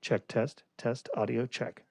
Check, test, test, audio, check.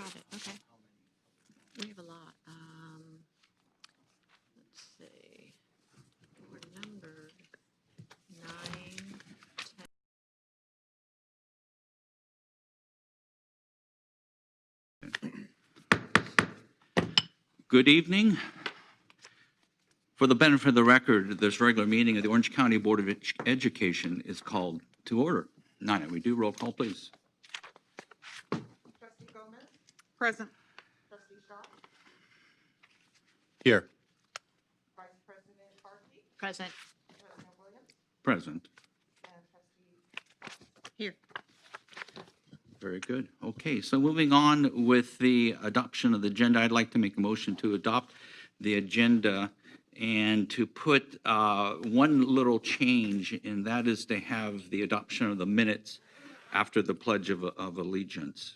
got it, okay. We have a lot. Let's see. We're numbered 9, 10. Good evening. For the benefit of the record, this regular meeting of the Orange County Board of Education is called to order. Nina, we do roll call, please. Trustee Gomez? Present. Trustee Shaw? Here. Vice President Barkey? Present. President Williams? Present. And Trustee Here. Very good. Okay, so moving on with the adoption of the agenda, I'd like to make a motion to adopt the agenda and to put one little change, and that is to have the adoption of the minutes after the Pledge of Allegiance.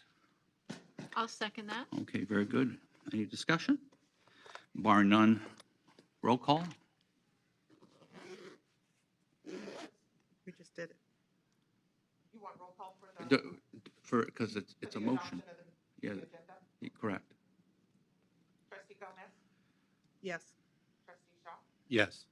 I'll second that. Okay, very good. Any discussion? Bar none, roll call? We just did it. You want roll call for the? Because it's a motion. Yeah, Agenda? correct. Trustee Gomez? Yes. Trustee Shaw? Yes.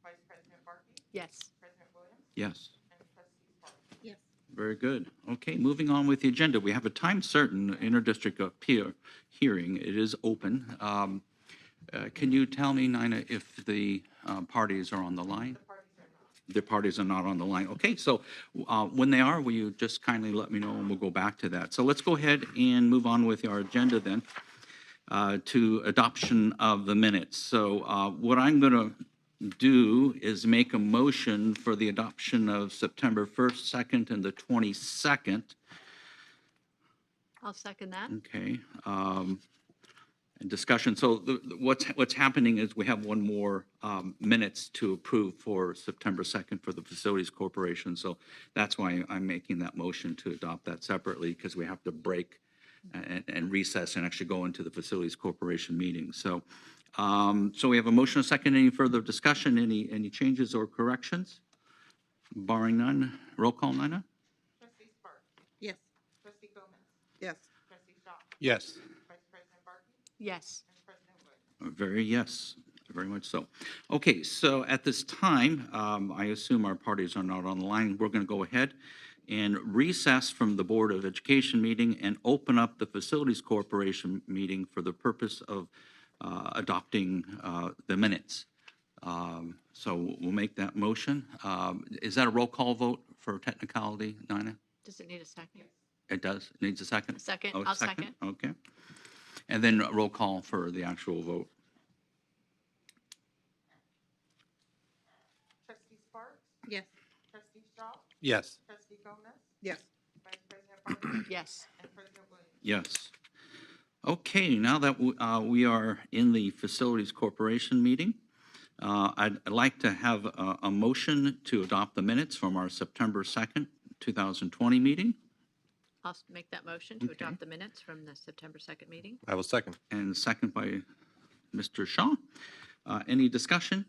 Vice President Barkey? Yes. President Williams? Yes. And Trustee Sparks? Yes. Very good. Okay, moving on with the agenda. We have a time certain interdistrict appeal hearing. It is open. Can you tell me, Nina, if the parties are on the line? The parties are not on the line. Okay, so when they are, will you just kindly let me know and we'll go back to that. So let's go ahead and move on with our agenda then to adoption of the minutes. So what I'm going to do is make a motion for the adoption of September 1st, 2nd, and the 22nd. I'll second that. Okay. And discussion. So what's happening is we have one more minutes to approve for September 2nd for the Facilities Corporation. So that's why I'm making that motion to adopt that separately, because we have to break and recess and actually go into the Facilities Corporation meeting. So so we have a motion, a second. Any further discussion? Any changes or corrections? Barring none, roll call, Nina? Trustee Sparks? Yes. Trustee Gomez? Yes. Trustee Shaw? Yes. Vice President Barkey? Yes. And President Williams? Yes, very much so. Okay, so at this time, I assume our parties are not on the line. We're going to go ahead and recess from the Board of Education meeting and open up the Facilities Corporation meeting for the purpose of adopting the minutes. So we'll make that motion. Is that a roll call vote for technicality, Nina? Does it need a second? It does? It needs a second? Second, Oh, I'll second. Okay. And then roll call for the actual vote. Trustee Sparks? Yes. Trustee Shaw? Yes. Trustee Gomez? Yes. Vice President Barkey? Yes. And President Williams? Yes. Okay, now that we are in the Facilities Corporation meeting, I'd like to have a motion to adopt the minutes from our September 2nd, 2020 meeting, I'll make that motion to Okay. adopt the minutes from the September 2nd meeting. I will second. and second by Mr. Shaw. Any discussion?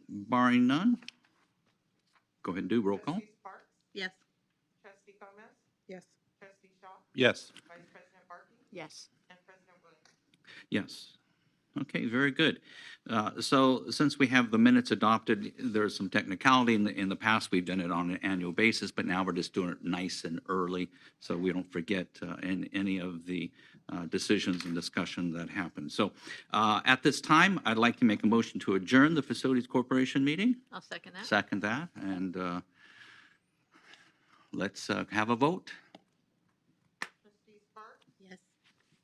Barring none? Go ahead and do roll call. Trustee Sparks? Yes. Trustee Gomez? Yes. Trustee Shaw? Yes. Vice President Barkey? Yes. And President Williams? Yes. Okay, very good. So since we have the minutes adopted, there's some technicality. In the past, we've done it on an annual basis, but now we're just doing it nice and early so we don't forget any of the decisions and discussion that happened. So at this time, I'd like to make a motion to adjourn the Facilities Corporation meeting. I'll second that. Second that, and let's have a vote. Trustee Sparks? Yes.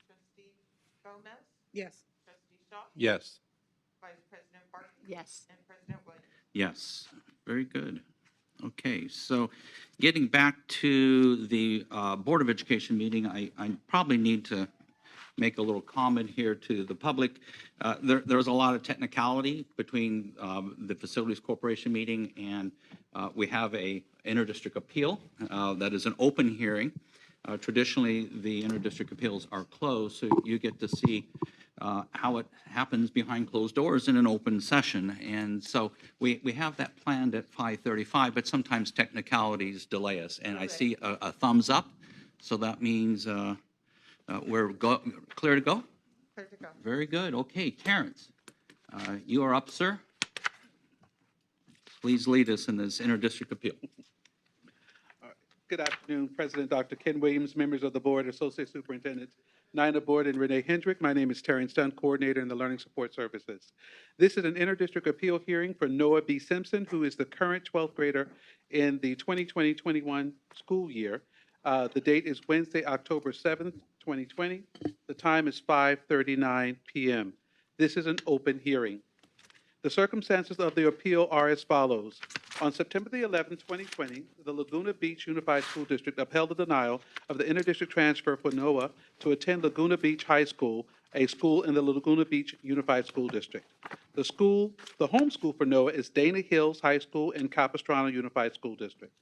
Trustee Gomez? Yes. Trustee Shaw? Yes. Vice President Barkey? Yes. And President Williams? Yes, very good. Okay, so getting back to the Board of Education meeting, I probably need to make a little comment here to the public. There's a lot of technicality between the Facilities Corporation meeting and we have a interdistrict appeal that is an open hearing. Traditionally, the interdistrict appeals are closed, so you get to see how it happens behind closed doors in an open session. And so we have that planned at 5:35, but sometimes technicalities delay us. And I see a thumbs up, so that means Clear to go? Clear to go. Very good. Okay, Terrence, you are up, sir. Please lead us in this interdistrict appeal. Good afternoon, President Dr. Ken Williams, members of the board, Associate Superintendents Nina Board and Renee Hendrick. My name is Terrence Dunn, Coordinator in the Learning Support Services. This is an interdistrict appeal hearing for Noah B. Simpson, who is the current 12th grader in the 2020-21 school year. The date is Wednesday, October 7th, 2020. The time is 5:39 p.m. This is an open hearing. The circumstances of the appeal are as follows. On September the 11th, 2020, the Laguna Beach Unified School District upheld the denial of the interdistrict transfer for Noah to attend Laguna Beach High School, a school in the Laguna Beach Unified School District. The home school for Noah is Dana Hills High School in Capistrano Unified School District.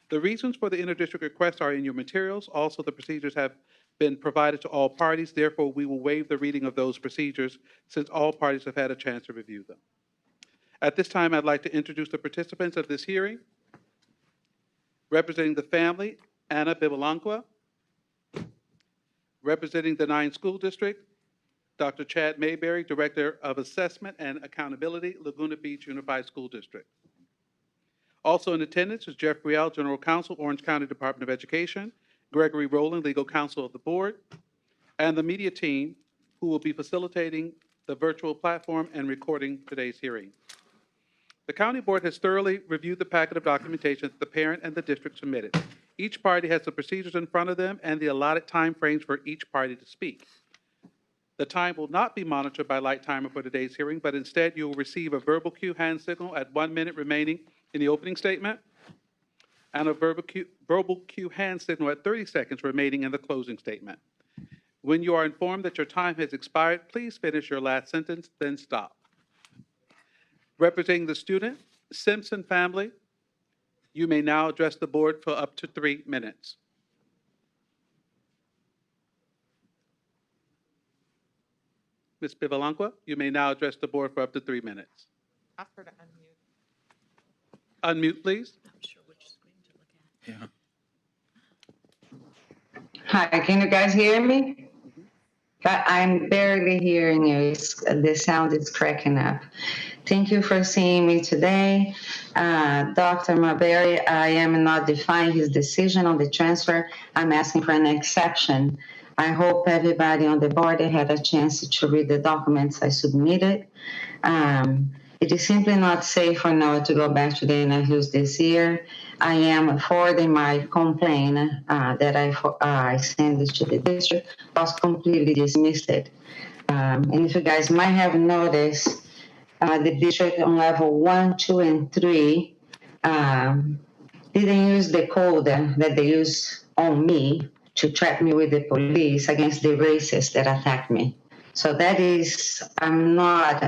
The reasons for the interdistrict request are in your materials. Also, the procedures have been provided to all parties. Therefore, we will waive the reading of those procedures since all parties have had a chance to review them. At this time, I'd like to introduce the participants of this hearing. Representing the family, Anna Bibalanqua. Representing the 9 School District, Dr. Chad Mayberry, Director of Assessment and Accountability, Laguna Beach Unified School District. Also in attendance is Jeff Riel, General Counsel, Orange County Department of Education, Gregory Rowland, Legal Counsel of the Board, and the media team who will be facilitating the virtual platform and recording today's hearing. The County Board has thoroughly reviewed the packet of documentation that the parent and the district submitted. Each party has the procedures in front of them and the allotted time frames for each party to speak. The time will not be monitored by Light Timer for today's hearing, but instead you will receive a verbal cue hand signal at 1 minute remaining in the opening statement and a verbal cue hand signal at 30 seconds remaining in the closing statement. When you are informed that your time has expired, please finish your last sentence, then stop. Representing the student, Simpson family, you may now address the board for up to 3 minutes. Ms. Bibalanqua, you may now address the board for up to 3 minutes. Ask her to unmute. Unmute, please. Not sure which screen to look at. Yeah. Hi, can you guys hear me? I'm barely hearing you. The sound is cracking up. Thank you for seeing me today. Dr. Mayberry, I am not defying his decision on the transfer. I'm asking for an exception. I hope everybody on the board had a chance to read the documents I submitted. It is simply not safe for Noah to go back to Dana Hills this year. I am forwarding my complaint that I sent to the district, was completely dismissed. And if you guys might have noticed, the district on level 1, 2, and 3 didn't use the code that they use on me to track me with the police against the racists that attacked me. So that is, I'm not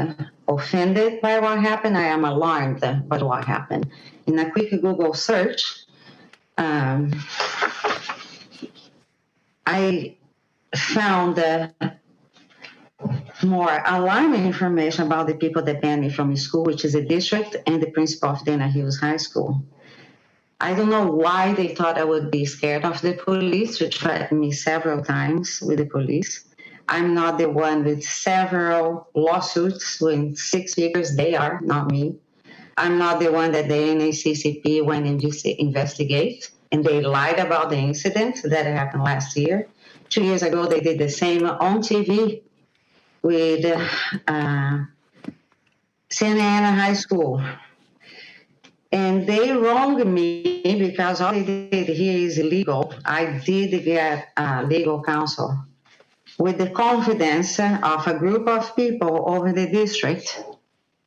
offended by what happened. I am alarmed by what happened. In a quick Google search, I found more alarming information about the people that banned me from school, which is the district and the principal of Dana Hills High School. I don't know why they thought I would be scared of the police, to threaten me several times with the police. I'm not the one with several lawsuits in 6 figures. They are, not me. I'm not the one that the NACCP went and investigate, and they lied about the incident that happened last year. 2 years ago, they did the same on TV with Santa Ana High School. And they wronged me because all they did here is illegal. I did get legal counsel with the confidence of a group of people over the district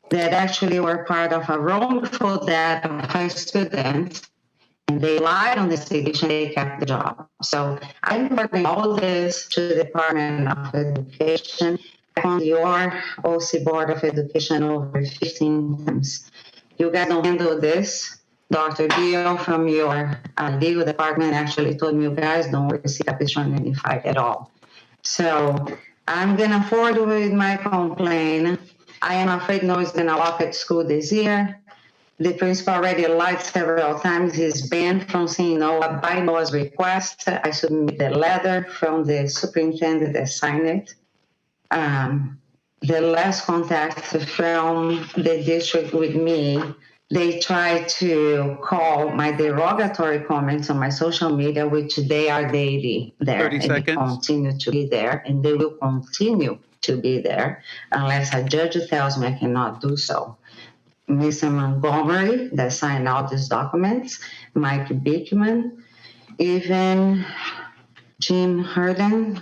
that actually were part of a wrongful death of a student, and they lied on the situation, they kept the job. So I'm reporting all this to the Department of Education, on your OC Board of Education over 15 times. You guys don't handle this. Dr. Dio from your legal department actually told me you guys don't receive Capistrano Unified at all. So I'm gonna forward with my complaint. I am afraid Noah is gonna walk at school this year. The principal already lied several times. He's banned from saying no by NOAA's request. I submit the letter from the superintendent that signed it. The last contact from the district with me, they tried to call my derogatory comments on my social media, which they are daily there. 30 and they seconds. continue to be there, and they will continue to be there unless a judge tells me I cannot do so. Mr. Montgomery that signed all these documents, Mike Bickman, even Jim Herden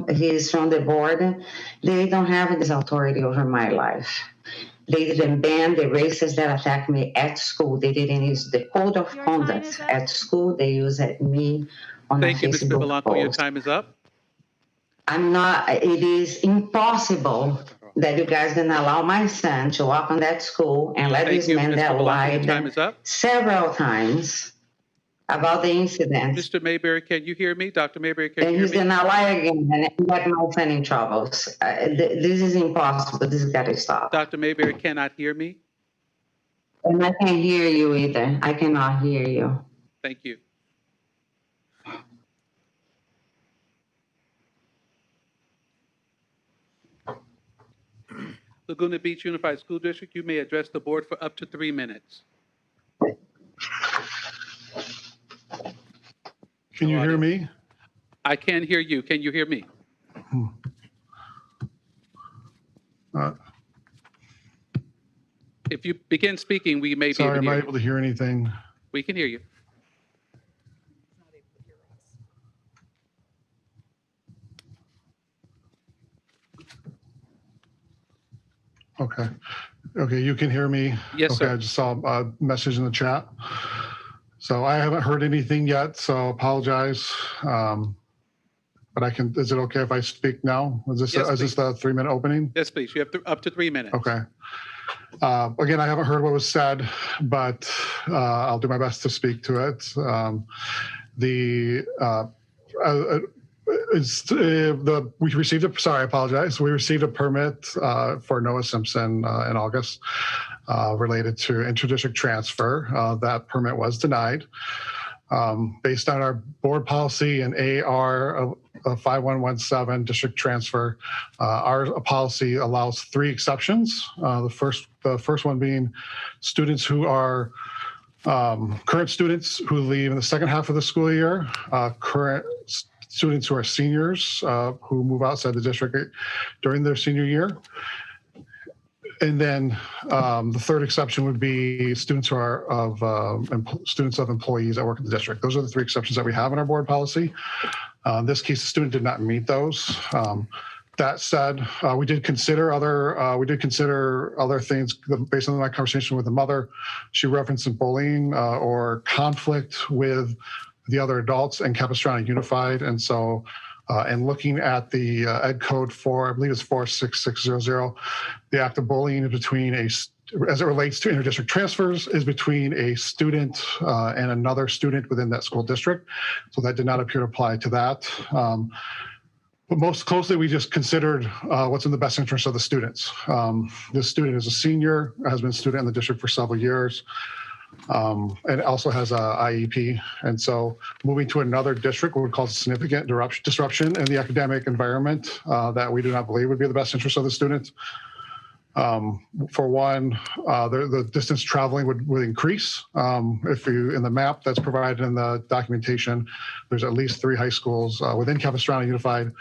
he's from the board. They don't have this authority over my life. They didn't ban the racists that attacked me at school. They didn't use the code of Your time conduct is up. at school. They used at me on Thank a you, Ms. Facebook Bevilacqua. Your post. time is up. I'm not, it is impossible that you guys gonna allow my son to walk on that school and let Thank this you, man Ms. that Bevilacqua. Your time lied is up. several times about the incident. Mr. Mayberry, can you hear me? Dr. Mayberry, can And you hear he's me? gonna lie again and get my son in troubles. This is impossible. This has gotta stop. Dr. Mayberry cannot hear me. And I can't hear you either. I cannot hear you. Thank you. Laguna Beach Unified School District, you may address the board for up to 3 minutes. Can you hear me? I can hear you. Can you hear me? Uh, If you begin speaking, we may be Sorry, able am to I hear you. able to hear anything? We can hear you. Okay. Okay, you can hear me? Yes, Okay, sir. I just saw a message in the chat. So I haven't heard anything yet, so apologize. But I can, is it okay if I speak now? Yes, Is this the 3-minute opening? Yes, please. You have up to 3 minutes. Okay. Again, I haven't heard what was said, but I'll do my best to speak to it. We received I apologize. We received a permit for Noah Simpson in August related to interdistrict transfer. That permit was denied. Based on our board policy and AR 5117 district transfer, our policy allows 3 exceptions. The first one being students who are current students who leave in the second half of the school year, current students who are seniors who move outside the district during their senior year. And then the third exception would be students who are students of employees that work in the district. Those are the 3 exceptions that we have in our board policy. In this case, the student did not meet those. That said, we did consider other things based on my conversation with the mother. She referenced some bullying or conflict with the other adults in Capistrano Unified, and so. And looking at the Ed Code 4, I believe it's 46600, the act of bullying is between as it relates to interdistrict transfers, is between a student and another student within that school district. So that did not appear to apply to that. But most closely, we just considered what's in the best interest of the students. This student is a senior, has been a student in the district for several years. And also has a IEP. And so moving to another district would cause significant disruption in the academic environment that we do not believe would be in the best interest of the students. For one, the distance traveling would increase. If you, in the map that's provided in the documentation, there's at least 3 high schools within Capistrano Unified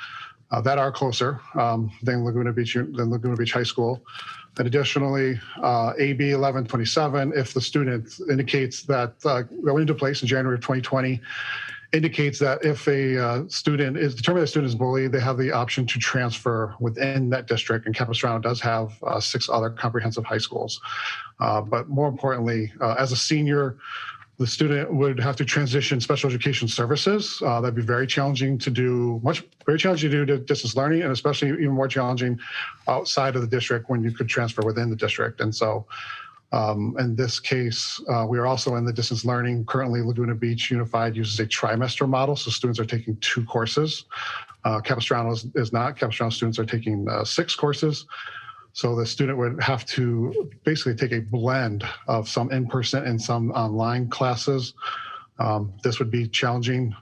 that are closer than Laguna Beach High School. And additionally, AB 1127, if the student indicates that went into place in January of 2020, indicates that if a student is determined that a student is bullied, they have the option to transfer within that district. And Capistrano does have 6 other comprehensive high schools. But more importantly, as a senior, the student would have to transition special education services. That'd be very challenging to do, to distance learning, and especially even more challenging outside of the district when you could transfer within the district. And so in this case, we are also in the distance learning. Currently, Laguna Beach Unified uses a trimester model, so students are taking 2 courses. Capistrano is not. Capistrano students are taking 6 courses. So the student would have to basically take a blend of some in-person and some online classes. This would be challenging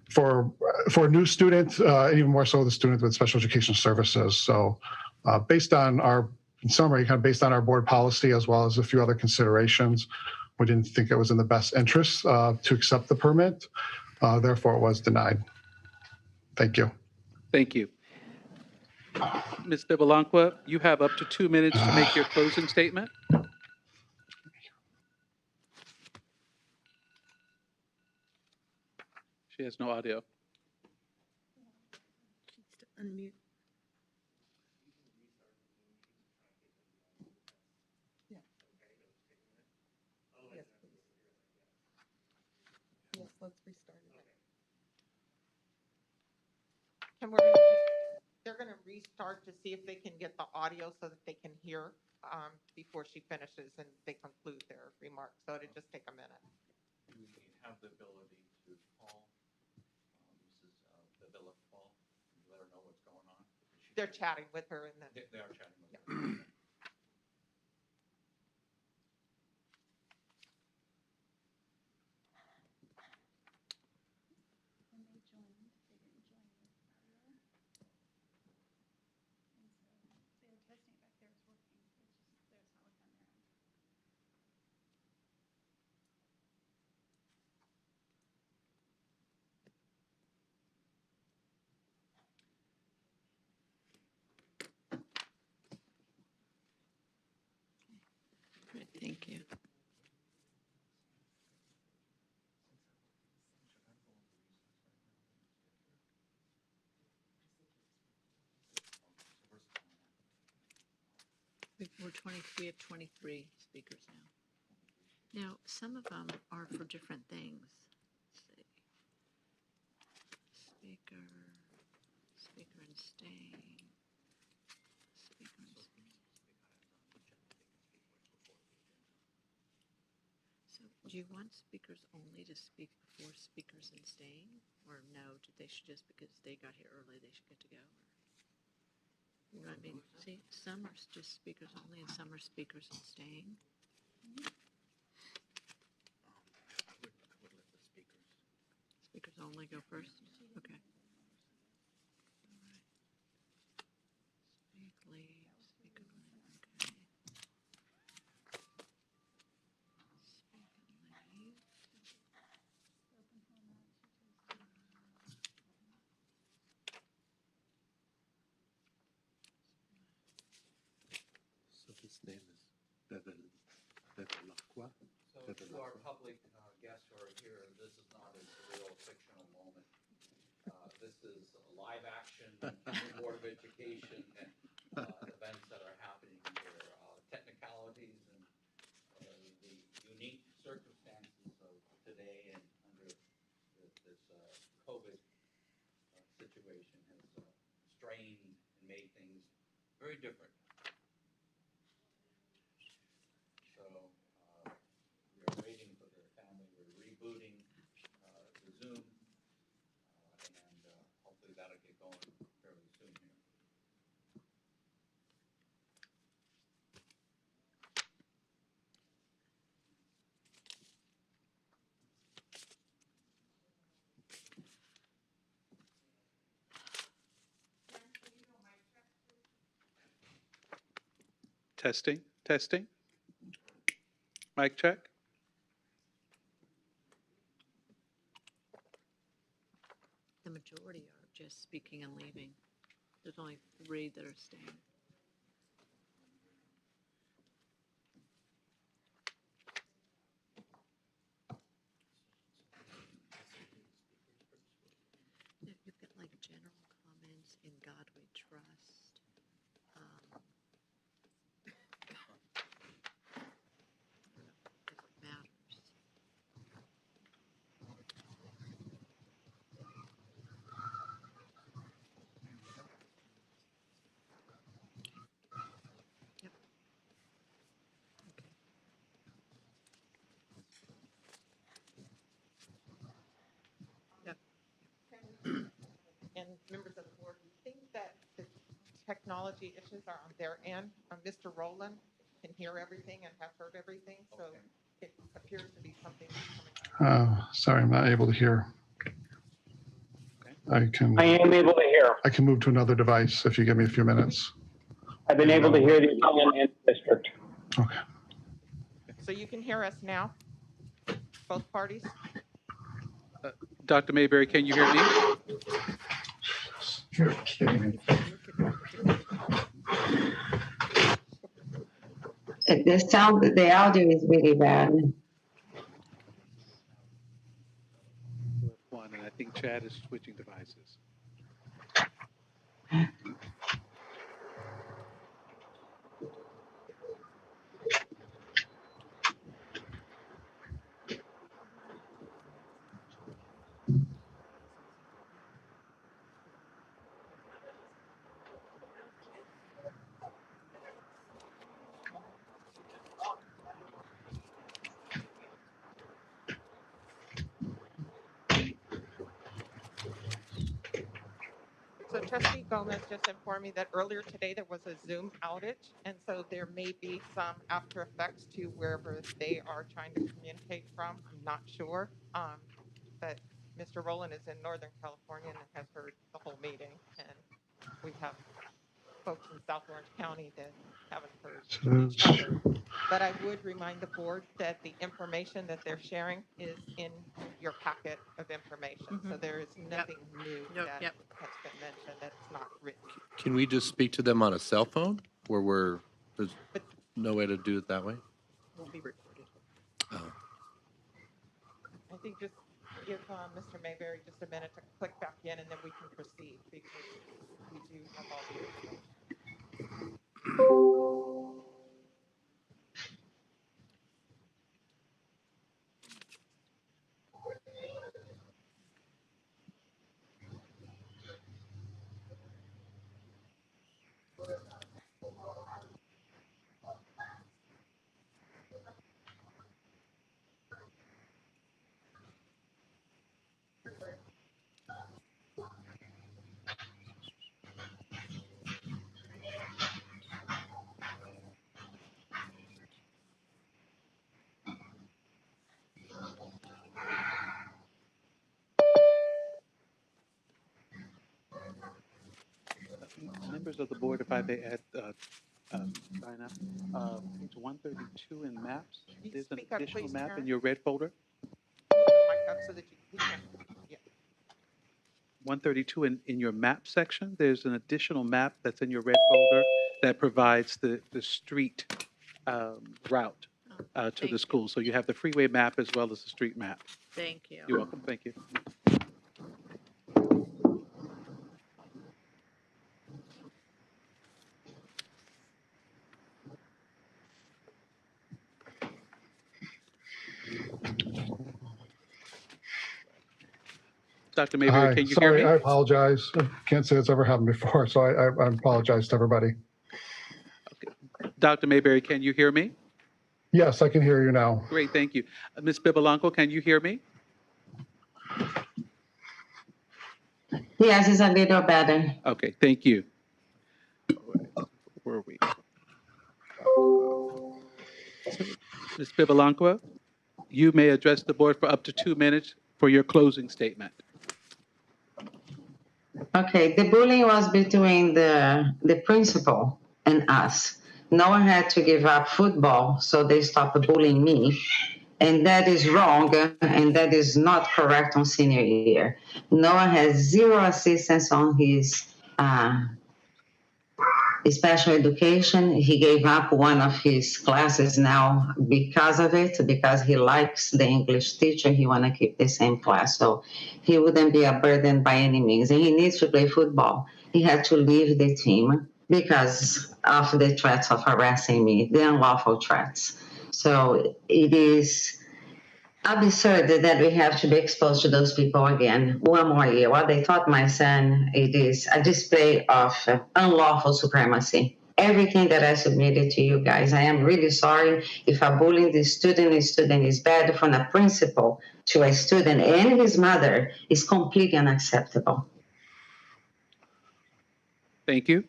for a new student, even more so the student with special education services. So based on our, in summary, kind of based on our board policy as well as a few other considerations, we didn't think it was in the best interest to accept the permit. Therefore, it was denied. Thank you. Thank you. Ms. Bevilacqua, you have up to 2 minutes to make your closing statement. She has no audio. Unmute. Yes, let's restart it. Can we, they're gonna restart to see if they can get the audio so that they can hear, before she finishes and they conclude their remarks, so it'll just take a minute. Do we have the ability to call Mrs. Davila Fall and let her know what's going on? They're chatting with her and then. They are chatting with her. Great, thank you. We're 23, we have 23 speakers now. Now, some of them are for different things. Let's see. Speaker, speaker and staying. Speaker and staying. So do you want speakers only to speak before speakers and staying? Or no, they should just, because they got here early, they should get to go? You know what I mean? See, some are just speakers only and some are speakers and staying. I would let the speakers. Speakers only go first? Okay. All right. Speak, leave, speak, leave, okay. Speak and leave. So his name is Bevilacqua. So to our public guests who are here, this is not a surreal fictional moment. This is live action Board of Education events that are happening here. Technicalities and the unique circumstances of today and under this COVID situation has strained and made things very different. So we are waiting for their family. We're rebooting the Zoom, and hopefully that'll get going fairly soon here. Testing, testing. Mic check. The majority are just speaking and leaving. There's only 3 that are staying. You've got like general comments, in God we trust. If it matters. technology issues are on their end. Mr. Rowland can hear everything and has heard everything, so it appears to be something that's coming. Sorry, I'm not able to hear. I I am able to hear. can move to another device if you give me a few minutes. I've been able to hear the opinion in the district. Okay. So you can hear us now, both parties? Dr. Mayberry, can you hear me? You're kidding me. The audio is really bad. One, and I think Chad is switching devices. So Trustee Gomez just informed me that earlier today there was a Zoom outage, and so there may be some after effects to wherever they are trying to communicate from. I'm not sure. But Mr. Rowland is in Northern California and has heard the whole meeting, and we have folks in South Orange County that haven't heard each other. But I would remind the board that the information that they're sharing is in your packet of information. So there is nothing new Yep, that yep. has been mentioned that's not written. Can we just speak to them on a cell phone where there's no way to do it that way? Will be recorded. I think just give Mr. Mayberry just a minute to click back in, and then we can proceed because we do have all the information. Members of the board, if I may add, sign up, page 132 in maps, You there's an speak up, additional please, map Karen. in your red folder. Move the mic up so that he can, yeah. 132 in your map section, there's an additional map that's in your red folder that provides the street route to thank the you. school. So you have the freeway map as well as the street map. Thank you. You're welcome, thank you. Dr. Mayberry, Hi, can you sorry, hear I me? apologize. I can't say it's ever happened before, so I apologize to everybody. Dr. Mayberry, can you hear me? Yes, I can hear you now. Great, thank you. Ms. Bibalanco, can you hear me? Yes, it's a little better. Okay, thank you. Where are we? Ms. Bibalanco, you may address the board for up to 2 minutes for your closing statement. Okay, the bullying was between the principal and us. No one had to give up football, so they stopped bullying me. And that is wrong, and that is not correct on senior year. Noah has zero assistance on his special education. He gave up one of his classes now because of it, because he likes the English teacher. He want to keep the same class. So he wouldn't be a burden by any means. And he needs to play football. He had to leave the team because of the threats of harassing me, the unlawful threats. So it is absurd that we have to be exposed to those people again one more year. What they taught my son, it is a display of unlawful supremacy. Everything that I submitted to you guys, I am really sorry if a bullying the student is bad. From a principal to a student and his mother is completely unacceptable. Thank you.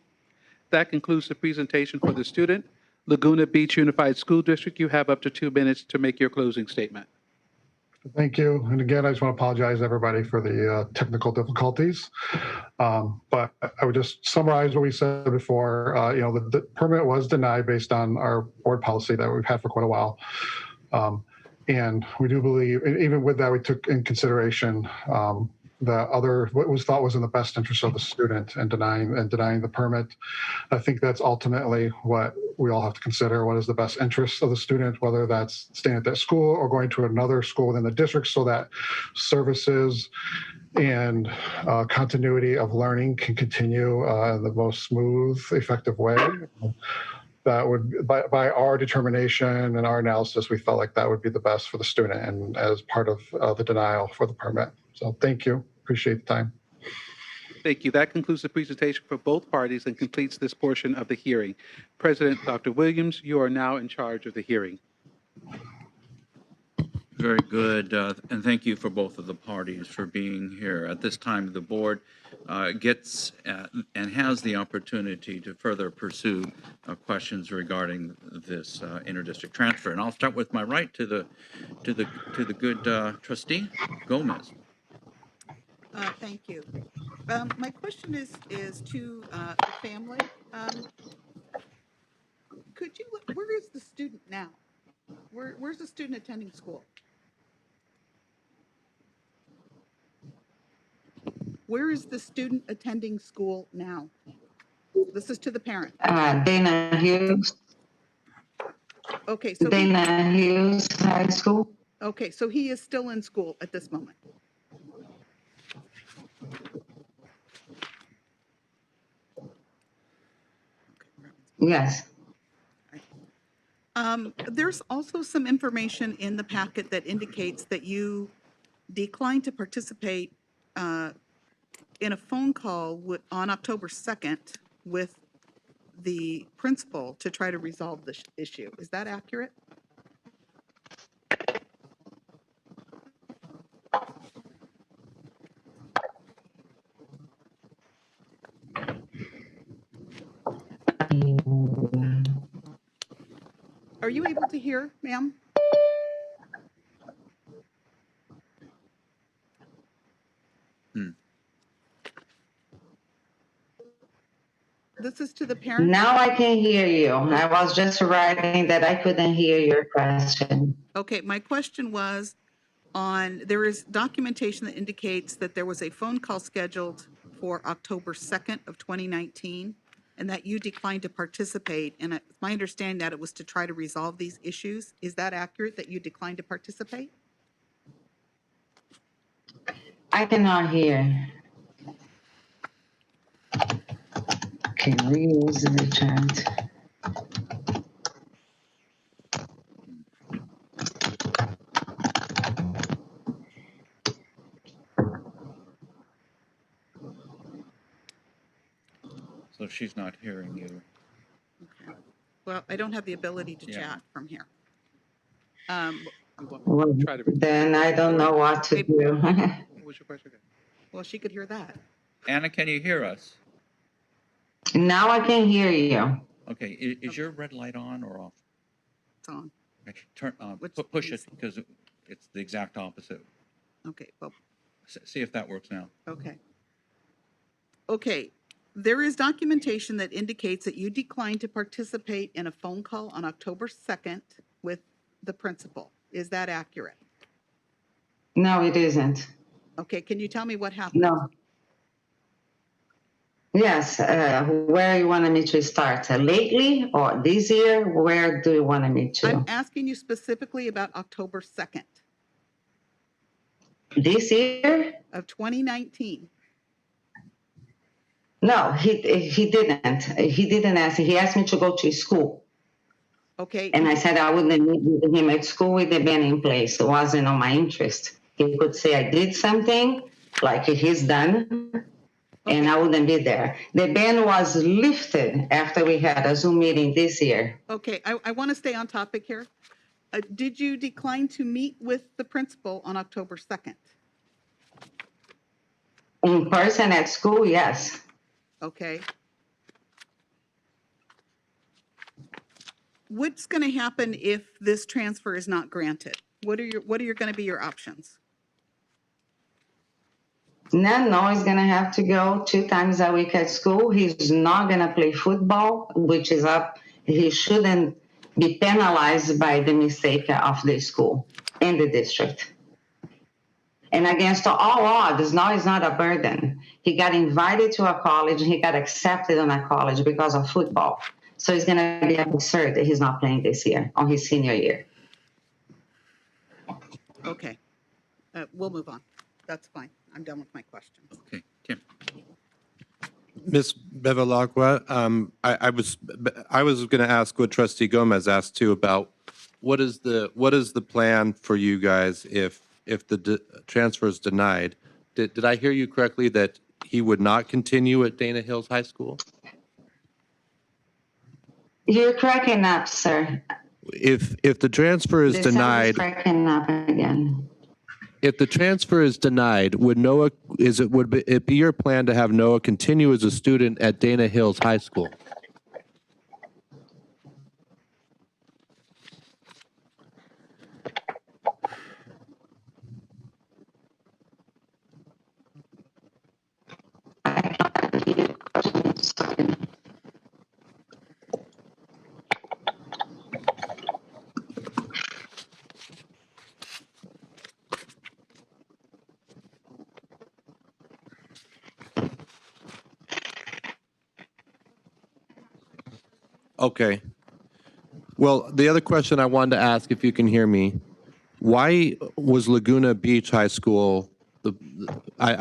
That concludes the presentation for the student. Laguna Beach Unified School District, you have up to 2 minutes to make your closing statement. Thank you. And again, I just want to apologize to everybody for the technical difficulties. But I would just summarize what we said before. The permit was denied based on our board policy that we've had for quite a while. And we do believe, and even with that, we took in consideration what was thought was in the best interest of the student and denying the permit. I think that's ultimately what we all have to consider. What is the best interest of the student, whether that's staying at that school or going to another school within the district, so that services and continuity of learning can continue in the most smooth, effective way. That would, by our determination and our analysis, we felt like that would be the best for the student and as part of the denial for the permit. So thank you. Appreciate the time. Thank you. That concludes the presentation for both parties and completes this portion of the hearing. President Dr. Williams, you are now in charge of the hearing. Very good, and thank you for both of the parties for being here. At this time, the board gets and has the opportunity to further pursue questions regarding this interdistrict transfer. And I'll start with my right to the good trustee Gomez. Thank you. My question is to the family. Where is the student now? Where's the student attending school? Where is the student attending school now? This is to the parent. Dana Hughes. Okay, so Dana Hughes High School. okay, so he is still in school at this moment. Yes. There's also some information in the packet that indicates that you declined to participate in a phone call on October 2nd with the principal to try to resolve this issue. Is that accurate? Are you able to hear, ma'am? This is to the parent? Now I can hear you. I was just writing that I couldn't hear your question. Okay, my question was there is documentation that indicates that there was a phone call scheduled for October 2nd of 2019 and that you declined to participate. And it's my understanding that it was to try to resolve these issues. Is that accurate, that you declined to participate? I cannot hear. Can we use the chat? So she's not hearing you. Okay. Well, I don't have the ability to Yeah. chat from here. Well, Try to. then I don't know what to do. What's your question? Well, she could hear that. Anna, can you hear us? Now I can hear you. Okay, is your red light on or off? It's on. Okay, turn, Which push it is- because it's the exact opposite. Okay, well, See if that works now. okay. Okay, there is documentation that indicates that you declined to participate in a phone call on October 2nd with the principal. Is that accurate? No, it isn't. Okay, can you tell me what happened? No. Yes, where you wanted me to start? Lately or this year? Where do you want me to? I'm asking you specifically about October 2nd This year? of 2019. No, he didn't. He didn't ask. He asked me to go to school. Okay, And I said I wouldn't meet with him at school with the ban in place. It wasn't on my interest. He could say I did something, like he's done, and I wouldn't be there. The ban was lifted after we had a Zoom meeting this year. okay, I want to stay on topic here. Did you decline to meet with the principal on October 2nd? In person at school, yes. Okay. what's going to happen if this transfer is not granted? What are going to be your options? Now Noah is gonna have to go 2 times a week at school. He's not gonna play football, which is up. He shouldn't be penalized by the mistake of the school and the district. And against all odds, Noah is not a burden. He got invited to a college, he got accepted on a college because of football. So it's gonna be absurd that he's not playing this year on his senior year. Okay. We'll move on. That's fine. I'm done with my question. Okay, Tim. Ms. Bevilacqua, I was going to ask what Trustee Gomez asked too about what is the plan for you guys if the transfer is denied? Did I hear you correctly that he would not continue at Dana Hills High School? You're cracking up, sir. If the transfer is The sound denied, cracking up again. if the transfer is denied, would it be your plan to have Noah continue as a student at Dana Hills High School? Okay. Well, the other question I wanted to ask, if you can hear me, why was Laguna Beach High School,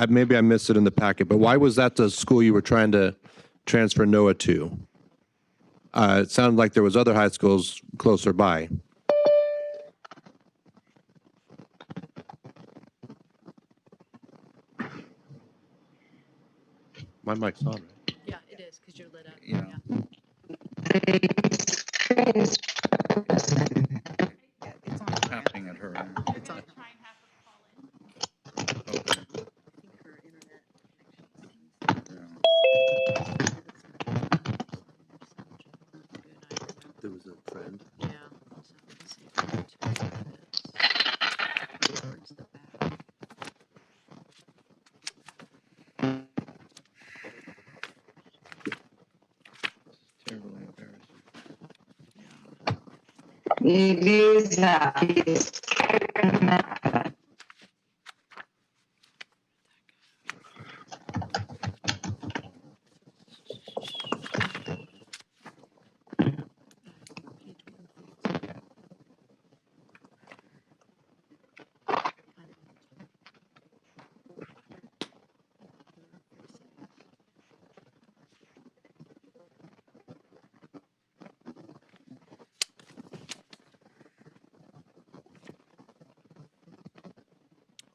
maybe I missed it in the packet, but why was that the school you were trying to transfer Noah to? It sounded like there was other high schools closer by. My mic's on, right? Yeah, it is, because you're lit up. Yeah. It's on. Happening at her end. It's on. Okay. I think her internet connection. There was a trend. Yeah. So let's see if I can check this. Towards the back. Terribly embarrassing. It is, it's cracking up.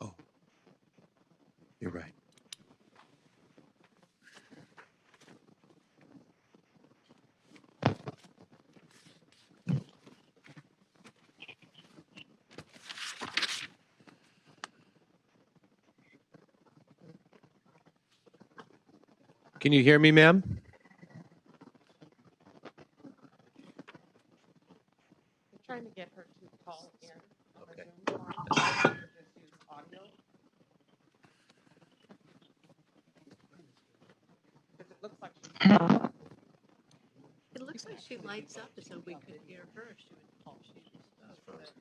Oh, you're right. Can you hear me, ma'am? I'm trying to get her to call in on the Okay. Zoom line. Just use audio. Because it looks like she's. It looks like she lights up as though we could hear her. She would call. She just frozen.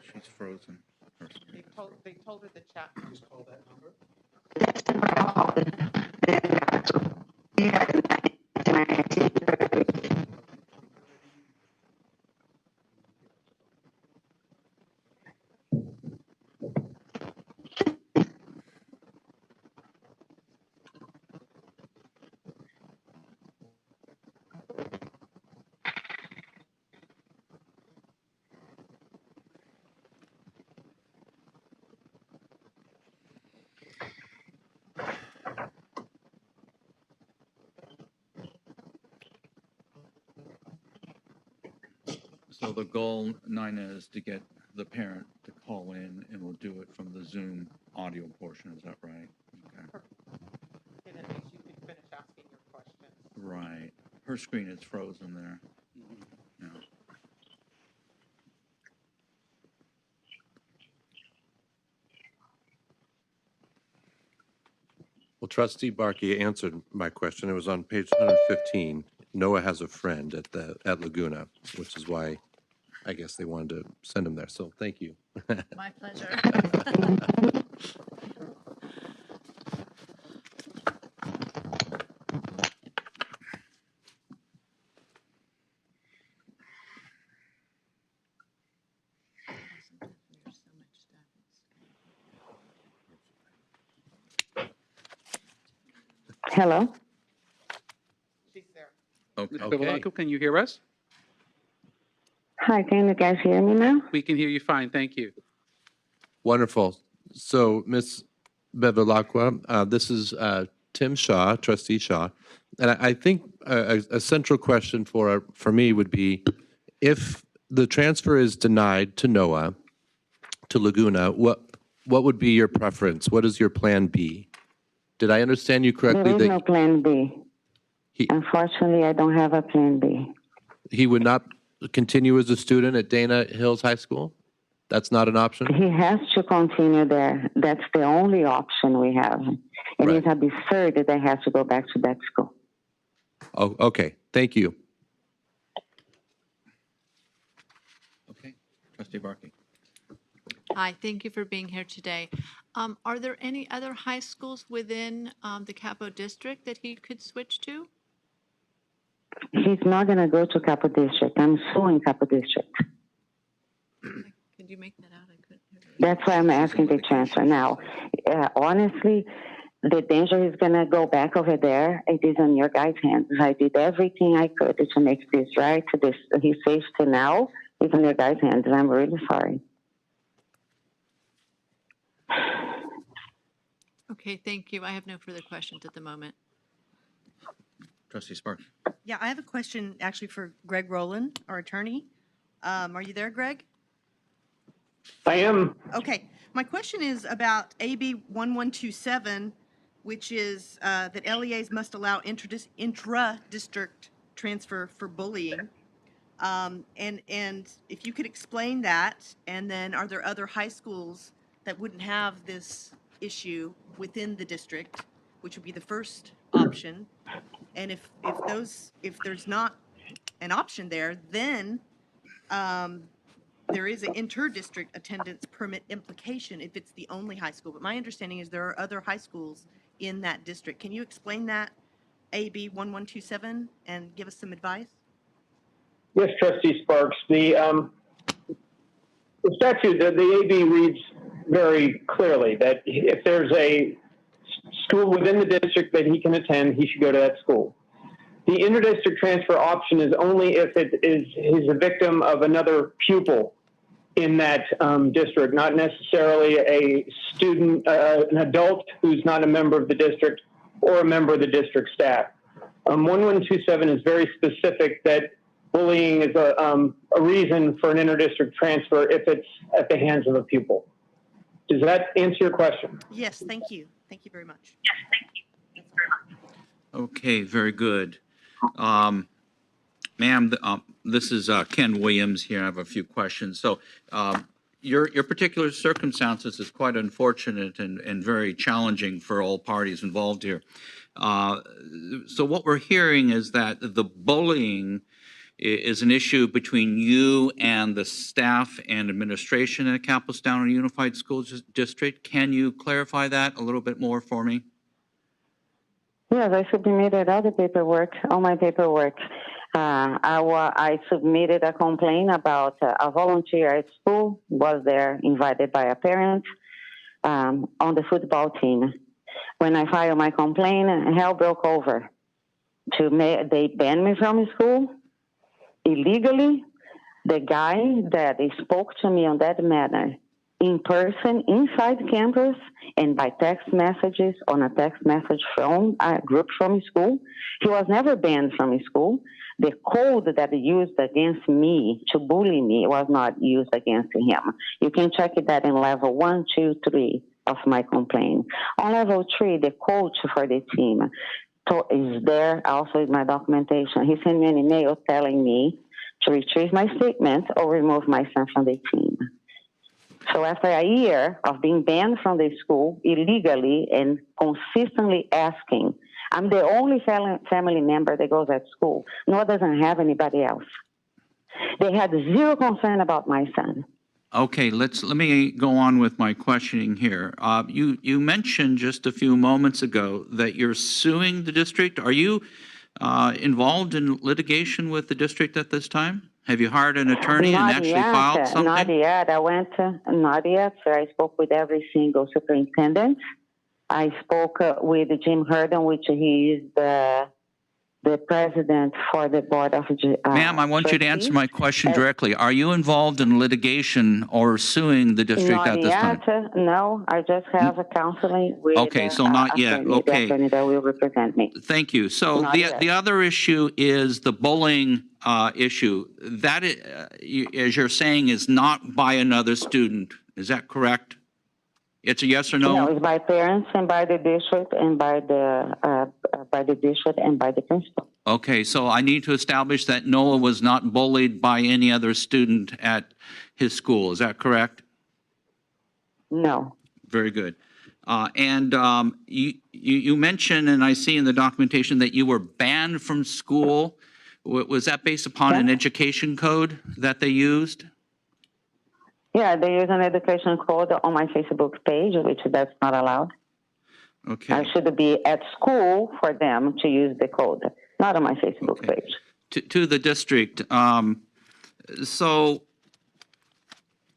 She's frozen. Her screen. They told her the chat. Just call that number. So the goal, Nina, is to get the parent to call in and we'll do it from the Zoom audio portion, is that right? Okay. And at least you can finish asking your questions. Right. Her screen is frozen there. Yeah. Well, Trustee Barkey answered my question. It was on page 115. Noah has a friend at Laguna, which is why I guess they wanted to send him there. So thank you. My pleasure. There's so much stuff. Hello? She's there. Okay. Ms. Bevilacqua, can you hear us? Hi, can you guys hear me now? We can hear you fine, thank you. Wonderful. So, Ms. Bevilacqua, this is Tim Shaw, Trustee Shaw. And I think a central question for me would be, if the transfer is denied to Noah, to Laguna, what would be your preference? What is your plan B? Did I understand you correctly? There is no plan B. He- Unfortunately, I don't have a plan B. He would not continue as a student at Dana Hills High School? That's not an option? He has to continue there. That's the only option we have. And Right. it's absurd that I have to go back to that school. Oh, okay. Thank you. Okay. Trustee Barkey. Hi, thank you for being here today. Are there any other high schools within the Capo district that he could switch to? He's not going to go to Capo District. I'm suing Capo District. Could you make that out? I couldn't hear you. That's why I'm asking the transfer now. Honestly, the danger is going to go back over there. It is in your guys' hands. I did everything I could to make this right. His safety now is in your guys' hands. I'm really sorry. Okay, thank you. I have no further questions at the moment. Trustee Sparks. Yeah, I have a question actually for Greg Rowland, our attorney. Are you there, Greg? I am. Okay, my question is about AB 1127, which is that LEAs must allow intra-district transfer for bullying. And if you could explain that, and then are there other high schools that wouldn't have this issue within the district, which would be the first option? And if there's not an option there, then there is an inter-district attendance permit implication if it's the only high school. But my understanding is there are other high schools in that district. Can you explain that, AB 1127, and give us some advice? Yes, Trustee Sparks. The statute, the AB reads very clearly that if there's a school within the district that he can attend, he should go to that school. The interdistrict transfer option is only if he's a victim of another pupil in that district, not necessarily a student, an adult who's not a member of the district or a member of the district staff. 1127 is very specific that bullying is a reason for an interdistrict transfer if it's at the hands of a pupil. Does that answer your question? Yes, thank you. Thank you very much. Okay, very good. Ma'am, this is Ken Williams here. I have a few questions. So your particular circumstances is quite unfortunate and very challenging for all parties involved here. So what we're hearing is that the bullying is an issue between you and the staff and administration at Campbellstown Unified School District. Can you clarify that a little bit more for me? Yes, I submitted all the paperwork, all my paperwork. I submitted a complaint about a volunteer at school, was there invited by a parent on the football team. When I filed my complaint, hell broke over. They banned me from school illegally. The guy that spoke to me on that manner in person inside campus and by text messages on a text message from a group from school, he was never banned from school. The code that they used against me to bully me was not used against him. You can check that in level 1, 2, 3 of my complaint. On level 3, the coach for the team is there also in my documentation. He sent me an email telling me to retrieve my statement or remove my son from the team. So after a year of being banned from the school illegally and consistently asking, I'm the only family member that goes at school. Noah doesn't have anybody else. They had zero concern about my son. Okay, let me go on with my questioning here. You mentioned just a few moments ago that you're suing the district. Are you involved in litigation with the district at this time? Have you hired an attorney and actually filed something? Not yet. Not yet, sir. I spoke with every single superintendent. I spoke with Jim Herndon, which he is the president for the board of Ma'am, I want you to answer my question directly. Are you involved in litigation or suing the district at this time? No, I just have a counseling with Okay, so not yet. attorney, Okay. the attorney that will represent me. Thank you. So Not yet. the other issue is the bullying issue. That, as you're saying, is not by another student. Is that correct? It's a yes or no? No, it's by parents and by the district and by the district and by the principal. Okay, so I need to establish that Noah was not bullied by any other student at his school. Is that correct? No. Very good. You mentioned, and I see in the documentation, that you were banned from school. Was that based upon an education code that they used? Yeah, they use an education code on my Facebook page, which that's not allowed. Okay. I should be at school for them to use the code, not on my Facebook page. To the district, so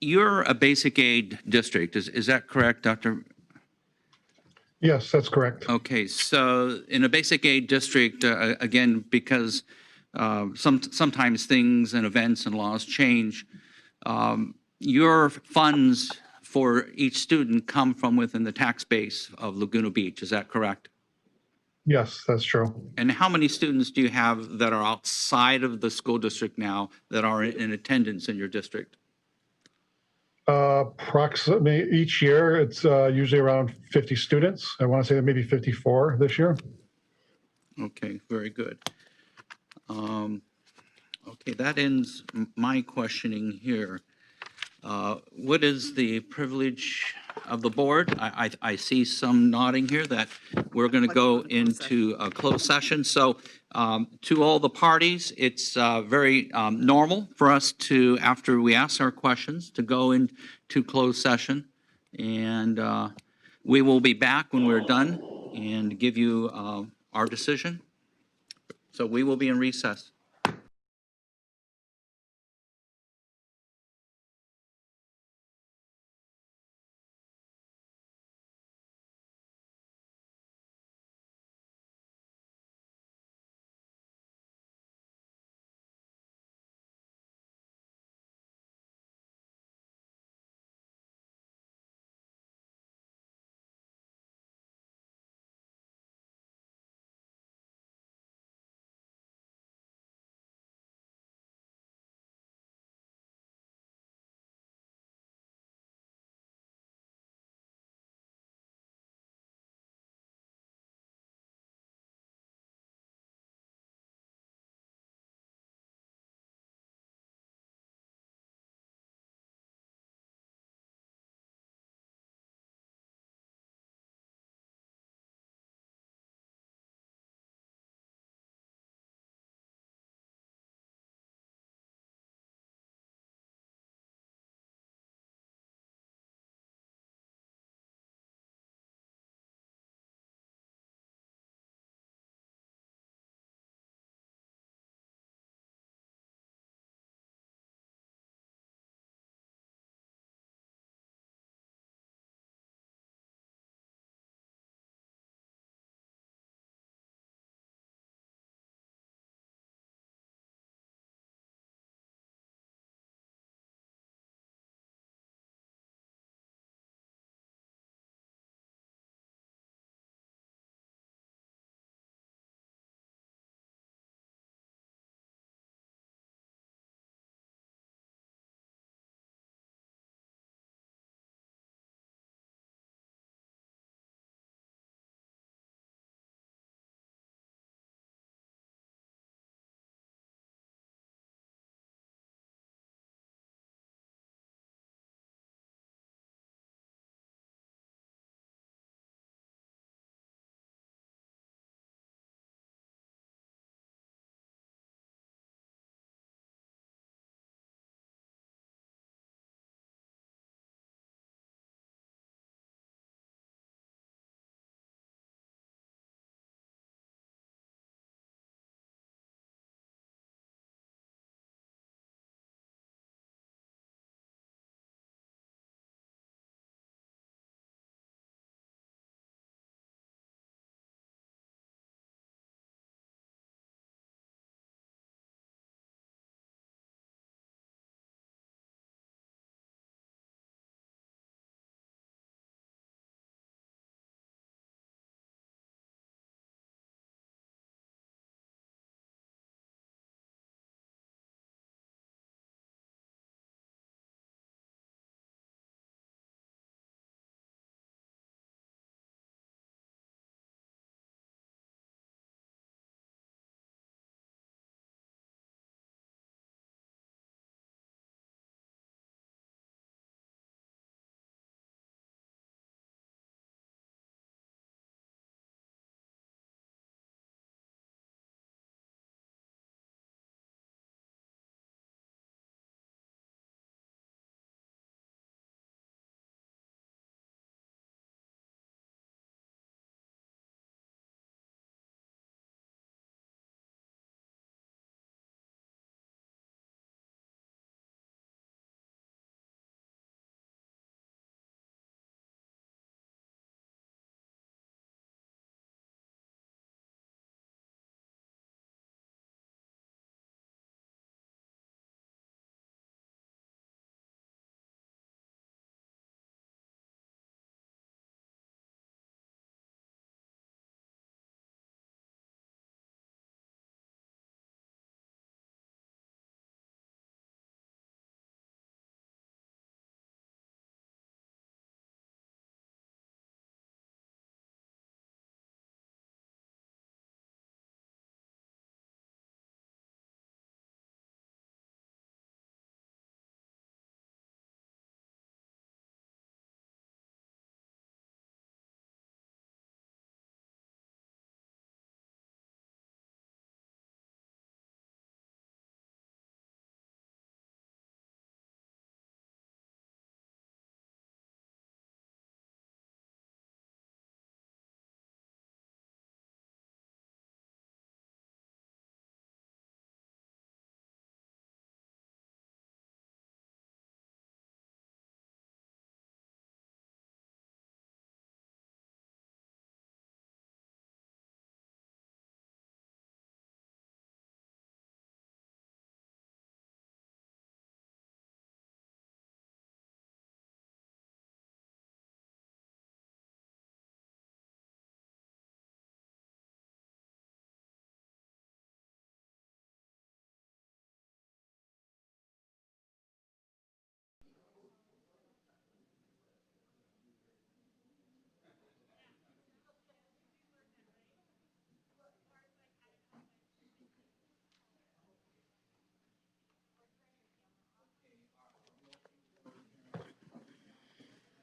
you're a basic aid district, is that correct, Dr.? Yes, that's correct. Okay, so in a basic aid district, again, because sometimes things and events and laws change, your funds for each student come from within the tax base of Laguna Beach, is that correct? Yes, that's true. And how many students do you have that are outside of the school district now that are in attendance in your district? Approximately each year, it's usually around 50 students. I want to say maybe 54 this year. Okay, very good. Okay, that ends my questioning here. What is the privilege of the board? I see some nodding here that we're going to go into a closed session. So to all the parties, it's very normal for us to, after we ask our questions, to go into closed session. And we will be back when we're done and give you our decision. So we will be in recess.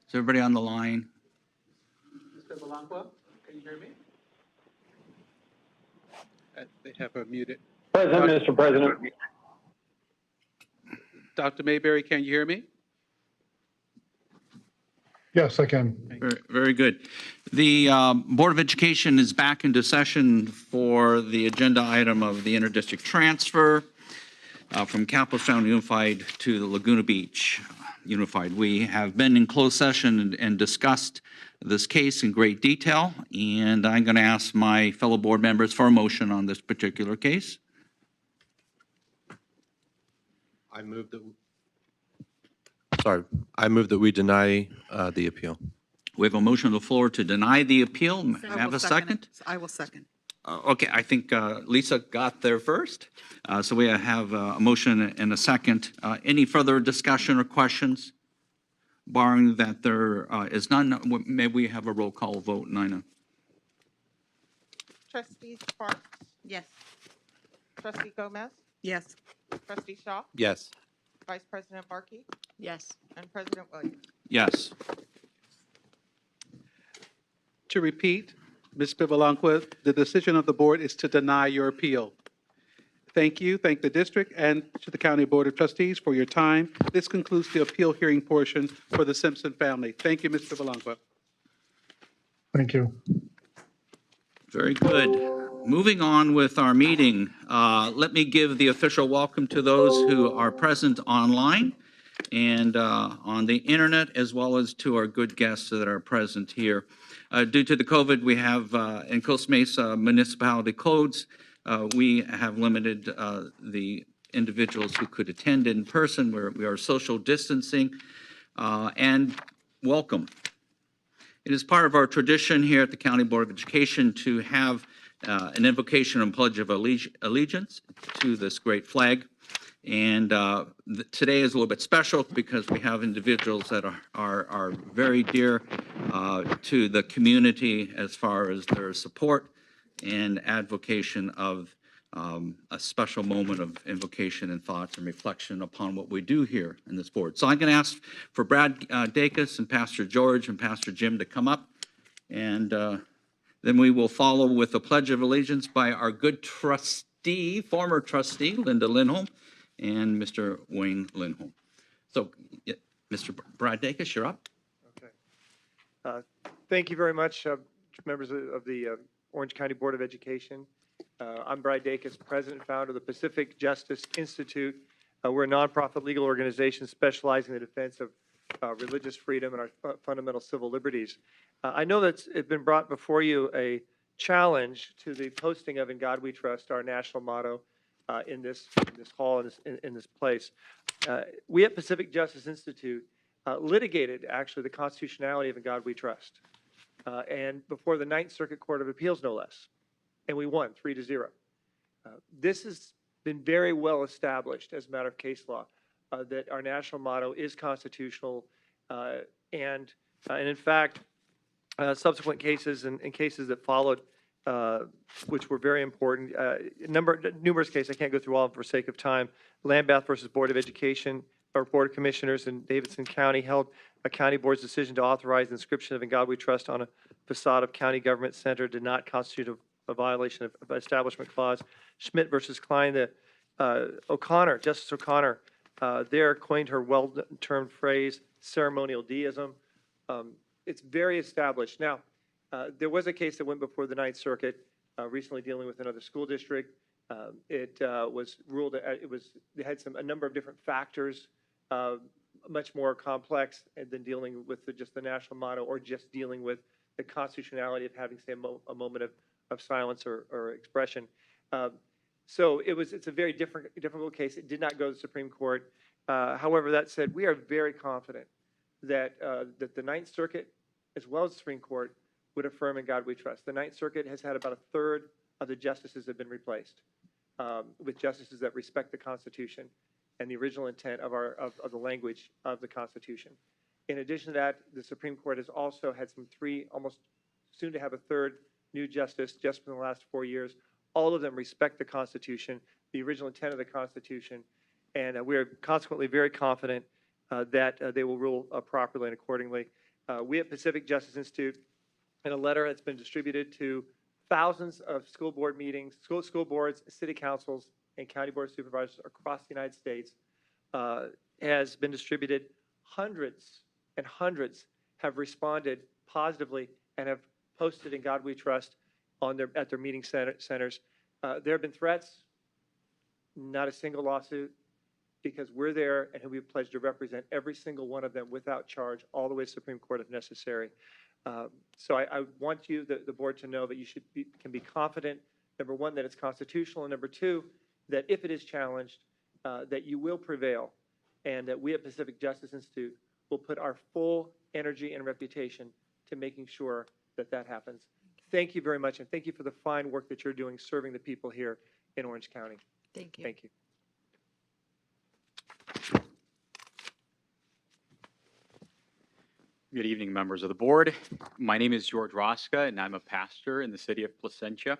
Is everybody on the line? Mr. Belanqua, can you hear me? They have her muted. Present, Mr. President. Dr. Mayberry, can you hear me? Yes, I can. Very, very good. The Board of Education is back into session for the agenda item of the interdistrict transfer from Capitalstown Unified to the Laguna Beach Unified. We have been in closed session and discussed this case in great detail, and I'm going to ask my fellow board members for a motion on this particular case. I move that we deny the appeal. We have a motion on the floor to deny the appeal. May I I have will a second? it. I will second. Okay, I think Lisa got there first. So we have a motion and a second. Any further discussion or questions? Barring that there is none, may we have a roll call vote, Nina? Trustee Sparks, Yes. Trustee Gomez, Yes. Trustee Shaw, Yes. Vice President Barkey, Yes. and President Williams. Yes. To repeat, Ms. Belanqua, the decision of the board is to deny your appeal. Thank you. Thank the district and to the County Board of Trustees for your time. This concludes the appeal hearing portion for the Simpson family. Thank you, Mr. Belanqua. Thank you. Very good. Moving on with our meeting, let me give the official welcome to those who are present online and on the internet, as well as to our good guests that are present here. Due to the COVID, we have in Costa Mesa municipality codes, we have limited the individuals who could attend in person. We are social distancing, and welcome. It is part of our tradition here at the County Board of Education to have an invocation and pledge of allegiance to this great flag. And today is a little bit special because we have individuals that are very dear to the community as far as their support and advocation of a special moment of invocation and thoughts and reflection upon what we do here in this board. So I'm going to ask for Brad Dacus and Pastor George and Pastor Jim to come up, and then we will follow with a pledge of allegiance by our good trustee, former trustee, Linda Lindholm, and Mr. Wayne Lindholm. So, Mr. Brad Dacus, you're up. Okay. Thank you very much, members of the Orange County Board of Education. I'm Brad Dacus, president and founder of the Pacific Justice Institute. We're a nonprofit legal organization specializing in the defense of religious freedom and our fundamental civil liberties. I know that it's been brought before you a challenge to the posting of "In God We Trust," our national motto, in this hall, in this place. We at Pacific Justice Institute litigated actually the constitutionality of "In God We Trust," and before the Ninth Circuit Court of Appeals, no less, and we won 3-0. This has been very well established as a matter of case law that our national motto is constitutional, and in fact, subsequent cases and cases that followed, which were very important. Numerous cases, I can't go through all of them for sake of time. Lambath versus Board of Education, or Board of Commissioners in Davidson County held a county board's decision to authorize the inscription of "In God We Trust" on a facade of county government center did not constitute a violation of Establishment Clause. Schmidt versus Klein, Justice O'Connor, there coined her well-termed phrase, ceremonial deism. It's very established. Now, there was a case that went before the Ninth Circuit recently dealing with another school district. It was ruled it had a number of different factors, much more complex than dealing with just the national motto or just dealing with the constitutionality of having, say, a moment of silence or expression. So it's a very difficult case. It did not go to the Supreme Court. However, that said, we are very confident that the Ninth Circuit, as well as the Supreme Court, would affirm "In God We Trust." The Ninth Circuit has had about a third of the justices have been replaced with justices that respect the Constitution and the original intent of the language of the Constitution. In addition to that, the Supreme Court has also had almost soon to have a third new justice just in the last 4 years. All of them respect the Constitution, the original intent of the Constitution, and we are consequently very confident that they will rule properly and accordingly. We at Pacific Justice Institute, in a letter that's been distributed to thousands of school board meetings, school boards, city councils, and county board of supervisors across the United States, has been distributed. Hundreds and hundreds have responded positively and have posted in God We Trust at their meeting centers. There have been threats, not a single lawsuit, because we're there and we pledge to represent every single one of them without charge, all the way to Supreme Court if necessary. So I want you, the board, to know that you can be confident, number one, that it's constitutional, and number two, that if it is challenged, that you will prevail, and that we at Pacific Justice Institute will put our full energy and reputation to making sure that that happens. Thank you very much, and thank you for the fine work that you're doing serving the people here in Orange County. Thank you. Thank you. Good evening, members of the board. My name is George Rosca, and I'm a pastor in the city of Placentia.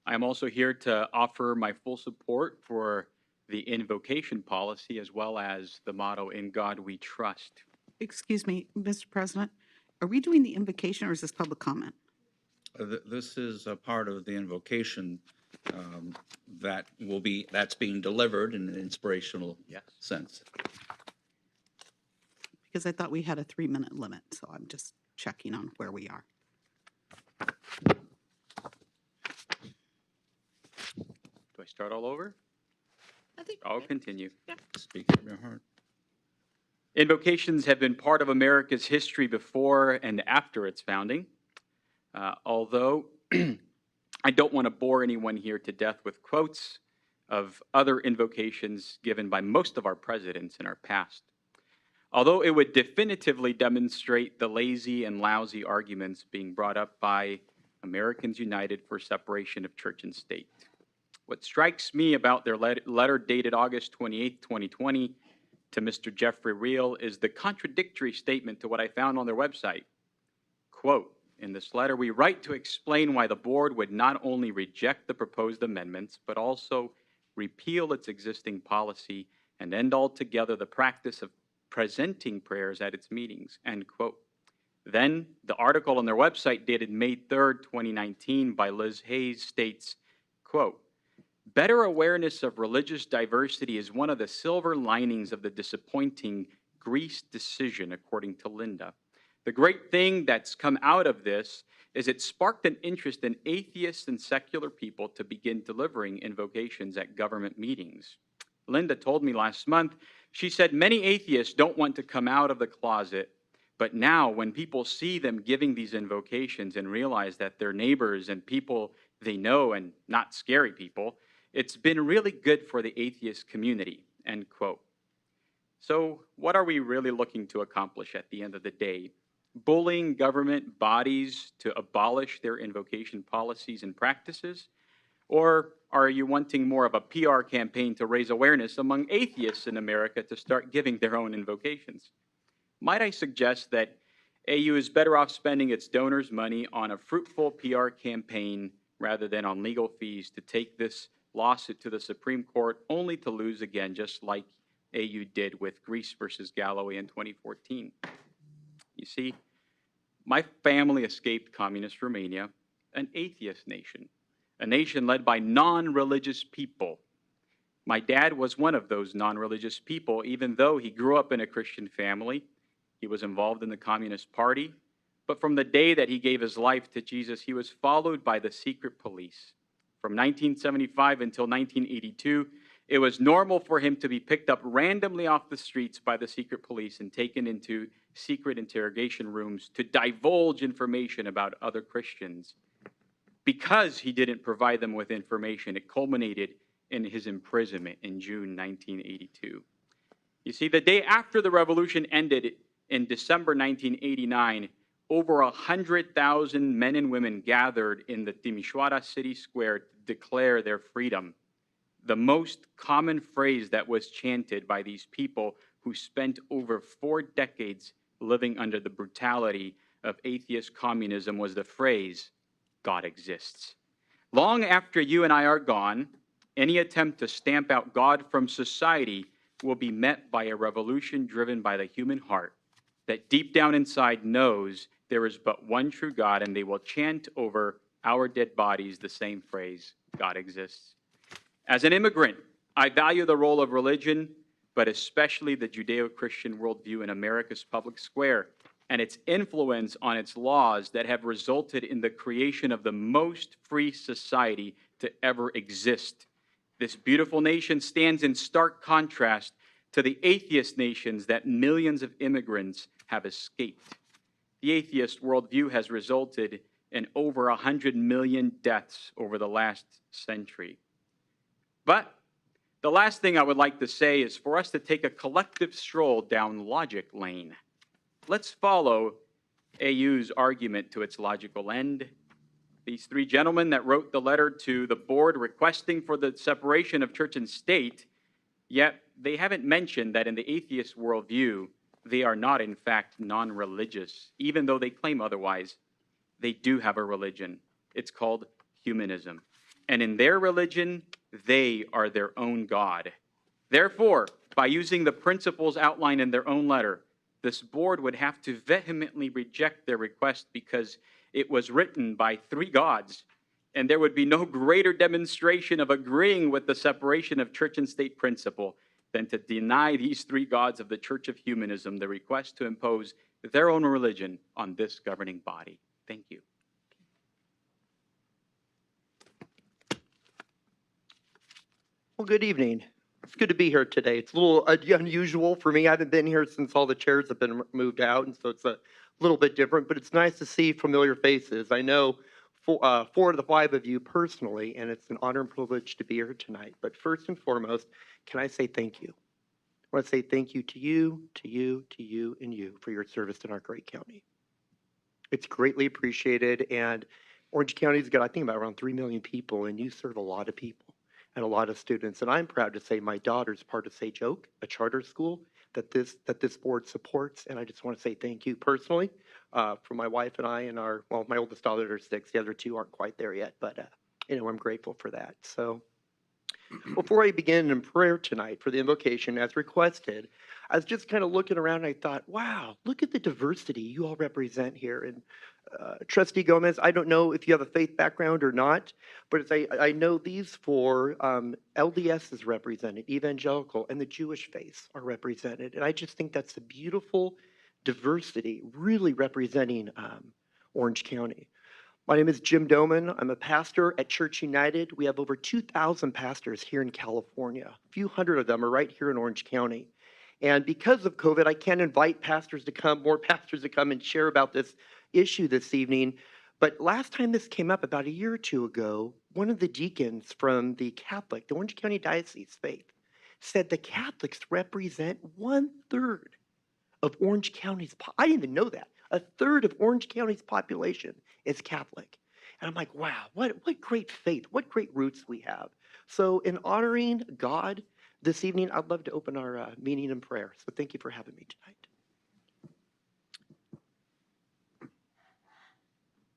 I am also here to offer my full support for the invocation policy as well as the motto, "In God We Trust." Excuse me, Mr. President, are we doing the invocation or is this public comment? This is a part of the invocation that's being delivered in an inspirational sense. Because I thought we had a 3-minute limit, so I'm just checking on where we are. Do I start all over? I think I'll continue. Speak from your heart. Invocations have been part of America's history before and after its founding. Although I don't want to bore anyone here to death with quotes of other invocations given by most of our presidents in our past. Although it would definitively demonstrate the lazy and lousy arguments being brought up by Americans United for separation of church and state. What strikes me about their letter dated August 28, 2020 to Mr. Jeffrey Reel is the contradictory statement to what I found on their website. Quote, in this letter, we write to explain why the board would not only reject the proposed amendments, but also repeal its existing policy and end altogether the practice of presenting prayers at its meetings, end quote. Then the article on their website dated May 3rd, 2019 by Liz Hayes states, quote, better awareness of religious diversity is one of the silver linings of the disappointing Greece decision, according to Linda. The great thing that's come out of this is it sparked an interest in atheists and secular people to begin delivering invocations at government meetings. Linda told me last month, she said many atheists don't want to come out of the closet, but now when people see them giving these invocations and realize that they're neighbors and people they know and not scary people, it's been really good for the atheist community, end quote. So what are we really looking to accomplish at the end of the day? Bullying government bodies to abolish their invocation policies and practices? Or are you wanting more of a PR campaign to raise awareness among atheists in America to start giving their own invocations? Might I suggest that AU is better off spending its donors' money on a fruitful PR campaign rather than on legal fees to take this lawsuit to the Supreme Court only to lose again, just like AU did with Greece versus Galloway in 2014. You see, my family escaped communist Romania, an atheist nation, a nation led by non-religious people. My dad was one of those non-religious people, even though he grew up in a Christian family. He was involved in the Communist Party, but from the day that he gave his life to Jesus, he was followed by the secret police. From 1975 until 1982, it was normal for him to be picked up randomly off the streets by the secret police and taken into secret interrogation rooms to divulge information about other Christians. Because he didn't provide them with information, it culminated in his imprisonment in June 1982. You see, the day after the revolution ended in December 1989, over 100,000 men and women gathered in the Timișoara city square to declare their freedom. The most common phrase that was chanted by these people who spent over 4 decades living under the brutality of atheist communism was the phrase, God exists. Long after you and I are gone, any attempt to stamp out God from society will be met by a revolution driven by the human heart, that deep down inside knows there is but one true God, and they will chant over our dead bodies the same phrase, God exists. As an immigrant, I value the role of religion, but especially the Judeo-Christian worldview in America's public square and its influence on its laws that have resulted in the creation of the most free society to ever exist. This beautiful nation stands in stark contrast to the atheist nations that millions of immigrants have escaped. The atheist worldview has resulted in over 100 million deaths over the last century. But the last thing I would like to say is for us to take a collective stroll down logic lane. Let's follow AU's argument to its logical end. These three gentlemen that wrote the letter to the board requesting for the separation of church and state, yet they haven't mentioned that in the atheist worldview, they are not in fact non-religious, even though they claim otherwise. They do have a religion. It's called humanism. And in their religion, they are their own God. Therefore, by using the principles outlined in their own letter, this board would have to vehemently reject their request because it was written by three gods, and there would be no greater demonstration of agreeing with the separation of church and state principle than to deny these three gods of the Church of Humanism the request to impose their own religion on this governing body. Thank you. Well, good evening. It's good to be here today. It's a little unusual for me. I haven't been here since all the chairs have been moved out, and so it's a little bit different, but it's nice to see familiar faces. I know four of the five of you personally, and it's an honor and privilege to be here tonight. But first and foremost, can I say thank you? I want to say thank you to you, to you, to you, and you for your service in our great county. It's greatly appreciated, and Orange County's got, I think, about around 3 million people, and you serve a lot of people and a lot of students. And I'm proud to say my daughter's part of Sage Oak, a charter school that this board supports. And I just want to say thank you personally for my wife and I and my oldest daughter is 6. The other 2 aren't quite there yet, but I'm grateful for that. So before I begin in prayer tonight for the invocation as requested, I was just kind of looking around and I thought, wow, look at the diversity you all represent here. And Trustee Gomez, I don't know if you have a faith background or not, but as I know these 4, LDS is represented, evangelical, and the Jewish faiths are represented. And I just think that's a beautiful diversity, really representing Orange County. My name is Jim Doman. I'm a pastor at Church United. We have over 2,000 pastors here in California. A few hundred of them are right here in Orange County. And because of COVID, I can't invite more pastors to come and share about this issue this evening. But last time this came up, about a year or 2 ago, one of the deacons from the Orange County Diocese faith, said the Catholics represent 1/3 of Orange County's, I didn't even know that. 1/3 of Orange County's population is Catholic. And I'm like, wow, what great faith, what great roots we have. So in honoring God this evening, I'd love to open our meeting in prayer. So thank you for having me tonight.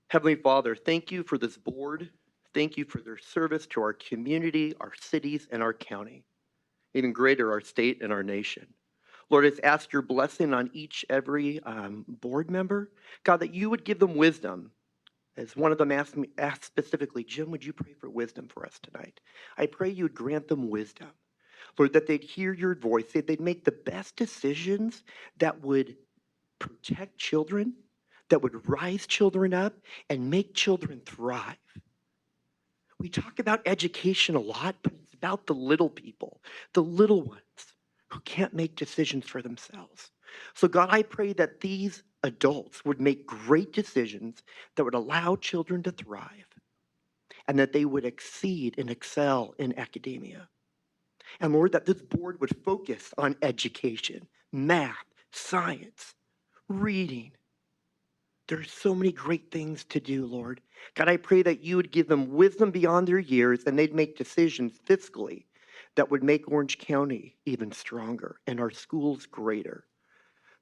Heavenly Father, thank you for this board. Thank you for their service to our community, our cities, and our county. Even greater, our state and our nation. Lord, I just ask your blessing on every board member. God, that you would give them wisdom. As one of them asked specifically, Jim, would you pray for wisdom for us tonight? I pray you would grant them wisdom. Lord, that they'd hear your voice, that they'd make the best decisions that would protect children, that would rise children up and make children thrive. We talk about education a lot, but it's about the little people, the little ones who can't make decisions for themselves. So God, I pray that these adults would make great decisions that would allow children to thrive and that they would exceed and excel in academia. And Lord, that this board would focus on education, math, science, reading. There's so many great things to do, Lord. God, I pray that you would give them wisdom beyond their years and they'd make decisions fiscally that would make Orange County even stronger and our schools greater.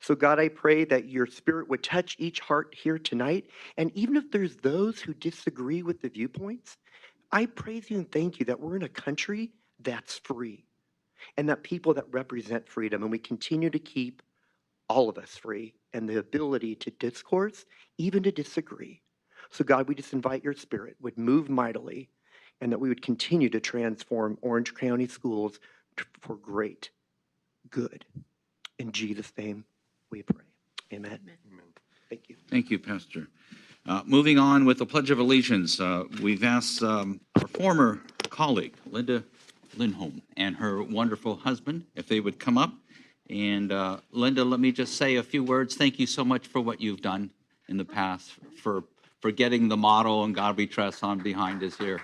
So God, I pray that your spirit would touch each heart here tonight. And even if there's those who disagree with the viewpoints, I praise you and thank you that we're in a country that's free and that people that represent freedom, and we continue to keep all of us free and the ability to discourse, even to disagree. So God, we just invite your spirit would move mightily and that we would continue to transform Orange County schools for great good. In Jesus' name we pray. Amen. Thank you. Thank you, Pastor. Moving on with the Pledge of Allegiance, we've asked our former colleague, Linda Lindholm, and her wonderful husband, if they would come up. And Linda, let me just say a few words. Thank you so much for what you've done in the past, for getting the motto "On God We Trust" on behind us here.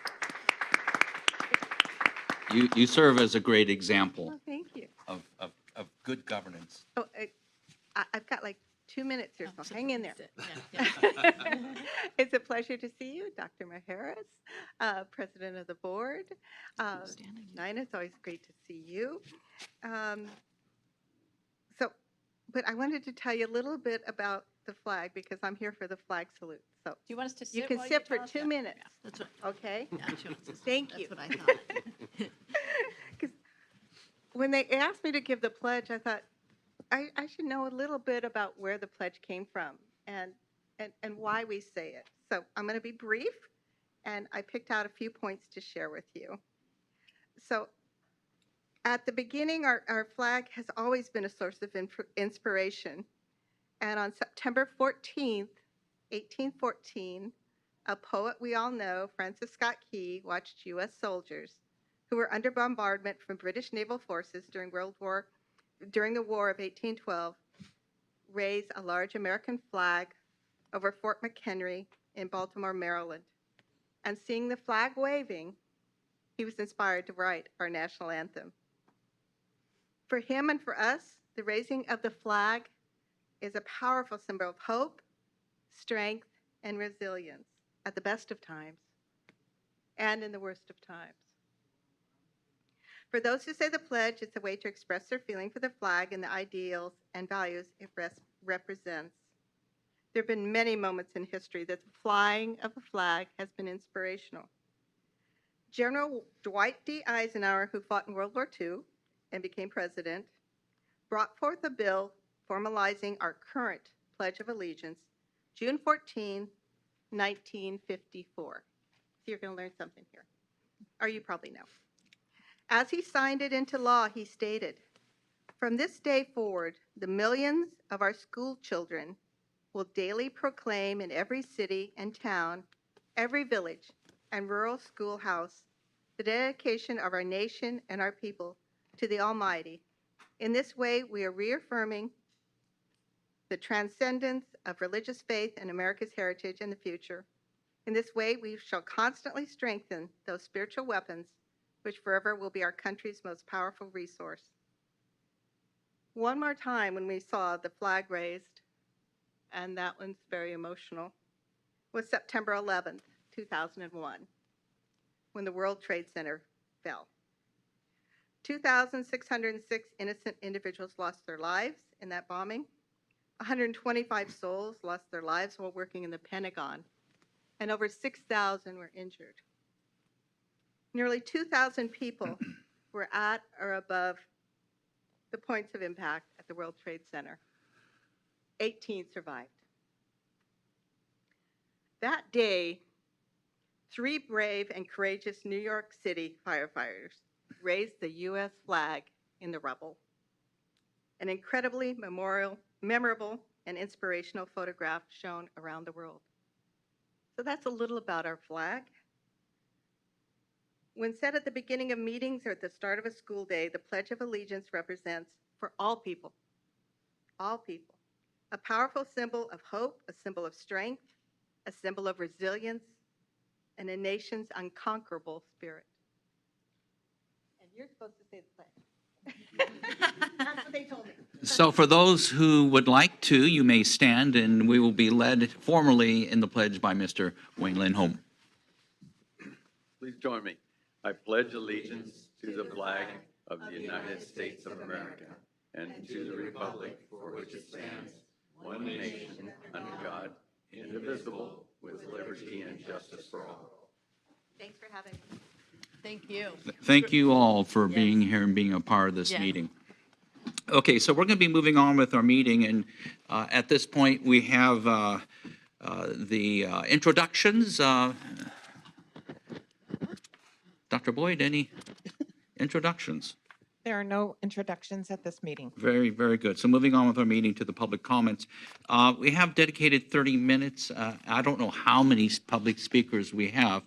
You serve as a great example Oh, thank you. of good governance. Oh, I've got like 2 minutes here, so hang in there. Yeah. It's a pleasure to see you, Dr. Majerus, President of the Board. Nina, it's always great to see you. But I wanted to tell you a little bit about the flag because I'm here for the flag salute. So Do you want us to sit you can while sit for tell us? 2 Yeah, minutes. yeah, that's what, Okay? yeah, she wants us to- Thank you. That's what I thought. When they asked me to give the pledge, I thought I should know a little bit about where the pledge came from and why we say it. So I'm going to be brief, and I picked out a few points to share with you. So at the beginning, our flag has always been a source of inspiration. And on September 14th, 1814, a poet we all know, Francis Scott Key, watched U.S. soldiers who were under bombardment from British naval forces during the War of 1812, raise a large American flag over Fort McHenry in Baltimore, Maryland. And seeing the flag waving, he was inspired to write our national anthem. For him and for us, the raising of the flag is a powerful symbol of hope, strength, and resilience at the best of times and in the worst of times. For those who say the pledge, it's a way to express their feeling for the flag and the ideals and values it represents. There have been many moments in history that the flying of the flag has been inspirational. General Dwight D. Eisenhower, who fought in World War II and became president, brought forth a bill formalizing our current Pledge of Allegiance, June 14, 1954. So you're going to learn something here. Or you probably know. As he signed it into law, he stated, "From this day forward, the millions of our school children will daily proclaim in every city and town, every village and rural schoolhouse, the dedication of our nation and our people to the Almighty. In this way, we are reaffirming the transcendence of religious faith in America's heritage and the future. In this way, we shall constantly strengthen those spiritual weapons which forever will be our country's most powerful resource." One more time when we saw the flag raised, and that one's very emotional, was September 11th, 2001, when the World Trade Center fell. 2,606 innocent individuals lost their lives in that bombing. 125 souls lost their lives while working in the Pentagon, and over 6,000 were injured. Nearly 2,000 people were at or above the points of impact at the World Trade Center. 18 survived. That day, 3 brave and courageous New York City firefighters raised the U.S. flag in the rubble. An incredibly memorable and inspirational photograph shown around the world. So that's a little about our flag. When said at the beginning of meetings or at the start of a school day, the Pledge of Allegiance represents, for all people, a powerful symbol of hope, a symbol of strength, a symbol of resilience, and a nation's unconquerable spirit. And you're supposed to say the pledge. That's what they told me. So for those who would like to, you may stand, and we will be led formally in the pledge by Mr. Wayne Lindholm. Please join me. I pledge allegiance to the flag of the United States of America and to the republic for which it stands, one nation, under God, indivisible, with liberty and justice for all. Thanks for having me. Thank you. Thank you all for Yes. being here and being a part of this Yeah. meeting. Okay, so we're going to be moving on with our meeting, and at this point, we have the introductions. Dr. Boyd, any introductions? There are no introductions at this meeting. Very, very good. So moving on with our meeting to the public comments. We have dedicated 30 minutes. I don't know how many public speakers we have.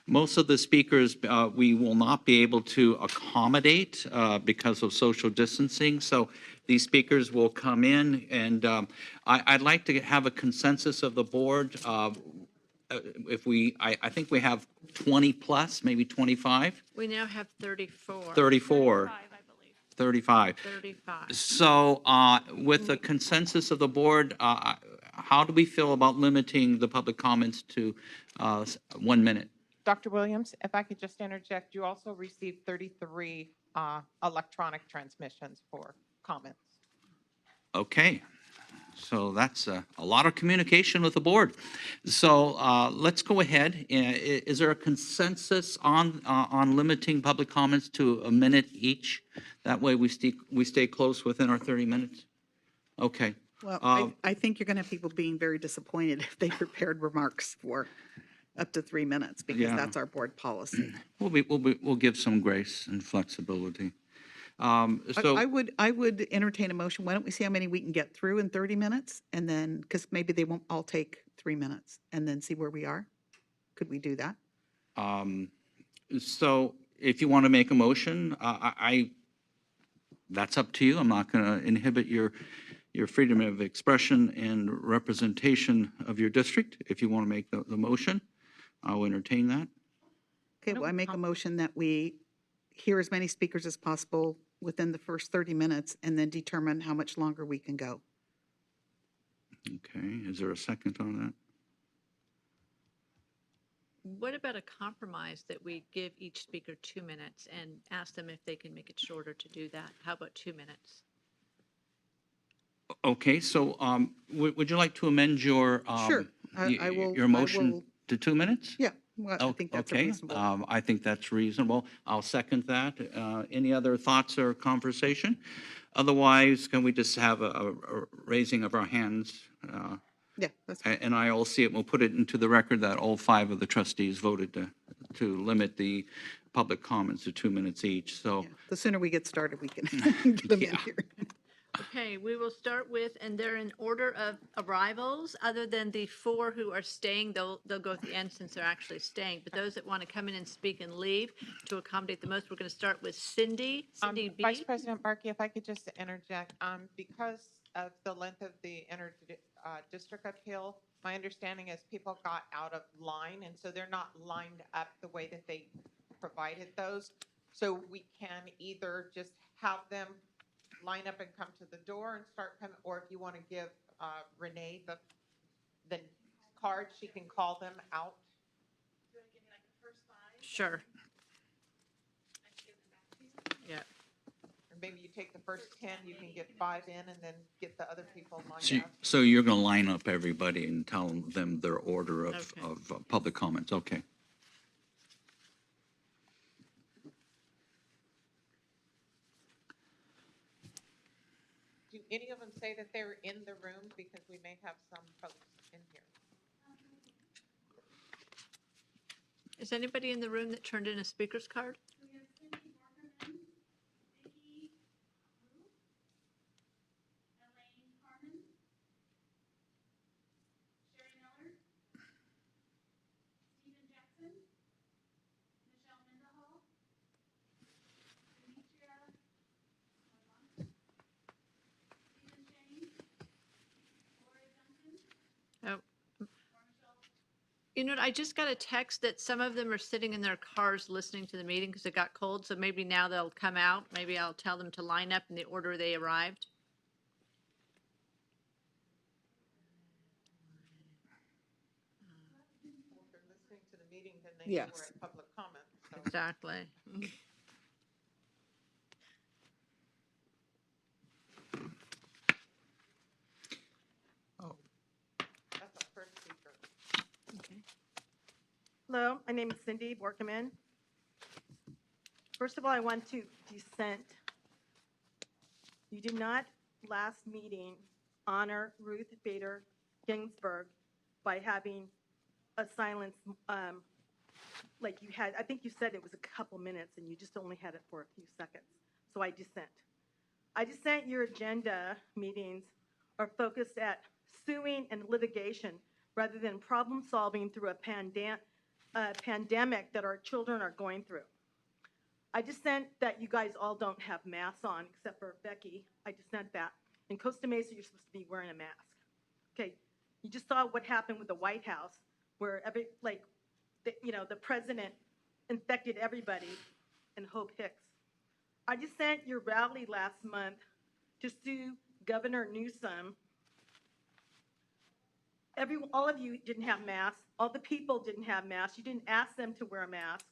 Most of the speakers we will not be able to accommodate because of social distancing. So these speakers will come in, and I'd like to have a consensus of the board. If I think we have 20 plus, maybe 25, We now have 34. 34. 35. 35. So with the consensus of the board, how do we feel about limiting the public comments to 1 minute? Dr. Williams, if I could just interject, you also received 33 electronic transmissions for comments. Okay. So that's a lot of communication with the board. So let's go ahead. Is there a consensus on limiting public comments to 1 minute each? That way we stay close within our 30 minutes? Okay. Well, I think you're going to have people being very disappointed if they prepared remarks for up to 3 minutes, because Yeah. that's our board policy. We'll give some grace and flexibility. So I would entertain a motion. Why don't we see how many we can get through in 30 minutes? And then, because maybe they won't all take 3 minutes, and then see where we are? Could we do that? So if you want to make a motion, that's up to you. I'm not going to inhibit your freedom of expression and representation of your district. If you want to make the motion, I'll entertain that. Okay, well, I make a motion that we hear as many speakers as possible within the first 30 minutes, and then determine how much longer we can go. Okay, is there a second on that? What about a compromise that we give each speaker 2 minutes and ask them if they can make it shorter to do that? How about 2 minutes? Okay, so would you like to amend your Sure, I will. your motion to 2 minutes? Yeah, well, I think that's Okay, reasonable. I think that's reasonable. I'll second that. Any other thoughts or conversation? Otherwise, can we just have a raising of our hands? Yeah, that's And I will see it, we'll put it into the record that all 5 of the trustees voted to limit the public comments to 2 minutes each, so. yeah. The sooner we get started, we can get them in Yeah. here. Okay, we will start with, and they're in order of arrivals, other than the 4 who are staying, they'll go at the end since they're actually staying. But those that want to come in and speak and leave to accommodate the most, we're going to start with Cindy. Cindy B. Vice President Barkey, if I could just interject, because of the length of the district appeal, my understanding is people got out of line, and so they're not lined up the way that they provided those. So we can either just have them line up and come to the door and start coming, or if you want to give Renee the card, she can call them out. Sure. Yeah. Or maybe you take the first 10, you can get 5 in, and then get the other people lined up. So you're going to line up everybody and tell them their order of public comments, okay. Do any of them say that they're in the room? Because we may have some folks in here. Is anybody in the room that turned in a speaker's card? Oh. You know, I just got a text that some of them are sitting in their cars listening to the meeting because it got cold, so maybe now they'll come out. Maybe I'll tell them to line up in the order they arrived. If they're listening to the meeting, then they know we're Yes. at public comment. So. Exactly. That's our first speaker. Okay. Hello, my name is Cindy Borkeman. First of all, I want to dissent You did not last meeting honor Ruth Bader Ginsburg by having a silence, like you had, I think you said it was a couple minutes and you just only had it for a few seconds. So I dissent. I dissent your agenda meetings are focused at suing and litigation rather than problem solving through a pandemic that our children are going through. I dissent that you guys all don't have masks on, except for Becky. I dissent that. In Costa Mesa, you're supposed to be wearing a mask. Okay, you just saw what happened with the White House, where the president infected everybody, and Hope Hicks. I dissent your rally last month to sue Governor Newsom. All of you didn't have masks. All the people didn't have masks. You didn't ask them to wear a mask.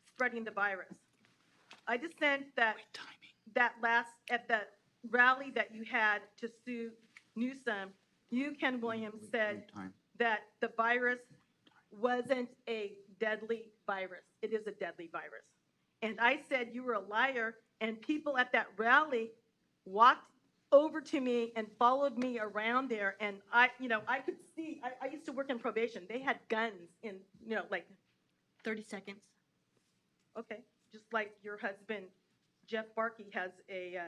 Spreading the virus. I dissent that at the rally that you had to sue Newsom, you, Ken Williams, said that the virus wasn't a deadly virus. It is a deadly virus. And I said you were a liar, and people at that rally walked over to me and followed me around there, and I could see, I used to work in probation. They had guns in, like 30 seconds. Okay, just like your husband, Jeff Barkey, has a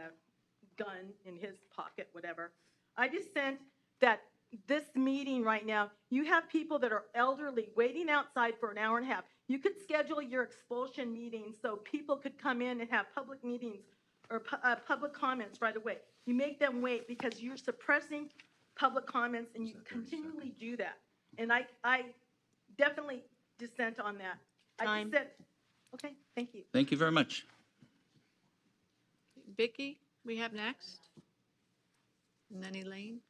gun in his pocket, whatever. I dissent that this meeting right now, you have people that are elderly waiting outside for an hour and a half. You could schedule your expulsion meeting so people could come in and have public meetings or public comments right away. You make them wait because you're suppressing public comments, and you continually do that. And I definitely dissent on that. I dissent. Okay, thank you. Thank you very much. Vicki, we have next. And then Elaine.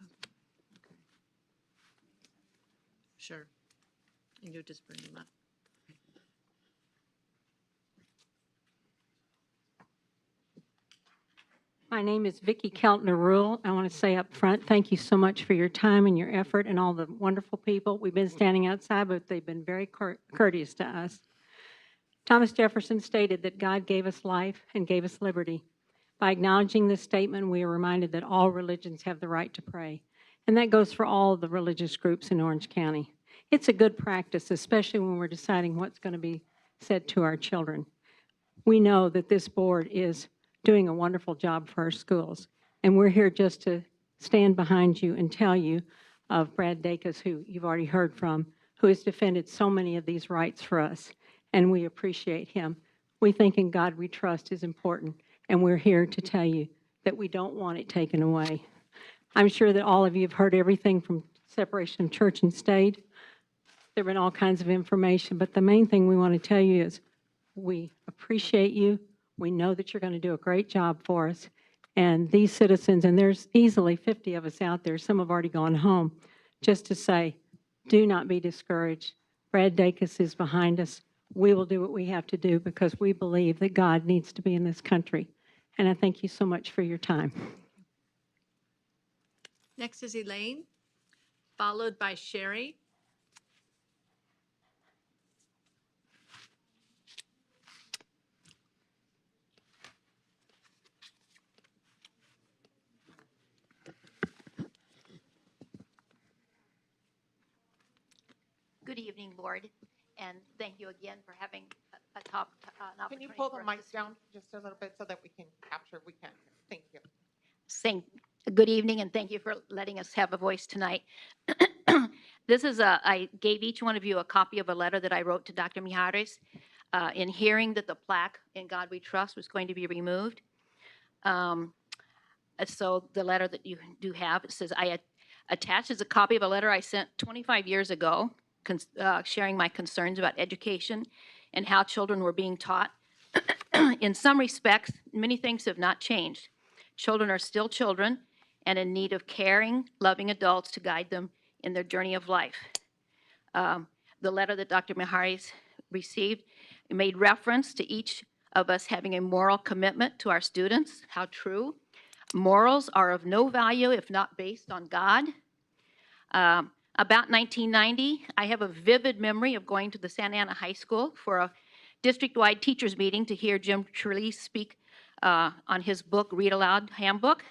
Okay. Sure. And you'll just bring them up. My name is Vicki Keltner Rule. I want to say up front, thank you so much for your time and your effort and all the wonderful people. We've been standing outside, but they've been very courteous to us. Thomas Jefferson stated that God gave us life and gave us liberty. By acknowledging this statement, we are reminded that all religions have the right to pray. And that goes for all the religious groups in Orange County. It's a good practice, especially when we're deciding what's going to be said to our children. We know that this board is doing a wonderful job for our schools. And we're here just to stand behind you and tell you of Brad Dacus, who you've already heard from, who has defended so many of these rights for us. And we appreciate him. We think in God we trust is important. And we're here to tell you that we don't want it taken away. I'm sure that all of you have heard everything from separation of church and state. There have been all kinds of information. But the main thing we want to tell you is we appreciate you. We know that you're going to do a great job for us. And these citizens, and there's easily 50 of us out there, some have already gone home, just to say, do not be discouraged. Brad Dacus is behind us. We will do what we have to do because we believe that God needs to be in this country. And I thank you so much for your time. Next is Elaine, followed by Sherry. Good evening, Board, and thank you again for having an opportunity. Can you pull the for us mic to down just a little bit so that we can capture? We can. Thank you. Sing. Good evening, and thank you for letting us have a voice tonight. This is I gave each one of you a copy of a letter that I wrote to Dr. Mijares in hearing that the plaque "In God We Trust" was going to be removed. So the letter that you do have, it says, I attached is a copy of a letter I sent 25 years ago, sharing my concerns about education and how children were being taught. In some respects, many things have not changed. Children are still children and in need of caring, loving adults to guide them in their journey of life. The letter that Dr. Mijares received made reference to each of us having a moral commitment to our students. How true. Morals are of no value if not based on God. About 1990, I have a vivid memory of going to the Santa Ana High School for a district-wide teachers meeting to hear Jim Trelease speak on his book, Read Aloud Handbook.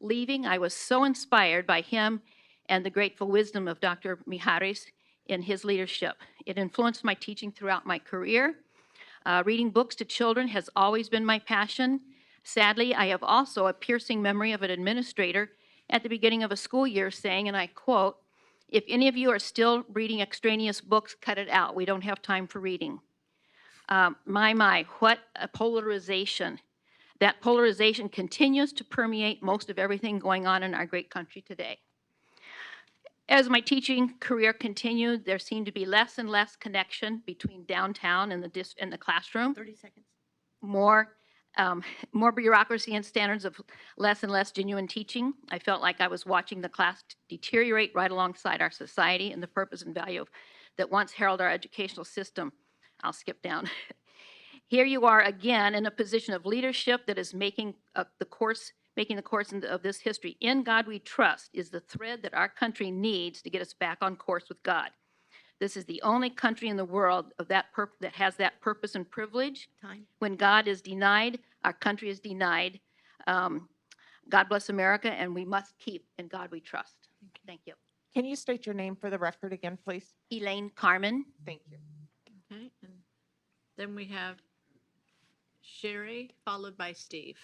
Leaving, I was so inspired by him and the grateful wisdom of Dr. Mijares in his leadership. It influenced my teaching throughout my career. Reading books to children has always been my passion. Sadly, I have also a piercing memory of an administrator at the beginning of a school year saying, and I quote, "If any of you are still reading extraneous books, cut it out. We don't have time for reading." What a polarization. That polarization continues to permeate most of everything going on in our great country today. As my teaching career continued, there seemed to be less and less connection between downtown and the classroom. 30 seconds. More bureaucracy and standards of less and less genuine teaching. I felt like I was watching the class deteriorate right alongside our society and the purpose and value that once heralded our educational system. I'll skip down. Here you are again in a position of leadership that is making the course of this history. In God We Trust is the thread that our country needs to get us back on course with God. This is the only country in the world that has that purpose and privilege. Time. When God is denied, our country is denied. God bless America, and we must keep In God We Trust. Thank you. Can you state your name for the record again, please? Elaine Carmen. Thank you. Okay, and then we have Sherry, followed by Steve.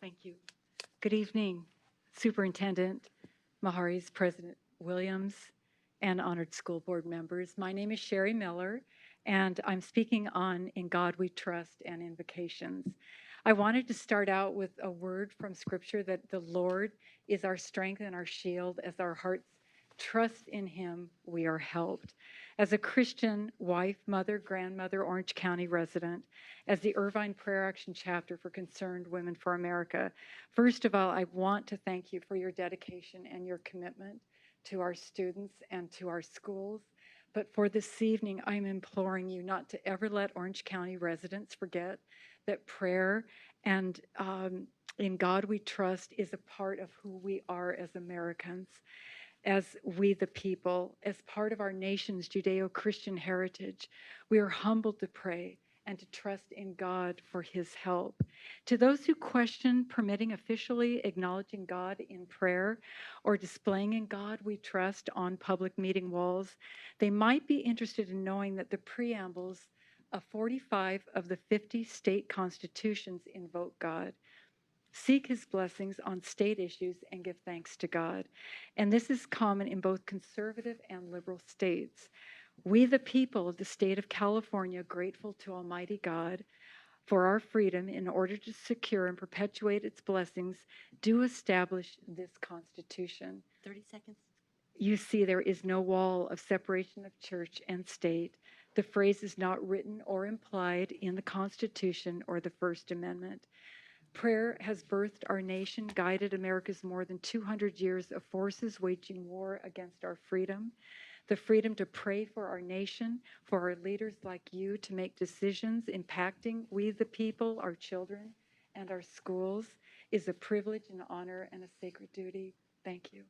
Thank you. Good evening, Superintendent Mijares, President Williams, and honored school board members. My name is Sherry Miller, and I'm speaking on In God We Trust and Invocations. I wanted to start out with a word from Scripture that the Lord is our strength and our shield. As our hearts trust in Him, we are helped. As a Christian wife, mother, grandmother, Orange County resident, as the Irvine Prayer Action Chapter for Concerned Women for America, first of all, I want to thank you for your dedication and your commitment to our students and to our schools. But for this evening, I'm imploring you not to ever let Orange County residents forget that prayer and In God We Trust is a part of who we are as Americans, as we the people, as part of our nation's Judeo-Christian heritage. We are humbled to pray and to trust in God for His help. To those who question permitting officially acknowledging God in prayer or displaying In God We Trust on public meeting walls, they might be interested in knowing that the preambles of 45 of the 50 state constitutions invoke God, seek His blessings on state issues, and give thanks to God. And this is common in both conservative and liberal states. We, the people of the state of California, grateful to Almighty God for our freedom in order to secure and perpetuate its blessings, do establish this Constitution. 30 seconds. You see, there is no wall of separation of church and state. The phrase is not written or implied in the Constitution or the First Amendment. Prayer has birthed our nation, guided America's more than 200 years of forces waging war against our freedom. The freedom to pray for our nation, for our leaders like you to make decisions impacting we the people, our children, and our schools is a privilege, an honor, and a sacred duty. Thank you.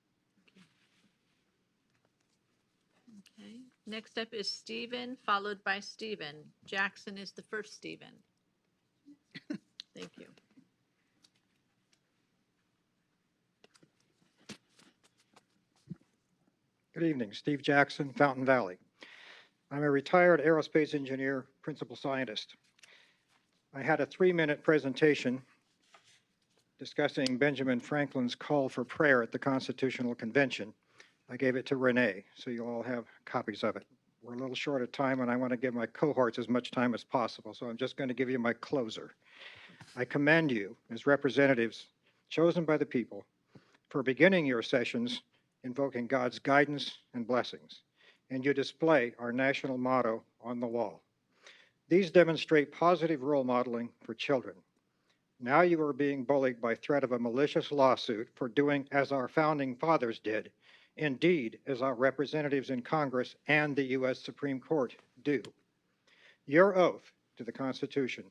Okay, next up is Stephen, followed by Stephen. Jackson is the first Stephen. Thank you. Good evening, Steve Jackson, Fountain Valley. I'm a retired aerospace engineer, principal scientist. I had a 3-minute presentation discussing Benjamin Franklin's call for prayer at the Constitutional Convention. I gave it to Renee, so you all have copies of it. We're a little short of time, and I want to give my cohorts as much time as possible, so I'm just going to give you my closer. I commend you as representatives chosen by the people for beginning your sessions invoking God's guidance and blessings, and you display our national motto on the wall. These demonstrate positive role modeling for children. Now you are being bullied by threat of a malicious lawsuit for doing as our founding fathers did, indeed as our representatives in Congress and the U.S. Supreme Court do. Your oath to the Constitution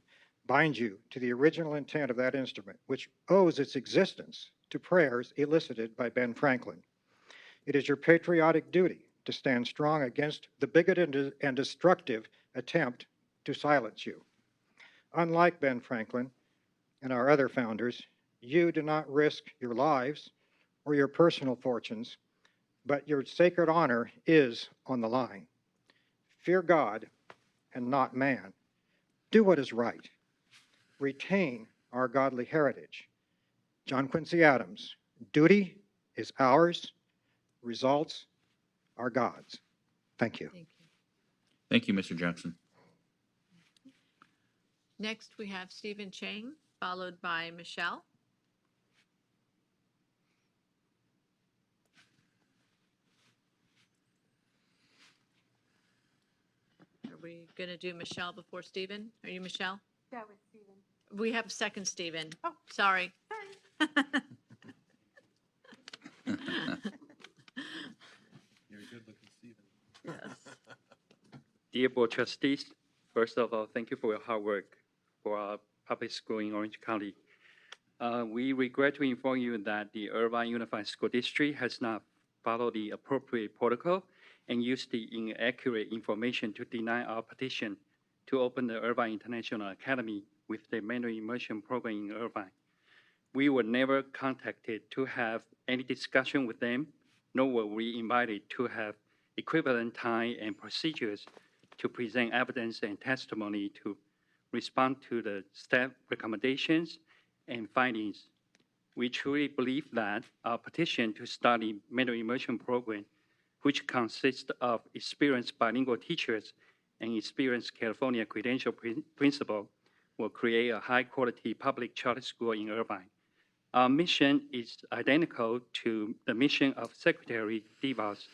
binds you to the original intent of that instrument, which owes its existence to prayers elicited by Ben Franklin. It is your patriotic duty to stand strong against the bigoted and destructive attempt to silence you. Unlike Ben Franklin and our other founders, you do not risk your lives or your personal fortunes, but your sacred honor is on the line. Fear God and not man. Do what is right. Retain our godly heritage. John Quincy Adams, duty is ours, results are God's. Thank you. Thank you. Thank you, Mr. Jackson. Next, we have Stephen Chang, followed by Michelle. Are we going to do Michelle before Stephen? Are you Michelle? That was Stephen. We have second Stephen. Oh. Sorry. Dear Board Trustees, first of all, thank you for your hard work for our public school in Orange County. We regret to inform you that the Irvine Unified School District has not followed the appropriate protocol and used the inaccurate information to deny our petition to open the Irvine International Academy with the Mandarin Immersion Program in Irvine. We were never contacted to have any discussion with them, nor were we invited to have equivalent time and procedures to present evidence and testimony to respond to the staff recommendations and findings. We truly believe that our petition to start the Mandarin Immersion Program, which consists of experienced bilingual teachers and experienced California credential principal, will create a high-quality public charter school in Irvine. Our mission is identical to the mission of Secretary DeVos,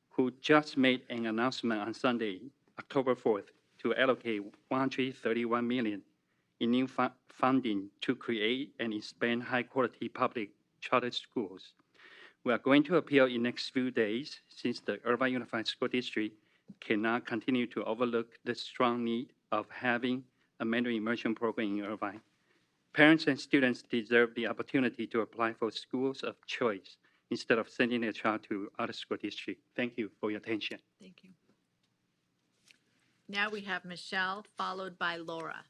who just made an announcement on Sunday, October 4th, to allocate $131 million in new funding to create and expand high-quality public charter schools. We are going to appeal in the next few days since the Irvine Unified School District cannot continue to overlook the strong need of having a Mandarin Immersion Program in Irvine. Parents and students deserve the opportunity to apply for schools of choice instead of sending their child to other school districts. Thank you for your attention. Thank you. Now we have Michelle, followed by Laura.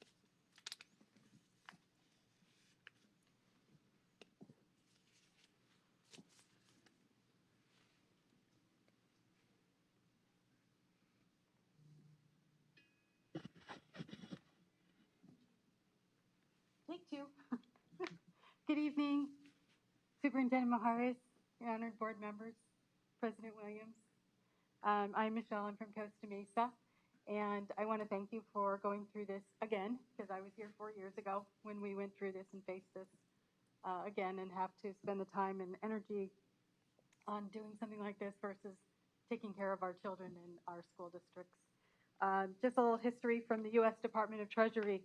Take two. Good evening, Superintendent Maharis, your honored board members, President Williams. I'm Michelle, I'm from Costa Mesa, and I want to thank you for going through this again, because I was here 4 years ago when we went through this and faced this again and have to spend the time and energy on doing something like this versus taking care of our children in our school districts. Just a little history from the U.S. Department of Treasury.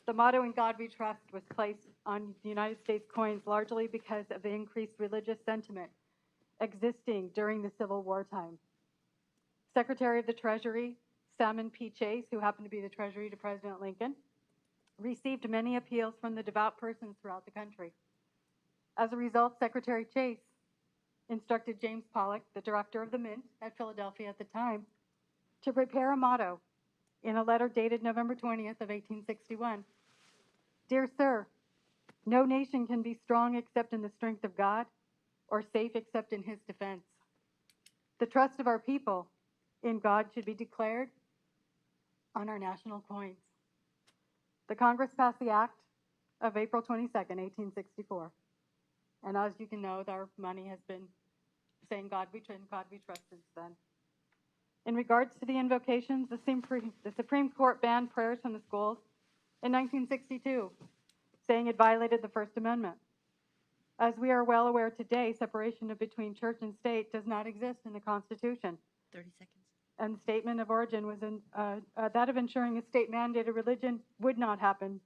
The motto "In God We Trust" was placed on the United States coins largely because of the increased religious sentiment existing during the Civil War time. Secretary of the Treasury, Salmon P. Chase, who happened to be the Treasury to President Lincoln, received many appeals from the devout persons throughout the country. As a result, Secretary Chase instructed James Pollock, the director of the Mint at Philadelphia at the time, to prepare a motto in a letter dated November 20th of 1861. Dear sir, no nation can be strong except in the strength of God, or safe except in his defense. The trust of our people in God should be declared on our national coins. The Congress passed the Act of April 22nd, 1864. And as you can know, our money has been saying God we trust since then. In regards to the invocations, the Supreme Court banned prayers from the schools in 1962, saying it violated the First Amendment. As we are well aware today, separation between church and state does not exist in the Constitution. 30 seconds. And the statement of origin was that of ensuring a state-mandated religion would not happen.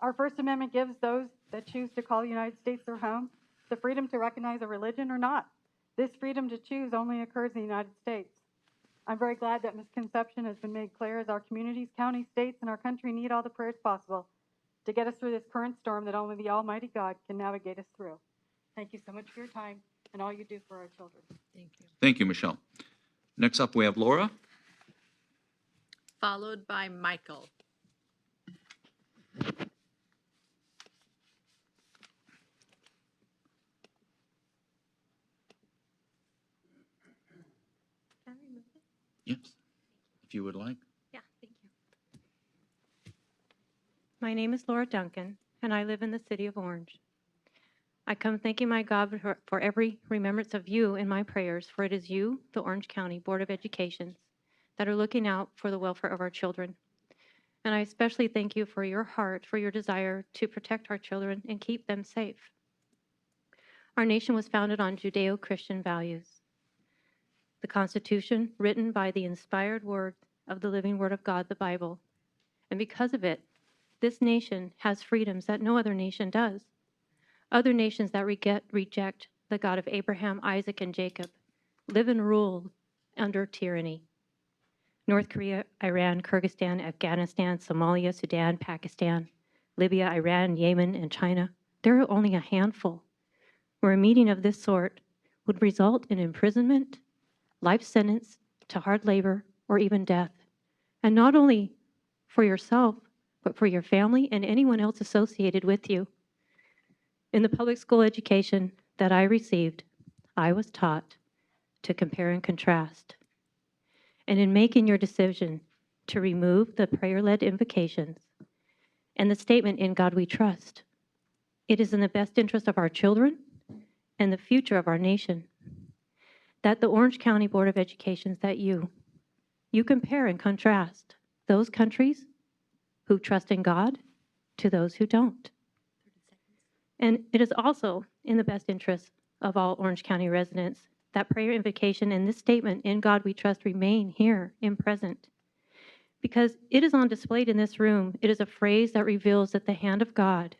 Our First Amendment gives those that choose to call the United States their home the freedom to recognize a religion or not. This freedom to choose only occurs in the United States. I'm very glad that misconception has been made clear as our communities, counties, states, and our country need all the prayers possible to get us through this current storm that only the Almighty God can navigate us through. Thank you so much for your time, and all you do for our children. Thank you. Thank you, Michelle. Next up, we have Laura. Followed by Michael. Can I remove it? Yes, if you would like. Yeah, thank you. My name is Laura Duncan, and I live in the city of Orange. I come thanking my God for every remembrance of you in my prayers, for it is you, the Orange County Board of Education, that are looking out for the welfare of our children. And I especially thank you for your heart, for your desire to protect our children and keep them safe. Our nation was founded on Judeo-Christian values. The Constitution, written by the inspired word of the living Word of God, the Bible. And because of it, this nation has freedoms that no other nation does. Other nations that reject the God of Abraham, Isaac, and Jacob live and rule under tyranny. North Korea, Iran, Kyrgyzstan, Afghanistan, Somalia, Sudan, Pakistan, Libya, Iran, Yemen, and China, there are only a handful where a meeting of this sort would result in imprisonment, life sentence to hard labor, or even death. And not only for yourself, but for your family and anyone else associated with you. In the public school education that I received, I was taught to compare and contrast. And in making your decision to remove the prayer-led invocations and the statement, "In God we trust," it is in the best interest of our children and the future of our nation that the Orange County Board of Education, that you compare and contrast those countries who trust in God to those who don't. And it is also in the best interest of all Orange County residents that prayer invocation and this statement, "In God we trust," remain here in present. Because it is on display in this room. It is a phrase that reveals that the hand of God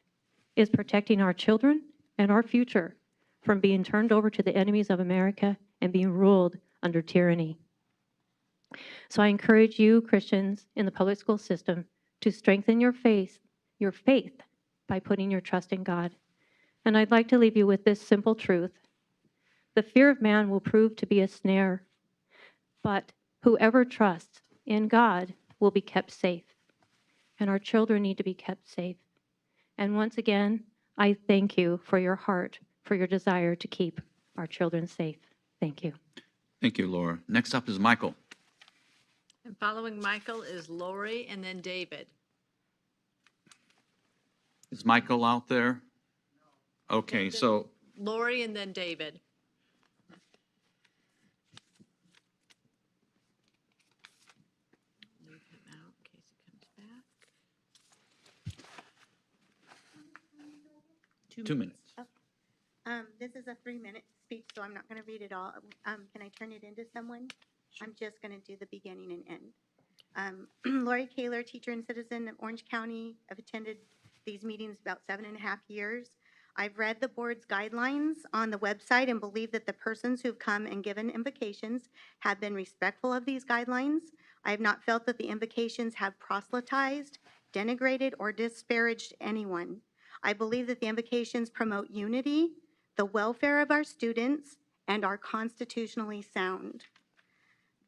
is protecting our children and our future from being turned over to the enemies of America and being ruled under tyranny. So I encourage you, Christians in the public school system, to strengthen your faith by putting your trust in God. And I'd like to leave you with this simple truth. The fear of man will prove to be a snare, but whoever trusts in God will be kept safe. And our children need to be kept safe. And once again, I thank you for your heart, for your desire to keep our children safe. Thank you. Thank you, Laura. Next up is Michael. And following Michael is Lori and then David. Is Michael out there? Okay, so Lori and then David. Leave him out in case he comes back. 2 minutes. This is a 3-minute speech, so I'm not going to read it all. Can I turn it into someone? I'm just going to do the beginning and end. Lori Kaler, teacher and citizen of Orange County. I've attended these meetings about 7.5 years. I've read the board's guidelines on the website and believe that the persons who've come and given invocations have been respectful of these guidelines. I have not felt that the invocations have proselytized, denigrated, or disparaged anyone. I believe that the invocations promote unity, the welfare of our students, and are constitutionally sound.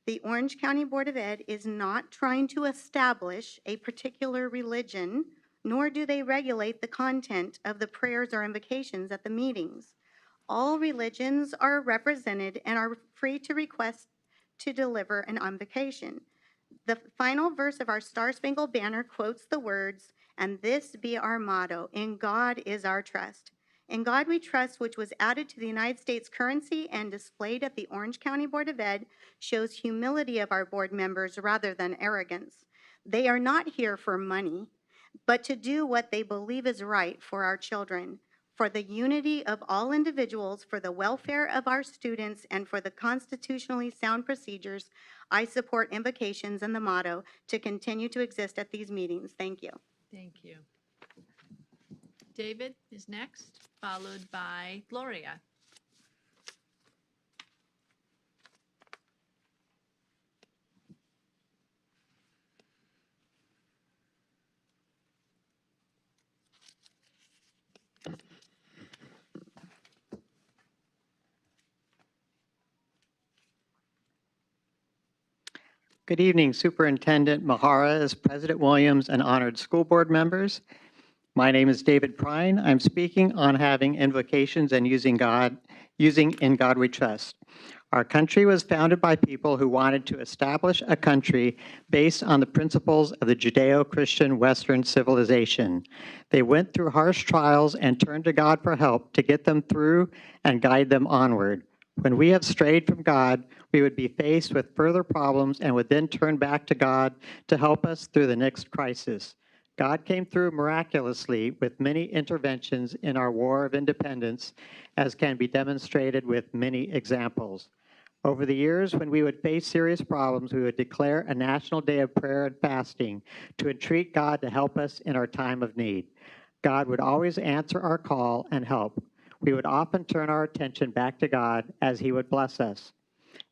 The Orange County Board of Ed is not trying to establish a particular religion, nor do they regulate the content of the prayers or invocations at the meetings. All religions are represented and are free to request to deliver an invocation. The final verse of our Star-Spangled Banner quotes the words, "And this be our motto, in God is our trust." In God we trust, which was added to the United States currency and displayed at the Orange County Board of Ed, shows humility of our board members rather than arrogance. They are not here for money, but to do what they believe is right for our children, for the unity of all individuals, for the welfare of our students, and for the constitutionally sound procedures. I support invocations and the motto to continue to exist at these meetings. Thank you. Thank you. David is next, followed by Gloria. Good evening, Superintendent Mahara, President Williams, and honored school board members. My name is David Prine. I'm speaking on having invocations and using In God We Trust. Our country was founded by people who wanted to establish a country based on the principles of the Judeo-Christian Western civilization. They went through harsh trials and turned to God for help to get them through and guide them onward. When we have strayed from God, we would be faced with further problems and would then turn back to God to help us through the next crisis. God came through miraculously with many interventions in our War of Independence, as can be demonstrated with many examples. Over the years, when we would face serious problems, we would declare a national day of prayer and fasting to entreat God to help us in our time of need. God would always answer our call and help. We would often turn our attention back to God as He would bless us.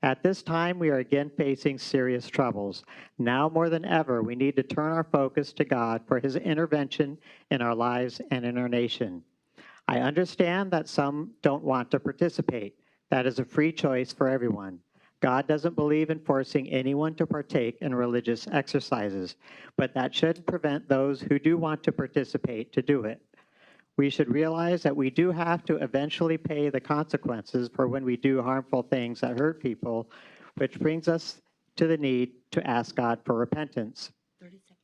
At this time, we are again facing serious troubles. Now more than ever, we need to turn our focus to God for His intervention in our lives and in our nation. I understand that some don't want to participate. That is a free choice for everyone. God doesn't believe in forcing anyone to partake in religious exercises, but that shouldn't prevent those who do want to participate to do it. We should realize that we do have to eventually pay the consequences for when we do harmful things that hurt people, which brings us to the need to ask God for repentance.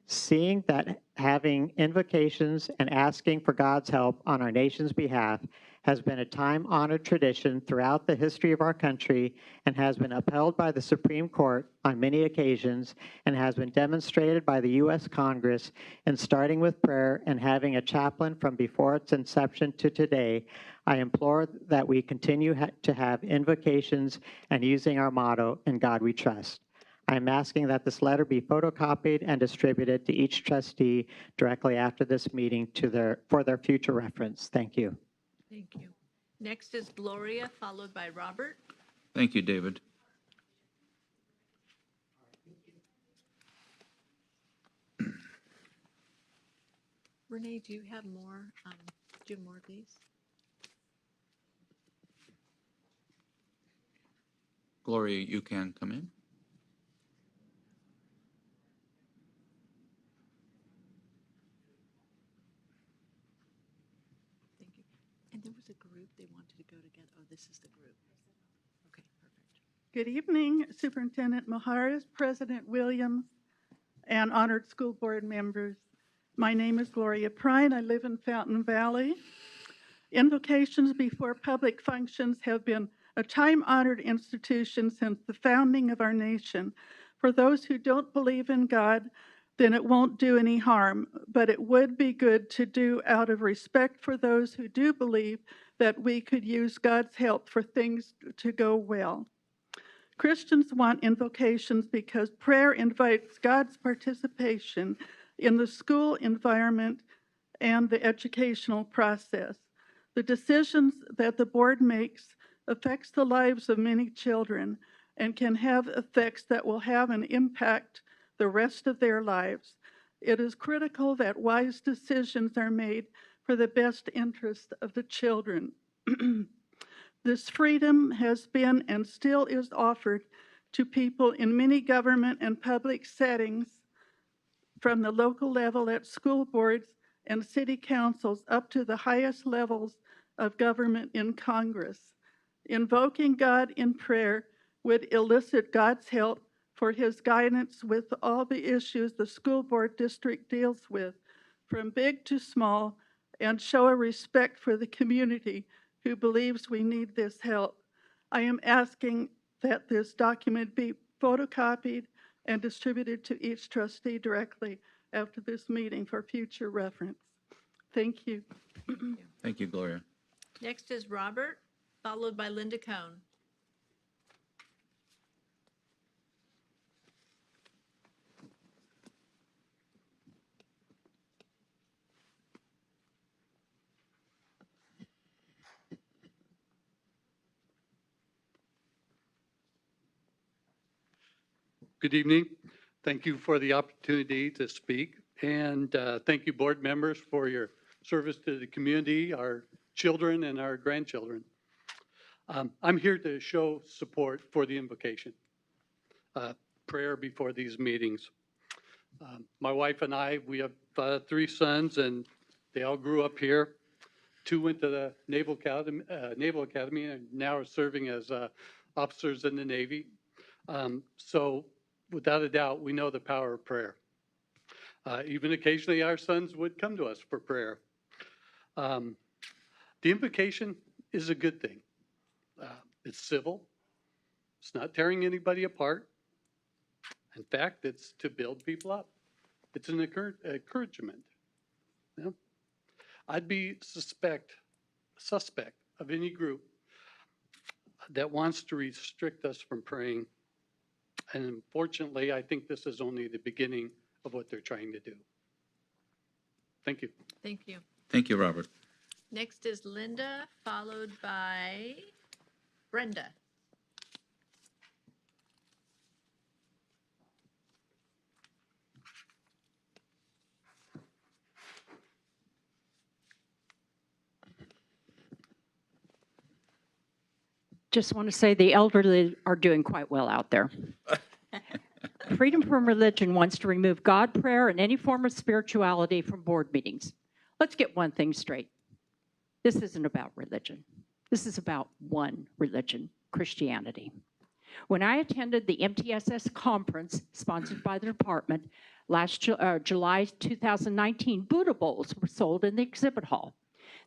Seeing that having invocations and asking for God's help on our nation's behalf has been a time-honored tradition throughout the history of our country and has been upheld by the Supreme Court on many occasions and has been demonstrated by the U.S. Congress in starting with prayer and having a chaplain from before its inception to today, I implore that we continue to have invocations and using our motto, "In God We Trust." I am asking that this letter be photocopied and distributed to each trustee directly after this meeting for their future reference. Thank you. Thank you. Next is Gloria, followed by Robert. Thank you, David. Renee, do you have more? Do you have more of these? Gloria, you can come in. Thank you. And there was a group they wanted to go together. Oh, this is the group. Okay, perfect. Good evening, Superintendent Maharis, President Williams, and honored school board members. My name is Gloria Prine. I live in Fountain Valley. Invocations before public functions have been a time-honored institution since the founding of our nation. For those who don't believe in God, then it won't do any harm, but it would be good to do out of respect for those who do believe that we could use God's help for things to go well. Christians want invocations because prayer invites God's participation in the school environment and the educational process. The decisions that the board makes affects the lives of many children and can have effects that will have an impact the rest of their lives. It is critical that wise decisions are made for the best interest of the children. This freedom has been and still is offered to people in many government and public settings, from the local level at school boards and city councils up to the highest levels of government in Congress. Invoking God in prayer would elicit God's help for His guidance with all the issues the school board district deals with, from big to small, and show a respect for the community who believes we need this help. I am asking that this document be photocopied and distributed to each trustee directly after this meeting for future reference. Thank you. Thank you, Gloria. Next is Robert, followed by Linda Cohn. Good evening. Thank you for the opportunity to speak. And thank you, board members, for your service to the community, our children, and our grandchildren. I'm here to show support for the invocation. prayer before these meetings. My wife and I, we have 3 sons, and they all grew up here. 2 went to the Naval Academy and now are serving as officers in the Navy. So without a doubt, we know the power of prayer. Even occasionally, our sons would come to us for prayer. The invocation is a good thing. It's civil. It's not tearing anybody apart. In fact, it's to build people up. It's an encouragement. You know? I'd be suspect of any group that wants to restrict us from praying. And unfortunately, I think this is only the beginning of what they're trying to do. Thank you. Thank you. Thank you, Robert. Next is Linda, followed by Brenda. Just want to say the elderly are doing quite well out there. Freedom from Religion wants to remove God, prayer, and any form of spirituality from board meetings. Let's get one thing straight. This isn't about religion. This is about one religion, Christianity. When I attended the MTSS conference sponsored by the department last July 2019, Buddha bowls were sold in the exhibit hall.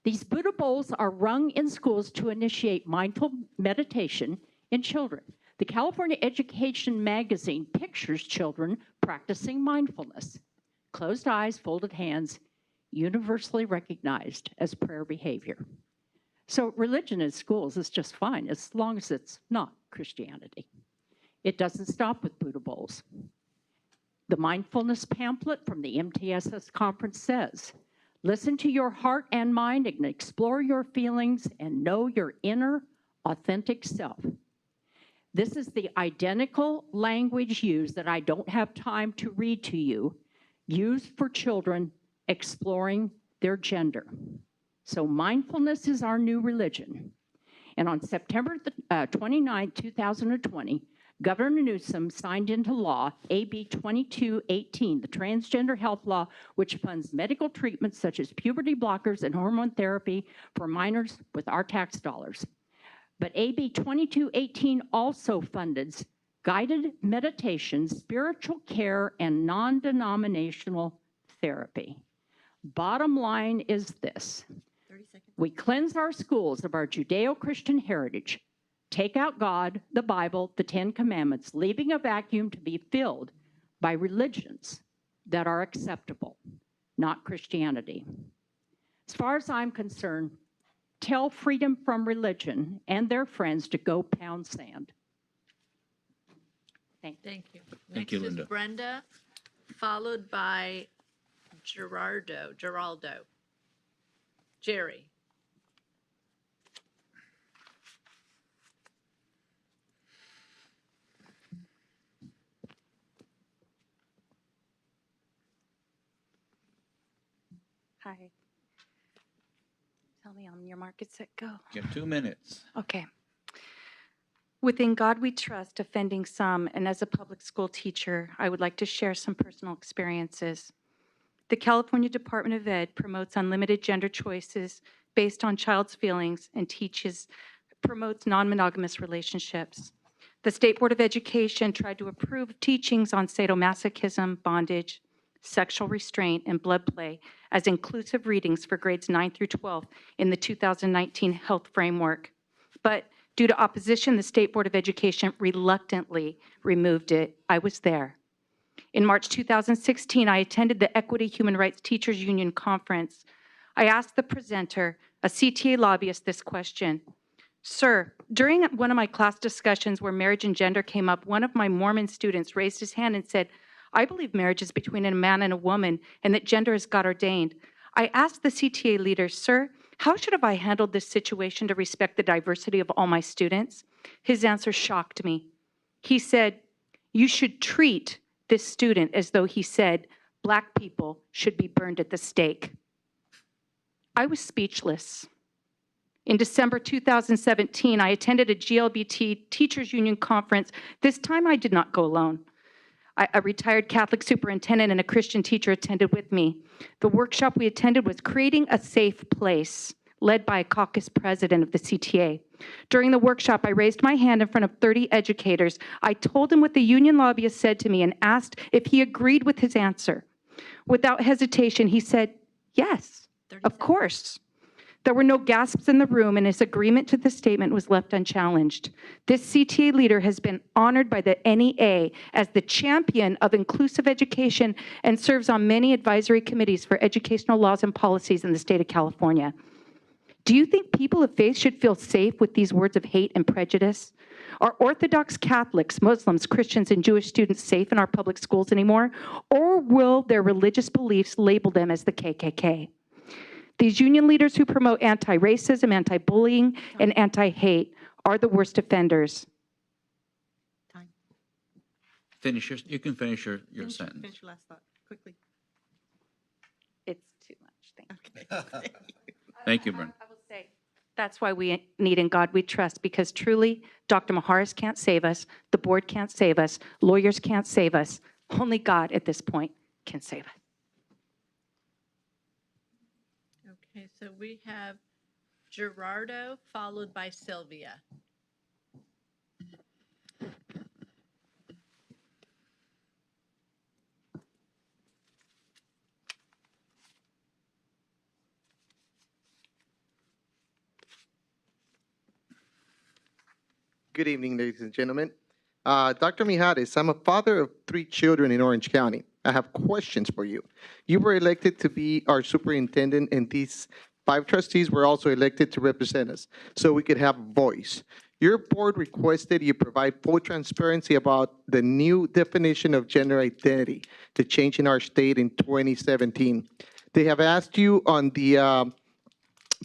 These Buddha bowls are rung in schools to initiate mindful meditation in children. The California Education magazine pictures children practicing mindfulness. Closed eyes, folded hands, universally recognized as prayer behavior. So religion in schools is just fine as long as it's not Christianity. It doesn't stop with Buddha bowls. The mindfulness pamphlet from the MTSS conference says, listen to your heart and mind and explore your feelings and know your inner, authentic self. This is the identical language used that I don't have time to read to you, used for children exploring their gender. So mindfulness is our new religion. And on September 29, 2020, Governor Newsom signed into law AB 2218, the transgender health law, which funds medical treatments such as puberty blockers and hormone therapy for minors with our tax dollars. But AB 2218 also funds guided meditation, spiritual care, and non-denominational therapy. Bottom line is this. We cleanse our schools of our Judeo-Christian heritage, take out God, the Bible, the 10 Commandments, leaving a vacuum to be filled by religions that are acceptable, not Christianity. As far as I'm concerned, tell Freedom from Religion and their friends to go pound sand. Thank you. Thank you, Next Linda. is Brenda, followed by Geraldo. Jerry. Hi. Tell me on your mark, get set, go. You have 2 minutes. Okay. Within God we trust, offending some, and as a public school teacher, I would like to share some personal experiences. The California Department of Ed promotes unlimited gender choices based on child's feelings and promotes non-monogamous relationships. The State Board of Education tried to approve teachings on sadomasochism, bondage, sexual restraint, and blood play as inclusive readings for grades 9 through 12 in the 2019 health framework. But due to opposition, the State Board of Education reluctantly removed it. I was there. In March 2016, I attended the Equity Human Rights Teachers Union Conference. I asked the presenter, a CTA lobbyist, this question. Sir, during one of my class discussions where marriage and gender came up, one of my Mormon students raised his hand and said, I believe marriage is between a man and a woman and that gender is God ordained. I asked the CTA leader, sir, how should have I handled this situation to respect the diversity of all my students? His answer shocked me. He said, you should treat this student as though he said, Black people should be burned at the stake. I was speechless. In December 2017, I attended a GLBT Teachers Union conference. This time I did not go alone. A retired Catholic superintendent and a Christian teacher attended with me. The workshop we attended was Creating a Safe Place, led by a caucus president of the CTA. During the workshop, I raised my hand in front of 30 educators. I told him what the union lobbyist said to me and asked if he agreed with his answer. Without hesitation, he said, yes, of course. There were no gasps in the room, and his agreement to the statement was left unchallenged. This CTA leader has been honored by the NEA as the champion of inclusive education and serves on many advisory committees for educational laws and policies in the state of California. Do you think people of faith should feel safe with these words of hate and prejudice? Are Orthodox Catholics, Muslims, Christians, and Jewish students safe in our public schools anymore? Or will their religious beliefs label them as the KKK? These union leaders who promote anti-racism, anti-bullying, and anti-hate are the worst offenders. You can finish your sentence. Finish your last thought, quickly. It's too much. Thank you. Thank you, Brenda. I will say, that's why we need In God We Trust, because truly, Dr. Maharis can't save us, the board can't save us, lawyers can't save us. Only God at this point can save us. Okay, so we have Gerardo followed by Sylvia. Good evening, ladies and gentlemen. Dr. Mijares, I'm a father of 3 children in Orange County. I have questions for you. You were elected to be our superintendent, and these 5 trustees were also elected to represent us, so we could have a voice. Your board requested you provide full transparency about the new definition of gender identity to change in our state in 2017. They have asked you on the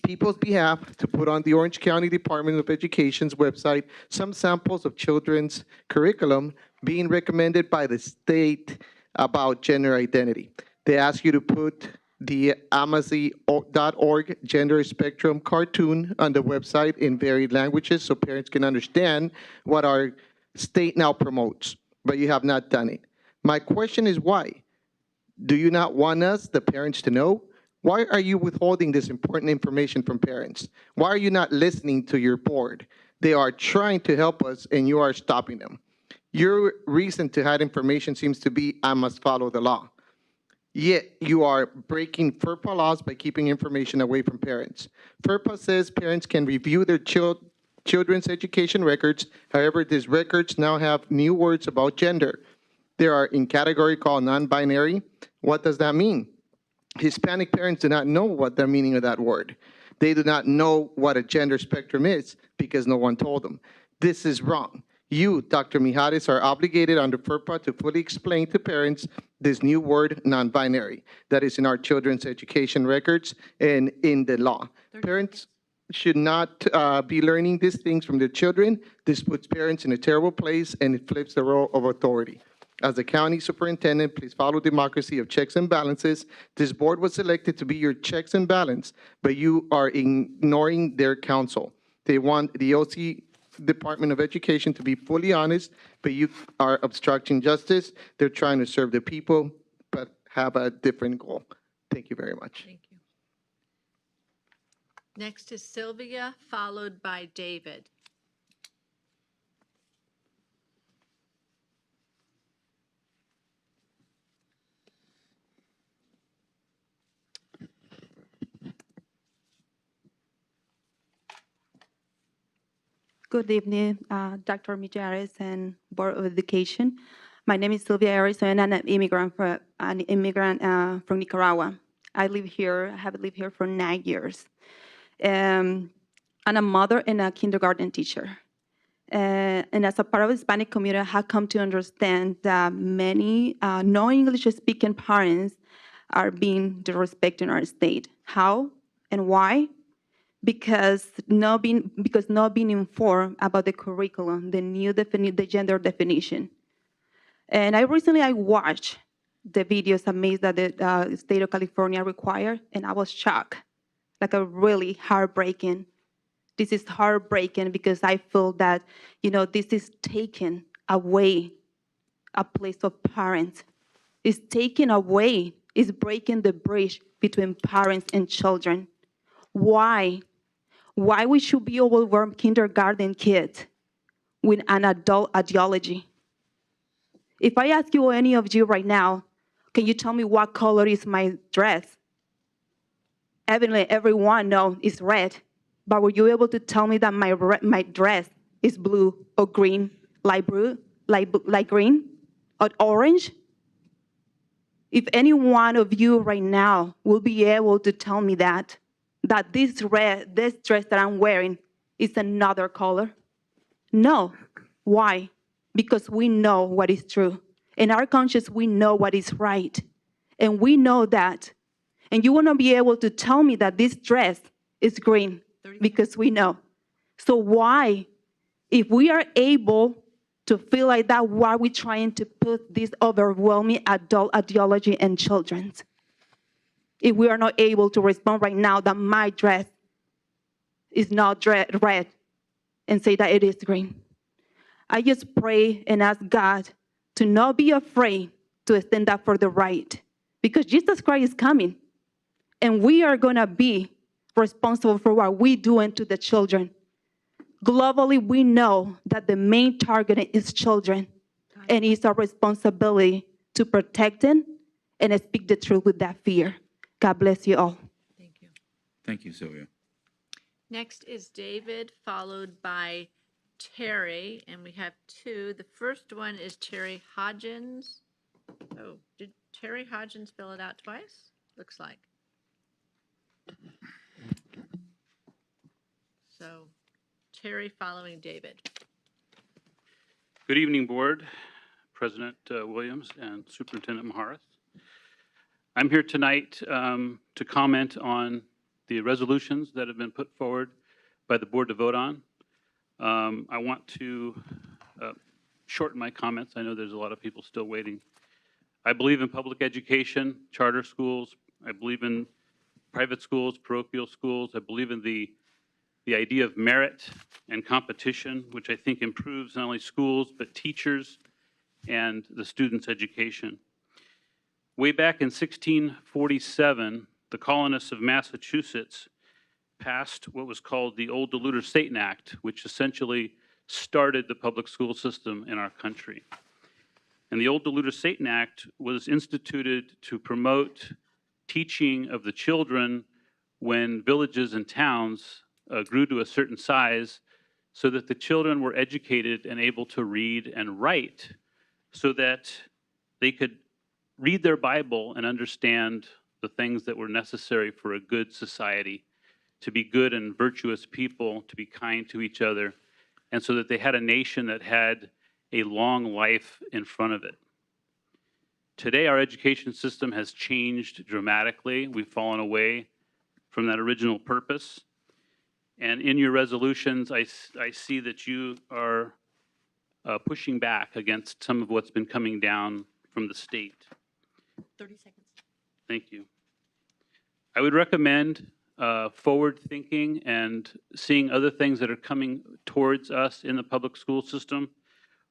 people's behalf to put on the Orange County Department of Education's website some samples of children's curriculum being recommended by the state about gender identity. They ask you to put the Amazi.org gender spectrum cartoon on the website in varied languages so parents can understand what our state now promotes, but you have not done it. My question is why? Do you not want us, the parents, to know? Why are you withholding this important information from parents? Why are you not listening to your board? They are trying to help us, and you are stopping them. Your reason to hide information seems to be, I must follow the law. Yet you are breaking FERPA laws by keeping information away from parents. FERPA says parents can review their children's education records. However, these records now have new words about gender. They are in category called non-binary. What does that mean? Hispanic parents do not know what the meaning of that word. They do not know what a gender spectrum is because no one told them. This is wrong. You, Dr. Mijares, are obligated under FERPA to fully explain to parents this new word, non-binary, that is in our children's education records and in the law. Parents should not be learning these things from their children. This puts parents in a terrible place, and it flips the role of authority. As the county superintendent, please follow democracy of checks and balances. This board was elected to be your checks and balance, but you are ignoring their counsel. They want the OC Department of Education to be fully honest, but you are obstructing justice. They're trying to serve the people, but have a different goal. Thank you very much. Thank you. Next is Sylvia, followed by David. Good evening, Dr. Mijares and Board of Education. My name is Sylvia Arizona, and I'm an immigrant from Nicaragua. I have lived here for 9 years. I'm a mother and a kindergarten teacher. And as a part of the Hispanic community, I have come to understand that many non-English-speaking parents are being disrespected in our state. How and why? Because not being informed about the curriculum, the gender definition. And I watched the videos that the state of California required, and I was shocked, like a really heartbreaking. This is heartbreaking because I feel that, this is taken away a place of parents. It's taking away, it's breaking the bridge between parents and children. Why? Why we should be overwhelmed kindergarten kids with an adult ideology? If I ask you, any of you right now, can you tell me what color is my dress? Evidently, everyone knows it's red. But were you able to tell me that my dress is blue or green, light blue, light green, or orange? If any one of you right now will be able to tell me that this dress that I'm wearing is another color? No. Why? Because we know what is true. In our conscience, we know what is right. And we know that. And you want to be able to tell me that this dress is green because we know. So why, if we are able to feel like that, why are we trying to put this overwhelming adult ideology in children's? If we are not able to respond right now that my dress is not red and say that it is green. I just pray and ask God to not be afraid to stand up for the right, because Jesus Christ is coming. And we are going to be responsible for what we do to the children. Globally, we know that the main target is children. And it's our responsibility to protect them and speak the truth with that fear. God bless you all. Thank you, Sylvia. Next is David, followed by Terry, and we have two. The first one is Terry Hodgins. Oh, did Terry Hodgins fill it out twice? Looks like. So Terry following David. Good evening, Board, President Williams and Superintendent Maharis. I'm here tonight to comment on the resolutions that have been put forward by the Board to vote on. I want to shorten my comments. I know there's a lot of people still waiting. I believe in public education, charter schools. I believe in private schools, parochial schools. I believe in the idea of merit and competition, which I think improves not only schools, but teachers and the students' education. Way back in 1647, the colonists of Massachusetts passed what was called the Old Deluder-Satan Act, which essentially started the public school system in our country. And the Old Deluder-Satan Act was instituted to promote teaching of the children when villages and towns grew to a certain size, so that the children were educated and able to read and write, so that they could read their Bible and understand the things that were necessary for a good society, to be good and virtuous people, to be kind to each other, and so that they had a nation that had a long life in front of it. Today, our education system has changed dramatically. We've fallen away from that original purpose. And in your resolutions, I see that you are pushing back against some of what's been coming down from the state. 30 seconds. Thank you. I would recommend forward thinking and seeing other things that are coming towards us in the public school system.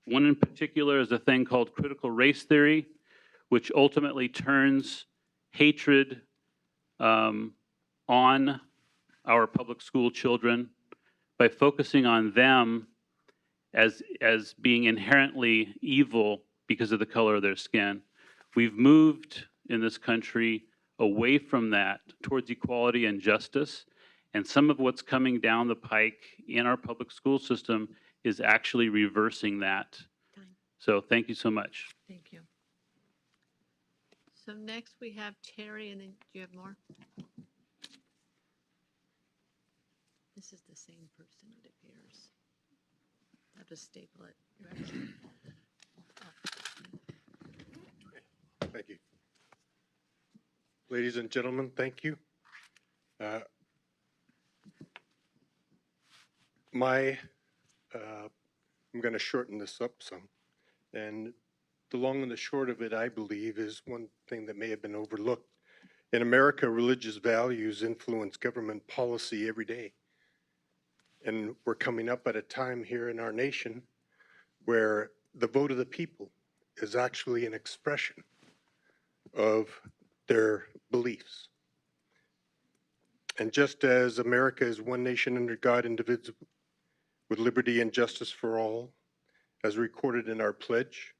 One in particular is a thing called critical race theory, which ultimately turns hatred on our public school children by focusing on them as being inherently evil because of the color of their skin. We've moved in this country away from that towards equality and justice, and some of what's coming down the pike in our public school system is actually reversing that. So thank you so much. Thank you. So next we have Terry, and then do you have more? This is the same person, it appears. I have to staple it. Thank you. Ladies and gentlemen, thank you. I'm going to shorten this up some. And the long and the short of it, I believe, is one thing that may have been overlooked. In America, religious values influence government policy every day. And we're coming up at a time here in our nation where the vote of the people is actually an expression of their beliefs. And just as America is one nation under God, indivisible, with liberty and justice for all, as recorded in our pledge,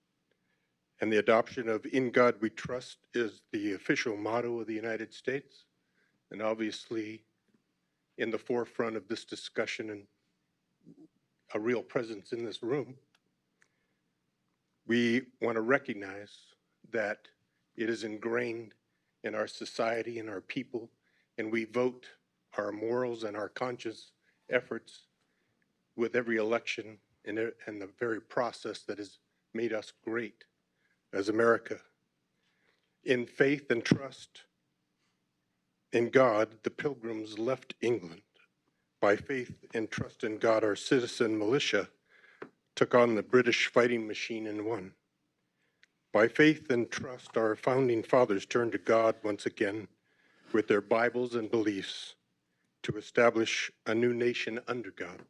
and the adoption of In God We Trust is the official motto of the United States, and obviously in the forefront of this discussion and a real presence in this room, we want to recognize that it is ingrained in our society and our people, and we vote our morals and our conscious efforts with every election and the very process that has made us great as America. In faith and trust in God, the Pilgrims left England. By faith and trust in God, our citizen militia took on the British fighting machine and won. By faith and trust, our founding fathers turned to God once again with their Bibles and beliefs to establish a new nation under God.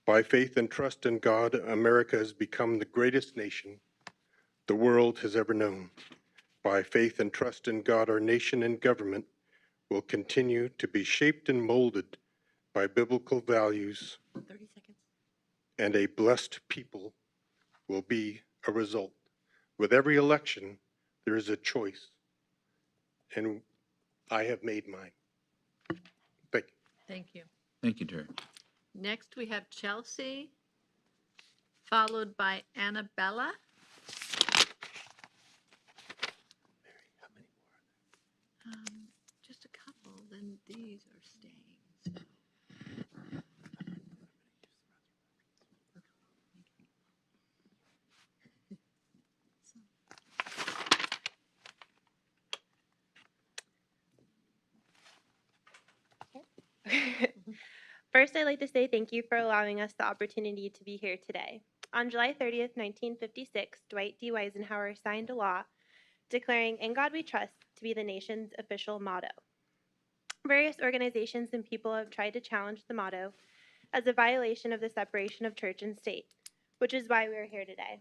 By faith and trust in God, America has become the greatest nation the world has ever known. By faith and trust in God, our nation and government will continue to be shaped and molded by biblical values, 30 seconds. and a blessed people will be a result. With every election, there is a choice, and I have made mine. Thank you. Thank you. Thank you, Terry. Next, we have Chelsea, followed by Annabella. Just a couple, then these are staying. First, I'd like to say thank you for allowing us the opportunity to be here today. On July 30th, 1956, Dwight D. Eisenhower signed a law declaring "In God We Trust" to be the nation's official motto. Various organizations and people have tried to challenge the motto as a violation of the separation of church and state, which is why we are here today.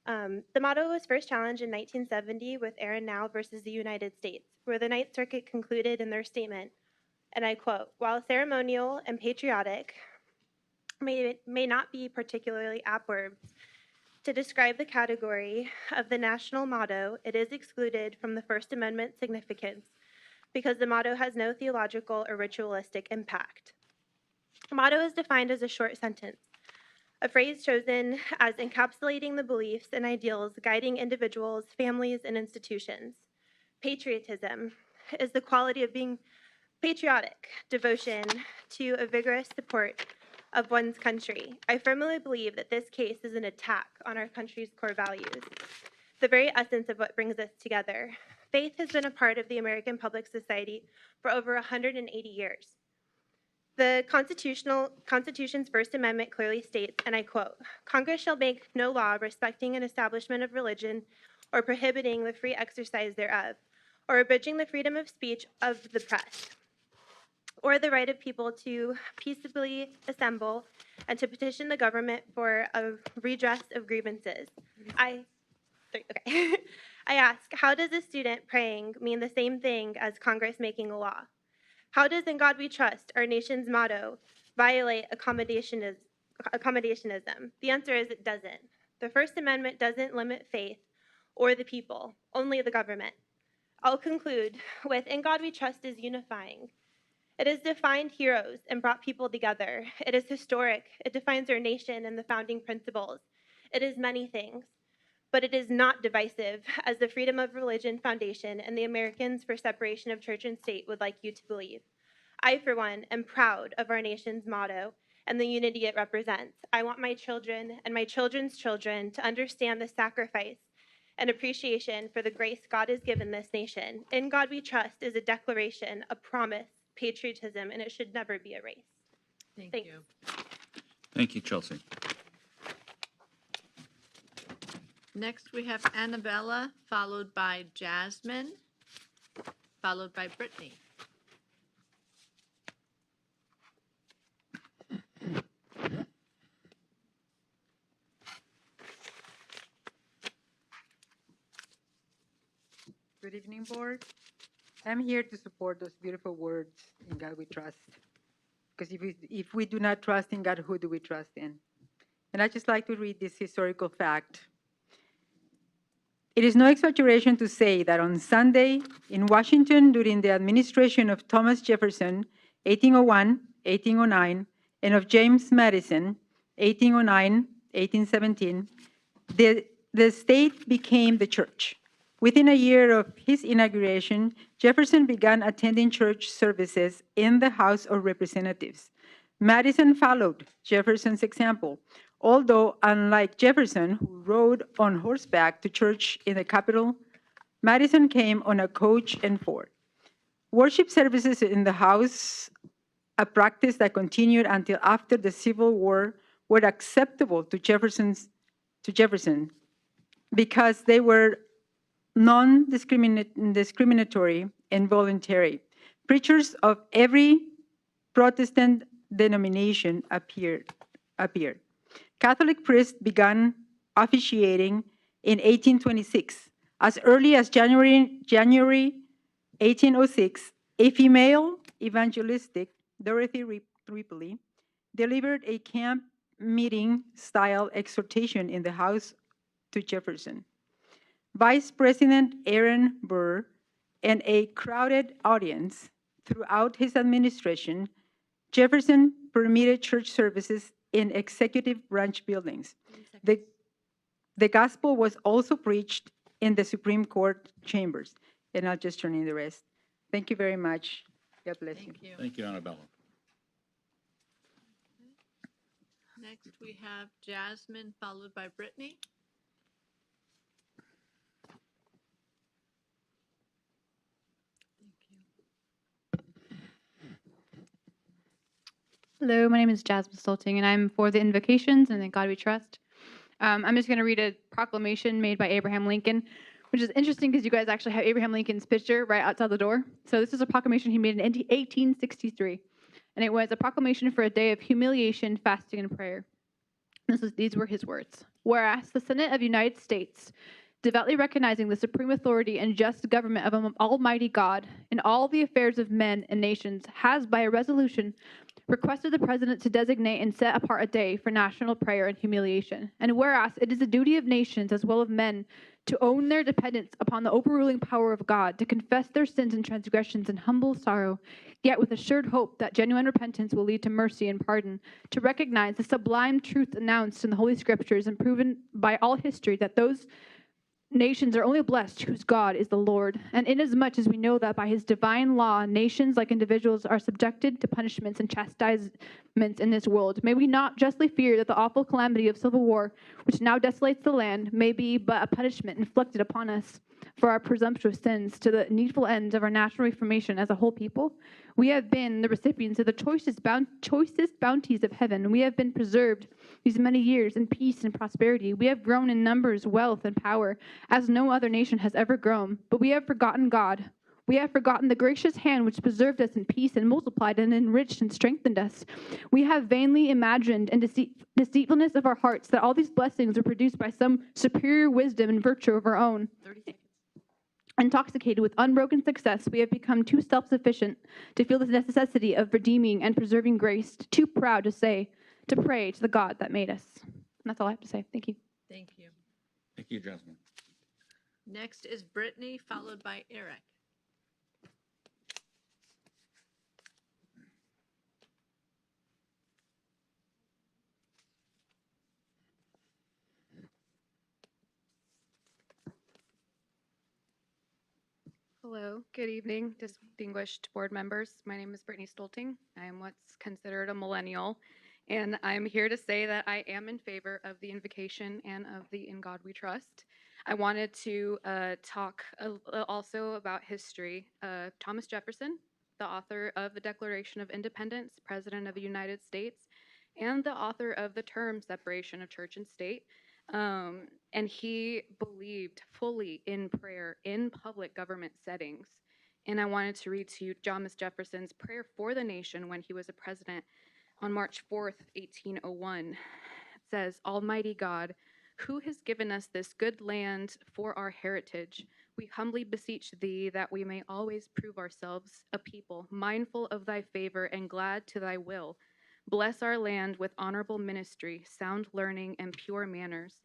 The motto was first challenged in 1970 with Aaron Now versus the United States, where the Ninth Circuit concluded in their statement, and I quote, "While ceremonial and patriotic may not be particularly apt words to describe the category of the national motto, it is excluded from the First Amendment significance because the motto has no theological or ritualistic impact." A motto is defined as a short sentence, a phrase chosen as encapsulating the beliefs and ideals guiding individuals, families, and institutions. Patriotism is the quality of being patriotic, devotion to a vigorous support of one's country. I firmly believe that this case is an attack on our country's core values, the very essence of what brings us together. Faith has been a part of the American public society for over 180 years. The Constitution's First Amendment clearly states, and I quote, "Congress shall make no law respecting an establishment of religion or prohibiting the free exercise thereof, or abridging the freedom of speech of the press, or the right of people to peaceably assemble and to petition the government for a redress of grievances." I ask, how does a student praying mean the same thing as Congress making a law? How does "In God We Trust," our nation's motto, violate accommodationism? The answer is it doesn't. The First Amendment doesn't limit faith or the people, only the government. I'll conclude with "In God We Trust" is unifying. It has defined heroes and brought people together. It is historic. It defines our nation and the founding principles. It is many things, but it is not divisive, as the Freedom of Religion Foundation and the Americans for Separation of Church and State would like you to believe. I, for one, am proud of our nation's motto and the unity it represents. I want my children and my children's children to understand the sacrifice and appreciation for the grace God has given this nation. "In God We Trust" is a declaration, a promise, patriotism, and it should never be erased. Thank you. Thank you, Chelsea. Next, we have Annabella, followed by Jasmine, followed by Brittany. Good evening, Board. I'm here to support those beautiful words, "In God we trust." Because if we do not trust in God, who do we trust in? And I'd just like to read this historical fact. It is no exaggeration to say that on Sunday in Washington, during the administration of Thomas Jefferson, 1801, 1809, and of James Madison, 1809, 1817, the state became the church. Within a year of his inauguration, Jefferson began attending church services in the House of Representatives. Madison followed Jefferson's example, although unlike Jefferson, who rode on horseback to church in the Capitol, Madison came on a coach and four. Worship services in the House, a practice that continued until after the Civil War, were acceptable to Jefferson because they were non-discriminatory and voluntary. Preachers of every Protestant denomination appeared. Catholic priests began officiating in 1826. As early as January 1806, a female evangelistic, Dorothy Ripley, delivered a camp meeting-style exhortation in the House to Jefferson. Vice President Aaron Burr and a crowded audience throughout his administration, Jefferson permitted church services in executive branch buildings. The gospel was also preached in the Supreme Court chambers. And I'll just turn in the rest. Thank you very much. God bless you. Thank you, Annabella. Next, we have Jasmine, followed by Brittany. Hello, my name is Jasmine Stolting, and I'm for the invocations and in God we trust. I'm just going to read a proclamation made by Abraham Lincoln, which is interesting because you guys actually have Abraham Lincoln's picture right outside the door. So this is a proclamation he made in 1863, and it was a proclamation for a day of humiliation, fasting, and prayer. These were his words. Whereas the Senate of the United States, devoutly recognizing the supreme authority and just government of Almighty God in all the affairs of men and nations, has by a resolution requested the President to designate and set apart a day for national prayer and humiliation. And whereas it is the duty of nations as well as men to own their dependence upon the overruling power of God, to confess their sins and transgressions in humble sorrow, yet with assured hope that genuine repentance will lead to mercy and pardon, to recognize the sublime truth announced in the Holy Scriptures and proven by all history that those nations are only blessed whose God is the Lord. And inasmuch as we know that by his divine law, nations like individuals are subjected to punishments and chastisements in this world, may we not justly fear that the awful calamity of civil war, which now desolates the land, may be but a punishment inflicted upon us for our presumptuous sins to the needful ends of our national reformation as a whole people. We have been the recipients of the choicest bounties of heaven. We have been preserved these many years in peace and prosperity. We have grown in numbers, wealth, and power, as no other nation has ever grown. But we have forgotten God. We have forgotten the gracious hand which preserved us in peace and multiplied and enriched and strengthened us. We have vainly imagined in deceitfulness of our hearts that all these blessings were produced by some superior wisdom and virtue of our own. Intoxicated with unbroken success, we have become too self-sufficient to feel the necessity of redeeming and preserving grace, too proud to pray to the God that made us. And that's all I have to say. Thank you. Thank you. Thank you, Jasmine. Next is Brittany, followed by Eric. Hello, good evening, distinguished board members. My name is Brittany Stolting. I am what's considered a millennial, and I'm here to say that I am in favor of the invocation and of the In God We Trust. I wanted to talk also about history. Thomas Jefferson, the author of the Declaration of Independence, President of the United States, and the author of the term separation of church and state. And he believed fully in prayer in public government settings. And I wanted to read to you Thomas Jefferson's prayer for the nation when he was a president on March 4th, 1801. It says, "Almighty God, who has given us this good land for our heritage, we humbly beseech thee that we may always prove ourselves a people mindful of thy favor and glad to thy will. Bless our land with honorable ministry, sound learning, and pure manners.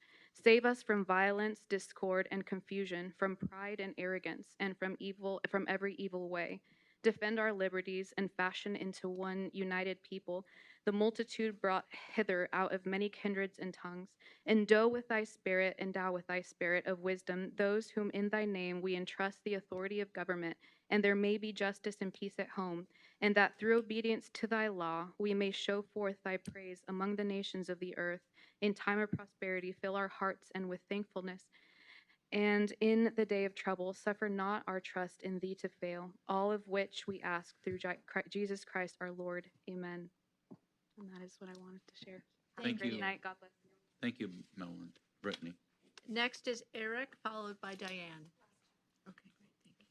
Save us from violence, discord, and confusion, from pride and arrogance, and from every evil way. Defend our liberties and fashion into one united people the multitude brought hither out of many kindreds and tongues. Endow with thy spirit of wisdom those whom in thy name we entrust the authority of government, and there may be justice and peace at home, and that through obedience to thy law we may show forth thy praise among the nations of the earth. In time of prosperity, fill our hearts and with thankfulness. And in the day of trouble, suffer not our trust in thee to fail, all of which we ask through Jesus Christ our Lord. Amen. And that is what I wanted to share. Have a Thank great you. night. God bless you. Thank you, Melvin. Brittany. Next is Eric, followed by Diane. Okay, great, thank you.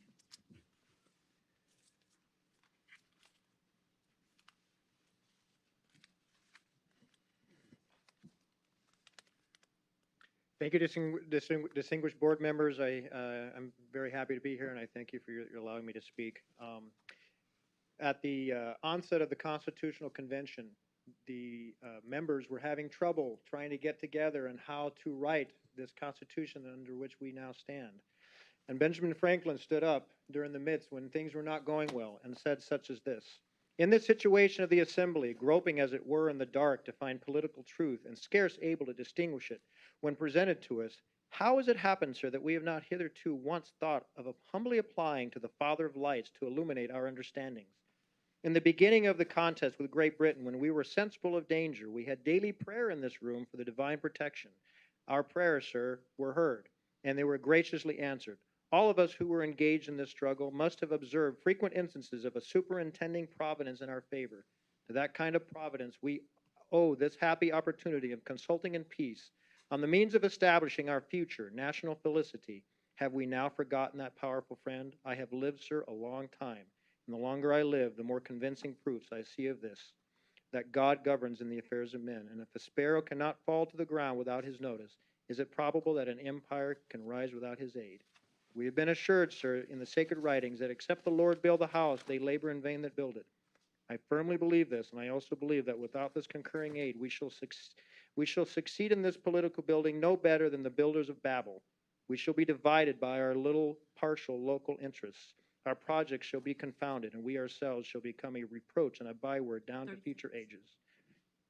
Thank you, distinguished board members. I'm very happy to be here, and I thank you for your allowing me to speak. At the onset of the Constitutional Convention, the members were having trouble trying to get together on how to write this Constitution under which we now stand. And Benjamin Franklin stood up during the midst when things were not going well and said such as this: "In this situation of the assembly, groping as it were in the dark to find political truth and scarce able to distinguish it when presented to us, how has it happened, sir, that we have not hitherto once thought of humbly applying to the Father of lights to illuminate our understandings? In the beginning of the contest with Great Britain, when we were sensible of danger, we had daily prayer in this room for the divine protection. Our prayers, sir, were heard, and they were graciously answered. All of us who were engaged in this struggle must have observed frequent instances of a superintending providence in our favor. To that kind of providence we owe this happy opportunity of consulting in peace on the means of establishing our future national felicity. Have we now forgotten that powerful friend? I have lived, sir, a long time. And the longer I live, the more convincing proofs I see of this, that God governs in the affairs of men. And if a sparrow cannot fall to the ground without his notice, is it probable that an empire can rise without his aid? We have been assured, sir, in the sacred writings that except the Lord build the house, they labor in vain that build it. I firmly believe this, and I also believe that without this concurring aid, we shall succeed in this political building no better than the builders of Babel. We shall be divided by our little partial local interests. Our projects shall be confounded, and we ourselves shall become a reproach and a byword down to future ages.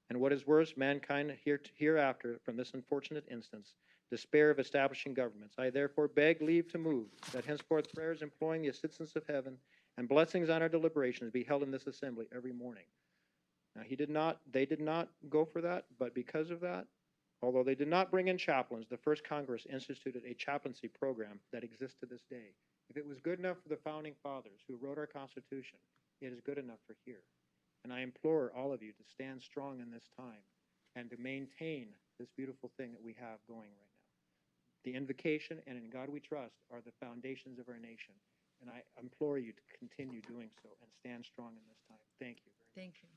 And what is worse, mankind hereafter, from this unfortunate instance, despair of establishing governments. I therefore beg leave to move that henceforth prayers imploring the assistance of heaven and blessings on our deliberations be held in this assembly every morning." Now, they did not go for that, but because of that, although they did not bring in chaplains, the first Congress instituted a chaplaincy program that exists to this day. If it was good enough for the founding fathers who wrote our Constitution, it is good enough for here. And I implore all of you to stand strong in this time and to maintain this beautiful thing that we have going right now. The invocation and In God We Trust are the foundations of our nation. And I implore you to continue doing so and stand strong in this time. Thank you very much. Thank you.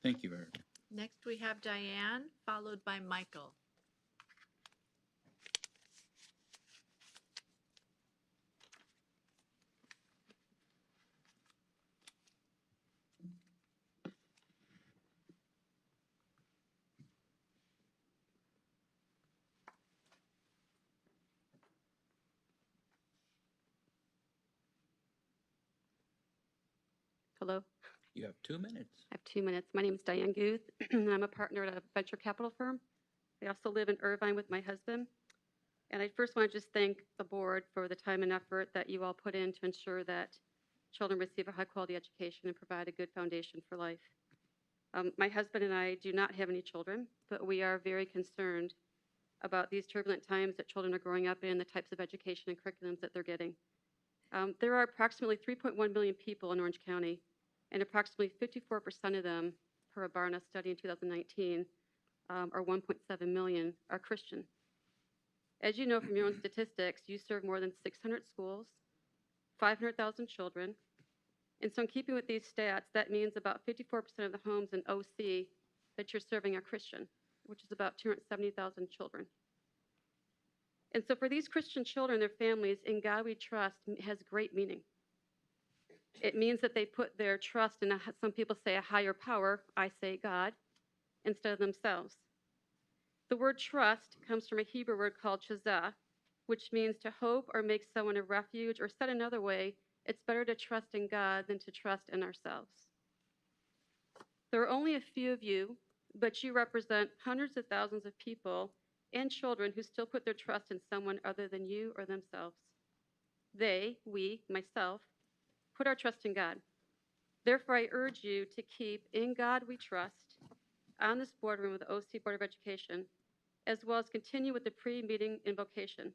Thank you, Eric. Next, we have Diane, followed by Michael. Hello, You have 2 minutes. I have 2 minutes. My name is Diane Guth, and I'm a partner at a venture capital firm. I also live in Irvine with my husband. And I first want to just thank the board for the time and effort that you all put in to ensure that children receive a high-quality education and provide a good foundation for life. My husband and I do not have any children, but we are very concerned about these turbulent times that children are growing up in, the types of education and curriculums that they're getting. There are approximately 3.1 million people in Orange County, and approximately 54% of them, per a Barna study in 2019, or 1.7 million, are Christian. As you know from your own statistics, you serve more than 600 schools, 500,000 children. And so in keeping with these stats, that means about 54% of the homes in OC that you're serving are Christian, which is about 270,000 children. And so for these Christian children, their families, In God We Trust has great meaning. It means that they put their trust in, some people say a higher power, I say God, instead of themselves. The word trust comes from a Hebrew word called chazah, which means to hope or make someone a refuge, or said another way, it's better to trust in God than to trust in ourselves. There are only a few of you, but you represent hundreds of thousands of people and children who still put their trust in someone other than you or themselves. They, we, myself, put our trust in God. Therefore, I urge you to keep In God We Trust on this boardroom with the OC Board of Education, as well as continue with the pre-meeting invocation.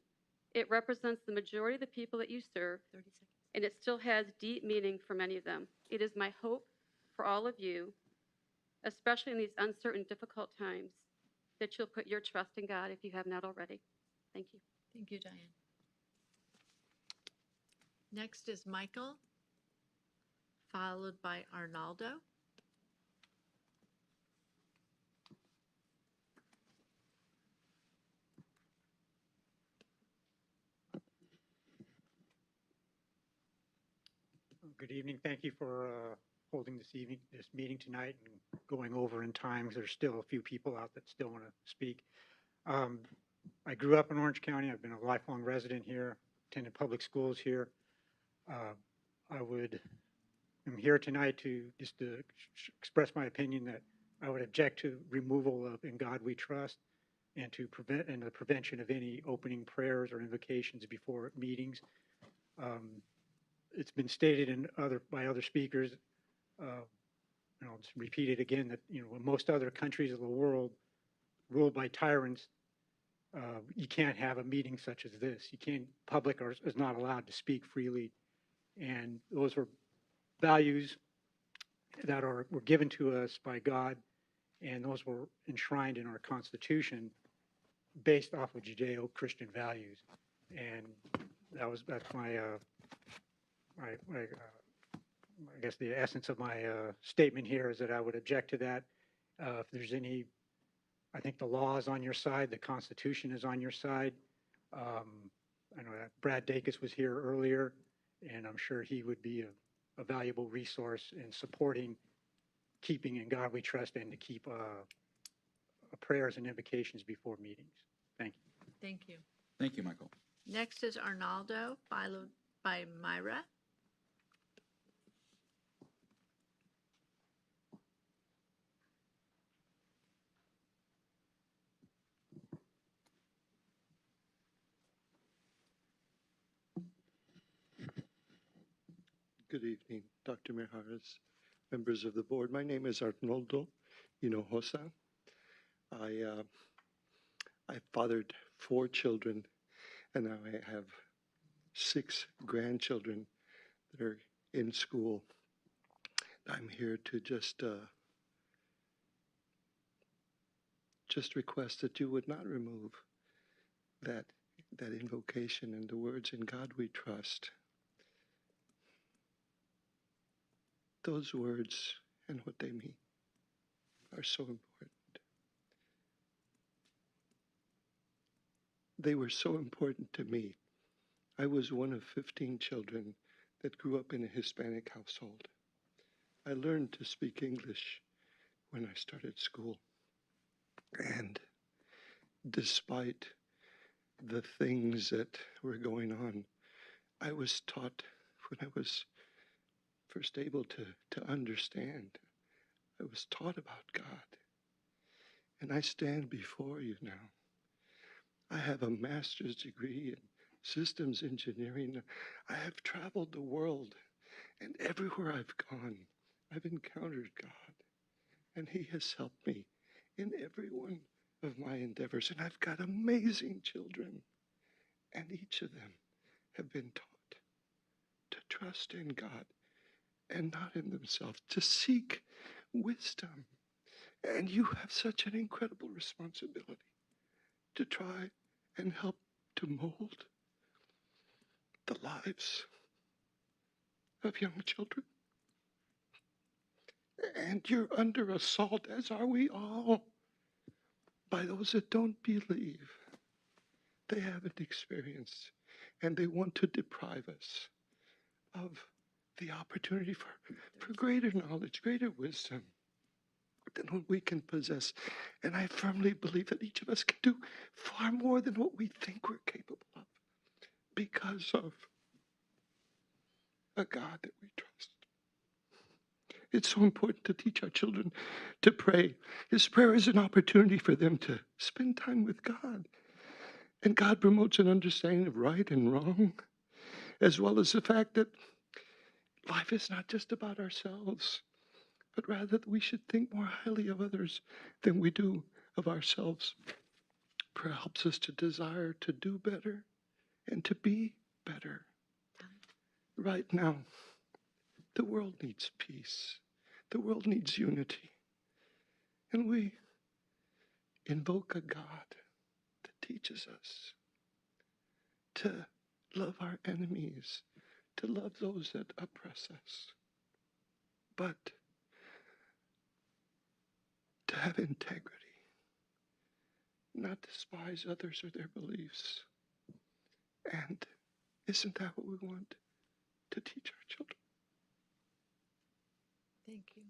It represents the majority of the people that you serve, 30 seconds, and it still has deep meaning for many of them. It is my hope for all of you, especially in these uncertain, difficult times, that you'll put your trust in God if you have not already. Thank you. Thank you, Diane. Next is Michael, followed by Arnaldo. Good evening. Thank you for holding this meeting tonight and going over in time, because there's still a few people out that still want to speak. I grew up in Orange County. I've been a lifelong resident here, attended public schools here. I'm here tonight to express my opinion that I would object to removal of In God We Trust and to the prevention of any opening prayers or invocations before meetings. It's been stated by other speakers, and I'll just repeat it again, that in most other countries of the world ruled by tyrants, you can't have a meeting such as this. Public is not allowed to speak freely, and those are values that were given to us by God, and those were enshrined in our Constitution based off of Judeo-Christian values. And that's my I guess the essence of my statement here is that I would object to that. If there's I think the law is on your side, the Constitution is on your side. I know that Brad Dacus was here earlier, and I'm sure he would be a valuable resource in supporting keeping In God We Trust and to keep prayers and invocations before meetings. Thank you. Thank you. Thank you, Michael. Next is Arnaldo, followed by Myra. Good evening, Dr. Mijares, members of the board. My name is Arnoldo Hinojosa. I fathered 4 children, and now I have 6 grandchildren that are in school. I'm here to just request that you would not remove that invocation and the words "In God We Trust." Those words and what they mean are so important. They were so important to me. I was one of 15 children that grew up in a Hispanic household. I learned to speak English when I started school. And despite the things that were going on, I was taught when I was first able to understand. I was taught about God. And I stand before you now. I have a master's degree in systems engineering. I have traveled the world, and everywhere I've gone, I've encountered God. And He has helped me in every one of my endeavors. And I've got amazing children. And each of them have been taught to trust in God and not in themselves, to seek wisdom. And you have such an incredible responsibility to try and help to mold the lives of young children. And you're under assault, as are we all, by those that don't believe they haven't experienced, and they want to deprive us of the opportunity for greater knowledge, greater wisdom than what we can possess. And I firmly believe that each of us can do far more than what we think we're capable of because of a God that we trust. It's so important to teach our children to pray. His prayer is an opportunity for them to spend time with God. And God promotes an understanding of right and wrong, as well as the fact that life is not just about ourselves, but rather that we should think more highly of others than we do of ourselves. Prayer helps us to desire to do better and to be better. Right now, the world needs peace. The world needs unity. And we invoke a God that teaches us to love our enemies, to love those that oppress us, but to have integrity, not despise others or their beliefs. And isn't that what we want to teach our children? Thank you.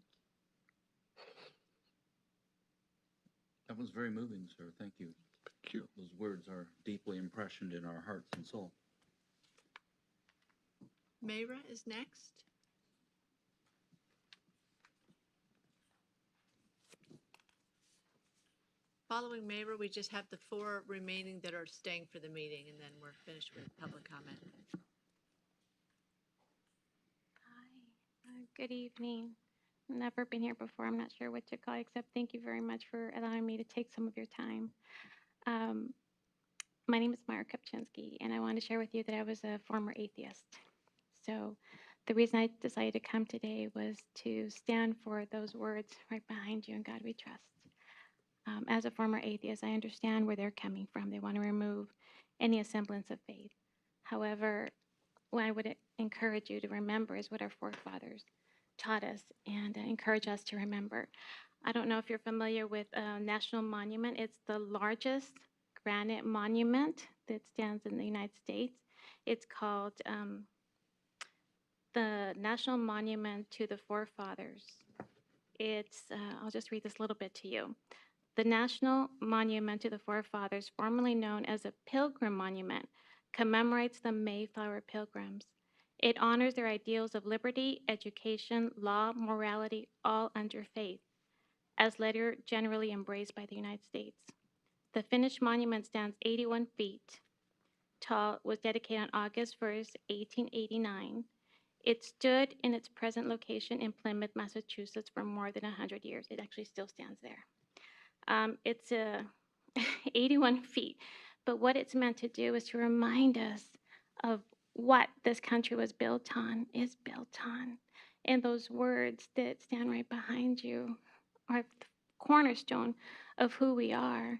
That was very moving, sir. Thank you. Thank you. Those words are deeply impressioned in our hearts and soul. Mayra is next. Following Mayra, we just have the 4 remaining that are staying for the meeting, and then we're finished with public comment. Good evening. Never been here before. I'm not sure what to call, except thank you very much for allowing me to take some of your time. My name is Mara Kopczynski, and I want to share with you that I was a former atheist. So the reason I decided to come today was to stand for those words right behind you, "In God we trust." As a former atheist, I understand where they're coming from. They want to remove any semblance of faith. However, what I would encourage you to remember is what our forefathers taught us and encourage us to remember. I don't know if you're familiar with National Monument. It's the largest granite monument that stands in the United States. It's called the National Monument to the Forefathers. It's, I'll just read this little bit to you. The National Monument to the Forefathers, formerly known as a Pilgrim Monument, commemorates the Mayflower Pilgrims. It honors their ideals of liberty, education, law, morality, all under faith, as later generally embraced by the United States. The finished monument stands 81 feet tall, was dedicated on August 1st, 1889. It stood in its present location in Plymouth, Massachusetts for more than 100 years. It actually still stands there. It's 81 feet, but what it's meant to do is to remind us of what this country was built on, is built on. And those words that stand right behind you are the cornerstone of who we are.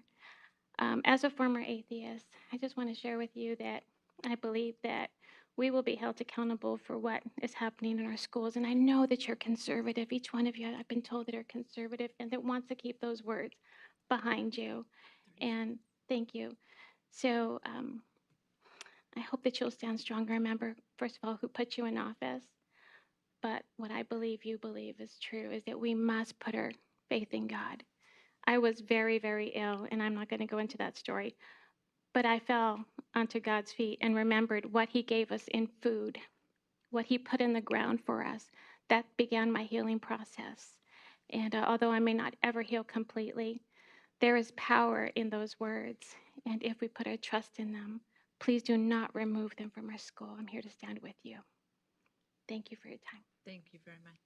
As a former atheist, I just want to share with you that I believe that we will be held accountable for what is happening in our schools. And I know that you're conservative. Each one of you, I've been told that are conservative and that wants to keep those words behind you. And thank you. So I hope that you'll stand strong. Remember, first of all, who put you in office. But what I believe you believe is true is that we must put our faith in God. I was very, very ill, and I'm not going to go into that story. But I fell onto God's feet and remembered what He gave us in food, what He put in the ground for us. That began my healing process. And although I may not ever heal completely, there is power in those words. And if we put our trust in them, please do not remove them from our school. I'm here to stand with you. Thank you for your time. Thank you very much.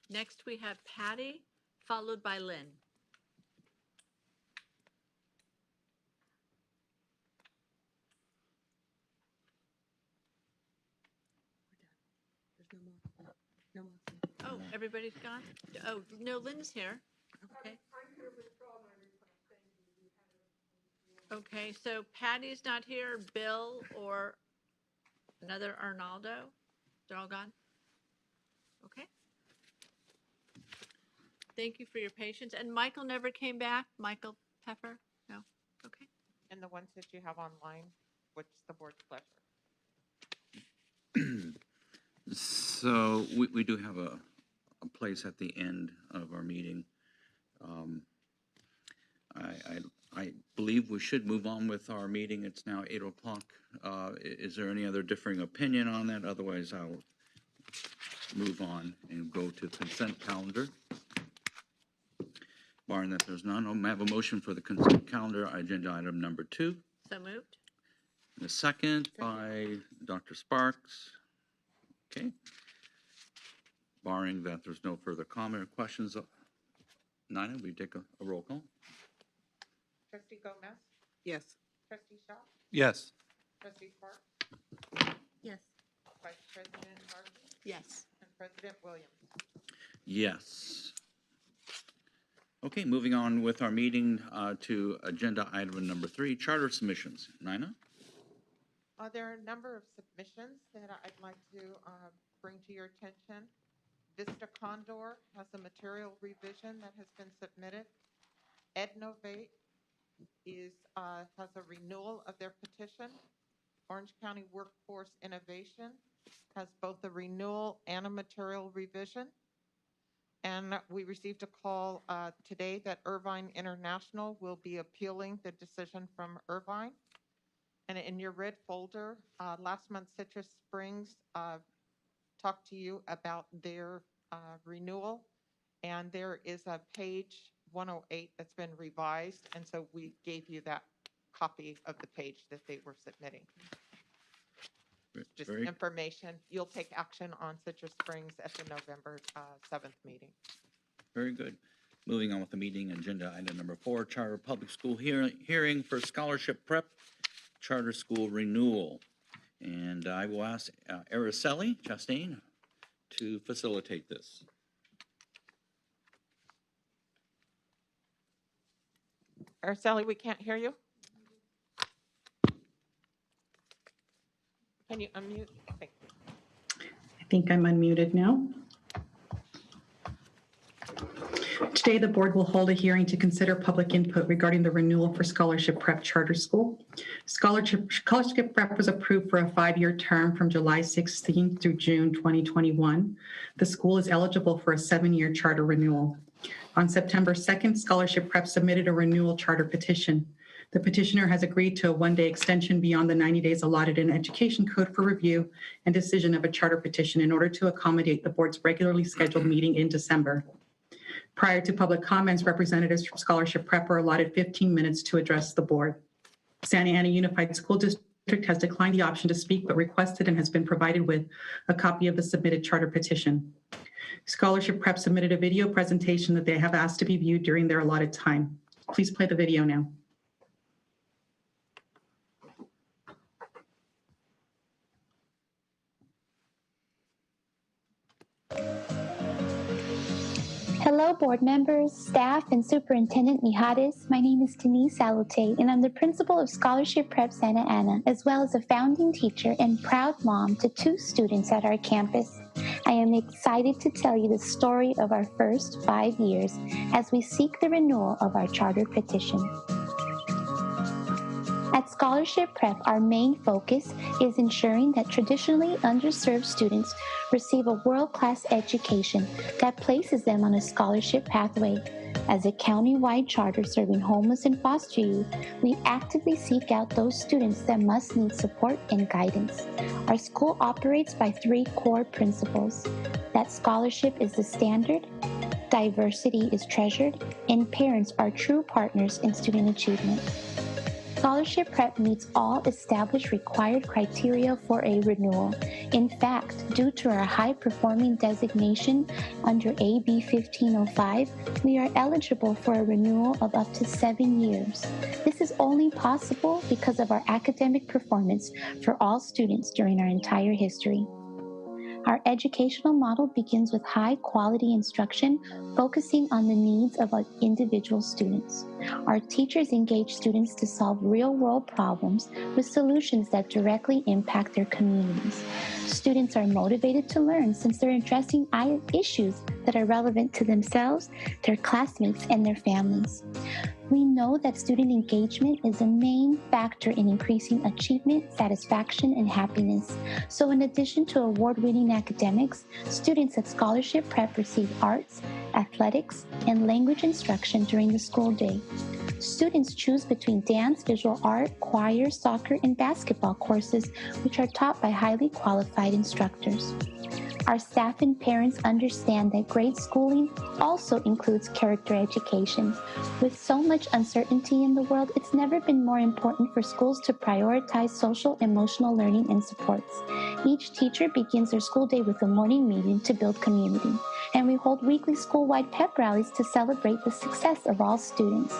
Next, we have Patty, followed by Lynn. Oh, everybody's gone? Oh, no, Lynn's here. Okay. Okay, so Patty's not here, Bill or another Arnaldo? They're all gone? Okay. Thank you for your patience. And Michael never came back? Michael Pfeffer? No? Okay. and the ones that you have online? What's the board's pleasure? So we do have a place at the end of our meeting. I believe we should move on with our meeting. It's now 8 o'clock. Is there any other differing opinion on that? Otherwise, I'll move on and go to consent calendar. Barring that there's none, I'll have a motion for the consent calendar, agenda item number 2. So moved? And a second by Dr. Sparks. Okay. Barring that there's no further comment or questions, Nina, we take a roll call. Trustee Gomez? Yes. Trustee Shaw? Yes. Trustee Sparks? Yes. Vice President Harvey? Yes. And President Williams? Yes. Okay, moving on with our meeting to agenda item number 3, charter submissions. Nina? There are a number of submissions that I'd like to bring to your attention. Vista Condor has a material revision that has been submitted. Ednovate has a renewal of their petition. Orange County Workforce Innovation has both a renewal and a material revision. And we received a call today that Irvine International will be appealing the decision from Irvine. And in your red folder, last month Citrus Springs talked to you about their renewal. And there is a page 108 that's been revised. And so we gave you that copy of the page that they were submitting. Just information. You'll take action on Citrus Springs at the November 7th meeting. Very good. Moving on with the meeting, agenda item number 4, charter public school hearing for scholarship prep, charter school renewal. And I will ask Araceli Chastain to facilitate this. Araceli, we can't hear you. Can you unmute? Thank you. I think I'm unmuted now. Today, the board will hold a hearing to consider public input regarding the renewal for Scholarship Prep Charter School. Scholarship Prep was approved for a 5-year term from July 16th through June 2021. The school is eligible for a 7-year charter renewal. On September 2nd, Scholarship Prep submitted a renewal charter petition. The petitioner has agreed to a 1-day extension beyond the 90 days allotted in Education Code for review and decision of a charter petition in order to accommodate the board's regularly scheduled meeting in December. Prior to public comments, representatives from Scholarship Prep are allotted 15 minutes to address the board. Santa Ana Unified School District has declined the option to speak, but requested and has been provided with a copy of the submitted charter petition. Scholarship Prep submitted a video presentation that they have asked to be viewed during their allotted time. Please play the video now. Hello, board members, staff, and Superintendent Mijares. My name is Denise Salute, and I'm the principal of Scholarship Prep Santa Ana, as well as a founding teacher and proud mom to 2 students at our campus. I am excited to tell you the story of our first 5 years as we seek the renewal of our charter petition. At Scholarship Prep, our main focus is ensuring that traditionally underserved students receive a world-class education that places them on a scholarship pathway. As a county-wide charter serving homeless and foster youth, we actively seek out those students that must need support and guidance. Our school operates by 3 core principles: that scholarship is the standard, diversity is treasured, and parents are true partners in student achievement. Scholarship Prep meets all established required criteria for a renewal. In fact, due to our high-performing designation under AB 1505, we are eligible for a renewal of up to 7 years. This is only possible because of our academic performance for all students during our entire history. Our educational model begins with high-quality instruction, focusing on the needs of our individual students. Our teachers engage students to solve real-world problems with solutions that directly impact their communities. Students are motivated to learn since they're addressing issues that are relevant to themselves, their classmates, and their families. We know that student engagement is a main factor in increasing achievement, satisfaction, and happiness. So in addition to award-winning academics, students at Scholarship Prep receive arts, athletics, and language instruction during the school day. Students choose between dance, visual art, choir, soccer, and basketball courses, which are taught by highly qualified instructors. Our staff and parents understand that grade schooling also includes character education. With so much uncertainty in the world, it's never been more important for schools to prioritize social, emotional learning and supports. Each teacher begins their school day with a morning meeting to build community, and we hold weekly school-wide pep rallies to celebrate the success of all students.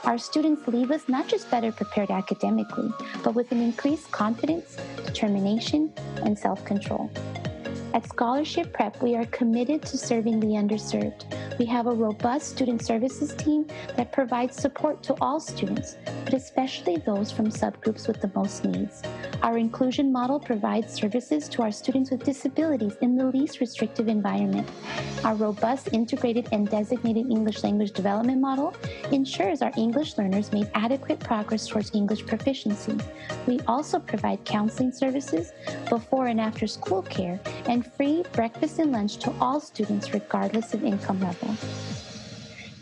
Our students leave us not just better prepared academically, but with an increased confidence, determination, and self-control. At Scholarship Prep, we are committed to serving the underserved. We have a robust student services team that provides support to all students, but especially those from subgroups with the most needs. Our inclusion model provides services to our students with disabilities in the least restrictive environment. Our robust, integrated, and designated English language development model ensures our English learners made adequate progress towards English proficiency. We also provide counseling services, before and after school care, and free breakfast and lunch to all students regardless of income level.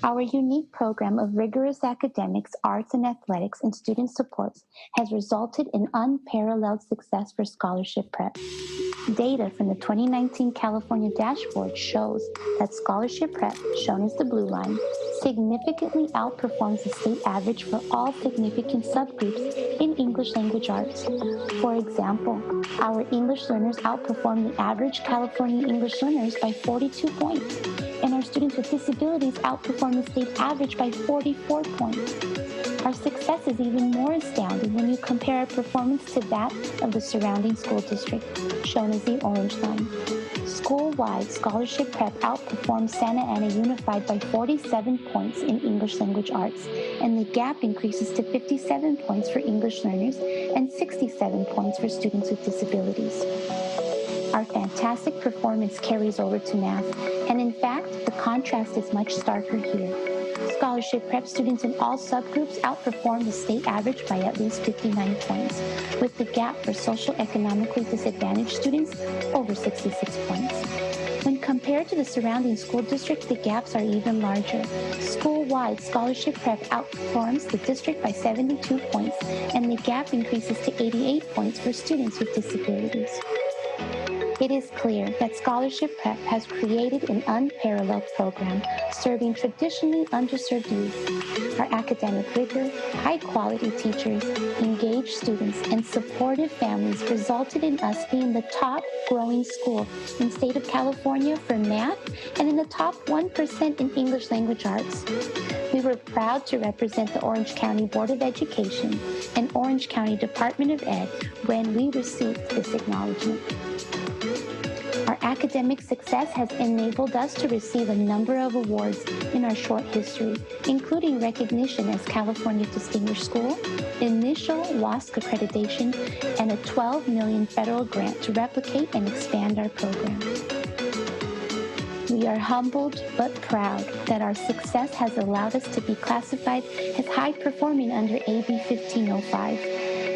Our unique program of rigorous academics, arts and athletics, and student supports has resulted in unparalleled success for Scholarship Prep. Data from the 2019 California dashboard shows that Scholarship Prep, shown as the blue line, significantly outperforms the state average for all significant subgroups in English language arts. For example, our English learners outperform the average California English learners by 42 points, and our students with disabilities outperform the state average by 44 points. Our success is even more astounding when you compare our performance to that of the surrounding school district, shown as the orange line. School-wide, Scholarship Prep outperforms Santa Ana Unified by 47 points in English language arts, and the gap increases to 57 points for English learners and 67 points for students with disabilities. Our fantastic performance carries over to math, and in fact, the contrast is much starker here. Scholarship Prep students in all subgroups outperform the state average by at least 59 points, with the gap for social-economically disadvantaged students over 66 points. When compared to the surrounding school district, the gaps are even larger. School-wide, Scholarship Prep outperforms the district by 72 points, and the gap increases to 88 points for students with disabilities. It is clear that Scholarship Prep has created an unparalleled program serving traditionally underserved youth. Our academic rigor, high-quality teachers, engaged students, and supportive families resulted in us being the top growing school in the state of California for math and in the top 1% in English language arts. We were proud to represent the Orange County Board of Education and Orange County Department of Ed when we received this acknowledgement. Our academic success has enabled us to receive a number of awards in our short history, including recognition as California Distinguished School, initial WASC accreditation, and a $12 million federal grant to replicate and expand our program. We are humbled but proud that our success has allowed us to be classified as high-performing under AB 1505.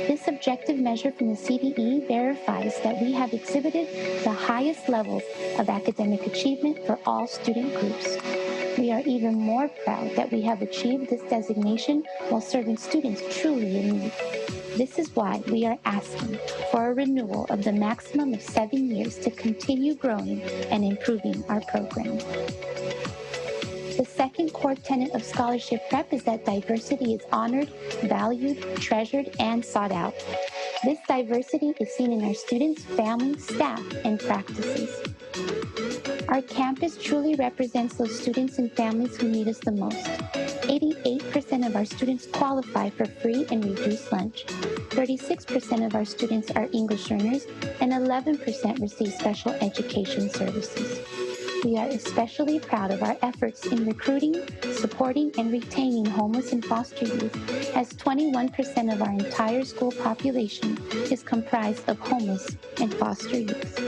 This objective measure from the CDE verifies that we have exhibited the highest levels of academic achievement for all student groups. We are even more proud that we have achieved this designation while serving students truly in need. This is why we are asking for a renewal of the maximum of 7 years to continue growing and improving our program. The second core tenet of Scholarship Prep is that diversity is honored, valued, treasured, and sought out. This diversity is seen in our students, families, staff, and practices. Our campus truly represents those students and families who need us the most. 88% of our students qualify for free and reduced lunch. 36% of our students are English learners, and 11% receive special education services. We are especially proud of our efforts in recruiting, supporting, and retaining homeless and foster youth, as 21% of our entire school population is comprised of homeless and foster youth.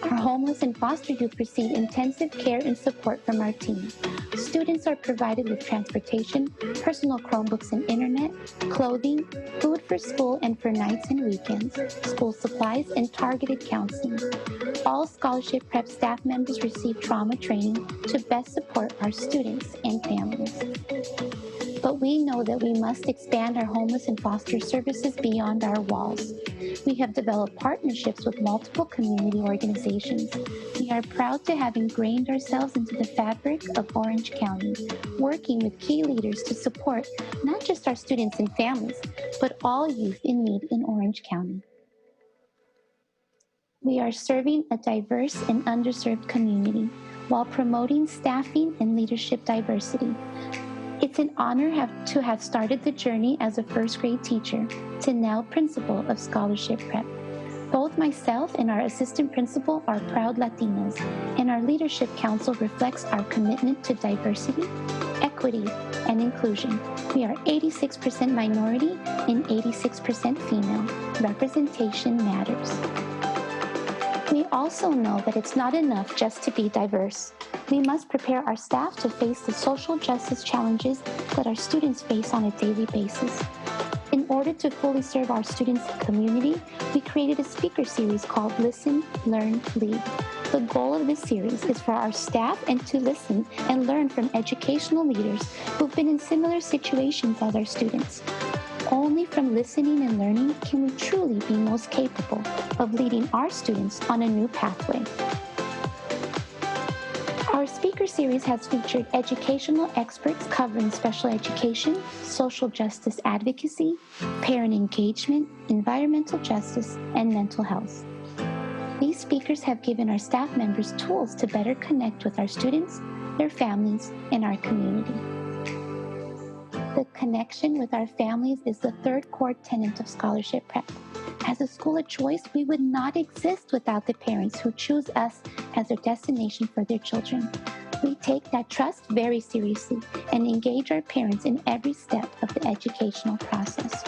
Our homeless and foster youth receive intensive care and support from our team. Students are provided with transportation, personal Chromebooks and internet, clothing, food for school and for nights and weekends, school supplies, and targeted counseling. All Scholarship Prep staff members receive trauma training to best support our students and families. But we know that we must expand our homeless and foster services beyond our walls. We have developed partnerships with multiple community organizations. We are proud to have ingrained ourselves into the fabric of Orange County, working with key leaders to support not just our students and families, but all youth in need in Orange County. We are serving a diverse and underserved community while promoting staffing and leadership diversity. It's an honor to have started the journey as a first grade teacher to now principal of Scholarship Prep. Both myself and our assistant principal are proud Latinos, and our leadership council reflects our commitment to diversity, equity, and inclusion. We are 86% minority and 86% female. Representation matters. We also know that it's not enough just to be diverse. We must prepare our staff to face the social justice challenges that our students face on a daily basis. In order to fully serve our students and community, we created a speaker series called Listen, Learn, Lead. The goal of this series is for our staff and to listen and learn from educational leaders who've been in similar situations as our students. Only from listening and learning can we truly be most capable of leading our students on a new pathway. Our speaker series has featured educational experts covering special education, social justice advocacy, parent engagement, environmental justice, and mental health. These speakers have given our staff members tools to better connect with our students, their families, and our community. The connection with our families is the third core tenet of Scholarship Prep. As a school of choice, we would not exist without the parents who choose us as their destination for their children. We take that trust very seriously and engage our parents in every step of the educational process.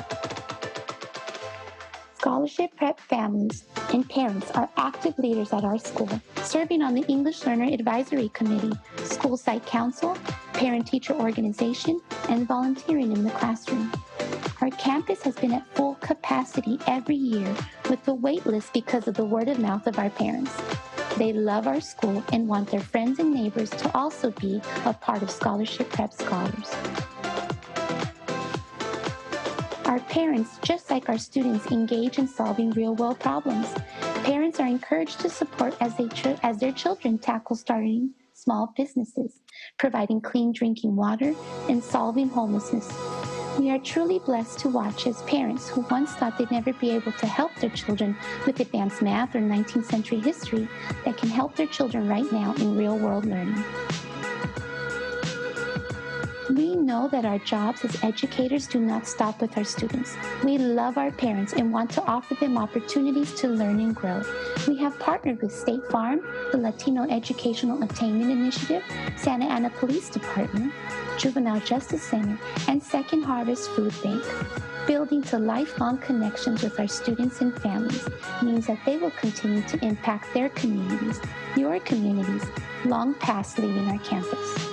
Scholarship Prep families and parents are active leaders at our school, serving on the English Learner Advisory Committee, School Site Council, Parent-Teacher Organization, and volunteering in the classroom. Our campus has been at full capacity every year with the wait list because of the word of mouth of our parents. They love our school and want their friends and neighbors to also be a part of Scholarship Prep Scholars. Our parents, just like our students, engage in solving real-world problems. Parents are encouraged to support as their children tackle starting small businesses, providing clean drinking water, and solving homelessness. We are truly blessed to watch as parents who once thought they'd never be able to help their children with advanced math or 19th century history that can help their children right now in real-world learning. We know that our jobs as educators do not stop with our students. We love our parents and want to offer them opportunities to learn and grow. We have partnered with State Farm, the Latino Educational Attainment Initiative, Santa Ana Police Department, Juvenile Justice Center, and Second Harvest Food Bank. Building to lifelong connections with our students and families means that they will continue to impact their communities, your communities, long past leaving our campus.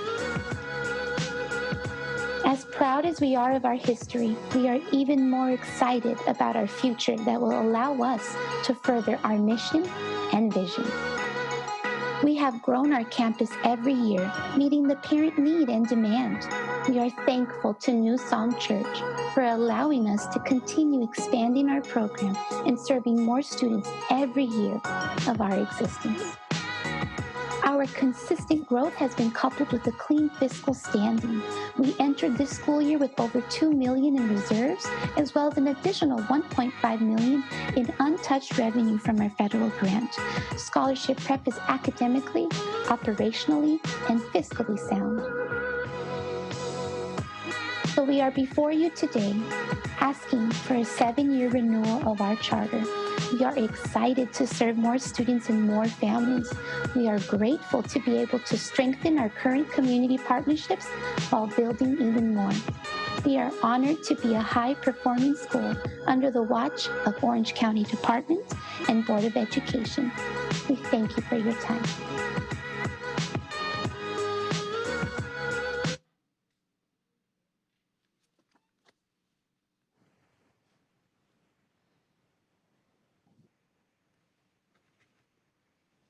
As proud as we are of our history, we are even more excited about our future that will allow us to further our mission and vision. We have grown our campus every year, meeting the parent need and demand. We are thankful to New Song Church for allowing us to continue expanding our program and serving more students every year of our existence. Our consistent growth has been coupled with a clean fiscal standing. We entered this school year with over $2 million in reserves, as well as an additional $1.5 million in untouched revenue from our federal grant. Scholarship Prep is academically, operationally, and fiscally sound. So we are before you today asking for a 7-year renewal of our charter. We are excited to serve more students and more families. We are grateful to be able to strengthen our current community partnerships while building even more. We are honored to be a high-performing school under the watch of Orange County Department and Board of Education. We thank you for your time.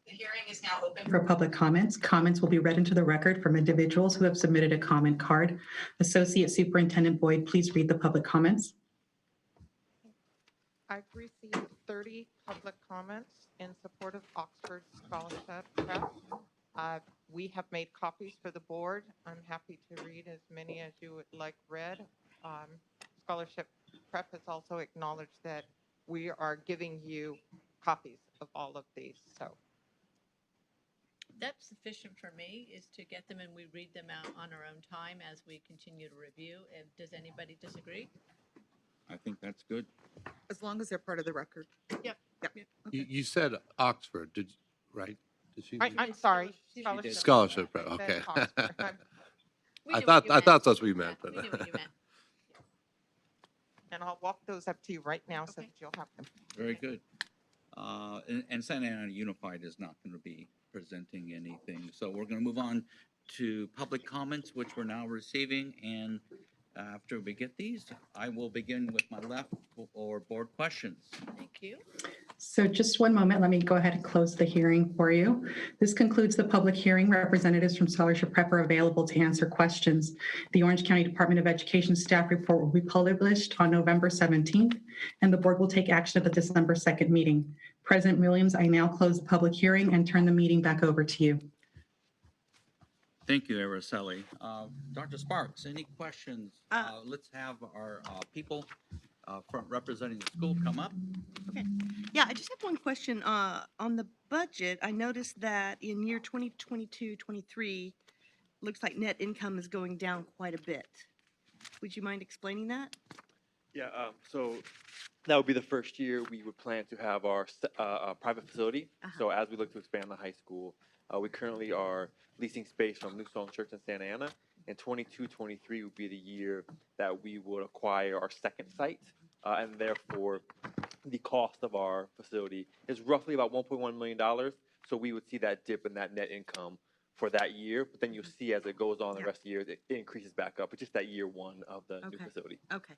The hearing is now open for public comments. Comments will be read into the record from individuals who have submitted a comment card. Associate Superintendent Boyd, please read the public comments. I've received 30 public comments in support of Oxford Scholarship Prep. We have made copies for the board. I'm happy to read as many as you would like read. Scholarship Prep has also acknowledged that we are giving you copies of all of these. So That's sufficient for me, is to get them and we read them out on our own time as we continue to review. And does anybody disagree? I think that's good. As long as they're part of the record. Yep. Yep. You said Oxford, right? Did she? I'm sorry. Scholarship, Prep. I said okay. Oxford. I thought that's what we meant, We but. knew what you meant. And I'll walk those up to you right now so that you'll have them. Very good. And Santa Ana Unified is not going to be presenting anything. So we're going to move on to public comments, which we're now receiving. And after we get these, I will begin with my left or board questions. Thank you. So just one moment, let me go ahead and close the hearing for you. This concludes the public hearing. Representatives from Scholarship Prep are available to answer questions. The Orange County Department of Education staff report will be published on November 17th, and the board will take action at the December 2nd meeting. President Williams, I now close the public hearing and turn the meeting back over to you. Thank you, Araceli. Dr. Sparks, any questions? Let's have our people from representing the school come up. Okay. Yeah, I just have one question. On the budget, I noticed that in year 2022-23, looks like net income is going down quite a bit. Would you mind explaining that? Yeah, so that would be the first year we would plan to have our private facility. So as we look to expand the high school, we currently are leasing space from New Song Church in Santa Ana. And 22-23 would be the year that we would acquire our second site. And therefore, the cost of our facility is roughly about $1.1 million. So we would see that dip in that net income for that year. But then you'll see as it goes on the rest of the years, it increases back up. It's just that year one of the new facility. Okay.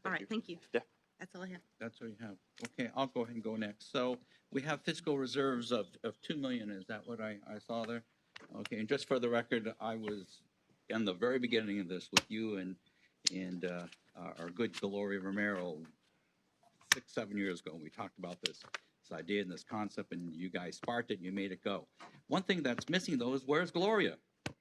All right, thank you. Yeah. That's all I have. That's what you have. Okay, I'll go ahead and go next. So we have fiscal reserves of 2 million. Is that what I saw there? Okay, and just for the record, I was in the very beginning of this with you and our good Gloria Romero 6-7 years ago. We talked about this idea and this concept, and you guys sparked it and you made it go. One thing that's missing though is where's Gloria? She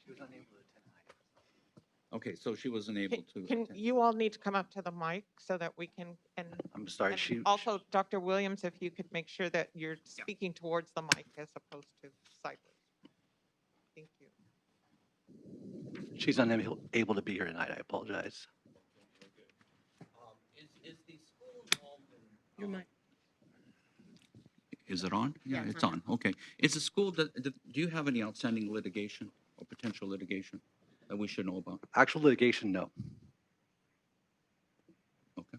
was unable to attend. Okay, so she wasn't able to. Can you all need to come up to the mic so that we can, and I'm sorry, and also Dr. Williams, if you could make sure that you're speaking towards the mic as opposed to sideways. Thank you. She's unable to be here tonight. I apologize. Is the school involved in? Your mic. Is it on? Yeah, Yeah, it's on. Okay. Is the school, do you have any outstanding litigation or potential litigation that we should know about? Actual litigation, no. Okay.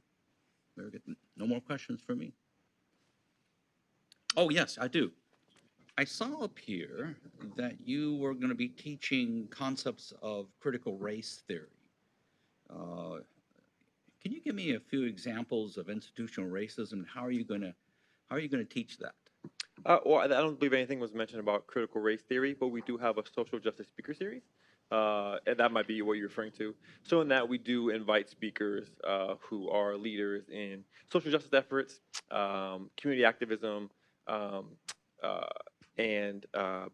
Very good. No more questions for me. Oh, yes, I do. I saw up here that you were going to be teaching concepts of critical race theory. Can you give me a few examples of institutional racism? How are you going to teach that? Well, I don't believe anything was mentioned about critical race theory, but we do have a social justice speaker series. And that might be what you're referring to. So in that, we do invite speakers who are leaders in social justice efforts, community activism, and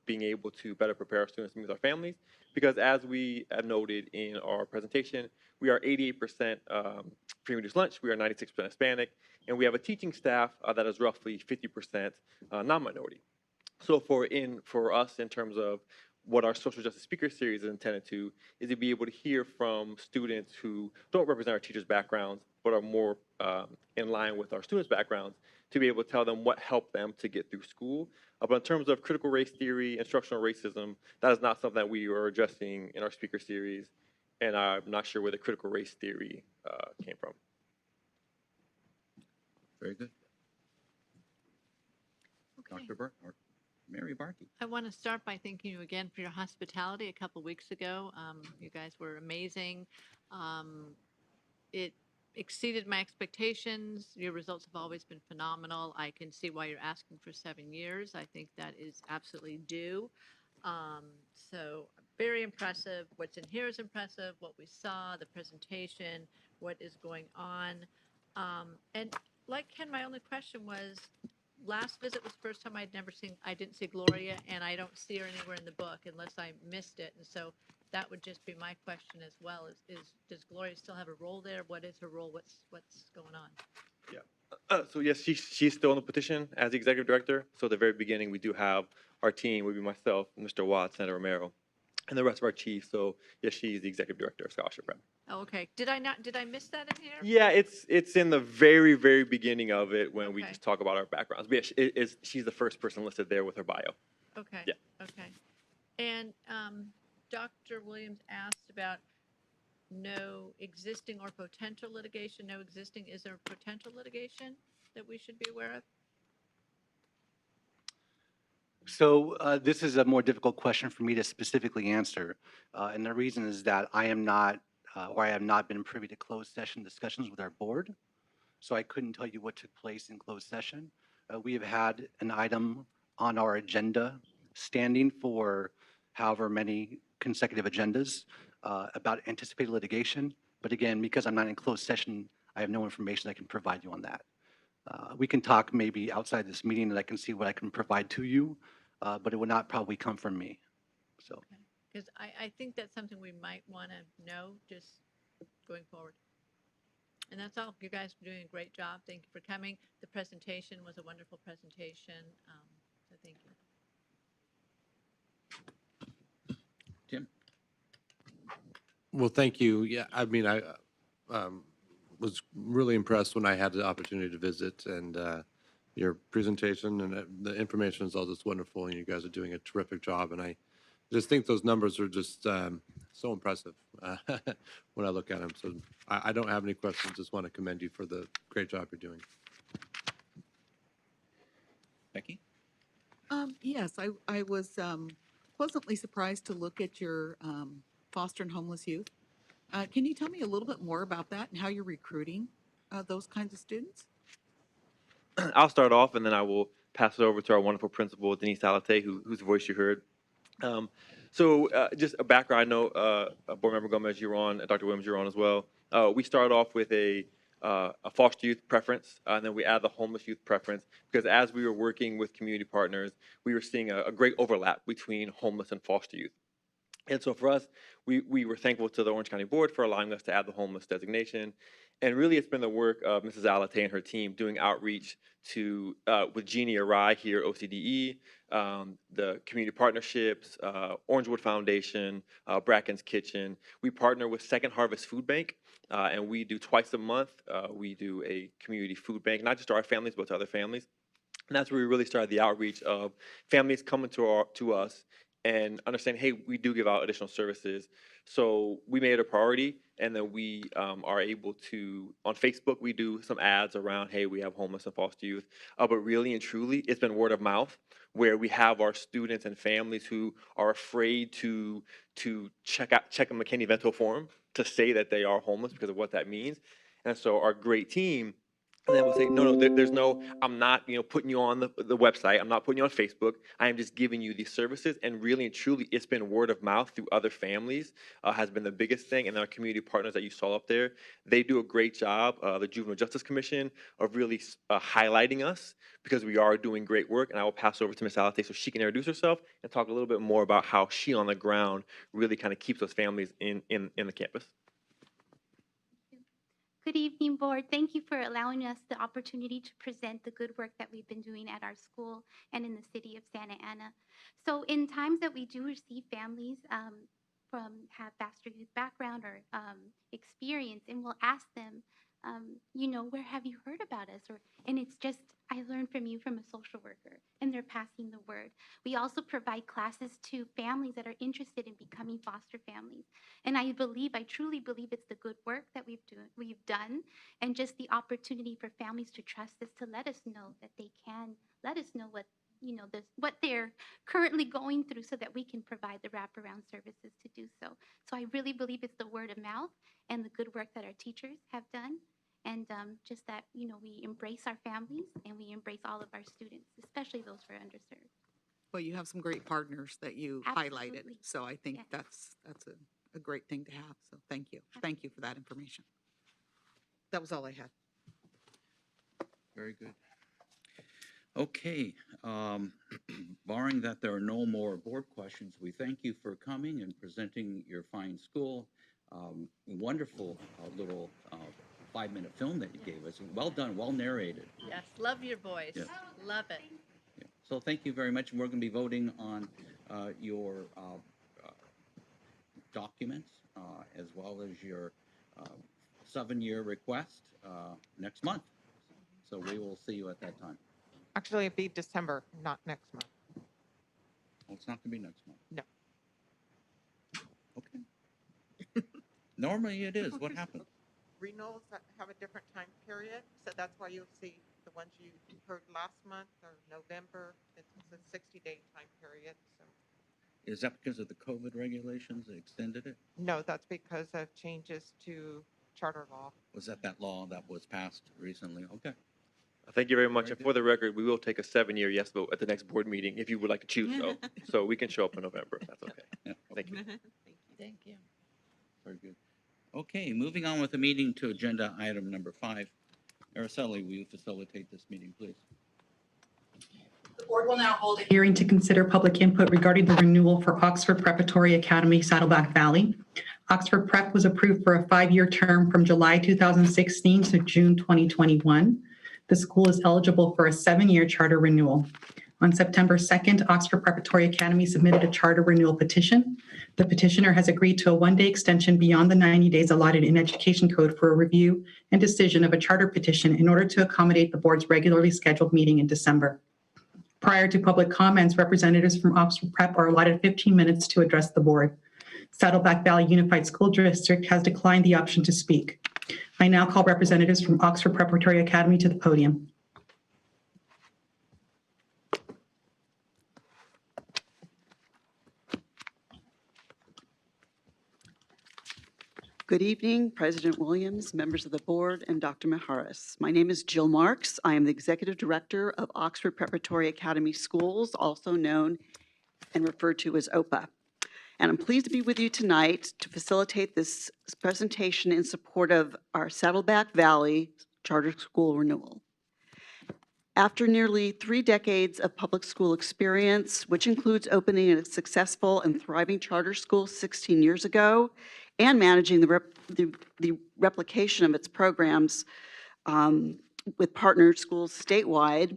being able to better prepare our students to meet with our families. Because as we have noted in our presentation, we are 88% free reduced lunch, we are 96% Hispanic, and we have a teaching staff that is roughly 50% non-minority. So for us, in terms of what our social justice speaker series is intended to, is to be able to hear from students who don't represent our teachers' backgrounds, but are more in line with our students' backgrounds, to be able to tell them what helped them to get through school. But in terms of critical race theory, instructional racism, that is not something that we are addressing in our speaker series, and I'm not sure where the critical race theory came from. Very good. Okay. Dr. Burke or Mary Barkey. I want to start by thanking you again for your hospitality a couple weeks ago. You guys were amazing. exceeded my expectations. Your results have always been phenomenal. I can see why you're asking for 7 years. I think that is absolutely due. So very impressive. What's in here is impressive. What we saw, the presentation, what is going on. And like Ken, my only question was, last visit was the first time I didn't see Gloria, and I don't see her anywhere in the book unless I missed it. And so that would just be my question as well, does Gloria still have a role there? What is her role? What's going on? So yes, she's still in the petition as the executive director. So at the very beginning, we do have our team, would be myself, Mr. Watts, Senator Romero, and the rest of our chiefs. So yes, she's the executive director of Scholarship Prep. Oh, okay. Did I miss that in here? Yeah, it's in the very, very beginning of it when we Okay. just talk about our backgrounds. But yeah, she's the first person listed there with her bio. Okay. Yeah. Okay. And Dr. Williams asked about no existing or potential litigation. No existing. Is there potential litigation that we should be aware of? So this is a more difficult question for me to specifically answer. And the reason is that I am not, or I have not been privy to closed session discussions with our board. So I couldn't tell you what took place in closed session. We have had an item on our agenda standing for however many consecutive agendas about anticipated litigation. But again, because I'm not in closed session, I have no information I can provide you on that. We can talk maybe outside this meeting and I can see what I can provide to you, but it would not probably come from me. So. Because I think that's something we might want to know just going forward. And that's all. You guys are doing a great job. Thank you for coming. The presentation was a wonderful presentation. So thank you. Jim? Well, thank you. Yeah, I mean, I was really impressed when I had the opportunity to visit, and your presentation and the information is all just wonderful, and you guys are doing a terrific job. And I just think those numbers are just so impressive when I look at them. So I don't have any questions. Just want to commend you for the great job you're doing. Becky? Yes, I was pleasantly surprised to look at your foster and homeless youth. Can you tell me a little bit more about that and how you're recruiting those kinds of students? I'll start off, and then I will pass it over to our wonderful principal, Denise Alate, whose voice you heard. So just a background, I know Board Member Gomez, you're on, Dr. Williams, you're on as well. We started off with a foster youth preference, and then we added the homeless youth preference, because as we were working with community partners, we were seeing a great overlap between homeless and foster youth. And so for us, we were thankful to the Orange County Board for allowing us to add the homeless designation. And really, it's been the work of Mrs. Alate and her team doing outreach to with Jeannie Arai here at OCDE, the community partnerships, Orangewood Foundation, Bracken's Kitchen. We partner with Second Harvest Food Bank, and we do twice a month. We do a community food bank, not just to our families, but to other families. And that's where we really started the outreach of families coming to us and understand, hey, we do give out additional services. So we made it a priority, and then we are able to, on Facebook, we do some ads around, hey, we have homeless and foster youth. But really and truly, it's been word of mouth, where we have our students and families who are afraid to check a McKinney-Vento form to say that they are homeless because of what that means. And so our great team, and then we'll say, no, there's no, I'm not, putting you on the website. I'm not putting you on Facebook. I am just giving you these services. And really and truly, it's been word of mouth through other families has been the biggest thing. And our community partners that you saw up there, they do a great job, the Juvenile Justice Commission, of really highlighting us because we are doing great work. And I will pass over to Ms. Alate so she can introduce herself and talk a little bit more about how she on the ground really kind of keeps those families in the campus. Good evening, Board. Thank you for allowing us the opportunity to present the good work that we've been doing at our school and in the city of Santa Ana. So in times that we do receive families have foster youth background or experience, and we'll ask them, where have you heard about us? And it's just, I learned from you from a social worker, and they're passing the word. We also provide classes to families that are interested in becoming foster families. And I truly believe it's the good work that we've done, and just the opportunity for families to trust us, to let us know that they can let us know what they're currently going through, so that we can provide the wraparound services to do so. So I really believe it's the word of mouth and the good work that our teachers have done. and just that, we embrace our families and we embrace all of our students, especially those who are underserved. Well, you have some great partners that you highlighted, Absolutely. so I think Yes. that's a great thing to have, so thank you. Thank you for that information. That was all I had. Very good. Okay, barring that there are no more board questions, we thank you for coming and presenting your fine school. Wonderful little 5-minute film that you gave us. Well done, well narrated. Yes, love your voice. Yes. Love it. Yeah. So thank you very much. And we're going to be voting on your documents as well as your 7-year request next month. So we will see you at that time. Actually, it'd be December, not next month. Well, it's not going to be next month. No. Okay. Normally it is. What happened? Renewals that have a different time period, so that's why you'll see the ones you heard last month or November. It's a 60-day time period, so. Is that because of the COVID regulations that extended it? No, that's because of changes to charter law. Was that law that was passed recently? Okay. Thank you very much. And for the record, we will take a 7-year yes vote at the next board meeting if you would like to choose so. So we can show up in November if that's okay. Yeah. Thank you. Thank you. Very good. Okay, moving on with the meeting to agenda item number 5. Araceli, will you facilitate this meeting, please? The board will now hold a hearing to consider public input regarding the renewal for Oxford Preparatory Academy, Saddleback Valley. Oxford Prep was approved for a 5-year term from July 2016 to June 2021. The school is eligible for a 7-year charter renewal. On September 2nd, Oxford Preparatory Academy submitted a charter renewal petition. The petitioner has agreed to a 1-day extension beyond the 90 days allotted in Education Code for a review and decision of a charter petition in order to accommodate the board's regularly scheduled meeting in December. Prior to public comments, representatives from Oxford Prep are allotted 15 minutes to address the board. Saddleback Valley Unified School District has declined the option to speak. I now call representatives from Oxford Preparatory Academy to the podium. Good evening, President Williams, members of the board, and Dr. Mijares. My name is Jill Marks. I am the Executive Director of Oxford Preparatory Academy Schools, also known and referred to as OPA. And I'm pleased to be with you tonight to facilitate this presentation in support of our Saddleback Valley Charter School renewal. After nearly 3 decades of public school experience, which includes opening a successful and thriving charter school 16 years ago, and managing the replication of its programs with partner schools statewide,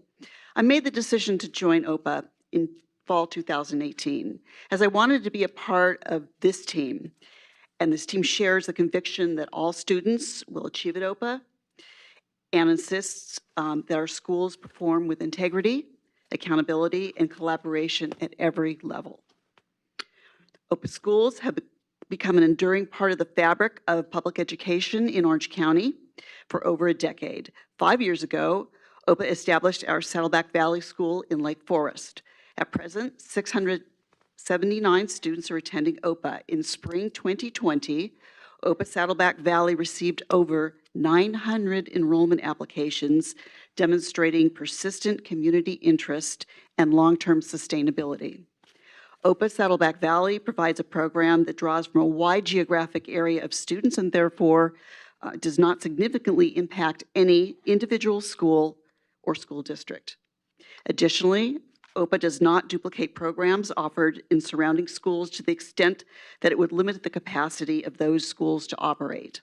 I made the decision to join OPA in fall 2018, as I wanted to be a part of this team. And this team shares the conviction that all students will achieve at OPA and insists that our schools perform with integrity, accountability, and collaboration at every level. OPA schools have become an enduring part of the fabric of public education in Orange County for over a decade. 5 years ago, OPA established our Saddleback Valley School in Lake Forest. At present, 679 students are attending OPA. In spring 2020, OPA Saddleback Valley received over 900 enrollment applications, demonstrating persistent community interest and long-term sustainability. OPA Saddleback Valley provides a program that draws from a wide geographic area of students and therefore does not significantly impact any individual school or school district. Additionally, OPA does not duplicate programs offered in surrounding schools to the extent that it would limit the capacity of those schools to operate.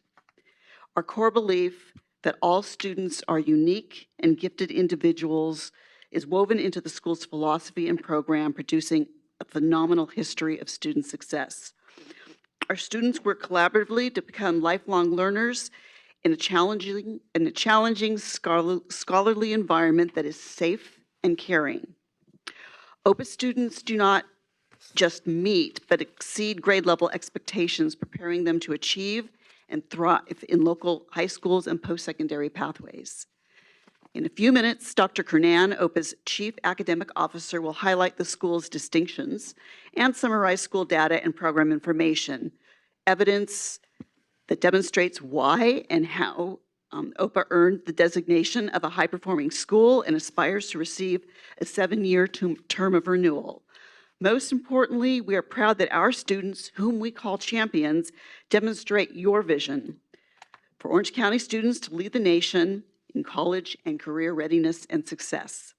Our core belief that all students are unique and gifted individuals is woven into the school's philosophy and program, producing a phenomenal history of student success. Our students work collaboratively to become lifelong learners in a challenging scholarly environment that is safe and caring. OPA students do not just meet, but exceed grade level expectations, preparing them to achieve and thrive in local high schools and post-secondary pathways. In a few minutes, Dr. Kernan, OPA's Chief Academic Officer, will highlight the school's distinctions and summarize school data and program information, evidence that demonstrates why and how OPA earned the designation of a high-performing school and aspires to receive a 7-year term of renewal. Most importantly, we are proud that our students, whom we call champions, demonstrate your vision for Orange County students to lead the nation in college and career readiness and success.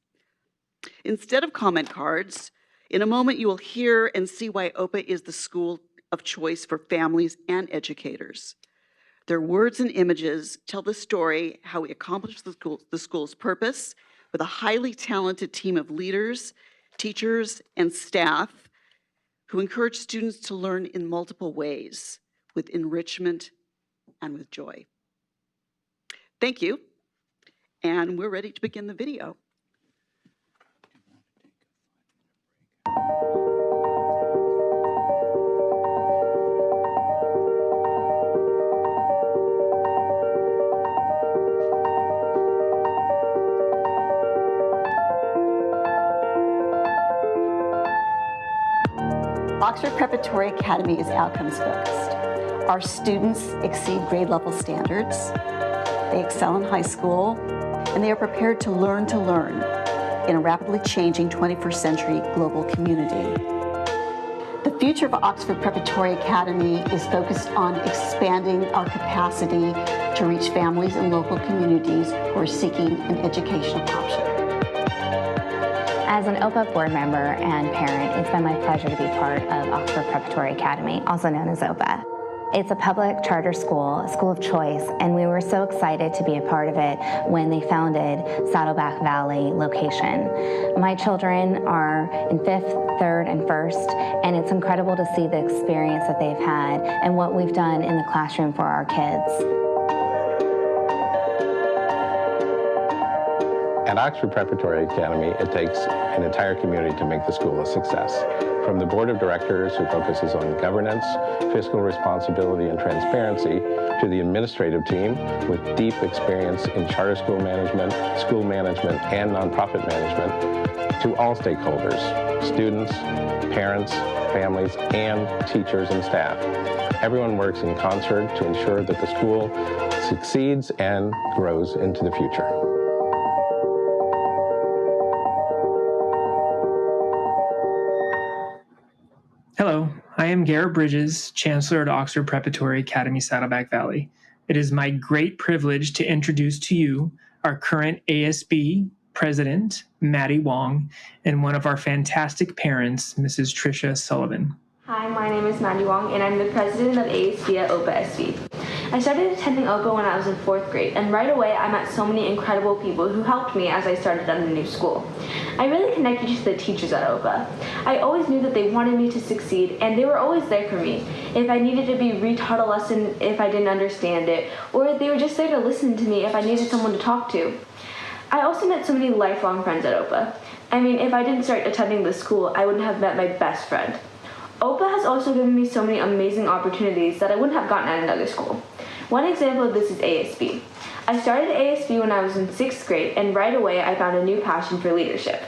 Instead of comment cards, in a moment you will hear and see why OPA is the school of choice for families and educators. Their words and images tell the story how we accomplished the school's purpose with a highly talented team of leaders, teachers, and staff who encourage students to learn in multiple ways, with enrichment and with joy. Thank you, and we're ready to begin the video. Oxford Preparatory Academy is outcomes focused. Our students exceed grade level standards, they excel in high school, and they are prepared to learn in a rapidly changing 21st century global community. The future of Oxford Preparatory Academy is focused on expanding our capacity to reach families and local communities who are seeking an educational option. As an OPA board member and parent, it's been my pleasure to be part of Oxford Preparatory Academy, also known as OPA. It's a public charter school, a school of choice, and we were so excited to be a part of it when they founded Saddleback Valley location. My children are in 5th, 3rd, and 1st, and it's incredible to see the experience that they've had and what we've done in the classroom for our kids. At Oxford Preparatory Academy, it takes an entire community to make the school a success. From the board of directors, who focuses on governance, fiscal responsibility, and transparency, to the administrative team with deep experience in charter school management, and nonprofit management, to all stakeholders, students, parents, families, and teachers and staff. Everyone works in concert to ensure that the school succeeds and grows into the future. Hello, I am Garrett Bridges, Chancellor at Oxford Preparatory Academy, Saddleback Valley. It is my great privilege to introduce to you our current ASB President, Maddie Wong, and one of our fantastic parents, Mrs. Tricia Sullivan. Hi, my name is Maddie Wong, and I'm the president of ASB at OPA SV. I started attending OPA when I was in 4th grade, and right away I met so many incredible people who helped me as I started at the new school. I really connected to the teachers at OPA. I always knew that they wanted me to succeed, and they were always there for me. If I needed to be retaught a lesson if I didn't understand it, or they were just there to listen to me if I needed someone to talk to. I also met so many lifelong friends at OPA. I mean, if I didn't start attending this school, I wouldn't have met my best friend. OPA has also given me so many amazing opportunities that I wouldn't have gotten at another school. One example of this is ASB. I started ASB when I was in 6th grade, and right away I found a new passion for leadership.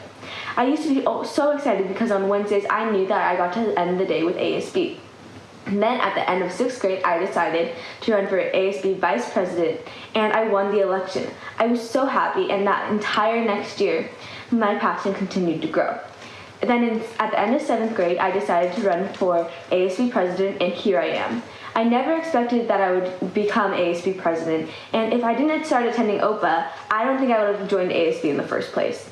I used to be so excited because on Wednesdays I knew that I got to end the day with ASB. And then at the end of 6th grade, I decided to run for ASB Vice President, and I won the election. I was so happy, and that entire next year, my passion continued to grow. Then at the end of 7th grade, I decided to run for ASB President, and here I am. I never expected that I would become ASB President, and if I didn't start attending OPA, I don't think I would have joined ASB in the first place.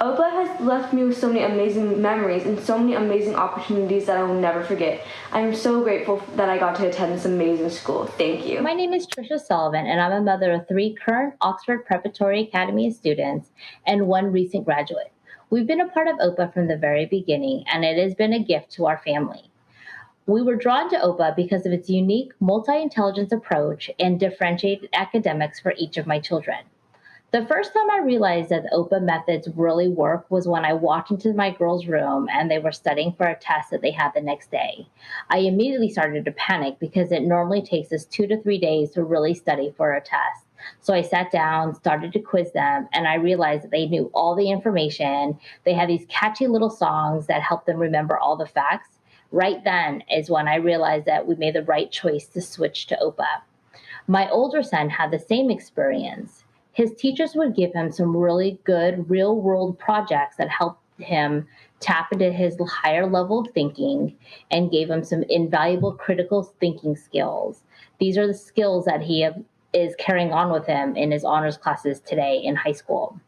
OPA has left me with so many amazing memories and so many amazing opportunities that I will never forget. I'm so grateful that I got to attend this amazing school. Thank you. My name is Tricia Sullivan, and I'm a mother of 3 current Oxford Preparatory Academy students and 1 recent graduate. We've been a part of OPA from the very beginning, and it has been a gift to our family. We were drawn to OPA because of its unique multi-intelligence approach and differentiated academics for each of my children. The first time I realized that the OPA methods really work was when I walked into my girls' room and they were studying for a test that they had the next day. I immediately started to panic because it normally takes us 2 to 3 days to really study for a test. So I sat down, started to quiz them, and I realized that they knew all the information. They had these catchy little songs that helped them remember all the facts. Right then is when I realized that we made the right choice to switch to OPA. My older son had the same experience. His teachers would give him some really good real world projects that helped him tap into his higher level of thinking and gave him some invaluable critical thinking skills. These are the skills that he is carrying on with him in his honors classes today in high school.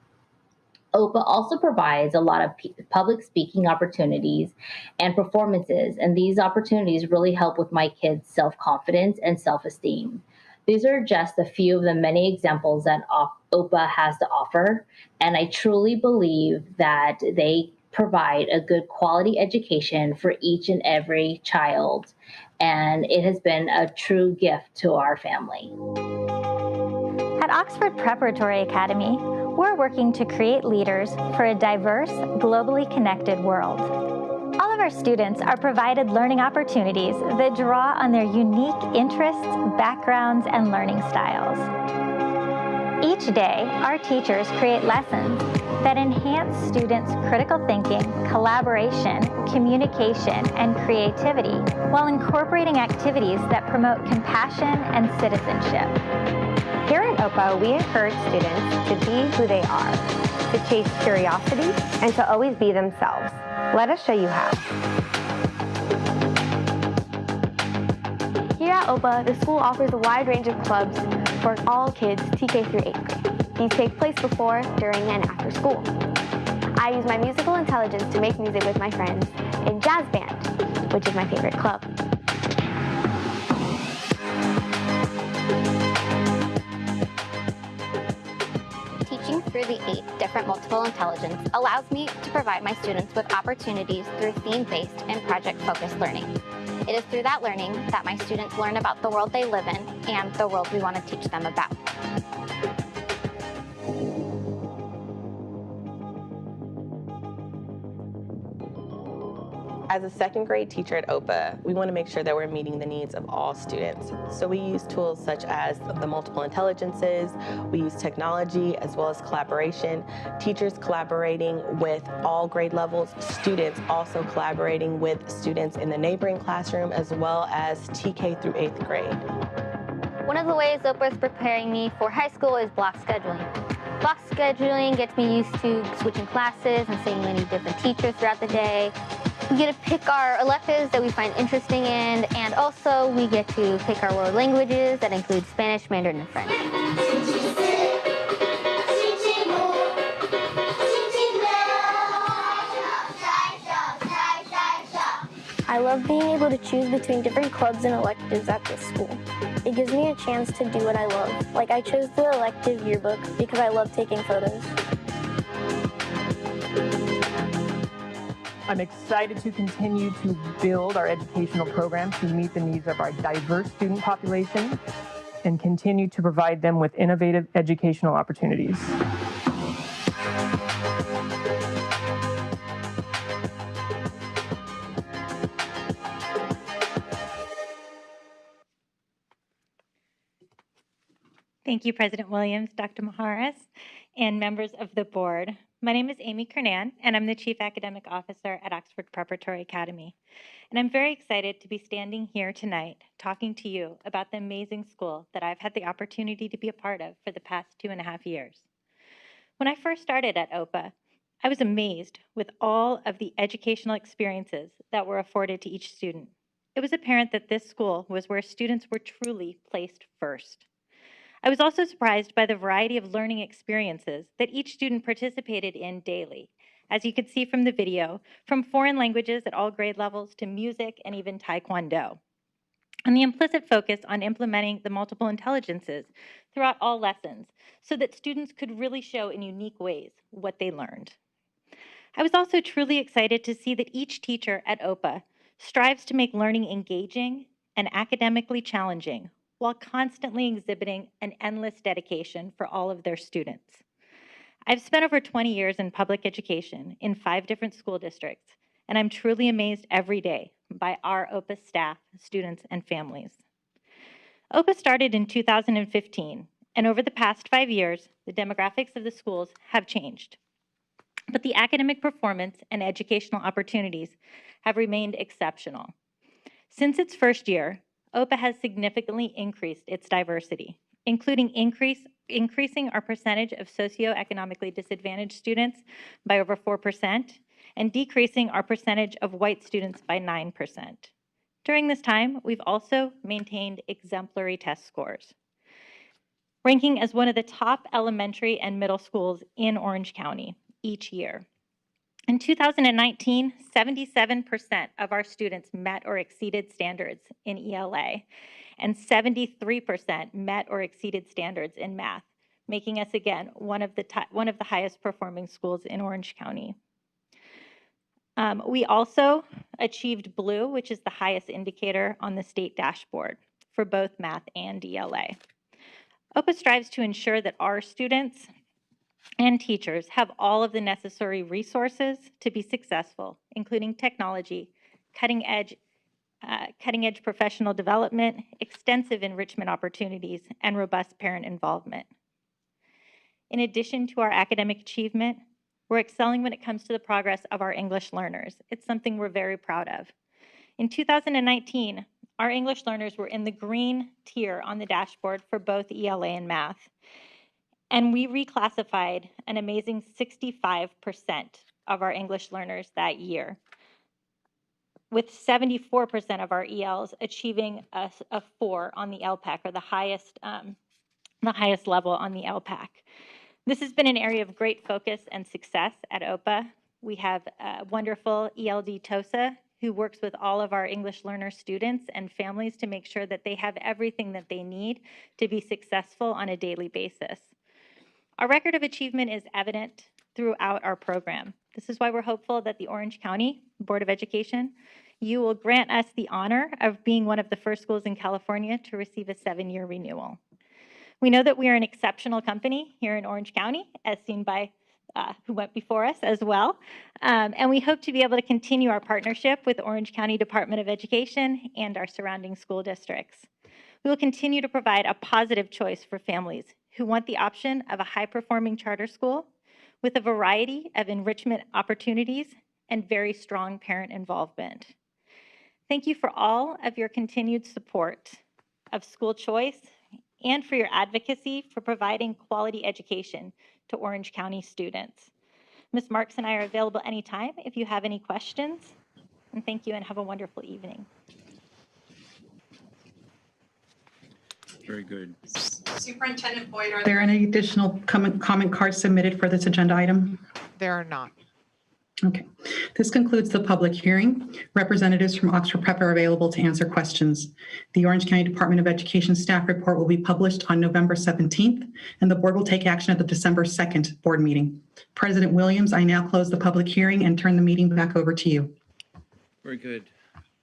OPA also provides a lot of public speaking opportunities and performances, and these opportunities really help with my kids' self-confidence and self-esteem. These are just a few of the many examples that OPA has to offer, and I truly believe that they provide a good quality education for each and every child, and it has been a true gift to our family. At Oxford Preparatory Academy, we're working to create leaders for a diverse, globally connected world. All of our students are provided learning opportunities that draw on their unique interests, backgrounds, and learning styles. Each day, our teachers create lessons that enhance students' critical thinking, collaboration, communication, and creativity while incorporating activities that promote compassion and citizenship. Here at OPA, we encourage students to be who they are, to chase curiosity, and to always be themselves. Let us show you how. Here at OPA, the school offers a wide range of clubs for all kids TK through 8th grade. These take place before, during, and after school. I use my musical intelligence to make music with my friends in jazz band, which is my favorite club. Teaching through the 8 different multiple intelligence allows me to provide my students with opportunities through theme-based and project-focused learning. It is through that learning that my students learn about the world they live in and the world we want to teach them about. As a second grade teacher at OPA, we want to make sure that we're meeting the needs of all students. So we use tools such as the multiple intelligences, we use technology as well as collaboration, teachers collaborating with all grade levels, students also collaborating with students in the neighboring classroom as well as TK through 8th grade. One of the ways OPA is preparing me for high school is block scheduling. Block scheduling gets me used to switching classes and seeing many different teachers throughout the day. We get to pick our electives that we find interesting in, and also we get to pick our world languages that include Spanish, Mandarin, and French. I love being able to choose between different clubs and electives at this school. It gives me a chance to do what I love. Like I chose the elective yearbook because I love taking photos. I'm excited to continue to build our educational program to meet the needs of our diverse student population and continue to provide them with innovative educational opportunities. Thank you, President Williams, Dr. Maharas, and members of the board. My name is Amy Kernan, and I'm the Chief Academic Officer at Oxford Preparatory Academy. And I'm very excited to be standing here tonight talking to you about the amazing school that I've had the opportunity to be a part of for the past 2.5 years. When I first started at OPA, I was amazed with all of the educational experiences that were afforded to each student. It was apparent that this school was where students were truly placed first. I was also surprised by the variety of learning experiences that each student participated in daily, as you could see from the video, from foreign languages at all grade levels to music and even Taekwondo, and the implicit focus on implementing the multiple intelligences throughout all lessons so that students could really show in unique ways what they learned. I was also truly excited to see that each teacher at OPA strives to make learning engaging and academically challenging while constantly exhibiting an endless dedication for all of their students. I've spent over 20 years in public education in 5 different school districts, and I'm truly amazed every day by our OPA staff, students, and families. OPA started in 2015, and over the past 5 years, the demographics of the schools have changed. But the academic performance and educational opportunities have remained exceptional. Since its first year, OPA has significantly increased its diversity, including increasing our percentage of socioeconomically disadvantaged students by over 4% and decreasing our percentage of white students by 9%. During this time, we've also maintained exemplary test scores, ranking as one of the top elementary and middle schools in Orange County each year. In 2019, 77% of our students met or exceeded standards in ELA, and 73% met or exceeded standards in math, making us, again, one of the highest performing schools in Orange County. We also achieved Blue, which is the highest indicator on the state dashboard for both math and ELA. OPA strives to ensure that our students and teachers have all of the necessary resources to be successful, including technology, cutting-edge professional development, extensive enrichment opportunities, and robust parent involvement. In addition to our academic achievement, we're excelling when it comes to the progress of our English learners. It's something we're very proud of. In 2019, our English learners were in the green tier on the dashboard for both ELA and math. And we reclassified an amazing 65% of our English learners that year, with 74% of our ELs achieving a 4 on the LPAC, or the highest level on the LPAC. This has been an area of great focus and success at OPA. We have a wonderful ELD TOSA who works with all of our English learner students and families to make sure that they have everything that they need to be successful on a daily basis. Our record of achievement is evident throughout our program. This is why we're hopeful that the Orange County Board of Education, you will grant us the honor of being one of the first schools in California to receive a 7-year renewal. We know that we are an exceptional company here in Orange County, as seen by who went before us as well. And we hope to be able to continue our partnership with Orange County Department of Education and our surrounding school districts. We will continue to provide a positive choice for families who want the option of a high-performing charter school with a variety of enrichment opportunities and very strong parent involvement. Thank you for all of your continued support of school choice and for your advocacy for providing quality education to Orange County students. Ms. Marks and I are available anytime if you have any questions. And thank you and have a wonderful evening. Very good. Superintendent Boyd, are there any additional comment cards submitted for this agenda item? There are not. Okay. This concludes the public hearing. Representatives from Oxford Prep are available to answer questions. The Orange County Department of Education staff report will be published on November 17th, and the board will take action at the December 2nd board meeting. President Williams, I now close the public hearing and turn the meeting back over to you. Very good.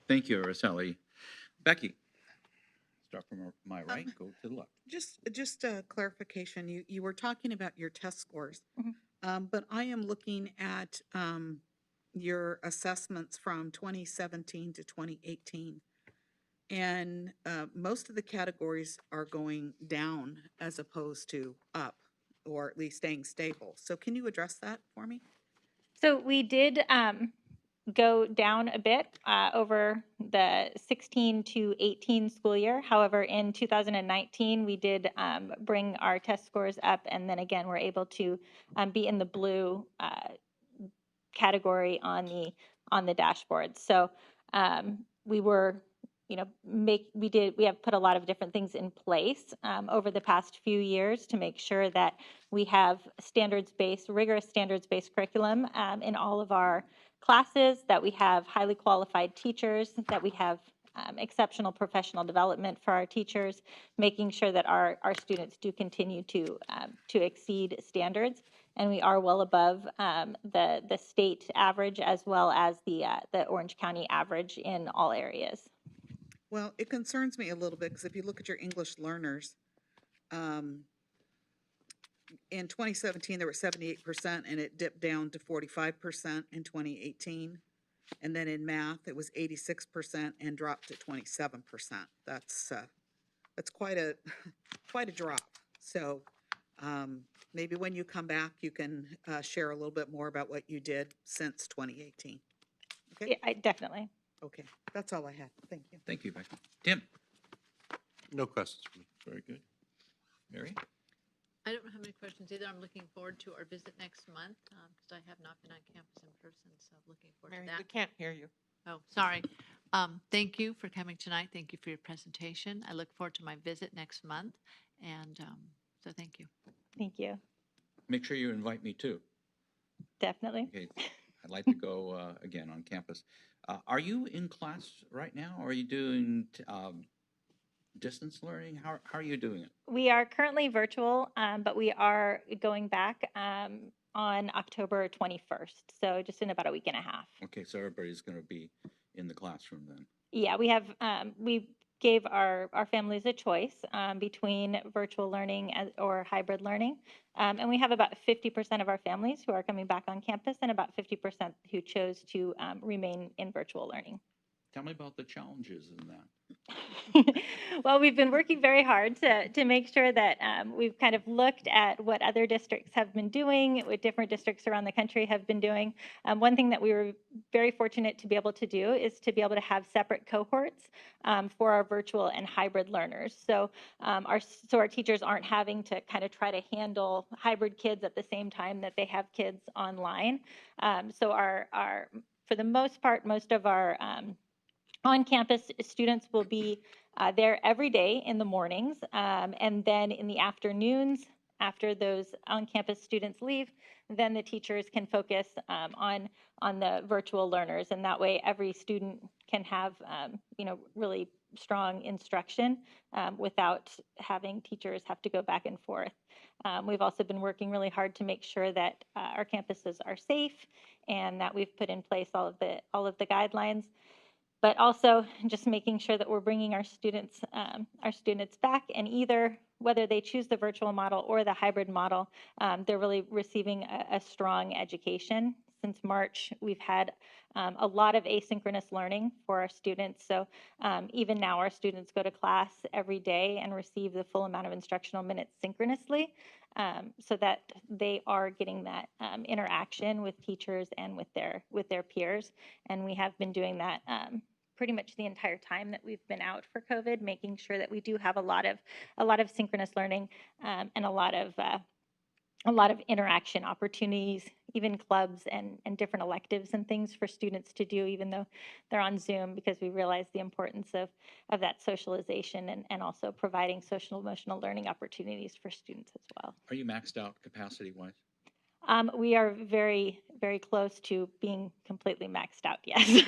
Thank you, Araceli. Becky, start from my right, go to the left. Just a clarification, you were talking about your test scores, but I am looking at your assessments from 2017 to 2018. And most of the categories are going down as opposed to up, or at least staying stable. So can you address that for me? So we did go down a bit over the 16 to 18 school year. However, in 2019, we did bring our test scores up, and then again, we're able to be in the blue category on the dashboard. So we were, we have put a lot of different things in place over the past few years to make sure that we have rigorous standards-based curriculum in all of our classes, that we have highly qualified teachers, that we have exceptional professional development for our teachers, making sure that our students do continue to exceed standards. And we are well above the state average as well as the Orange County average in all areas. Well, it concerns me a little bit because if you look at your English learners, in 2017, there were 78%, and it dipped down to 45% in 2018. And then in math, it was 86% and dropped to 27%. That's quite a drop. So maybe when you come back, you can share a little bit more about what you did since 2018. Okay? Yeah, definitely. Okay, that's all I had. Thank you. Thank you, Becky. Tim? No questions for me. Very good. Mary? I don't have any questions either. I'm looking forward to our visit next month because I have not been on campus in person, so looking forward Mary, to that. we can't hear you. Oh, sorry. Thank you for coming tonight. Thank you for your presentation. I look forward to my visit next month, and so thank you. Thank you. Make sure you invite me too. Definitely. Okay. I'd like to go again on campus. Are you in class right now? Or are you doing distance learning? How are you doing it? We are currently virtual, but we are going back on October 21st. So just in about a week and a half. Okay, so everybody's going to be in the classroom then. Yeah, we have, we gave our families a choice between virtual learning or hybrid learning. And we have about 50% of our families who are coming back on campus and about 50% who chose to remain in virtual learning. Tell me about the challenges in that. Well, we've been working very hard to make sure that we've kind of looked at what other districts have been doing, what different districts around the country have been doing. One thing that we were very fortunate to be able to do is to be able to have separate cohorts for our virtual and hybrid learners. So our teachers aren't having to kind of try to handle hybrid kids at the same time that they have kids online. So for the most part, most of our on-campus students will be there every day in the mornings, and then in the afternoons, after those on-campus students leave, then the teachers can focus on the virtual learners, and that way every student can have really strong instruction without having teachers have to go back and forth. We've also been working really hard to make sure that our campuses are safe and that we've put in place all of the guidelines, but also just making sure that we're bringing our students back, and either whether they choose the virtual model or the hybrid model, they're really receiving a strong education. Since March, we've had a lot of asynchronous learning for our students. So even now, our students go to class every day and receive the full amount of instructional minutes synchronously, so that they are getting that interaction with teachers and with their peers. And we have been doing that pretty much the entire time that we've been out for COVID, making sure that we do have a lot of synchronous learning and a lot of interaction opportunities, even clubs and different electives and things for students to do, even though they're on Zoom, because we realize the importance of that socialization and also providing social emotional learning opportunities for students as well. Are you maxed out capacity-wise? We are very, very close to being completely maxed out, yes.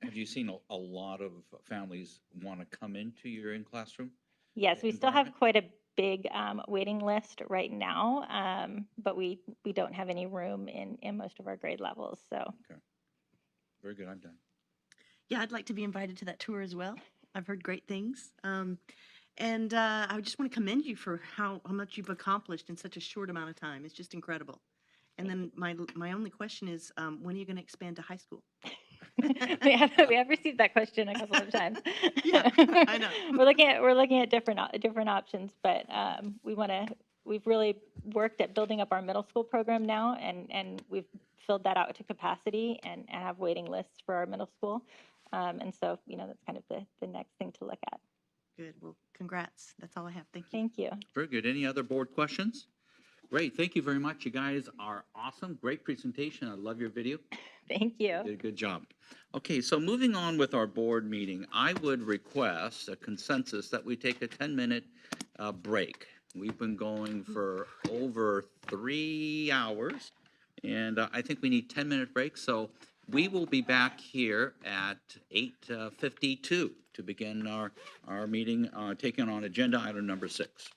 Have you seen a lot of families want to come into your in-classroom? Yes, we still have quite a big waiting list right now, but we don't have any room in most of our grade levels. So. Okay. Very good. I'm done. Yeah, I'd like to be invited to that tour as well. I've heard great things. And I just want to commend you for how much you've accomplished in such a short amount of time. It's just incredible. And then my only question is, when are you going to expand to high school? we have received that question a couple of times. Yeah, I know. We're looking at different options, but we've really worked at building up our middle school program now, and we've filled that out to capacity and have waiting lists for our middle school. And so, that's kind of the next thing to look at. Good. Well, congrats. That's all I have. Thank you. Thank you. Very good. Any other board questions? Great. Thank you very much. You guys are awesome. Great presentation. I love your video. Thank you. You did a good job. Okay, so moving on with our board meeting, I would request a consensus that we take a 10-minute break. We've been going for over 3 hours, and I think we need 10-minute breaks. So we will be back here at 8:52 to begin our meeting, taking on agenda item number 6.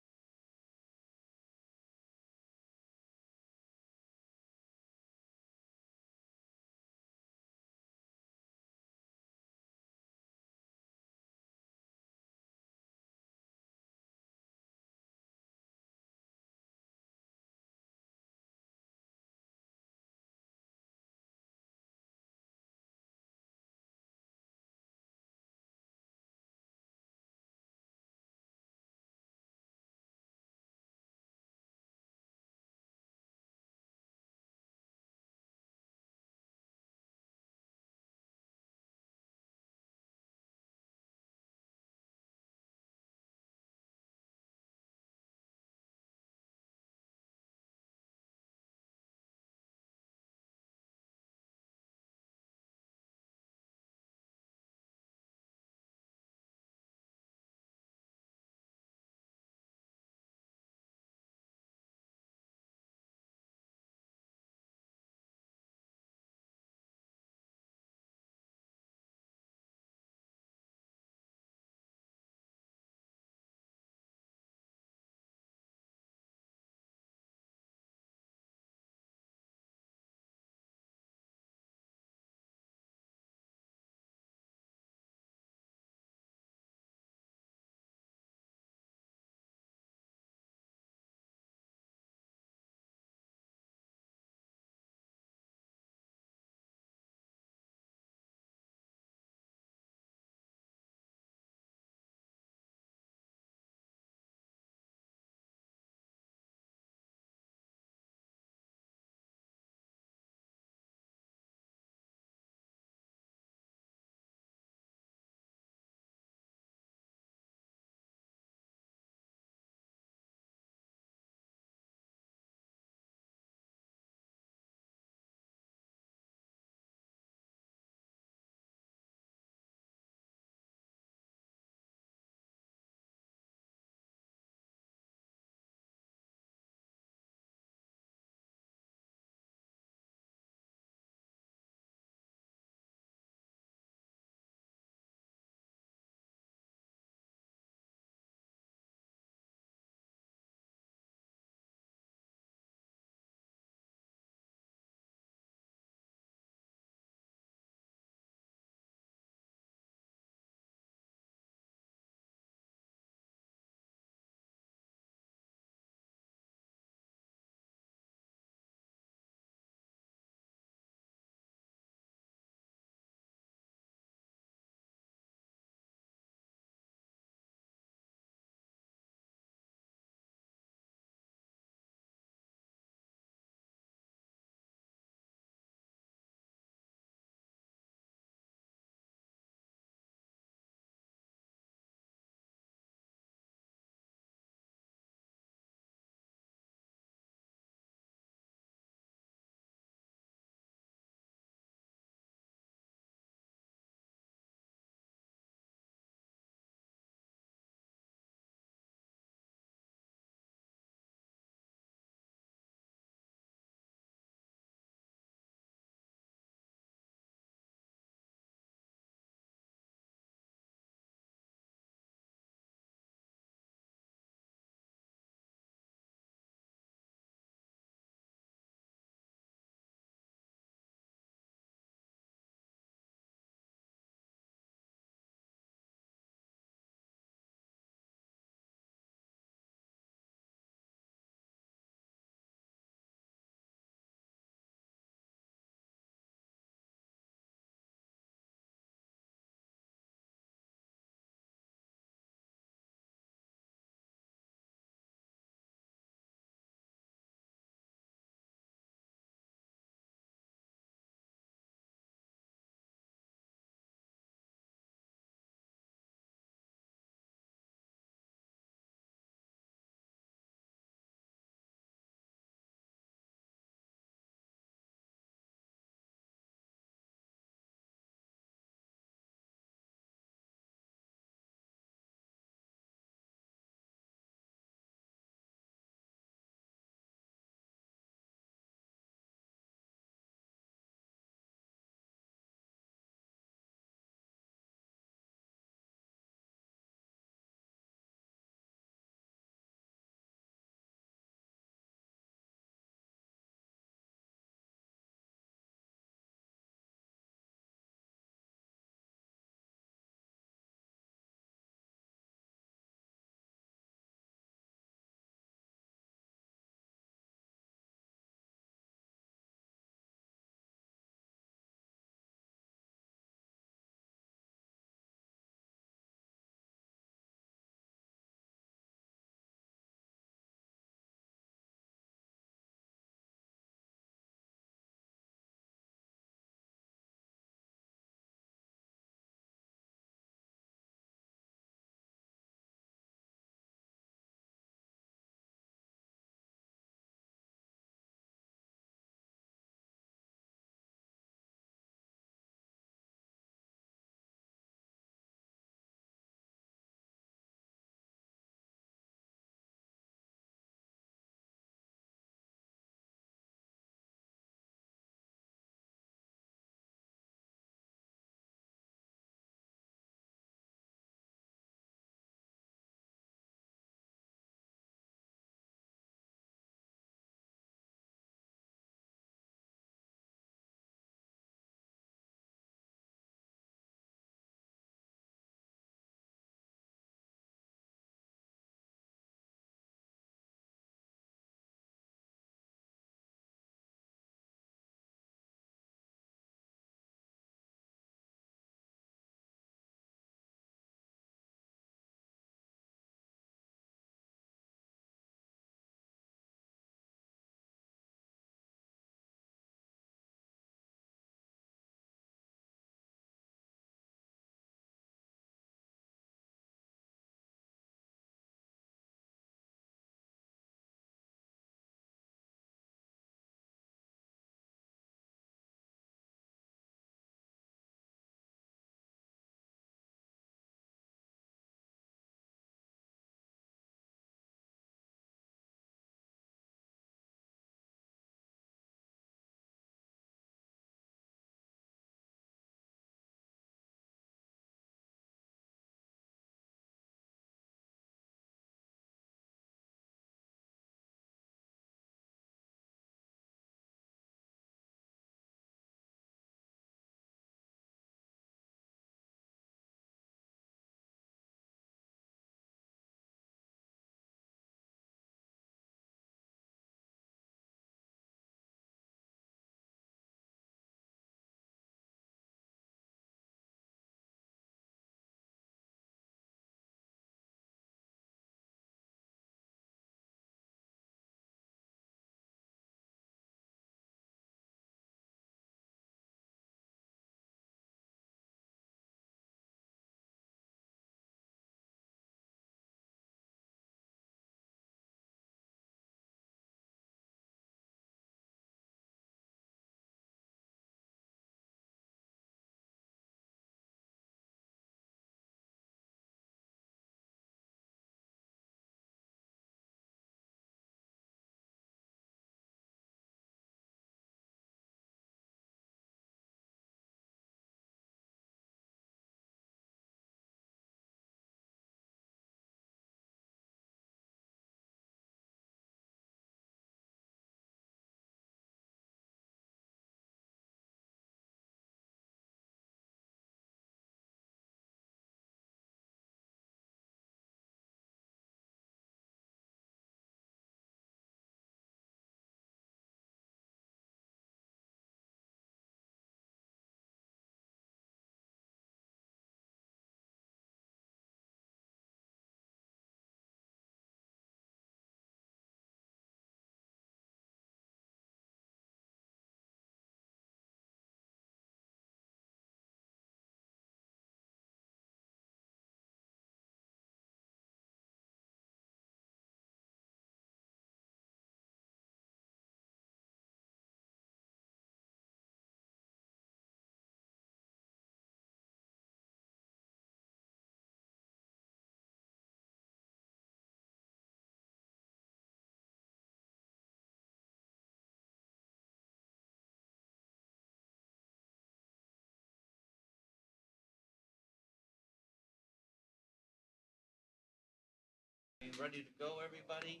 ready to go, everybody?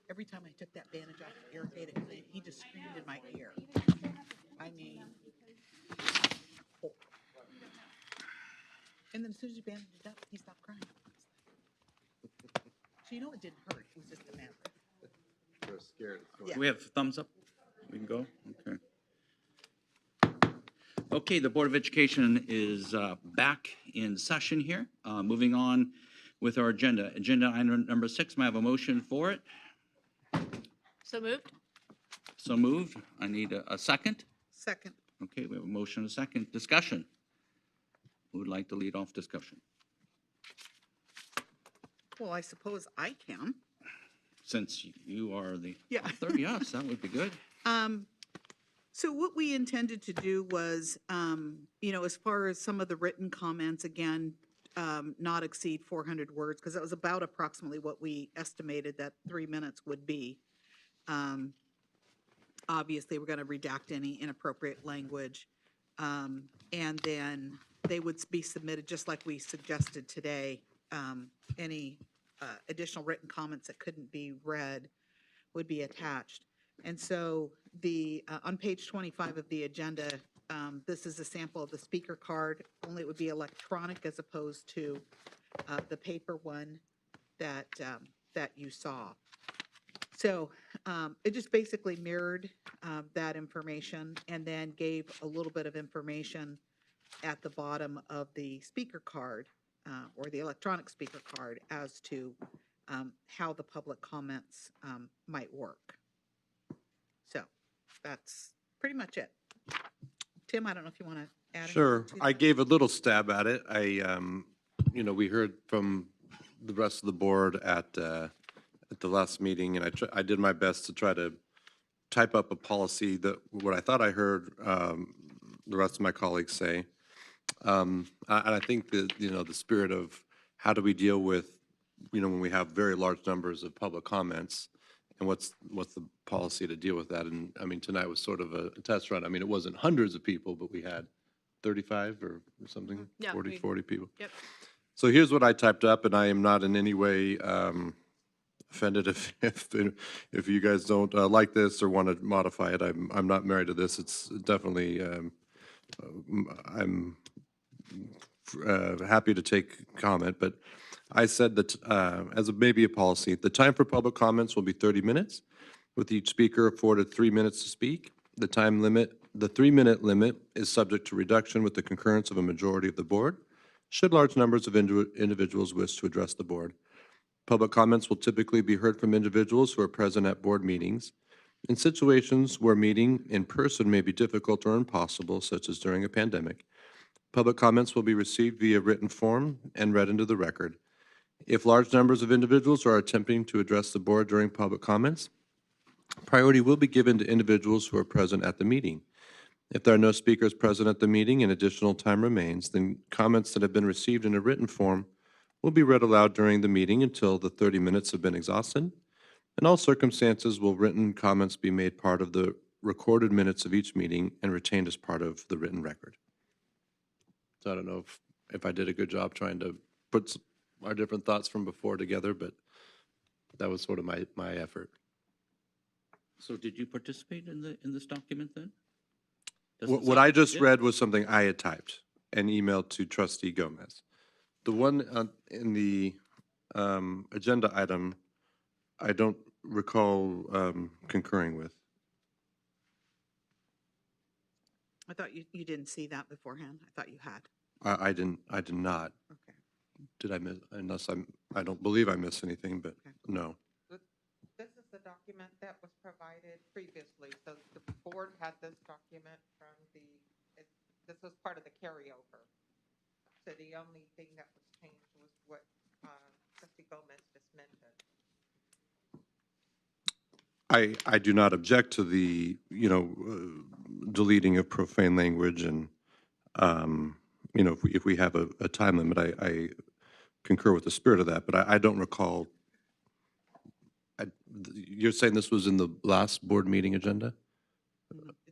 Every time I took that bandage off, it irritated me. He just screamed in my ear. I mean, oh. And then as soon as you bandaged it up, he stopped crying. So you know it didn't hurt. It was just a matter. They're scared. Yeah. We have thumbs up? We can go? Okay. Okay, the Board of Education is back in session here. Moving on with our agenda. Agenda item number 6, may I have a motion for it? So moved? So moved. I need a second. Second. Okay, we have a motion and a second. Discussion. Who would like to lead off discussion? Well, I suppose I can. Since you are the Yeah. author, yes, that would be good. So what we intended to do was, as far as some of the written comments, again, not exceed 400 words, because that was about approximately what we estimated that 3 minutes would be. Obviously, we're going to redact any inappropriate language. And then they would be submitted, just like we suggested today. Any additional written comments that couldn't be read would be attached. And so on page 25 of the agenda, this is a sample of the speaker card, only it would be electronic as opposed to the paper one that you saw. So it just basically mirrored that information and then gave a little bit of information at the bottom of the speaker card or the electronic speaker card as to how the public comments might work. So that's pretty much it. Tim, I don't know if you want to add anything Sure. to I that? gave a little stab at it. We heard from the rest of the board at the last meeting, and I did my best to try to type up a policy that what I thought I heard the rest of my colleagues say. And I think that, the spirit of how do we deal with, when we have very large numbers of public comments, and what's the policy to deal with that? And I mean, tonight was sort of a test run. I mean, it wasn't hundreds of people, but we had 35 or something, Yeah, 40 people. Yep. So here's what I typed up, and I am not in any way offended if you guys don't like this or want to modify it. I'm not married to this. It's definitely I'm happy to take comment, but I said that as maybe a policy, the time for public comments will be 30 minutes, with each speaker afforded 3 minutes to speak. The 3-minute limit is subject to reduction with the concurrence of a majority of the board, should large numbers of individuals wish to address the board. Public comments will typically be heard from individuals who are present at board meetings. In situations where meeting in person may be difficult or impossible, such as during a pandemic, public comments will be received via written form and read into the record. If large numbers of individuals are attempting to address the board during public comments, priority will be given to individuals who are present at the meeting. If there are no speakers present at the meeting and additional time remains, then comments that have been received in a written form will be read aloud during the meeting until the 30 minutes have been exhausted. In all circumstances, will written comments be made part of the recorded minutes of each meeting and retained as part of the written record. So I don't know if I did a good job trying to put our different thoughts from before together, but that was sort of my effort. So did you participate in this document then? What I just read was something I had typed and emailed to Trustee Gomez. The one in the agenda item, I don't recall concurring with. I thought you didn't see that beforehand. I thought you had. I did not. Okay. Did I miss, I don't believe I missed anything, but no. This is the document that was provided previously. So the board had this document from this was part of the carryover. So the only thing that was changed was what Trustee Gomez just mentioned. I do not object to the, deleting of profane language and, if we have a time limit, I concur with the spirit of that, but I don't recall. You're saying this was in the last board meeting agenda?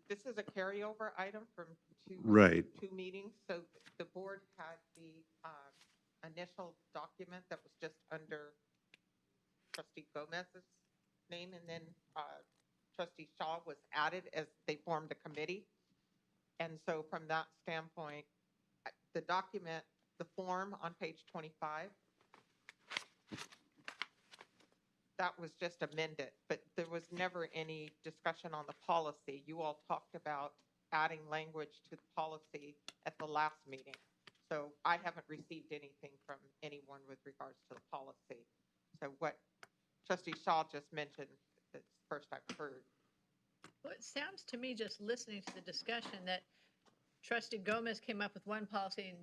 This is a carryover item from two meetings. So the board had the initial document that was just under trustee Gomez's name, and then trustee Shaw was added as they formed a committee. And so from that standpoint, the document, the form on page 25, that was just amended, but there was never any discussion on the policy. You all talked about adding language to the policy at the last meeting. So I haven't received anything from anyone with regards to the policy. So what trustee Shaw just mentioned, that's the first I've heard. Well, it sounds to me, just listening to the discussion, that trustee Gomez came up with one policy and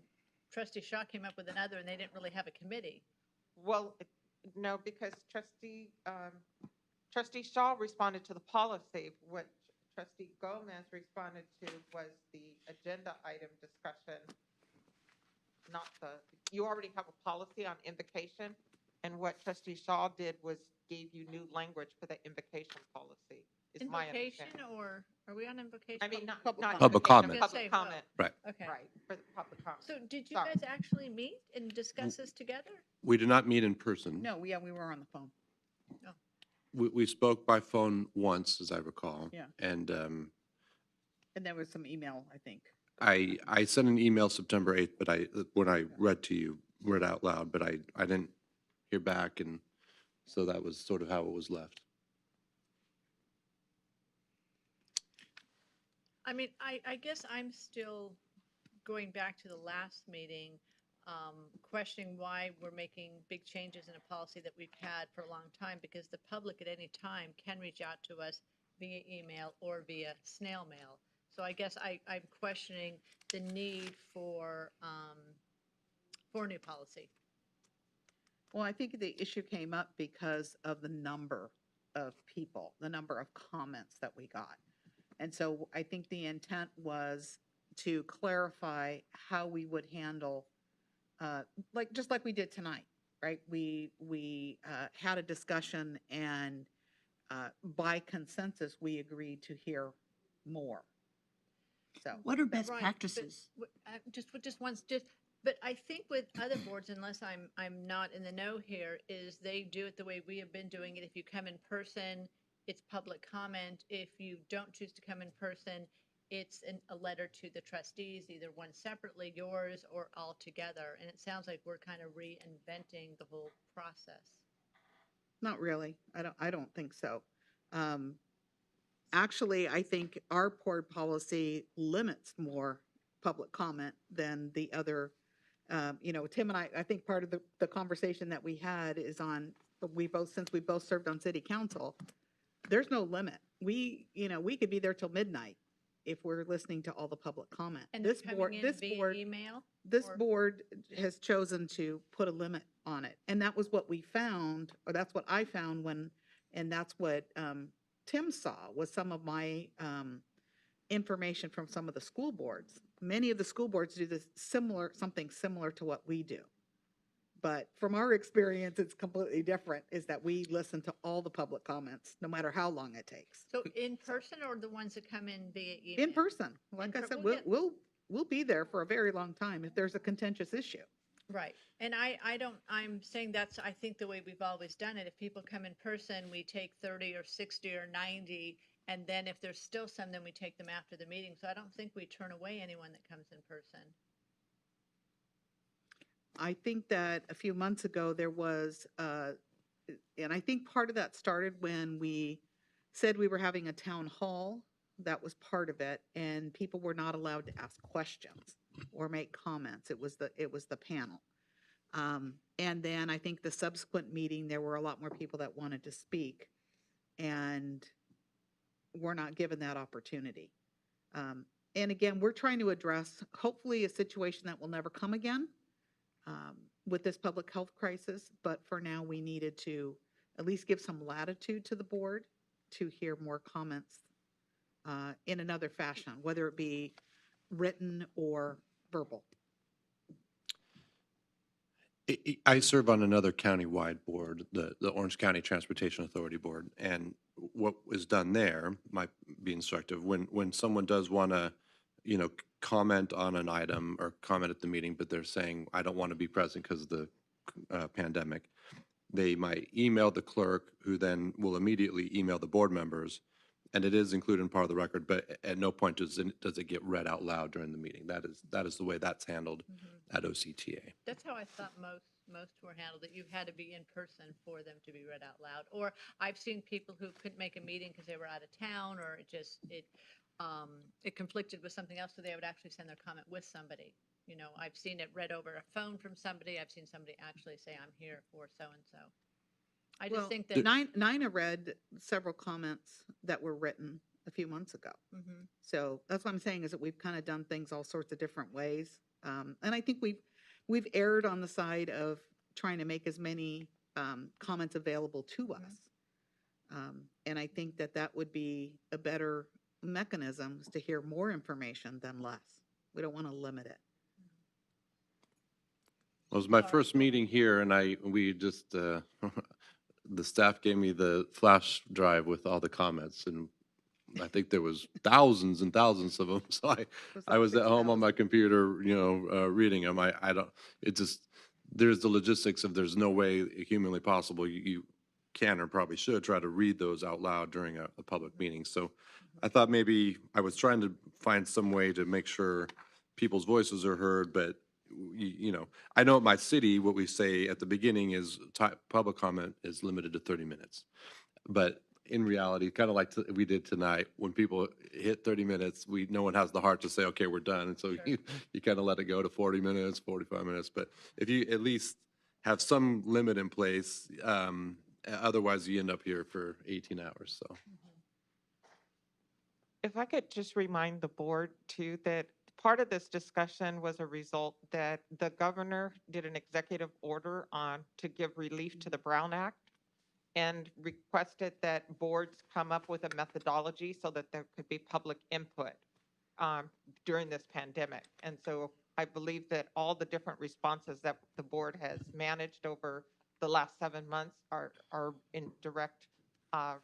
trustee Shaw came up with another, and they didn't really have a committee. Well, no, because trustee Shaw responded to the policy. What trustee Gomez responded to was the agenda item discussion, not the, you already have a policy on invocation, and what trustee Shaw did was gave you new language for the invocation policy, is my Invocation, understanding. or are we on invocation? I mean, not Public invocation, comment. Public comment. Right. Okay. Right, for the public comment. So did you Sorry. guys actually meet and discuss this together? We did not meet in person. No, yeah, we were on the phone. We spoke by phone once, as I recall. Yeah. And And there was some email, I think. I sent an email September 8th, but when I read out loud, but I didn't hear back, and so that was sort of how it was left. I mean, I guess I'm still going back to the last meeting, questioning why we're making big changes in a policy that we've had for a long time, because the public at any time can reach out to us via email or via snail mail. So I guess I'm questioning the need for a new policy. Well, I think the issue came up because of the number of people, the number of comments that we got. And so I think the intent was to clarify how we would handle, just like we did tonight, right? We had a discussion, and by consensus, we agreed to hear more. So What are best Right, practices? But, just once, but I think with other boards, unless I'm not in the know here, is they do it the way we have been doing it. If you come in person, it's public comment. If you don't choose to come in person, it's a letter to the trustees, either one separately, yours, or all together. And it sounds like we're kind of reinventing the whole process. Not really. I don't think so. Actually, I think our board policy limits more public comment than the other. Tim and I think part of the conversation that we had is on, since we both served on city council, there's no limit. We could be there till midnight if we're listening to all the public comment. And This coming board, in this via board, email? this or- board has chosen to put a limit on it. And that was what we found, or that's what I found and that's what Tim saw, was some of my information from some of the school boards. Many of the school boards do something similar to what we do. But from our experience, it's completely different, is that we listen to all the public comments, no matter how long it takes. So in person, or the ones that come in via email? In person. Like I said, we'll be there for a very long time if there's a contentious issue. Right. And I'm saying that's, I think, the way we've always done it. If people come in person, we take 30 or 60 or 90, and then if there's still some, then we take them after the meeting. So I don't think we turn away anyone that comes in person. I think that a few months ago there was, and I think part of that started when we said we were having a town hall. That was part of it, and people were not allowed to ask questions or make comments. It was the panel. And then I think the subsequent meeting, there were a lot more people that wanted to speak, and we're not given that opportunity. And again, we're trying to address, hopefully, a situation that will never come again with this public health crisis. But for now, we needed to at least give some latitude to the board to hear more comments in another fashion, whether it be written or verbal. I serve on another county-wide board, the Orange County Transportation Authority Board, and what is done there might be instructive. When someone does want to, comment on an item or comment at the meeting, but they're saying, I don't want to be present because of the pandemic, they might email the clerk, who then will immediately email the board members, and it is included in part of the record, but at no point does it get read out loud during the meeting. That is the way that's handled at OCTA. That's how I thought most were handled, that you had to be in person for them to be read out loud. Or I've seen people who couldn't make a meeting because they were out of town, or it conflicted with something else, so they would actually send their comment with somebody. You know, I've seen it read over a phone from somebody. I've seen somebody actually say, I'm here for so-and-so. I just think that. Nina read several comments that were written a few months ago. Mhm. So that's what I'm saying, is that we've kind of done things all sorts of different ways. And I think we've erred on the side of trying to make as many comments available to us. And I think that would be a better mechanism, to hear more information than less. We don't want to limit it. It was my first meeting here, and we just, the staff gave me the flash drive with all the comments, and I think there was thousands and thousands of them. So I was at home on my computer, reading them. I don't, it just, there's the logistics of, there's no way humanly possible you can or probably should try to read those out loud during a public meeting. So I thought maybe I was trying to find some way to make sure people's voices are heard, but I know at my city, what we say at the beginning is public comment is limited to 30 minutes. But in reality, kind of like we did tonight, when people hit 30 minutes, no one has the heart to say, okay, we're done. And so you kind of let it go to 40 minutes, 45 minutes. But if you at least have some limit in place, otherwise you end up here for 18 hours. So. If I could just remind the board too, that part of this discussion was a result that the governor did an executive order to give relief to the Brown Act, and requested that boards come up with a methodology so that there could be public input during this pandemic. And so I believe that all the different responses that the board has managed over the last 7 months are in direct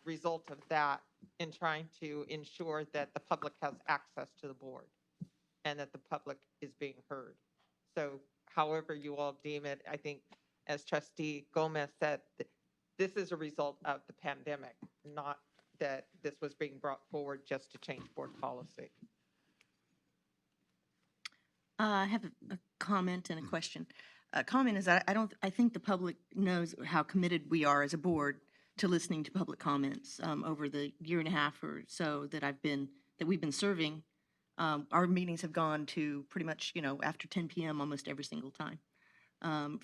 result of that, in trying to ensure that the public has access to the board and that the public is being heard. So however you all deem it, I think, as Trustee Gomez said, this is a result of the pandemic, not that this was being brought forward just to change board policy. I have a comment and a question. Comment is that I think the public knows how committed we are as a board to listening to public comments over the year and a half or so that we've been serving. Our meetings have gone to pretty much, after 10 p.m. almost every single time.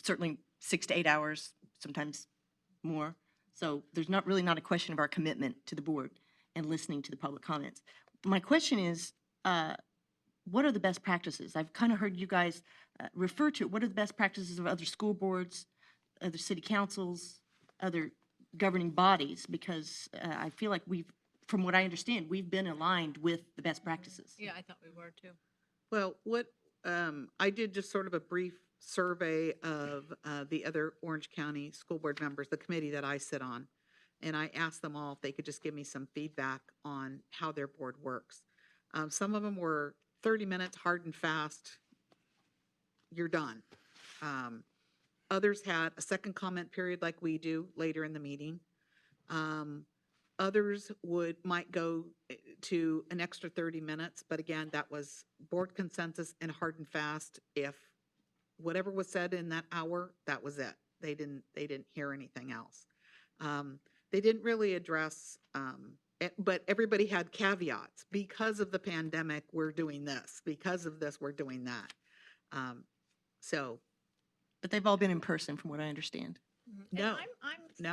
Certainly 6 to 8 hours, sometimes more. So there's not a question of our commitment to the board and listening to the public comments. My question is, what are the best practices? I've kind of heard you guys refer to it. What are the best practices of other school boards, other city councils, other governing bodies? Because I feel like from what I understand, we've been aligned with the best practices. Yeah, I thought we were too. Well, I did just sort of a brief survey of the other Orange County school board members, the committee that I sit on, and I asked them all if they could just give me some feedback on how their board works. Some of them were 30 minutes, hard and fast, you're done. Others had a second comment period like we do later in the meeting. Others might go to an extra 30 minutes, but again, that was board consensus and hard and fast. If whatever was said in that hour, that was it. They didn't hear anything else. They didn't really address, but everybody had caveats. Because of the pandemic, we're doing this. Because of this, we're doing that. But they've all been in person, from what I understand. No, I'm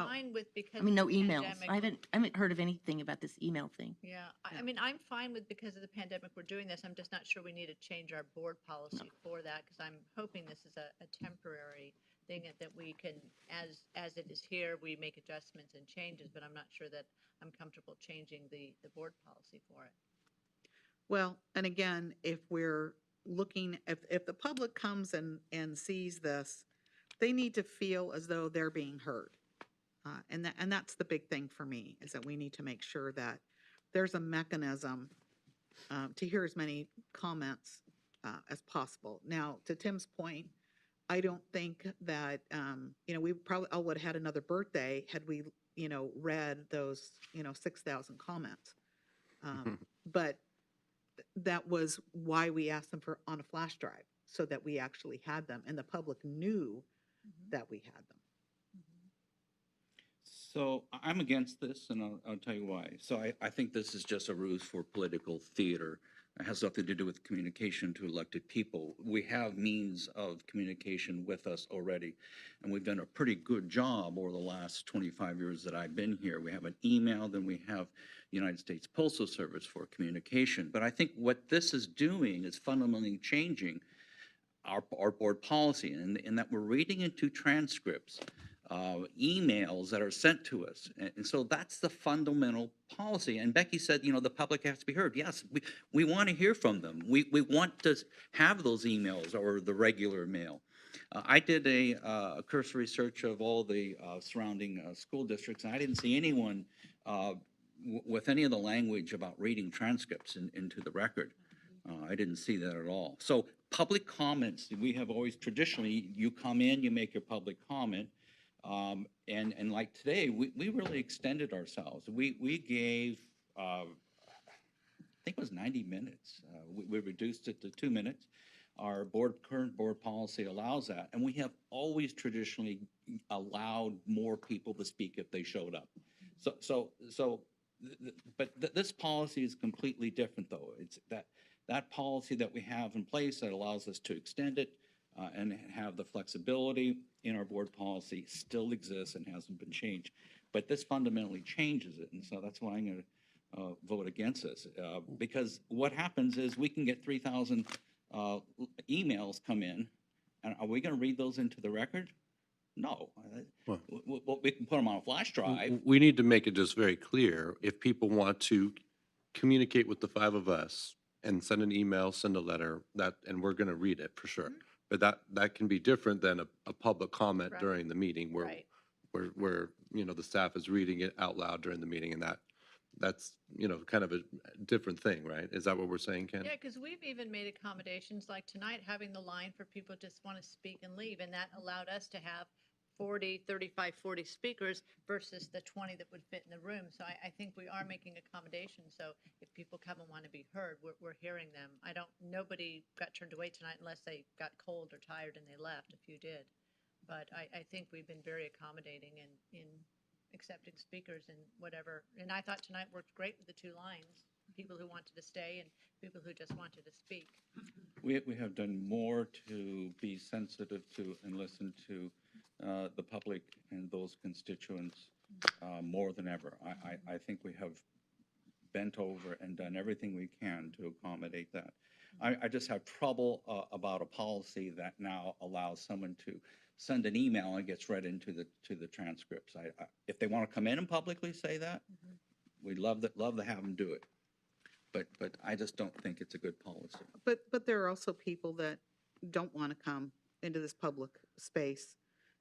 fine with, because no of the emails. pandemic. I haven't heard of anything about this email thing. Yeah, I'm fine with, because of the pandemic, we're doing this. I'm just not sure we need to change our board policy for that, because I'm hoping this is a temporary thing that we can, as it is here, we make adjustments and changes, but I'm not sure that I'm comfortable changing the board policy for it. Well, and again, if we're looking, if the public comes and sees this, they need to feel as though they're being heard. And that's the big thing for me, is that we need to make sure that there's a mechanism to hear as many comments as possible. Now, to Tim's point, I don't think that, we probably all would have had another birthday had we, read those, 6,000 comments. But that was why we asked them for on a flash drive, so that we actually had them and the public knew that we had them. So I'm against this, and I'll tell you why. So I think this is just a ruse for political theater. It has nothing to do with communication to elected people. We have means of communication with us already, and we've done a pretty good job over the last 25 years that I've been here. We have an email, then we have United States Postal Service for communication. But I think what this is doing is fundamentally changing our board policy, in that we're reading into transcripts emails that are sent to us. And so that's the fundamental policy. And Becky said, the public has to be heard. Yes, we want to hear from them. We want to have those emails or the regular mail. I did a cursory search of all the surrounding school districts, and I didn't see anyone with any of the language about reading transcripts into the record. I didn't see that at all. So public comments, we have always traditionally, you come in, you make your public comment. And like today, we really extended ourselves. We gave, I think it was 90 minutes. We reduced it to 2 minutes. Our current board policy allows that. And we have always traditionally allowed more people to speak if they showed up. But this policy is completely different, though. It's that policy that we have in place that allows us to extend it and have the flexibility in our board policy still exists and hasn't been changed. But this fundamentally changes it, and so that's why I'm going to vote against this. Because what happens is we can get 3,000 emails come in, and are we going to read those into the record? No. We can put them on a flash drive. We need to make it just very clear, if people want to communicate with the five of us and send an email, send a letter, and we're going to read it for sure. But that can be different than a public comment during the meeting where the staff is reading it out loud during the meeting, and that's kind of a different thing, right? Is that what we're saying, Ken? Yeah, because we've even made accommodations like tonight, having the line for people who just want to speak and leave, and that allowed us to have 40, 35, 40 speakers versus the 20 that would fit in the room. So I think we are making accommodations. So if people come and want to be heard, we're hearing them. Nobody got turned away tonight unless they got cold or tired and they left. A few did. But I think we've been very accommodating in accepting speakers and whatever. And I thought tonight worked great with the two lines, people who wanted to stay and people who just wanted to speak. We have done more to be sensitive to and listen to the public and those constituents more than ever. I think we have bent over and done everything we can to accommodate that. I just have trouble about a policy that now allows someone to send an email and gets read into the transcripts. If they want to come in and publicly say that, we'd love to have them do it. But I just don't think it's a good policy. But there are also people that don't want to come into this public space.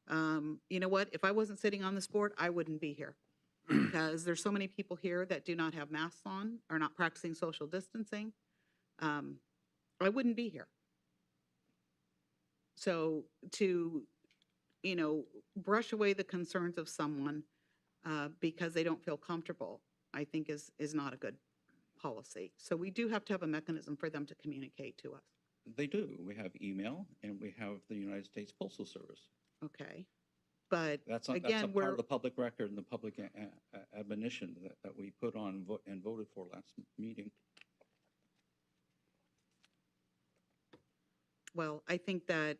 You know what? If I wasn't sitting on this board, I wouldn't be here. Because there's so many people here that do not have masks on, are not practicing social distancing. I wouldn't be here. So to, brush away the concerns of someone because they don't feel comfortable, I think is not a good policy. So we do have to have a mechanism for them to communicate to us. They do. We have email and we have the United States Postal Service. Okay. But that's again, a part of the public record and the public admonition that we put on and voted for last meeting. Well, I think that,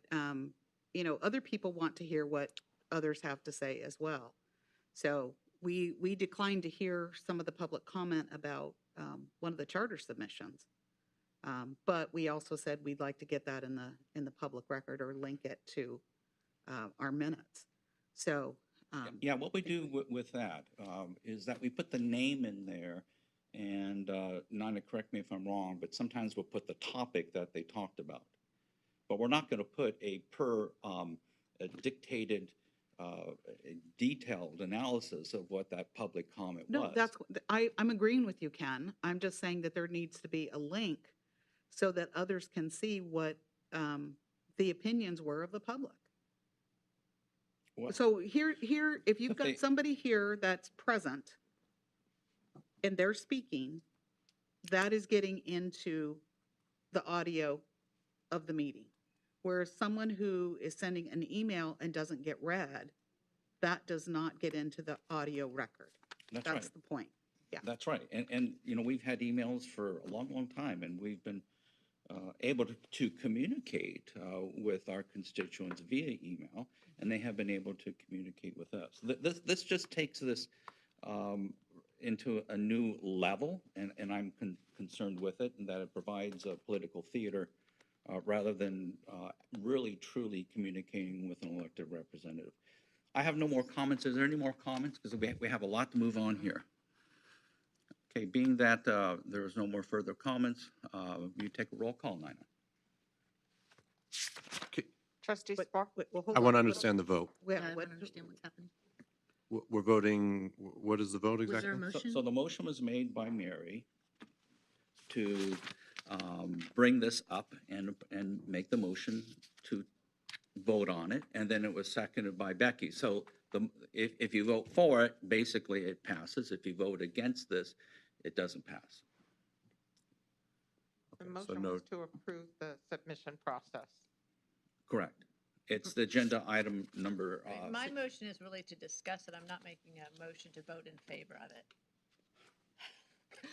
other people want to hear what others have to say as well. So we declined to hear some of the public comment about one of the charter submissions. But we also said we'd like to get that in the public record or link it to our minutes. So yeah, what we do with that is that we put the name in there, and Nina, correct me if I'm wrong, but sometimes we'll put the topic that they talked about. But we're not going to put a dictated, detailed analysis of what that public comment was. No, I'm agreeing with you, Ken. I'm just saying that there needs to be a link so that others can see what the opinions were of the public. What? So here, if you've But they- got somebody here that's present and they're speaking, that is getting into the audio of the meeting. Whereas someone who is sending an email and doesn't get read, that does not get into the audio record. That's right. That's the point. Yeah. That's right. And, you know, we've had emails for a long, long time, and we've been able to communicate with our constituents via email, and they have been able to communicate with us. This just takes this into a new level, and I'm concerned with it, and that it provides a political theater rather than really, truly communicating with an elected representative. I have no more comments. Is there any more comments? Because we have a lot to move on here. Okay, being that there is no more further comments, you take a roll call, Nina. Trustee Spark? I want to understand the vote. What, understand what's happening. We're voting, what is the vote Was there a exactly? motion? So the motion was made by Mary to bring this up and make the motion to vote on it, and then it was seconded by Becky. So if you vote for it, basically it passes. If you vote against this, it doesn't pass. The motion was to approve the submission process. Correct. It's the agenda item number. My motion is really to discuss it. I'm not making a motion to vote in favor of it.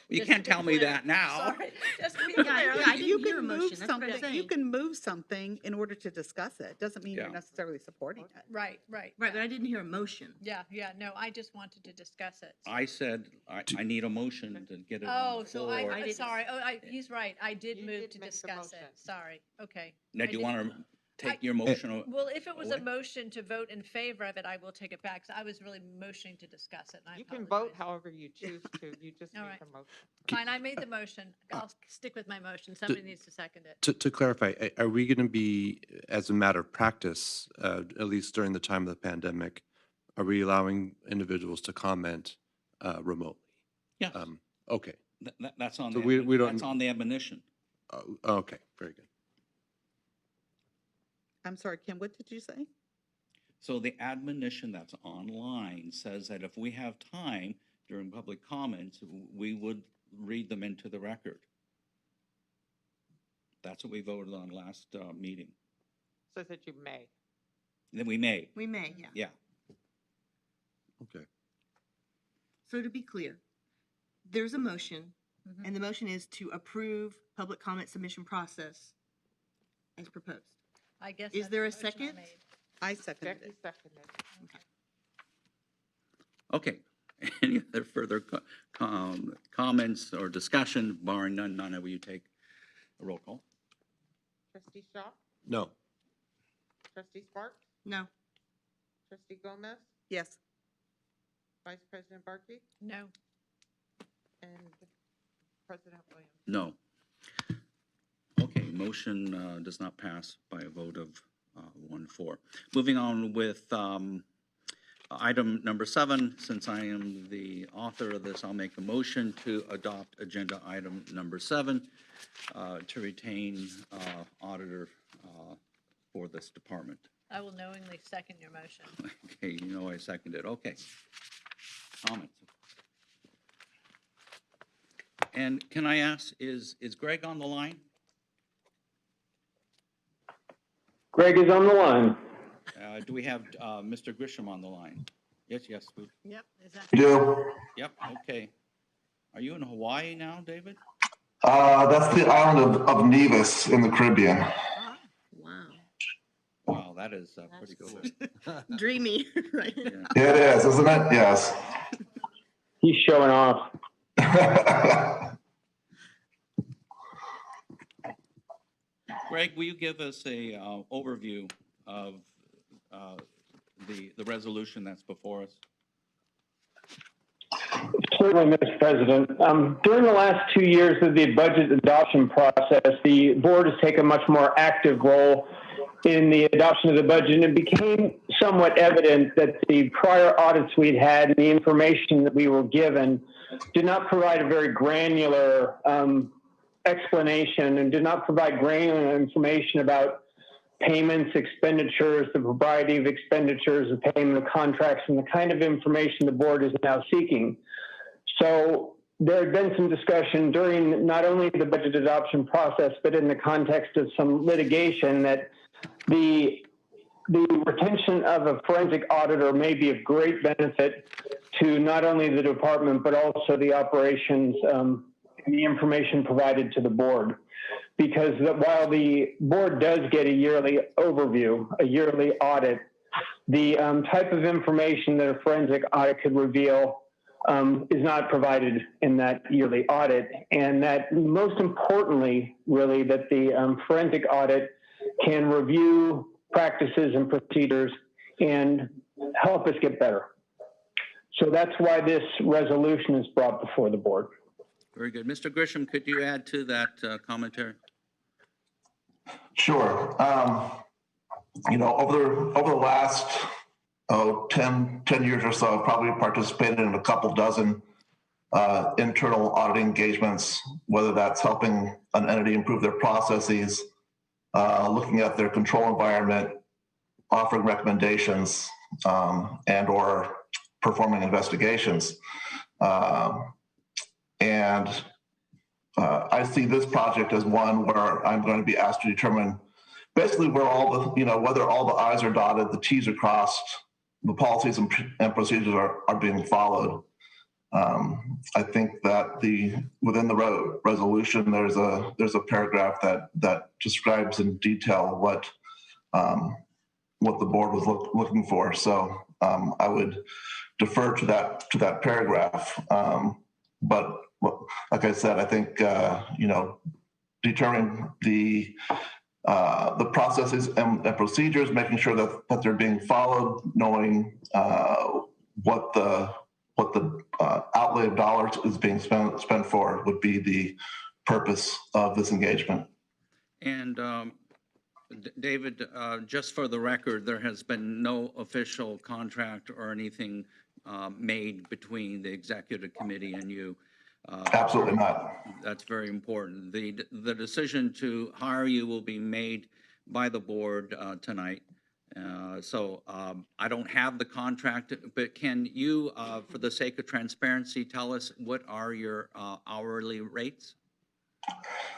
You Just can't to be tell me clear. that now. Sorry, just to be Yeah, clear. yeah, I you didn't hear a can move motion. That's what I'm something, you saying. can move something in order to discuss it. Doesn't mean you're Yeah. necessarily supporting it. Right. Right, but I didn't hear a motion. Yeah, no, I just wanted to discuss it. I said I need a motion to get it on Oh, the so floor. sorry. Oh, he's right. I did You move did to make the discuss it. motion. Sorry. Okay. Now, I do you did- want to take your motion? Well, if it was a away? motion to vote in favor of it, I will take it back. 'Cause I was really motioning to discuss it. And I You can apologize. vote however you choose to. You just All make right. the motion. Fine, I made the motion. I'll stick with my motion. Somebody needs to second it. To clarify, are we going to be, as a matter of practice, at least during the time of the pandemic, are we allowing individuals to comment remotely? Yes. Okay. That's on So the, we don't- that's on the admonition. Okay, very good. I'm sorry, Kim, what did you say? So the admonition that's online says that if we have time during public comments, we would read them into the record. That's what we voted on last meeting. Says that you may. Then we may, We may, yeah. yeah. Okay. So to be clear, there's a motion, Mhm. and the motion is to approve public comment submission process as proposed. I guess. Is that's there the a motion I second? made. I seconded Becky it. seconded. Okay. Any other further comments or discussion? Barring none, Nana, will you take a roll call? Trustee Shaw? No. Trustee Sparks? No. Trustee Gomez? Yes. Vice President Barkey? No. And President Williams? No. Okay, motion does not pass by a vote of 1-4. Moving on with item number 7, since I am the author of this, I'll make a motion to adopt agenda item number 7 to retain auditor for this department. I will knowingly second your motion. Okay, you know I seconded. Okay. Comments? And can I ask, is Greg on the line? Greg is on the line. Do we have Mr. Grisham on the line? Yes. Yep, is that? You do? Yep, okay. Are you in Hawaii now, David? That's the island of Nevis in the Caribbean. Wow. Wow, that is pretty cool. Dreamy, right? Yeah, it is, isn't it? Yes. He's showing off. Greg, will you give us a overview of the resolution that's before us? Certainly, Mr. President. During the last 2 years of the budget adoption process, the board has taken a much more active role in the adoption of the budget, and it became somewhat evident that the prior audits we'd had and the information that we were given did not provide a very granular explanation and did not provide granular information about payments, expenditures, the variety of expenditures, the payment of contracts, and the kind of information the board is now seeking. So there had been some discussion during not only the budget adoption process, but in the context of some litigation that the retention of a forensic auditor may be of great benefit to not only the department, but also the operations and the information provided to the board. Because while the board does get a yearly overview, a yearly audit, the type of information that a forensic audit could reveal is not provided in that yearly audit. And that most importantly, really, that the forensic audit can review practices and procedures and help us get better. So that's why this resolution is brought before the board. Very good. Mr. Grisham, could you add to that commentary? Sure. You know, over the last 10 years or so, I've probably participated in a couple dozen internal audit engagements, whether that's helping an entity improve their processes, looking at their control environment, offering recommendations, and or performing investigations. I see this project as one where I'm going to be asked to determine basically where all the, you know, whether all the I's are dotted, the T's are crossed, the policies and procedures are being followed. I think that within the resolution, there's a paragraph that describes in detail what the board was looking for. So I would defer to that paragraph. But like I said, I think you know, determining the processes and procedures, making sure that they're being followed, knowing what the outlay of dollars is being spent for would be the purpose of this engagement. And David, just for the record, there has been no official contract or anything made between the executive committee and you. Absolutely not. That's very important. The decision to hire you will be made by the board tonight. So I don't have the contract, but can you, for the sake of transparency, tell us what are your hourly rates?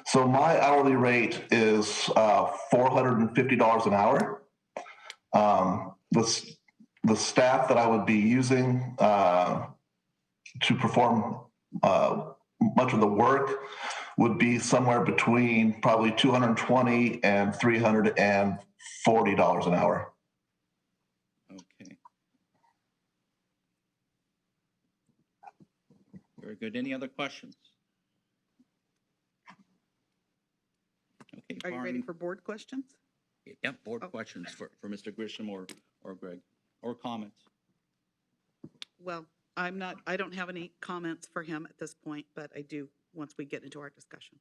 So my hourly rate is $450 an hour. The staff that I would be using to perform much of the work would be somewhere between probably $220 and $340 an hour. Okay. Very good. Any other questions? Okay. Are you ready for board questions? Yep, board questions for Mr. Grisham or Greg, or comments. Well, I don't have any comments for him at this point, but I do once we get into our discussion.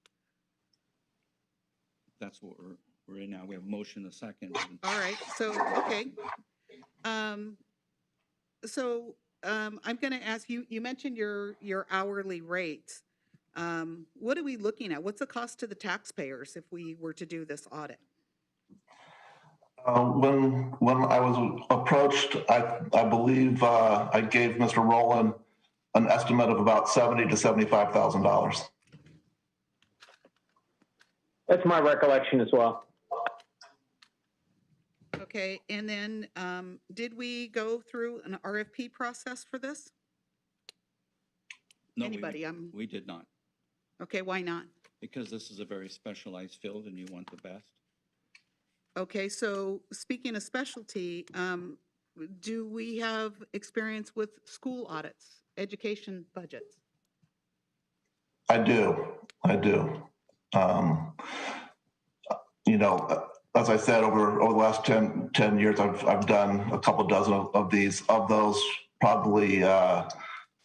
That's what we're in now. We have a motion, a second. All right, so, okay. I'm going to ask you, you mentioned your hourly rates. What are we looking at? What's the cost to the taxpayers if we were to do this audit? When I was approached, I believe I gave Mr. Rowland an estimate of about $70,000 to $75,000. That's my recollection as well. Okay, and then did we go through an RFP process for this? No, Anybody? we did not. Okay, why not? Because this is a very specialized field and you want the best. Okay, so speaking of specialty, do we have experience with school audits, education budgets? I do. You know, as I said, over the last 10 years, I've done a couple dozen of these. Of those, probably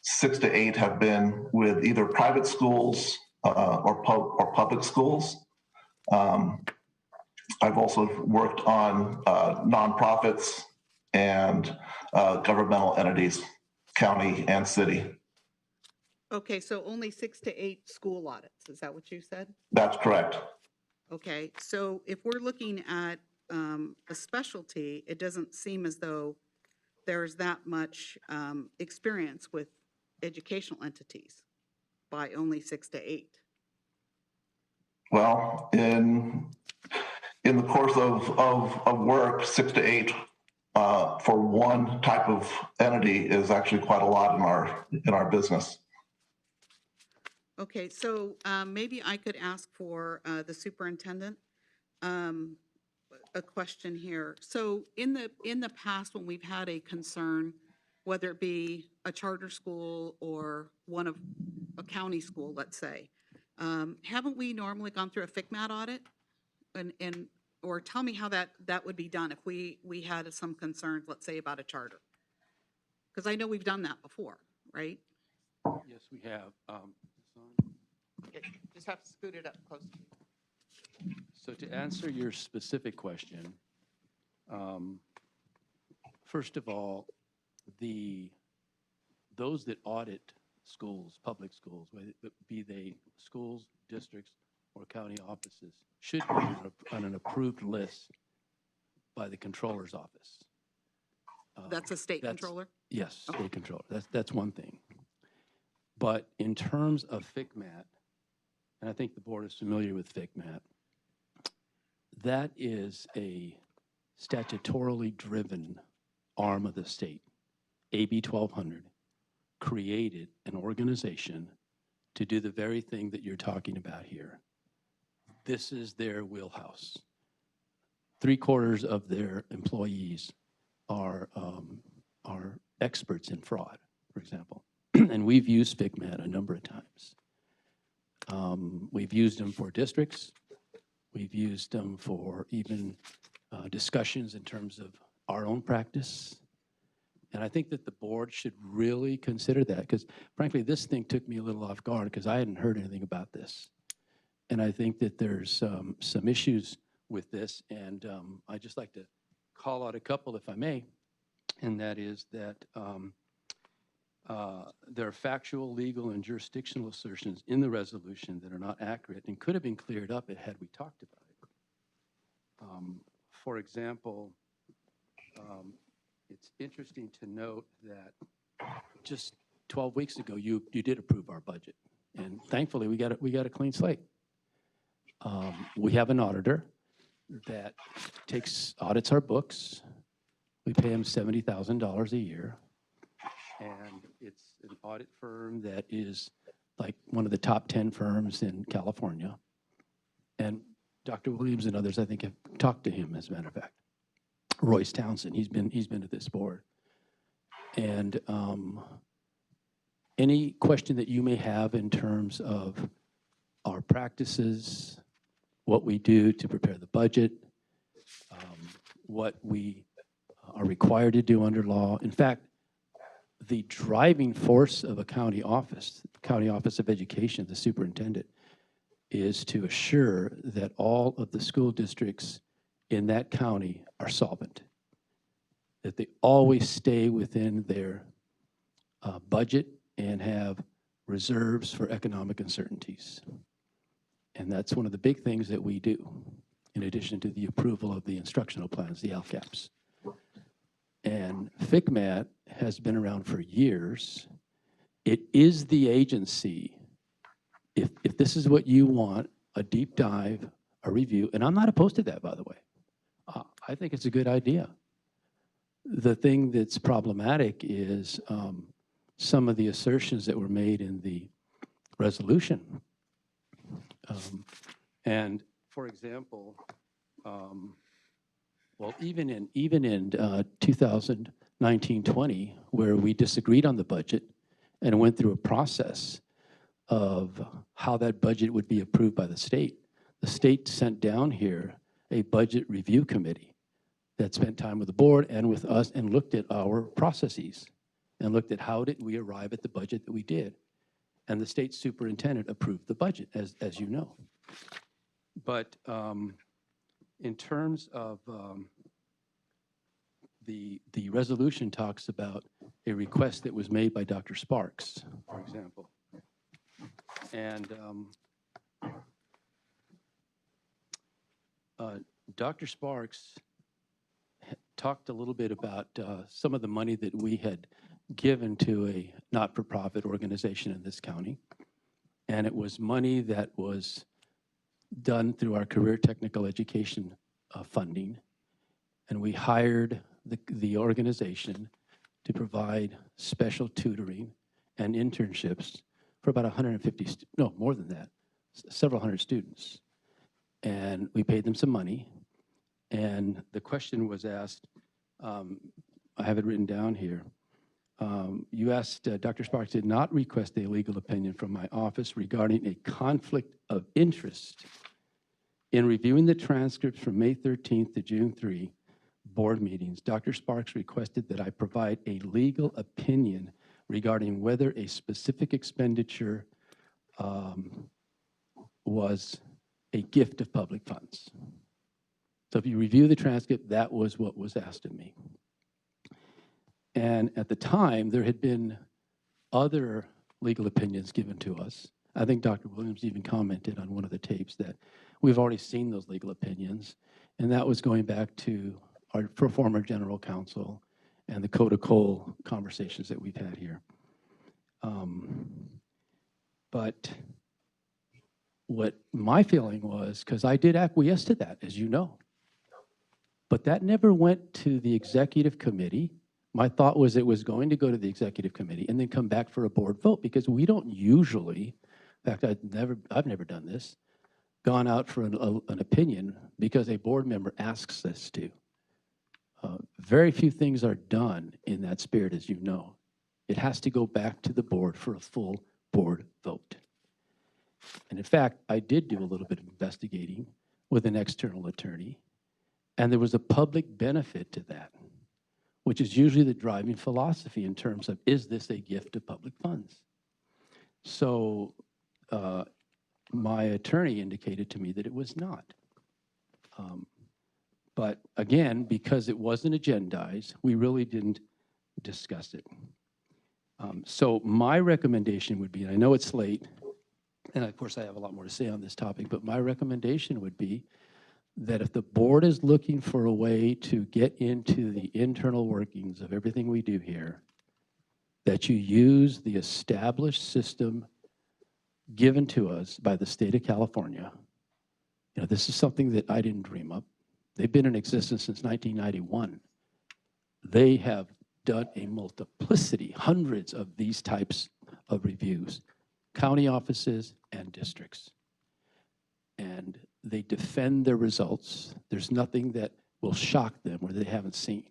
6 to 8 have been with either private schools or public schools. I've also worked on nonprofits and governmental entities, county and city. Okay, so only 6 to 8 school audits, is that what you said? That's correct. Okay, so if we're looking at a specialty, it doesn't seem as though there's that much experience with educational entities by only 6 to 8. Well, in the course of work, 6 to 8 for one type of entity is actually quite a lot in our business. Okay, so maybe I could ask for the superintendent a question here. So in the past, when we've had a concern, whether it be a charter school or a county school, let's say, haven't we normally gone through a FCMAT audit? Or tell me how that would be done if we had some concerns, let's say, about a charter. Because I know we've done that before, right? Yes, we have. Just have to scoot it up close to you. So to answer your specific question, first of all, those that audit schools, public schools, be they schools, districts, or county offices, should be on an approved list by the controller's office. That's a state controller? Yes, state controller. That's one thing. But in terms of FCMAT, and I think the board is familiar with FCMAT, that is a statutorily driven arm of the state. AB 1200 created an organization to do the very thing that you're talking about here. This is their wheelhouse. 3/4 of their employees are experts in fraud, for example. And we've used FCMAT a number of times. We've used them for districts. We've used them for even discussions in terms of our own practice. And I think that the board should really consider that, because frankly, this thing took me a little off guard because I hadn't heard anything about this. And I think that there's some issues with this, and I'd just like to call out a couple, if I may, and that is that there are factual, legal, and jurisdictional assertions in the resolution that are not accurate and could have been cleared up had we talked about it. For example, it's interesting to note that just 12 weeks ago, you did approve our budget, and thankfully we got a clean slate. We have an auditor that audits our books. We pay him $70,000 a year, and it's an audit firm that is like one of the top 10 firms in California. And Dr. Williams and others, I think, have talked to him, as a matter of fact. Royce Townsend, he's been at this board. And any question that you may have in terms of our practices, what we do to prepare the budget, what we are required to do under law. In fact, the driving force of a county office of education, the superintendent, is to assure that all of the school districts in that county are solvent, that they always stay within their budget and have reserves for economic uncertainties. And that's one of the big things that we do, in addition to the approval of the instructional plans, the LCAPs. And FCMAT has been around for years. It is the agency, if this is what you want, a deep dive, a review, and I'm not opposed to that, by the way. I think it's a good idea. The thing that's problematic is some of the assertions that were made in the resolution. And for example, well, even in 2019-20, where we disagreed on the budget and went through a process of how that budget would be approved by the state sent down here a budget review committee that spent time with the board and with us and looked at our processes and looked at how did we arrive at the budget that we did. And the state superintendent approved the budget, as you know. But in terms of the resolution talks about a request that was made by Dr. Sparks, for example. And Dr. Sparks talked a little bit about some of the money that we had given to a not-for-profit organization in this county. And it was money that was done through our career technical education funding. And we hired the organization to provide special tutoring and internships for about 150, no, more than that, several hundred students. And we paid them some money. And the question was asked, I have it written down here. You asked, Dr. Sparks did not request a legal opinion from my office regarding a conflict of interest. In reviewing the transcripts from May 13th to June 3 board meetings, Dr. Sparks requested that I provide a legal opinion regarding whether a specific expenditure was a gift of public funds. So if you review the transcript, that was what was asked of me. And at the time, there had been other legal opinions given to us. I think Dr. Williams even commented on one of the tapes that we've already seen those legal opinions, and that was going back to our former general counsel and the Code of Cole conversations that we've had here. But what my feeling was, because I did acquiesce to that, as you know, but that never went to the executive committee. My thought was it was going to go to the executive committee and then come back for a board vote, because we don't usually, in fact, I've never done this, gone out for an opinion because a board member asks us to. Very few things are done in that spirit, as you know. It has to go back to the board for a full board vote. And in fact, I did do a little bit of investigating with an external attorney, and there was a public benefit to that, which is usually the driving philosophy in terms of, is this a gift of public funds? So my attorney indicated to me that it was not. But again, because it wasn't agendized, we really didn't discuss it. So my recommendation would be, and I know it's late, and of course I have a lot more to say on this topic, but my recommendation would be that if the board is looking for a way to get into the internal workings of everything we do here, that you use the established system given to us by the state of California. You know, this is something that I didn't dream up. They've been in existence since 1991. They have done a multiplicity, hundreds of these types of reviews, county offices and districts. And they defend their results. There's nothing that will shock them or they haven't seen.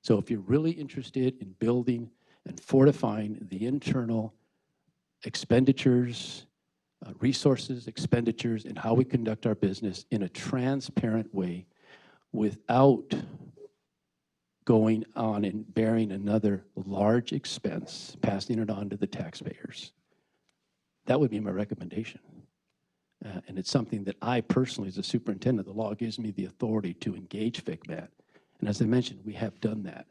So if you're really interested in building and fortifying the internal expenditures, resources, expenditures, and how we conduct our business in a transparent way without going on and bearing another large expense, passing it on to the taxpayers, that would be my recommendation. And it's something that I personally, as a superintendent, the law gives me the authority to engage FCMAT. And as I mentioned, we have done that.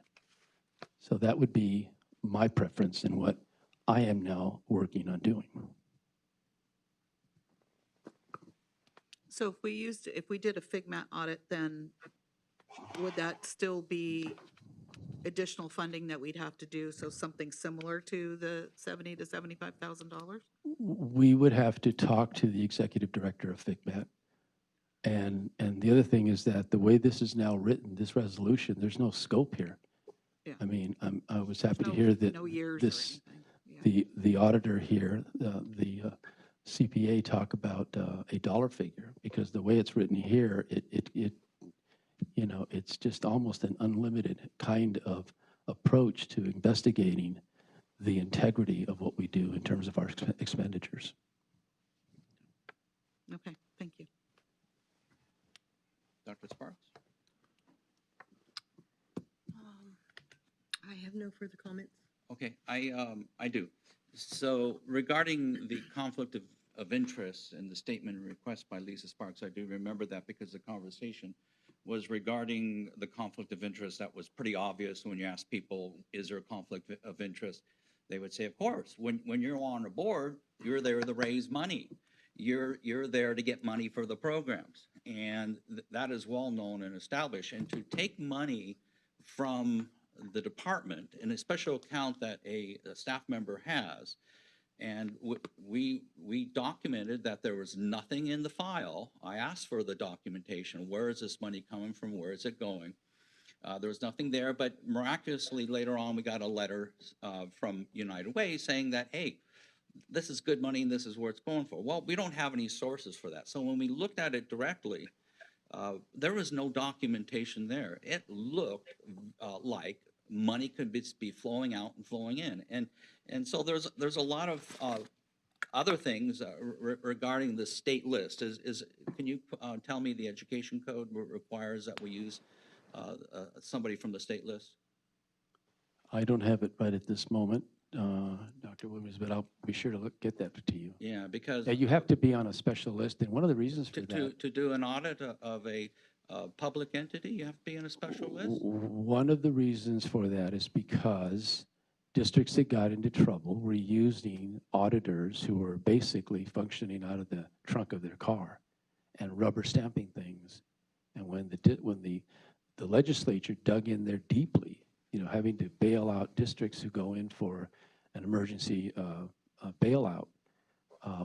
So that would be my preference and what I am now working on doing. So if we did a FCMAT audit, then would that still be additional funding that we'd have to do? So something similar to the $70,000 to $75,000? We would have to talk to the executive director of FCMAT. And the other thing is that the way this is now written, this resolution, there's no scope here. Yeah. I mean, I was happy to hear that no years this, or anything. the auditor here, the CPA talk about a dollar figure, because the way it's written here, it you know, it's just almost an unlimited kind of approach to investigating the integrity of what we do in terms of our expenditures. Okay, thank you. Dr. Sparks? I have no further comments. Okay, I do. So regarding the conflict of interest and the statement and request by Lisa Sparks, I do remember that because the conversation was regarding the conflict of interest. That was pretty obvious when you ask people, is there a conflict of interest? They would say, of course. When you're on a board, you're there to raise money. you're there to get money for the programs. And that is well known and established. And to take money from the department in a special account that a staff member has, and we documented that there was nothing in the file. I asked for the documentation. Where is this money coming from? Where is it going? There was nothing there, but miraculously later on we got a letter from United Way saying that, hey, this is good money and this is where it's going for. Well, we don't have any sources for that. So when we looked at it directly, there was no documentation there. It looked like money could be flowing out and flowing in. And so there's a lot of other things regarding the state list. Can you tell me the education code requires that we use somebody from the state list? I don't have it right at this moment, Dr. Williams, but I'll be sure to get that to you. Yeah, because Yeah, you have to be on a special list, and one of the reasons for that. to do an audit of a public entity, you have to be in a special list? One of the reasons for that is because districts that got into trouble were using auditors who were basically functioning out of the trunk of their car and rubber stamping things. And when the legislature dug in there deeply, having to bail out districts who go in for an emergency bailout,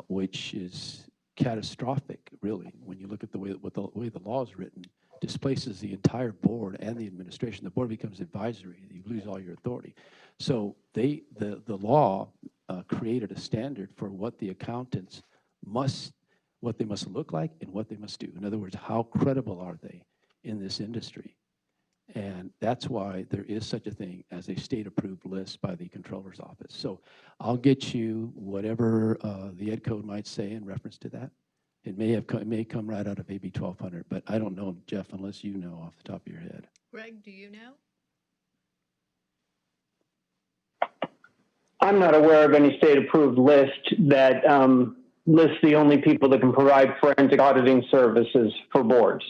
which is catastrophic, really, when you look at the way the law is written, displaces the entire board and the administration. The board becomes advisory. You lose all your authority. So the law created a standard for what the accountants what they must look like and what they must do. In other words, how credible are they in this industry? And that's why there is such a thing as a state-approved list by the Controller's Office. So I'll get you whatever the Ed Code might say in reference to that. It may come right out of AB 1200, but I don't know, Jeff, unless you know off the top of your head. Greg, do you know? I'm not aware of any state-approved list that lists the only people that can provide forensic auditing services for boards.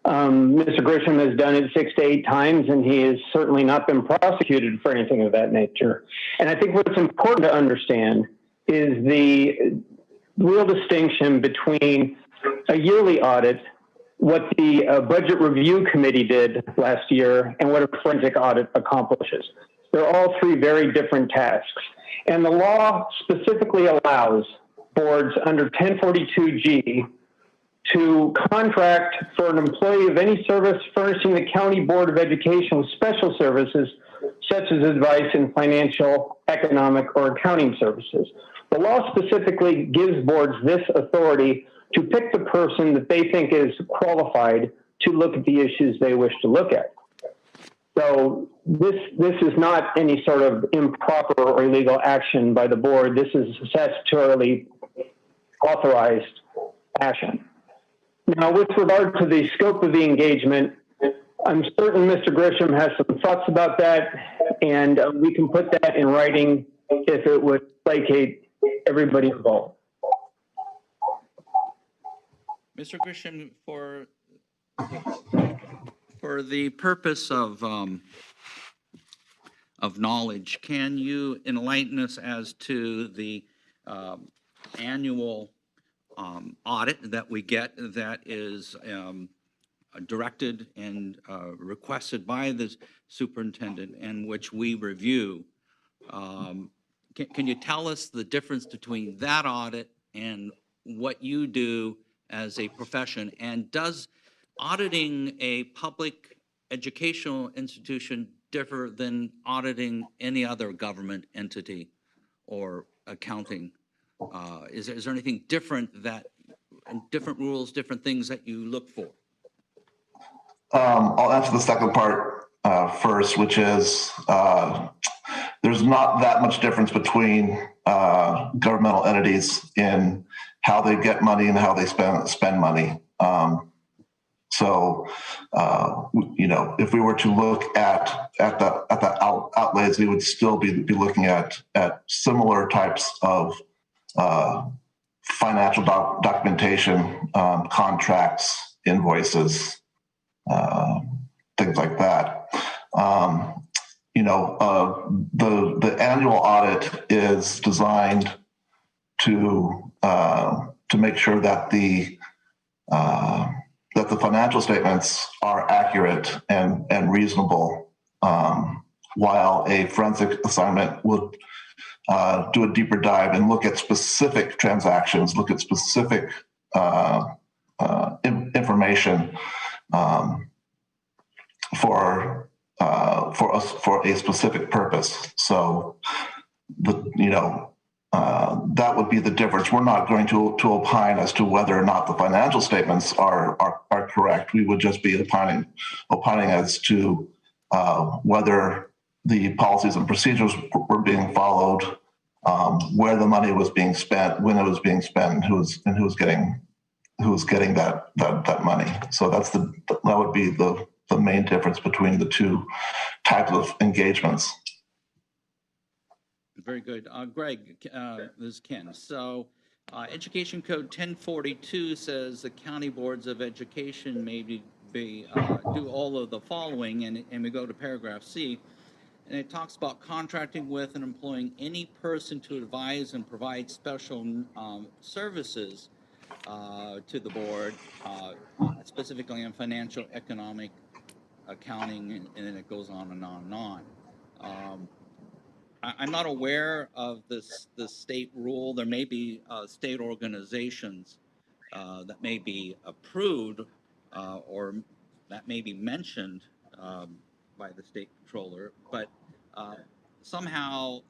Mr. Grisham has done it 6 to 8 times, and he has certainly not been prosecuted for anything of that nature. And I think what's important to understand is the real distinction between a yearly audit, what the Budget Review Committee did last year, and what a forensic audit accomplishes. They're all 3 very different tasks. And the law specifically allows boards under 1042G to contract for an employee of any service furnishing the County Board of Education with special services, such as advice in financial, economic, or accounting services. The law specifically gives boards this authority to pick the person that they think is qualified to look at the issues they wish to look at. So this is not any sort of improper or illegal action by the board. This is statutorily authorized action. Now, with regard to the scope of the engagement, I'm certain Mr. Grisham has some thoughts about that, and we can put that in writing if it would placate everybody involved. Mr. Grisham, for the purpose of knowledge, can you enlighten us as to the annual audit that we get that is directed and requested by the superintendent and which we review? Can you tell us the difference between that audit and what you do as a profession? And does auditing a public educational institution differ than auditing any other government entity or accounting? Is there anything different different rules, different things that you look for? I'll answer the second part first, which is there's not that much difference between governmental entities in how they get money and how they spend money. So, if we were to look at the outlays, we would still be looking at similar types of financial documentation, contracts, invoices, things like that. The annual audit is designed to to make sure that the financial statements are accurate and reasonable, while a forensic assignment would do a deeper dive and look at specific transactions, look at specific information for a specific purpose. So that would be the difference. We're not going to opine as to whether or not the financial statements are correct. We would just be opining as to whether the policies and procedures were being followed, where the money was being spent, when it was being spent, and who was getting that money. So that would be the main difference between the two types of engagements. Very good. Greg, this is Ken. So Education Code 1042 says the county boards of education may do all of the following, and we go to paragraph C, and it talks about contracting with and employing any person to advise and provide special services to the board, specifically on financial, economic, accounting, and then it goes on and on and on. I'm not aware of the state rule. There may be state organizations that may be approved or that may be mentioned by the state controller, but somehow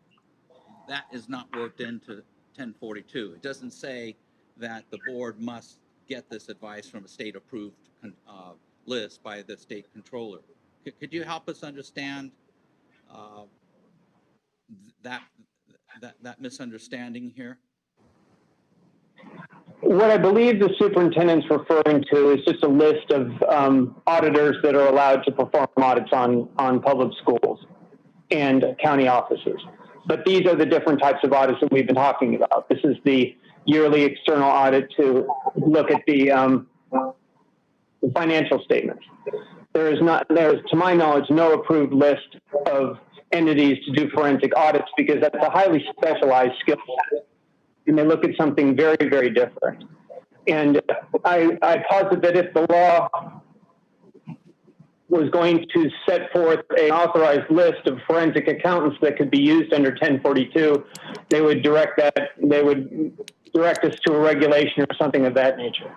that is not worked into 1042. It doesn't say that the board must get this advice from a state-approved list by the state controller. Could you help us understand that misunderstanding here? What I believe the superintendent's referring to is just a list of auditors that are allowed to perform audits on public schools and county officers. But these are the different types of audits that we've been talking about. This is the yearly external audit to look at the financial statements. There's, to my knowledge, no approved list of entities to do forensic audits because that's a highly specialized skill set. And they look at something very, very different. And I posit that if the law was going to set forth an authorized list of forensic accountants that could be used under 1042, they would direct us to a regulation or something of that nature.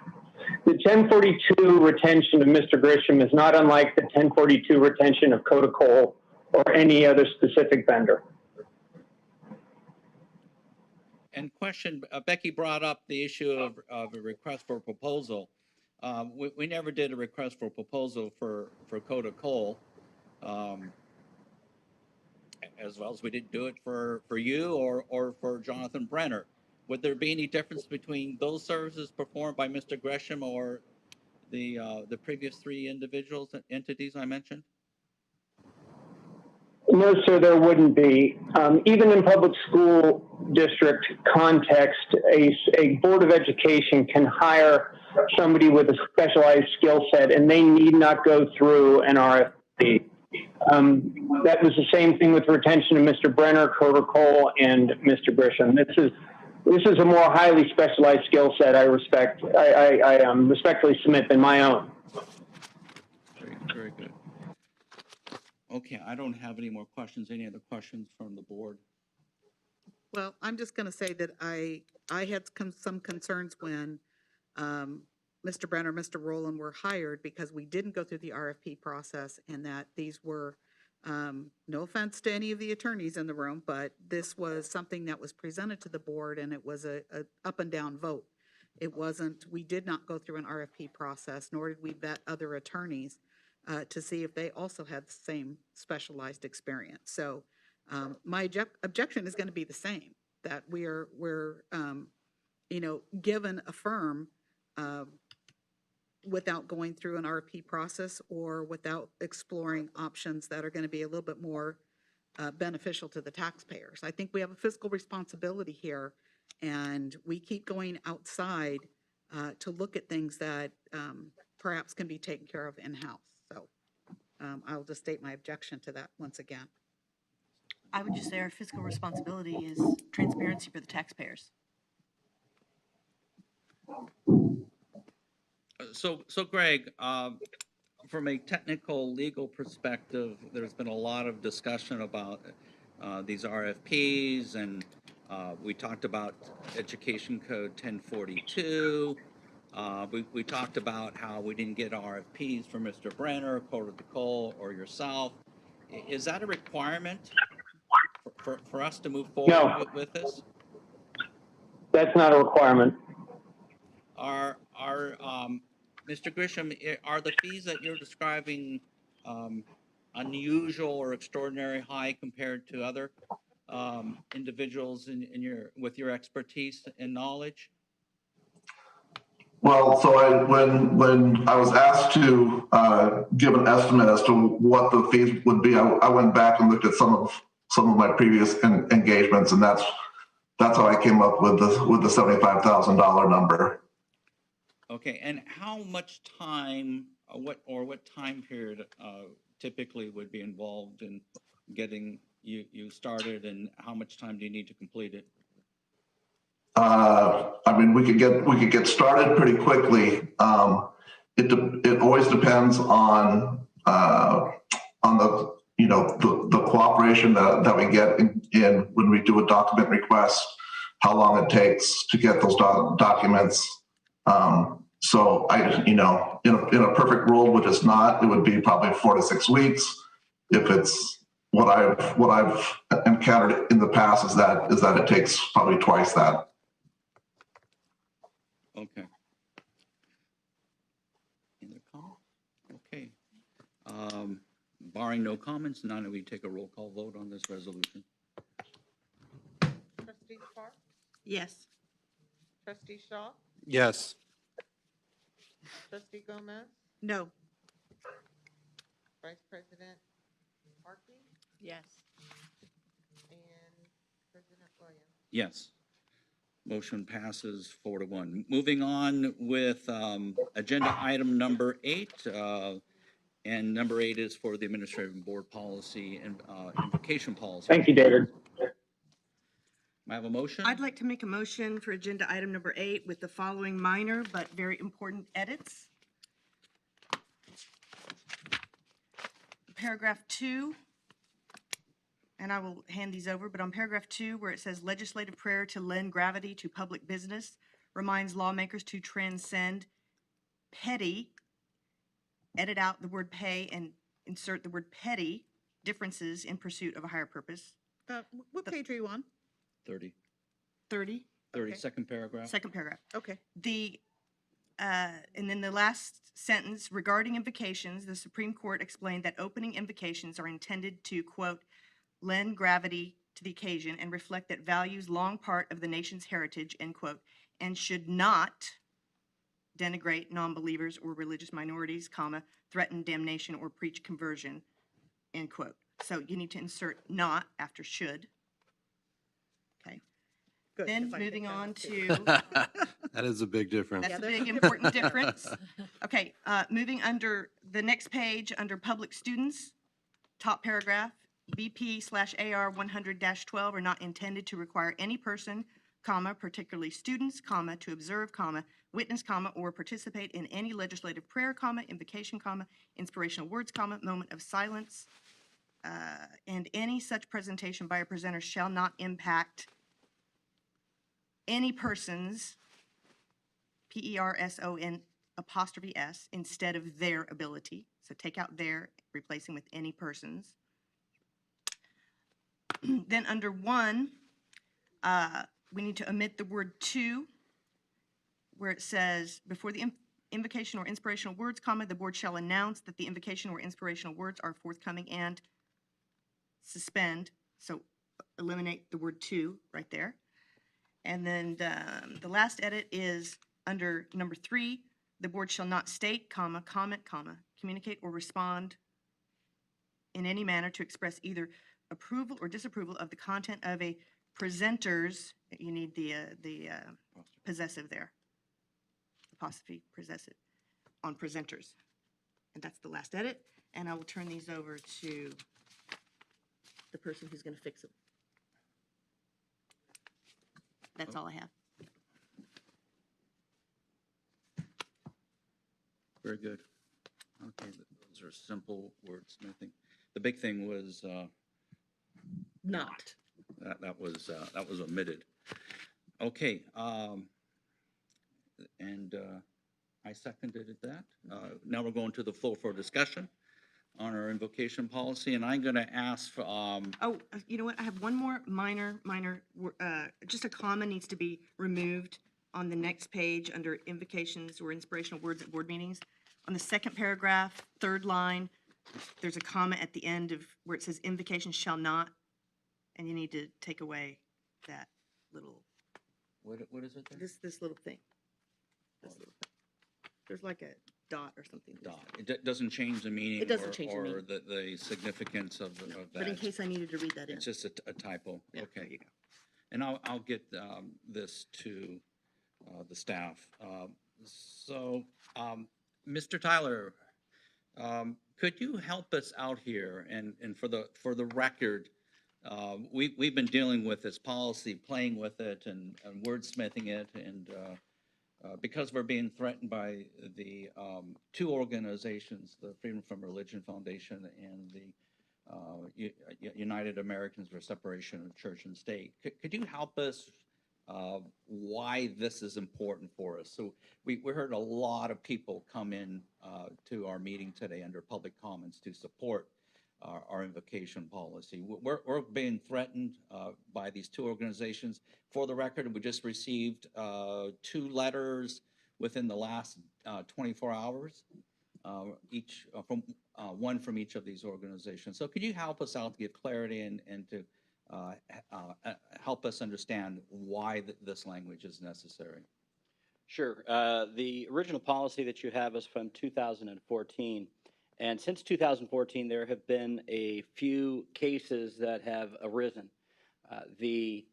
The 1042 retention of Mr. Grisham is not unlike the 1042 retention of Coda Coal or any other specific vendor. And question, Becky brought up the issue of a request for proposal. We never did a request for proposal for Coda Coal, as well as we didn't do it for you or for Jonathan Brenner. Would there be any difference between those services performed by Mr. Grisham or the previous three individuals and entities I mentioned? No, sir, there wouldn't be. Even in public school district context, a board of education can hire somebody with a specialized skill set, and they need not go through an RFP. That was the same thing with retention of Mr. Brenner, Coda Coal, and Mr. Grisham. This is a more highly specialized skill set. I respectfully submit than my own. Very good. Okay, I don't have any more questions. Any other questions from the board? Well, I'm just going to say that I had some concerns when Mr. Brenner, Mr. Rowland were hired because we didn't go through the RFP process, and that these were, no offense to any of the attorneys in the room, but this was something that was presented to the board, and it was a up and down vote. It wasn't, we did not go through an RFP process, nor did we vet other attorneys to see if they also had the same specialized experience. So my objection is going to be the same, that we're given a firm without going through an RFP process or without exploring options that are going to be a little bit more beneficial to the taxpayers. I think we have a fiscal responsibility here, and we keep going outside to look at things that perhaps can be taken care of in-house. So I'll just state my objection to that once again. I would just say our fiscal responsibility is transparency for the taxpayers. So Greg, from a technical legal perspective, there's been a lot of discussion about these RFPs, and we talked about Education Code 1042. We talked about how we didn't get RFPs for Mr. Brenner, Coda Cole, or yourself. Is that a requirement for us to move forward No. with this? That's not a requirement. Mr. Grisham, are the fees that you're describing unusual or extraordinary high compared to other individuals with your expertise and knowledge? Well, so when I was asked to give an estimate as to what the fees would be, I went back and looked at some of my previous engagements, and that's how I came up with the $75,000 number. Okay, and how much time, what time period typically would be involved in getting you started, and how much time do you need to complete it? I mean, we could get started pretty quickly. It always depends on the the cooperation that we get in when we do a document request, how long it takes to get those documents. So in a perfect world, which is not, it would be probably 4 to 6 weeks. If it's what I've encountered in the past is that it takes probably twice that. Okay. Any other comments? Okay. Barring no comments, now we take a roll call vote on this resolution. Trustee Park? Yes. Trustee Shaw? Yes. Trustee Gomez? No. Vice President Markey? Yes. And President Williams? Yes. Motion passes 4-1. Moving on with agenda item number 8. And number 8 is for the Administrative Board Policy and Invocation Policy. Thank you, David. May I have a motion? I'd like to make a motion for agenda item number 8 with the following minor but very important edits. Paragraph 2, and I will hand these over, but on paragraph 2, where it says legislative prayer to lend gravity to public business, reminds lawmakers to transcend petty, edit out the word pay and insert the word petty differences in pursuit of a higher purpose. What page are you on? 30. 30? 30, Okay. second paragraph. Second paragraph. Okay. And then the last sentence, regarding invocations, the Supreme Court explained that opening invocations are intended to, quote, lend gravity to the occasion and reflect that values long part of the nation's heritage, end quote, and should not denigrate non-believers or religious minorities, comma, threaten damnation or preach conversion, end quote. So you need to insert not after should. Okay. Good, Then 'cause I moving think on that's to, That is a big difference. that's a big important difference. Okay, moving under the next page, under public students, top paragraph, BP/AR 100-12 are not intended to require any person, comma, particularly students, comma, to observe, comma, witness, comma, or participate in any legislative prayer, comma, invocation, comma, inspirational words, comma, moment of silence, and any such presentation by a presenter shall not impact any person's, PERSON apostrophe S, instead of their ability. So take out their, replacing with any person's. Then under 1, we need to omit the word to, where it says, before the invocation or inspirational words, comma, the board shall announce that the invocation or inspirational words are forthcoming and suspend. So eliminate the word to right there. And then the last edit is under number 3, the board shall not state, comma, comment, comma, communicate or respond in any manner to express either approval or disapproval of the content of a presenter's, you need the possessive there, apostrophe possessive, on presenters. And that's the last edit. And I will turn these over to the person who's going to fix them. That's all I have. Very good. Okay, those are simple wordsmithing. The big thing was Not. that was omitted. Okay, and I seconded that. Now we're going to the floor for discussion on our invocation policy, and I'm going to ask for. Oh, you know what? I have one more minor, just a comma needs to be removed on the next page under invocations or inspirational words at board meetings. On the second paragraph, third line, there's a comma at the end of where it says invocation shall not, and you need to take away that little. What is it there? This little thing. This little thing. There's like a dot or something. Dot. It doesn't change the meaning. It doesn't change the or meaning. the significance of that. But in case I needed to read that in. It's just a typo. Yeah, Okay. there you go. And I'll get this to the staff. So, Mr. Tyler, could you help us out here? And for the record, we've been dealing with this policy, playing with it and wordsmithing it, and because we're being threatened by the two organizations, the Freedom from Religion Foundation and the United Americans for Separation of Church and State. Could you help us why this is important for us? So we heard a lot of people come in to our meeting today under public comments to support our invocation policy. We're being threatened by these two organizations. For the record, we just received 2 letters within the last 24 hours, from one from each of these organizations. So could you help us out to give clarity and to help us understand why this language is necessary? Sure. The original policy that you have is from 2014. And since 2014, there have been a few cases that have arisen. The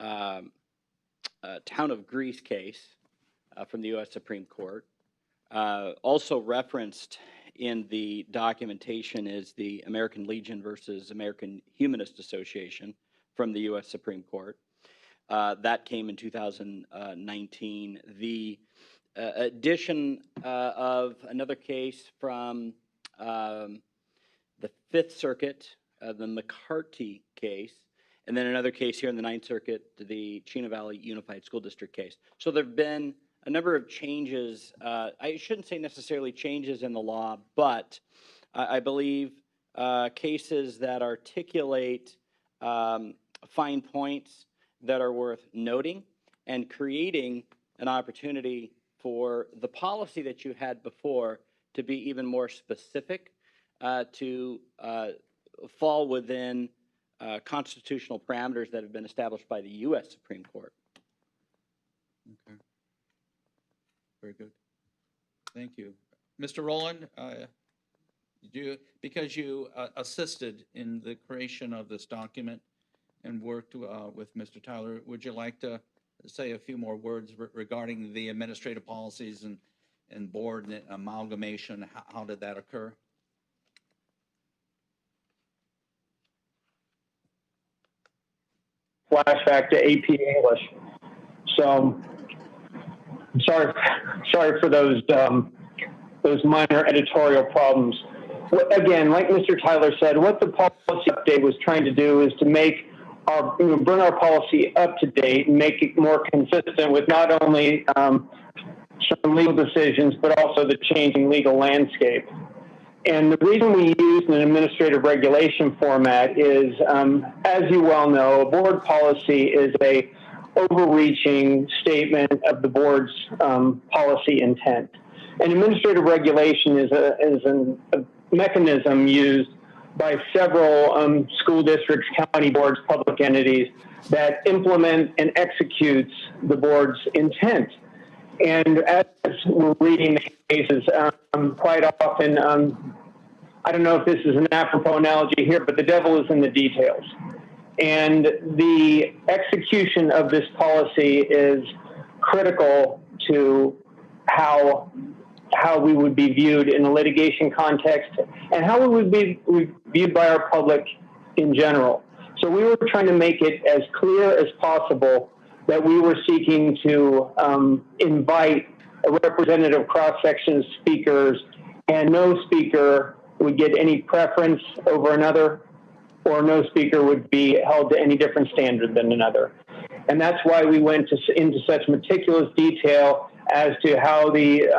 Town of Greece case from the U.S. Supreme Court. Also referenced in the documentation is the American Legion versus American Humanist Association from the U.S. Supreme Court. That came in 2019. The addition of another case from the Fifth Circuit, the McCarty case, and then another case here in the Ninth Circuit, the Chino Valley Unified School District case. So there have been a number of changes. I shouldn't say necessarily changes in the law, but I believe cases that articulate fine points that are worth noting and creating an opportunity for the policy that you had before to be even more specific, to fall within constitutional parameters that have been established by the U.S. Supreme Court. Okay. Very good. Thank you. Mr. Rowland, because you assisted in the creation of this document and worked with Mr. Tyler, would you like to say a few more words regarding the administrative policies and board and amalgamation? How did that occur? Flashback to AP English. So I'm sorry for those minor editorial problems. Again, like Mr. Tyler said, what the policy update was trying to do is to make bring our policy up to date and make it more consistent with not only some legal decisions, but also the changing legal landscape. And the reason we use an administrative regulation format is, as you well know, a board policy is a overreaching statement of the board's policy intent. An administrative regulation is a mechanism used by several school districts, county boards, public entities that implement and executes the board's intent. And as we're reading the cases, quite often, I don't know if this is an apropos analogy here, but the devil is in the details. And the execution of this policy is critical to how we would be viewed in a litigation context and how we would be viewed by our public in general. So we were trying to make it as clear as possible that we were seeking to invite a representative cross-section of speakers, and no speaker would get any preference over another, or no speaker would be held to any different standard than another. And that's why we went into such meticulous detail as to how the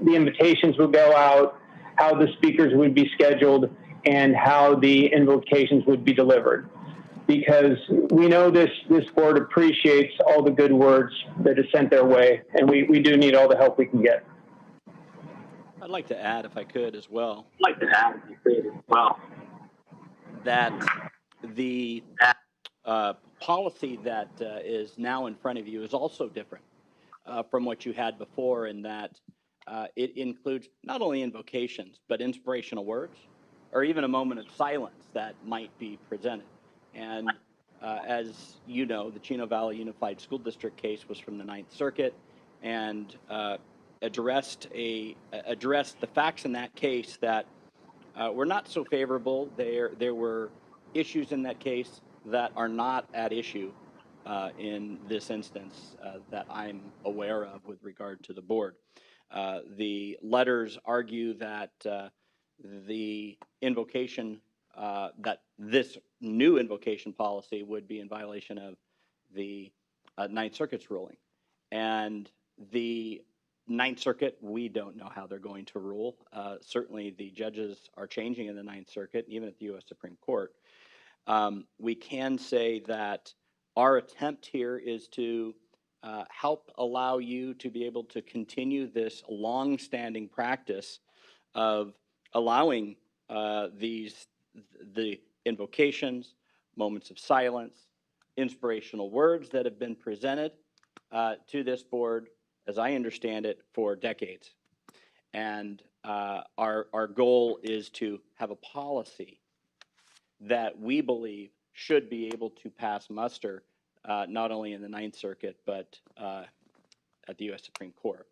invitations would go out, how the speakers would be scheduled, and how the invocations would be delivered. Because we know this board appreciates all the good words that is sent their way, and we do need all the help we can get. I'd like to add, if I could, as well, that the policy that is now in front of you is also different from what you had before, in that it includes not only invocations, but inspirational words, or even a moment of silence that might be presented. And as you know, the Chino Valley Unified School District case was from the Ninth Circuit, and addressed the facts in that case that were not so favorable. There were issues in that case that are not at issue in this instance that I'm aware of with regard to the board. The letters argue that the invocation, that this new invocation policy would be in violation of the Ninth Circuit's ruling. And the Ninth Circuit, we don't know how they're going to rule. Certainly the judges are changing in the Ninth Circuit, even at the U.S. Supreme Court. We can say that our attempt here is to help allow you to be able to continue this long-standing practice of allowing the invocations, moments of silence, inspirational words that have been presented to this board, as I understand it, for decades. And our goal is to have a policy that we believe should be able to pass muster, not only in the Ninth Circuit, but at the U.S. Supreme Court.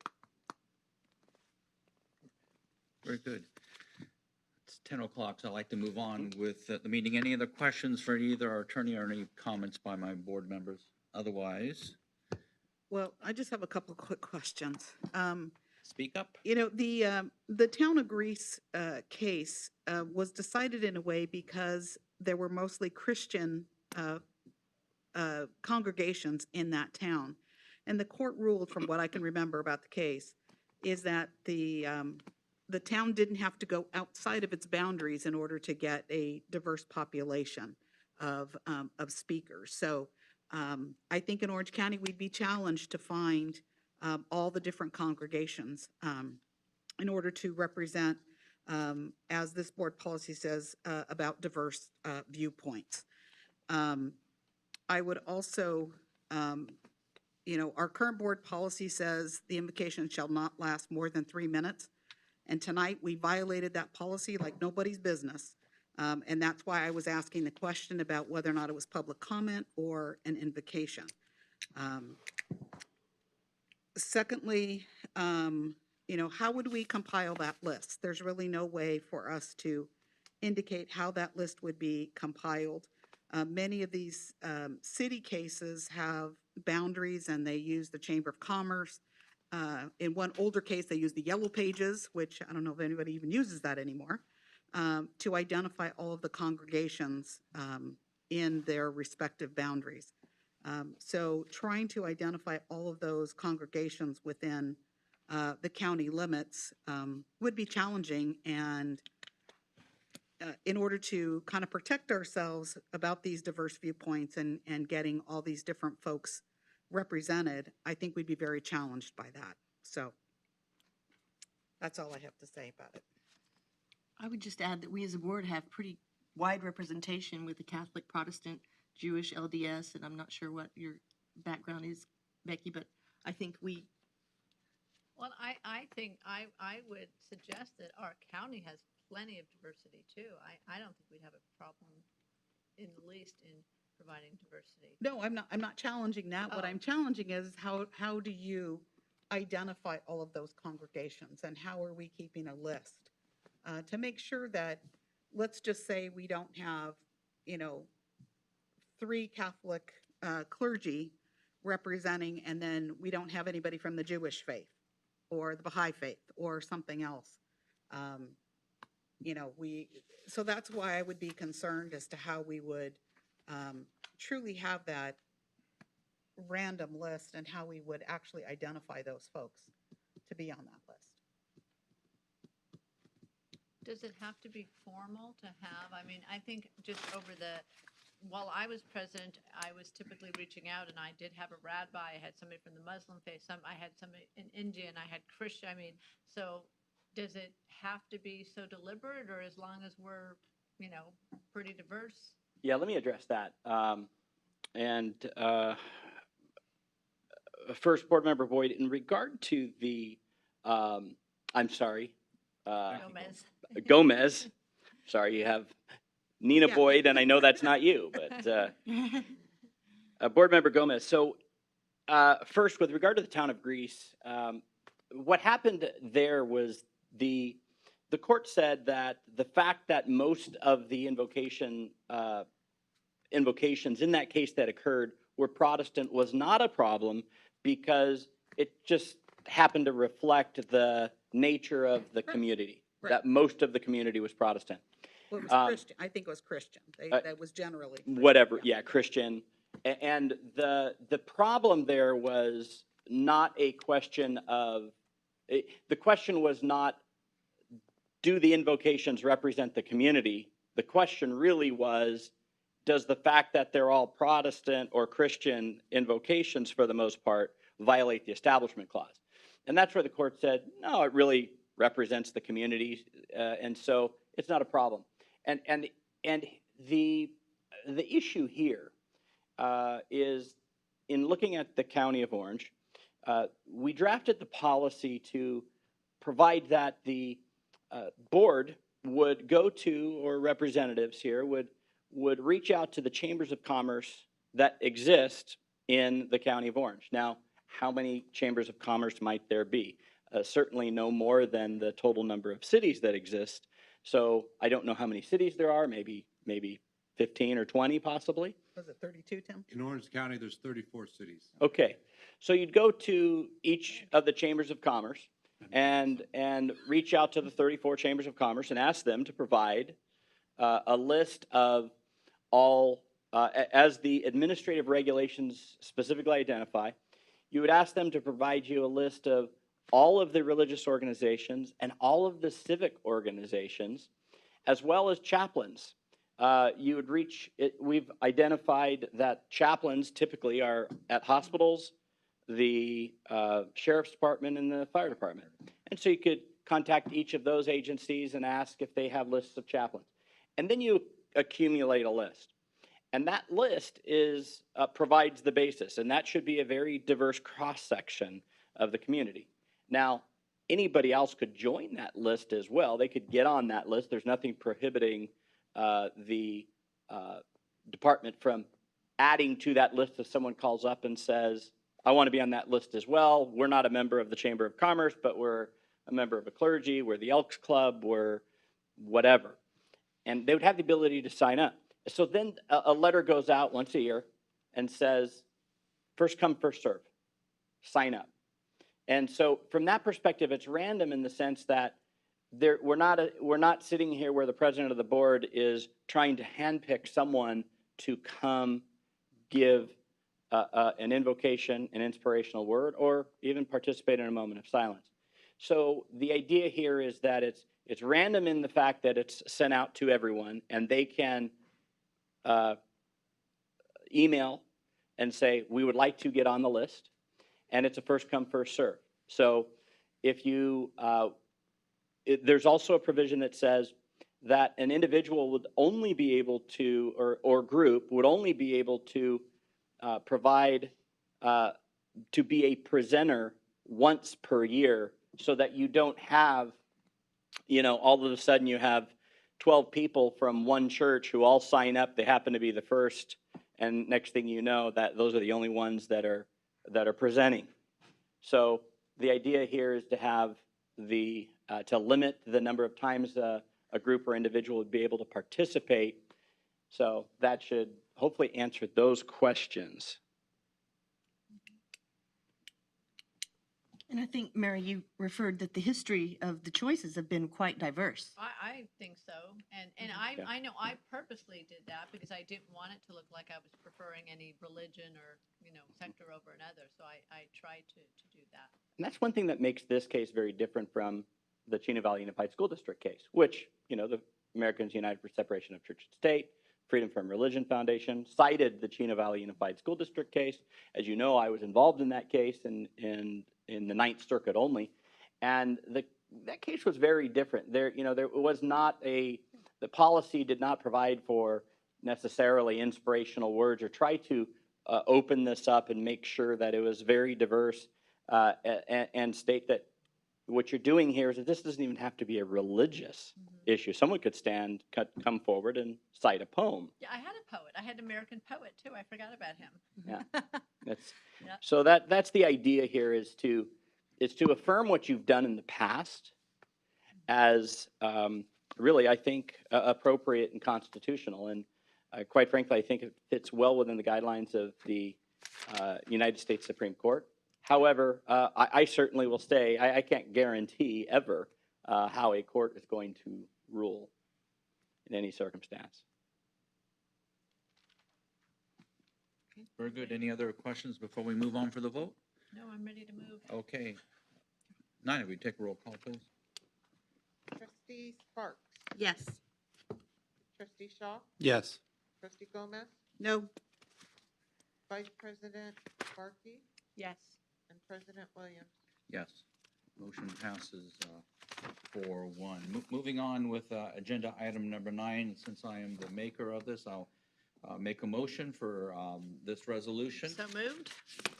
Very good. It's 10 o'clock, so I'd like to move on with the meeting. Any other questions for either our attorney or any comments by my board members? Otherwise, Well, I just have a couple quick questions. speak up. You know, the Town of Greece case was decided in a way because there were mostly Christian congregations in that town. And the court ruled, from what I can remember about the case, is that the town didn't have to go outside of its boundaries in order to get a diverse population of speakers. So I think in Orange County, we'd be challenged to find all the different congregations in order to represent, as this board policy says, about diverse viewpoints. I would also, you know, our current board policy says the invocation shall not last more than 3 minutes. And tonight we violated that policy like nobody's business. And that's why I was asking the question about whether or not it was public comment or an invocation. Secondly, you know, how would we compile that list? There's really no way for us to indicate how that list would be compiled. Many of these city cases have boundaries, and they use the Chamber of Commerce. In one older case, they use the Yellow Pages, which I don't know if anybody even uses that anymore, to identify all of the congregations in their respective boundaries. So trying to identify all of those congregations within the county limits would be challenging, and in order to kind of protect ourselves about these diverse viewpoints and getting all these different folks represented, I think we'd be very challenged by that. So that's all I have to say about it. I would just add that we as a board have pretty wide representation with the Catholic, Protestant, Jewish, LDS, and I'm not sure what your background is, Becky, but I think we... Well, I think I would suggest that our county has plenty of diversity too. I don't think we'd have a problem in the least in providing diversity. No, I'm not challenging that. What I'm challenging is how do you identify all of those congregations, and how are we keeping a list to make sure that, let's just say we don't have, you know, 3 Catholic clergy representing, and then we don't have anybody from the Jewish faith. or the Baha'i faith or something else. You know, so that's why I would be concerned as to how we would truly have that random list and how we would actually identify those folks to be on that list. Does it have to be formal to have? I mean, I think just while I was president, I was typically reaching out, and I did have a rabbi. I had somebody from the Muslim faith. I had somebody in Indian. I had Christian. I mean, so does it have to be so deliberate, or as long as we're, you know, pretty diverse? Yeah, let me address that. First, Board Member Boyd, in regard to the, I'm sorry, Gomez. Sorry, you have Nina Boyd, and I know that's not you, but Board Member Gomez. So first, with regard to the town of Greece, what happened there was the court said that the fact that most of the invocations in that case that occurred were Protestant was not a problem because it just happened to reflect the nature of the community, that most of the community was Protestant. Well, it was Christian. I think it was Christian. That was generally Christian. Whatever, yeah, Christian. And the problem there was not a question of, the question was not, do the invocations represent the community? The question really was, does the fact that they're all Protestant or Christian invocations for the most part violate the Establishment Clause? And that's where the court said, no, it really represents the community, and so it's not a problem. And the issue here is, in looking at the County of Orange, we drafted the policy to provide that the board would go to, or representatives here would reach out to the chambers of commerce that exist in the County of Orange. Now, how many chambers of commerce might there be? Certainly no more than the total number of cities that exist. So I don't know how many cities there are, maybe 15 or 20 possibly. Was it 32, Tim? In Orange County, there's 34 cities. Okay, so you'd go to each of the chambers of commerce and reach out to the 34 chambers of commerce and ask them to provide a list of all, as the administrative regulations specifically identify, you would ask them to provide you a list of all of the religious organizations and all of the civic organizations, as well as chaplains. You would we've identified that chaplains typically are at hospitals, the sheriff's department, and the fire department. And so you could contact each of those agencies and ask if they have lists of chaplains. And then you accumulate a list. And that list provides the basis, and that should be a very diverse cross-section of the community. Now, anybody else could join that list as well. They could get on that list. There's nothing prohibiting the department from adding to that list if someone calls up and says, I want to be on that list as well. We're not a member of the Chamber of Commerce, but we're a member of a clergy, we're the Elks Club, we're whatever. And they would have the ability to sign up. So then a letter goes out once a year and says, first come, first serve, sign up. And so from that perspective, it's random in the sense that we're not sitting here where the president of the board is trying to handpick someone to come give an invocation, an inspirational word, or even participate in a moment of silence. So the idea here is that it's random in the fact that it's sent out to everyone, and they can email and say, we would like to get on the list, and it's a first come, first serve. So if you, there's also a provision that says that an individual would only be able to, or group would only be able to provide, to be a presenter once per year, so that you don't have, all of a sudden you have 12 people from one church who all sign up, they happen to be the first, and next thing you know, that those are the only ones that are presenting. So the idea here is to have to limit the number of times a group or individual would be able to participate. So that should hopefully answer those questions. And I think, Mary, you referred that the history of the choices have been quite diverse. I think so. And Yeah. I know I purposely did that because I didn't want it to look like I was preferring any religion or, sector over another. So I tried to do that. And that's one thing that makes this case very different from the Chino Valley Unified School District case, which, the Americans United for Separation of Church and State, Freedom from Religion Foundation cited the Chino Valley Unified School District case. As you know, I was involved in that case in the Ninth Circuit only, and that case was very different. There was not the policy did not provide for necessarily inspirational words or try to open this up and make sure that it was very diverse and state that what you're doing here is that this doesn't even have to be a religious issue. Someone could come forward and cite a poem. Yeah, I had a poet. I had an American poet too. I forgot about him. Yeah, that's Yeah. so that's the idea here is to affirm what you've done in the past as really, I think, appropriate and constitutional. And quite frankly, I think it fits well within the guidelines of the United States Supreme Court. However, I certainly will say I can't guarantee ever how a court is going to rule in any circumstance. Very good. Any other questions before we move on for the vote? No, I'm ready to move. Okay. Nina, we take a roll call, please. Trustee Sparks, Yes. Trustee Shaw, Yes. Trustee Gomez, No. Vice President Barkey, Yes. and President Williams. Yes. Motion passes 4-1. Moving on with agenda item number 9. Since I am the maker of this, I'll make a motion for this resolution. So moved?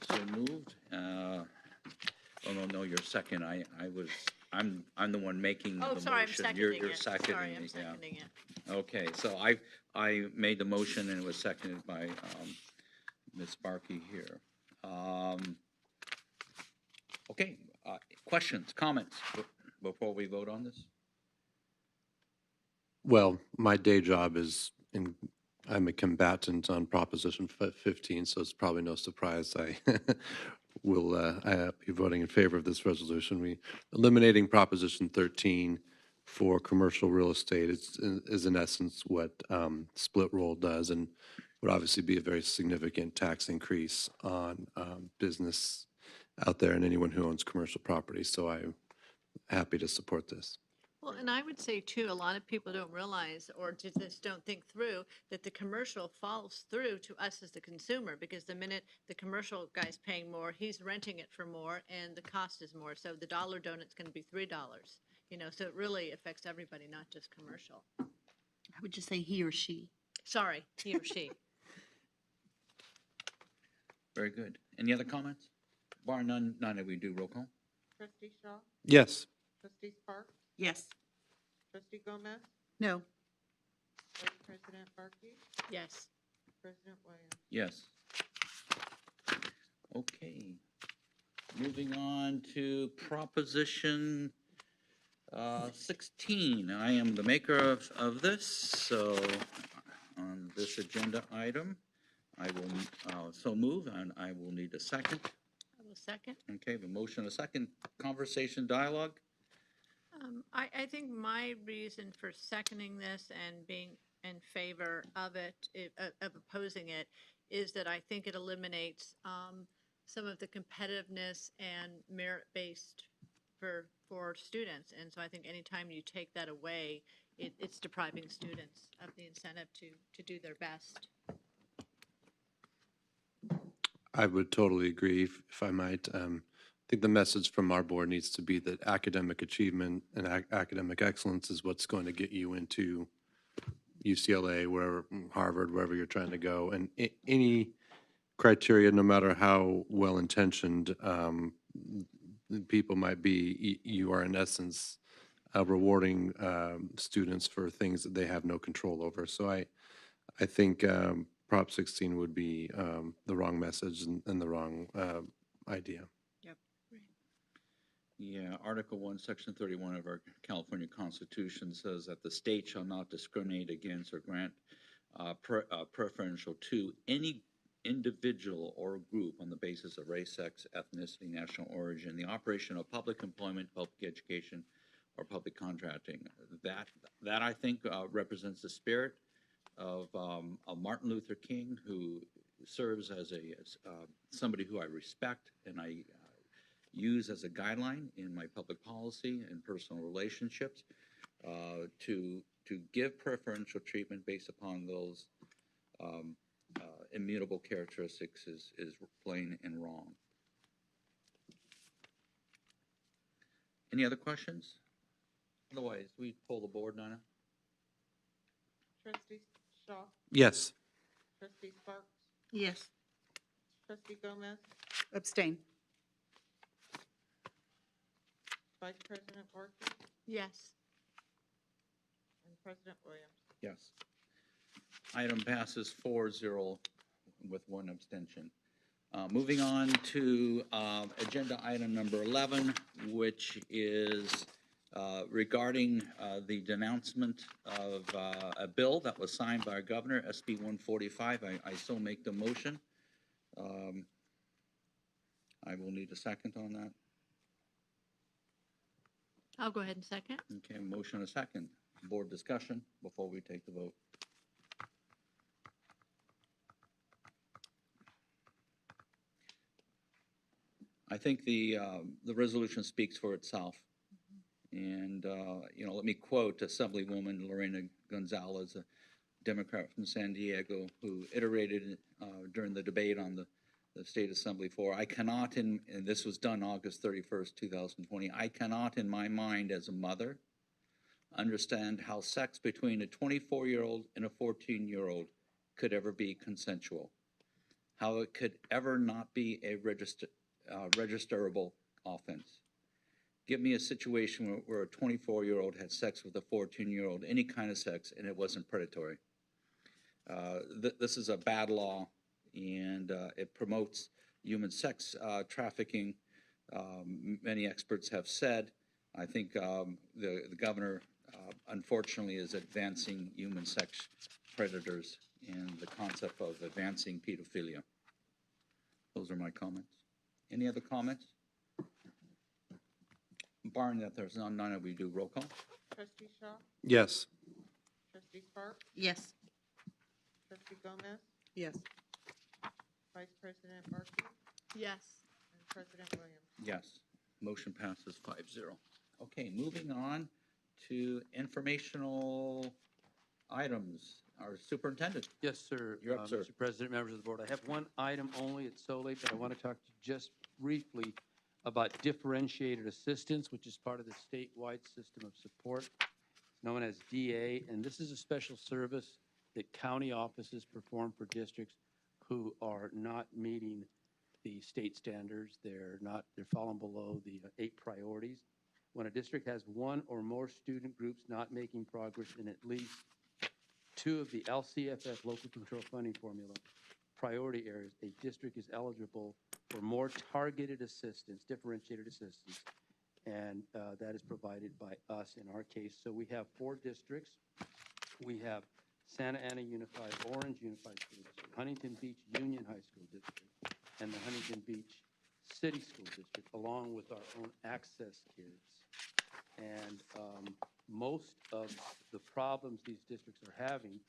So moved. Oh, no, you're second. I'm the one making the Oh, motion. sorry, I'm seconding You're it. seconding Sorry, I'm it, yeah. seconding it. Okay, so I made the motion and it was seconded by Ms. Barkey here. Okay, questions, comments before we vote on this? Well, my day job is I'm a combatant on Proposition 15, so it's probably no surprise I will be voting in favor of this resolution. Eliminating Proposition 13 for commercial real estate is in essence what split roll does, and would obviously be a very significant tax increase on business out there and anyone who owns commercial property. So I'm happy to support this. Well, and I would say too, a lot of people don't realize or just don't think through that the commercial falls through to us as the consumer, because the minute the commercial guy's paying more, he's renting it for more and the cost is more. So the dollar donut's going to be $3, so it really affects everybody, not just commercial. I would just say he or she. Sorry, he or she. Very good. Any other comments? Bar none, we do roll call. Trustee Shaw, Yes. Trustee Sparks, Yes. Trustee Gomez, No. Vice President Barkey, Yes. President Williams. Yes. Okay. Moving on to Proposition 16. I am the maker of this, so on this agenda item, I will so move, and I will need a second. I will second. Okay, the motion, a second. Conversation, dialogue? I think my reason for seconding this and being in favor of it, of opposing it, is that I think it eliminates some of the competitiveness and merit-based for students. And so I think anytime you take that away, it's depriving students of the incentive to do their best. I would totally agree, if I might. I think the message from our board needs to be that academic achievement and academic excellence is what's going to get you into UCLA, wherever, Harvard, wherever you're trying to go. And any criteria, no matter how well-intentioned people might be, you are in essence rewarding students for things that they have no control over. So I think Prop 16 would be the wrong message and the wrong idea. Yep. Yeah, Article 1, Section 31 of our California Constitution says that the state shall not discriminate against or grant preferential to any individual or group on the basis of race, sex, ethnicity, national origin, the operation of public employment, public education, or public contracting. That I think represents the spirit of Martin Luther King, who serves as somebody who I respect and I use as a guideline in my public policy and personal relationships to give preferential treatment based upon those immutable characteristics is plain and wrong. Any other questions? Otherwise, we pull the board, Nina. Trustee Shaw? Yes. Trustee Sparks? Yes. Trustee Gomez? Abstain. Vice President Barker? Yes. And President Williams? Yes. Item passes 4-0 with one abstention. Moving on to agenda item number 11, which is regarding the denouncement of a bill that was signed by our governor, SB 145. I so make the motion. I will need a second on that. I'll go ahead and second. Okay, motion and a second. Board discussion before we take the vote. I think the resolution speaks for itself. And, let me quote Assemblywoman Lorena Gonzalez, a Democrat from San Diego, who iterated during the debate on the State Assembly floor, I cannot, and this was done August 31st, 2020, I cannot in my mind as a mother understand how sex between a 24-year-old and a 14-year-old could ever be consensual, how it could ever not be a registerable offense. Give me a situation where a 24-year-old had sex with a 14-year-old, any kind of sex, and it wasn't predatory. This is a bad law, and it promotes human sex trafficking. Many experts have said, I think the governor, unfortunately, is advancing human sex predators and the concept of advancing pedophilia. Those are my comments. Any other comments? Barring that there's none, we do roll call. Trustee Shaw? Yes. Trustee Sparks? Yes. Trustee Gomez? Yes. Vice President Barker? Yes. And President Williams? Yes. Motion passes 5-0. Okay, moving on to informational items. Our superintendent. Yes, sir. You're up, sir. Mr. President, members of the board, I have one item only. It's so late, but I want to talk to you just briefly about differentiated assistance, which is part of the statewide system of support. It's known as DA, and this is a special service that county offices perform for districts who are not meeting the state standards. They're falling below the 8 priorities. When a district has one or more student groups not making progress in at least 2 of the LCFF local control funding formula priority areas, a district is eligible for more targeted assistance, differentiated assistance, and that is provided by us in our case. So we have 4 districts. We have Santa Ana Unified, Orange Unified School District, Huntington Beach Union High School District, and the Huntington Beach City School District, along with our own access kids. And most of the problems these districts are having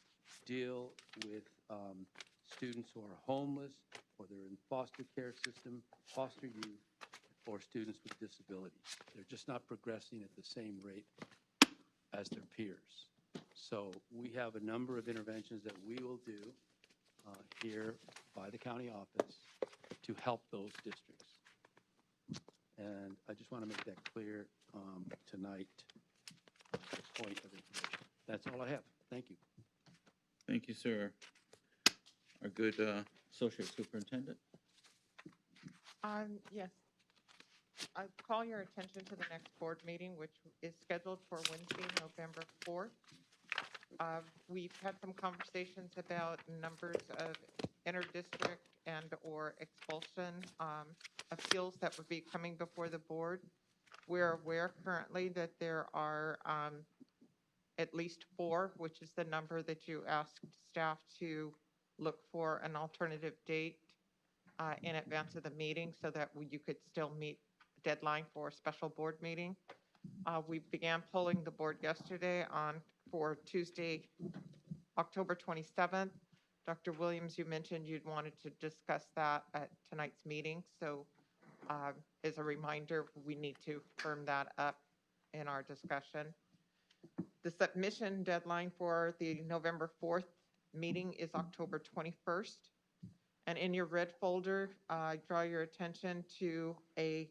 deal with students who are homeless, or they're in foster care system, foster youth, or students with disabilities. They're just not progressing at the same rate as their peers. So we have a number of interventions that we will do here by the county office to help those districts. And I just want to make that clear tonight, the point of information. That's all I have. Thank you. Thank you, sir. Our good associate superintendent. Yes. I call your attention to the next board meeting, which is scheduled for Wednesday, November 4th. We've had some conversations about numbers of inter-district and/or expulsion appeals that would be coming before the board. We're aware currently that there are at least 4, which is the number that you asked staff to look for an alternative date in advance of the meeting so that you could still meet deadline for a special board meeting. We began polling the board yesterday for Tuesday, October 27th. Dr. Williams, you mentioned you'd wanted to discuss that at tonight's meeting. So as a reminder, we need to firm that up in our discussion. The submission deadline for the November 4th meeting is October 21st. And in your red folder, I draw your attention to a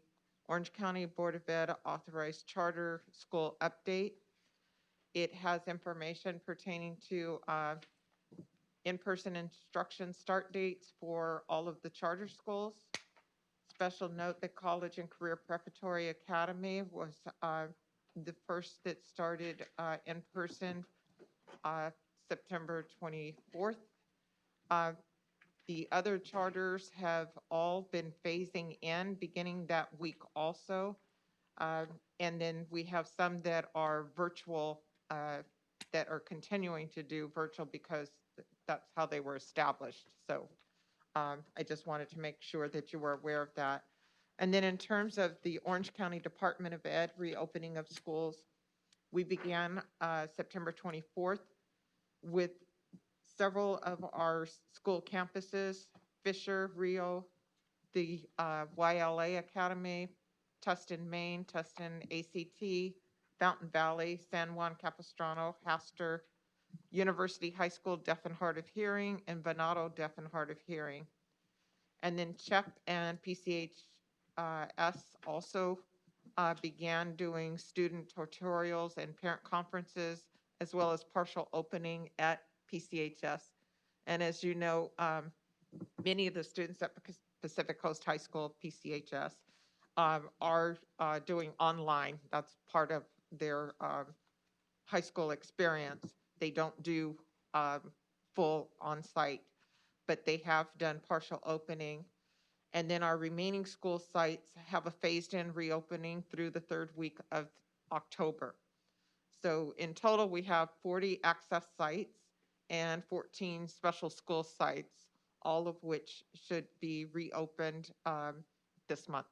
Orange County Board of Ed authorized charter school update. It has information pertaining to in-person instruction start dates for all of the charter schools. Special note that College and Career Preparatory Academy was the first that started in person September 24th. The other charters have all been phasing in beginning that week also. And then we have some that are virtual, that are continuing to do virtual because that's how they were established. So I just wanted to make sure that you were aware of that. And then in terms of the Orange County Department of Ed reopening of schools, we began September 24th with several of our school campuses, Fisher, Rio, the YLA Academy, Tustin, Maine, Tustin ACT, Fountain Valley, San Juan Capistrano, Hastur, University High School Deaf and Hard of Hearing, and Venado Deaf and Hard of Hearing. And then CHEP and PCHS also began doing student tutorials and parent conferences, as well as partial opening at PCHS. And as you know, many of the students at Pacific Coast High School, PCHS, are doing online. That's part of their high school experience. They don't do full on-site, but they have done partial opening. And then our remaining school sites have a phased-in reopening through the third week of October. So in total, we have 40 access sites and 14 special school sites, all of which should be reopened this month.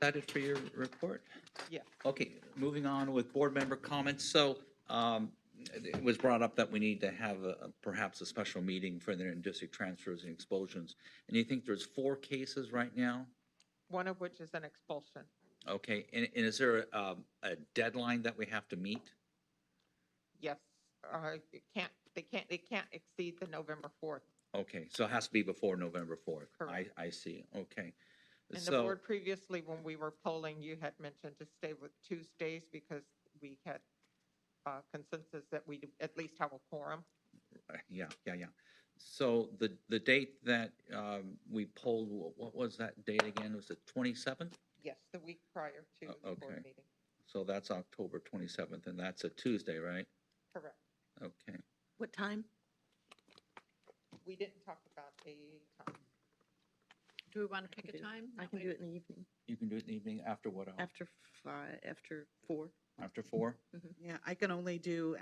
That it for your report? Yeah. Okay, moving on with board member comments. So it was brought up that we need to have perhaps a special meeting for the district transfers and expulsions. And you think there's 4 cases right now? One of which is an expulsion. Okay, and is there a deadline that we have to meet? Yes, they can't exceed the November 4th. Okay, so it has to be before November 4th. Correct. I see, okay. And the So, board previously, when we were polling, you had mentioned to stay with Tuesdays because we had consensus that we at least have a quorum. yeah. So the date that we polled, what was that date again? Was it 27th? Yes, the week prior to the board okay. meeting. So that's October 27th, and that's a Tuesday, right? Correct. Okay. What time? We didn't talk about a time. Do we want to pick a time? I can do it in the evening, You can do it in the evening after what hour? after 4. After 4? Yeah, I can only do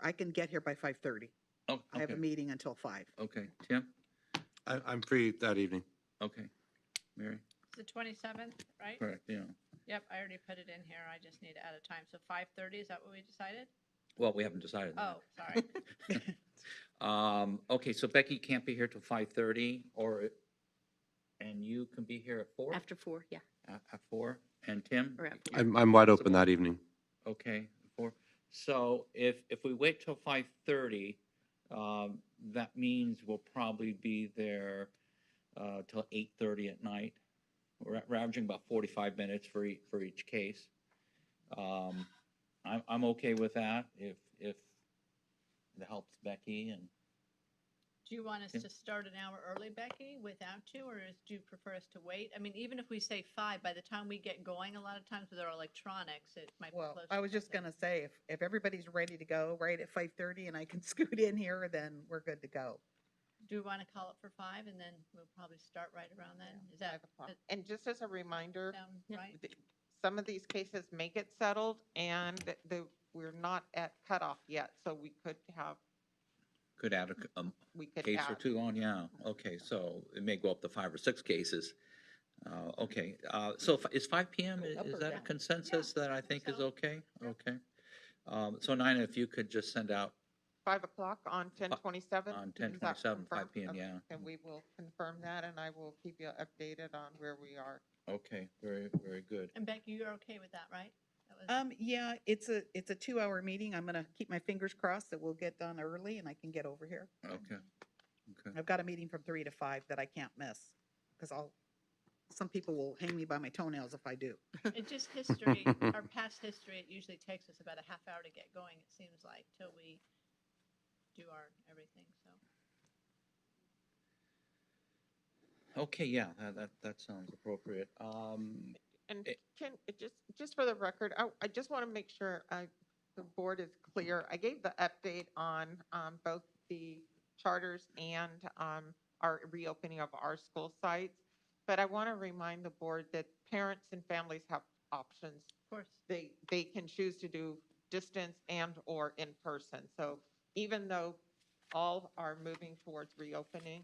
I can get here by 5:30. Oh, I have a okay. meeting until 5. Okay, Tim? I'm free that evening. Okay. Mary? It's the 27th, right? Correct, yeah. Yep, I already put it in here. I just need to add a time. So 5:30, is that what we decided? Well, we haven't decided Oh, that. sorry. Okay, so Becky can't be here till 5:30, and you can be here at 4? After 4, yeah. At 4? And Tim? Or at I'm wide open that evening. Okay, 4. So if we wait till 5:30, that means we'll probably be there till 8:30 at night. We're averaging about 45 minutes for each case. I'm okay with that if it helps Becky. And Do you want us Yeah. to start an hour early, Becky, without you, or do you prefer us to wait? I mean, even if we say 5, by the time we get going, a lot of times with our electronics, it might be Well, close. I was just gonna say, if everybody's ready to go right at 5:30 and I can scoot in here, then we're good to go. Do we want to call it for 5, and then we'll probably start right around then? Is that, And just as a reminder, sound right? some of these cases may get settled, and we're not at cutoff yet, so we could have, Could add a we could case or add. two on, yeah. Okay, so it may go up to 5 or 6 cases. Okay, so is 5 PM, is that a consensus that I think is okay? Okay. So Nina, if you could just send out 5 o'clock on 10/27? on Is that 10/27, 5 confirmed? PM, Okay, yeah. and we will confirm that, and I will keep you updated on where we are. Okay, very, very good. And Becky, you're okay with that, right? That was- Yeah, it's a 2-hour meeting. I'm gonna keep my fingers crossed that we'll get done early and I can get over here. Okay, okay. I've got a meeting from 3 to 5 that I can't miss, because some people will hang me by my toenails if I do. It's just history, our past history, it usually takes us about a half hour to get going, it seems like, till we do our everything, so. Okay, yeah, that sounds appropriate. And just for the record, I just want to make sure the board is clear. I gave the update on both the charters and our reopening of our school sites, but I want to remind the board that parents and families have options. Of course. They can choose to do distance and/or in person. So even though all are moving towards reopening,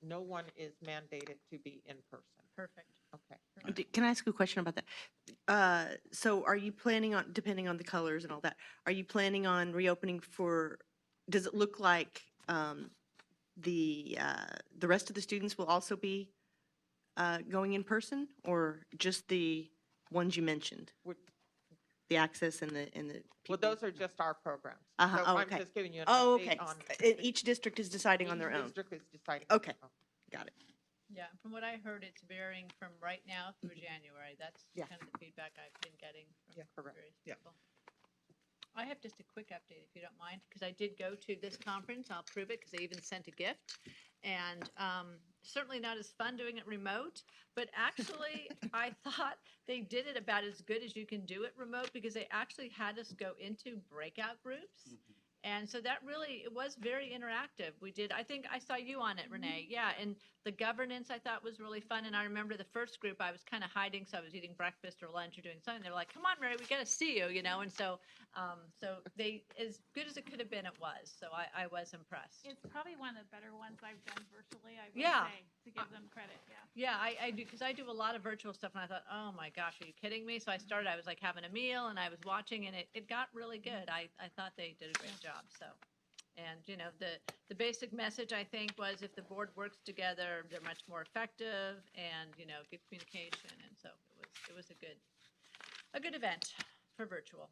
no one is mandated to be in person. Perfect. Okay. Can I ask a question about that? So are you planning on, depending on the colors and all that, are you planning on reopening does it look like the rest of the students will also be going in person, or just the ones you mentioned? The access and the Well, those are just our programs. Uh-huh, So oh, I'm okay. just giving you an Oh, update okay. on. Each district is deciding on their Each own. district is deciding. Okay, got it. Yeah, from what I heard, it's varying from right now through January. That's Yeah. kind of the feedback I've been getting Yeah, from correct. various Yeah. people. I have just a quick update, if you don't mind, because I did go to this conference. I'll prove it, because they even sent a gift. And certainly not as fun doing it remote, but actually, I thought they did it about as good as you can do it remote, because they actually had us go into breakout groups. And so that really, it was very interactive. I think I saw you on it, Renee. Yeah, and the governance I thought was really fun. And I remember the first group, I was kind of hiding, so I was eating breakfast or lunch or doing something. They were like, "Come on, Mary, we got to see you," And so, they, as good as it could have been, it was. So I was impressed. It's probably one of the better ones I've done virtually, I would Yeah. say, to give them credit, yeah. Yeah, I do, because I do a lot of virtual stuff, and I thought, oh my gosh, are you kidding me? So I was like having a meal, and I was watching, and it got really good. I thought they did a great job, so. And, the basic message, I think, was if the board works together, they're much more effective, and, good communication, and so it was a good event for virtual.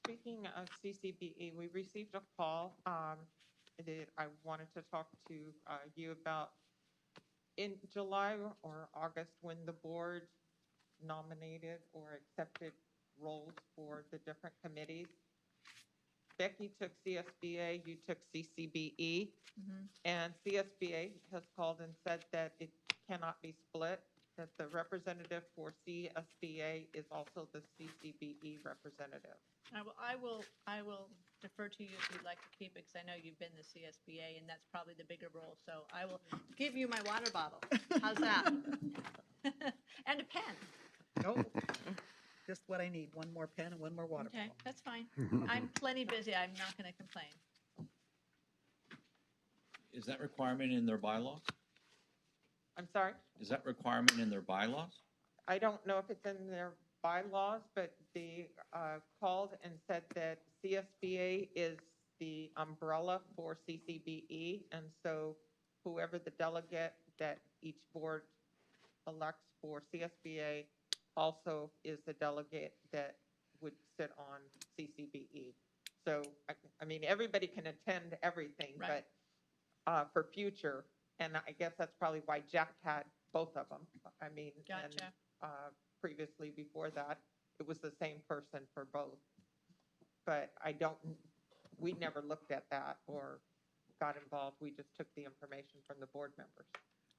Speaking of CCBE, we received a call that I wanted to talk to you about. In July or August, when the board nominated or accepted roles for the different committees, Becky took CSBA, you took CCBE, and CSBA has called and said that it cannot be split, that the representative for CSBA is also the CCBE representative. I will defer to you if you'd like to keep it, because I know you've been the CSBA, and that's probably the bigger role, so I will give you my water bottle. How's that? And a pen. Oh, just what I need, one more pen and one more water Okay, bottle. that's fine. I'm plenty busy, I'm not gonna complain. Is that requirement in their bylaws? I'm sorry? Is that requirement in their bylaws? I don't know if it's in their bylaws, but they called and said that CSBA is the umbrella for CCBE, and so whoever the delegate that each board elects for CSBA also is the delegate that would sit on CCBE. So, I mean, everybody can attend everything, Right. but for future, and I guess that's probably why Jack had both of them. I mean, Gotcha. and previously before that, it was the same person for both. But we never looked at that or got involved. We just took the information from the board members.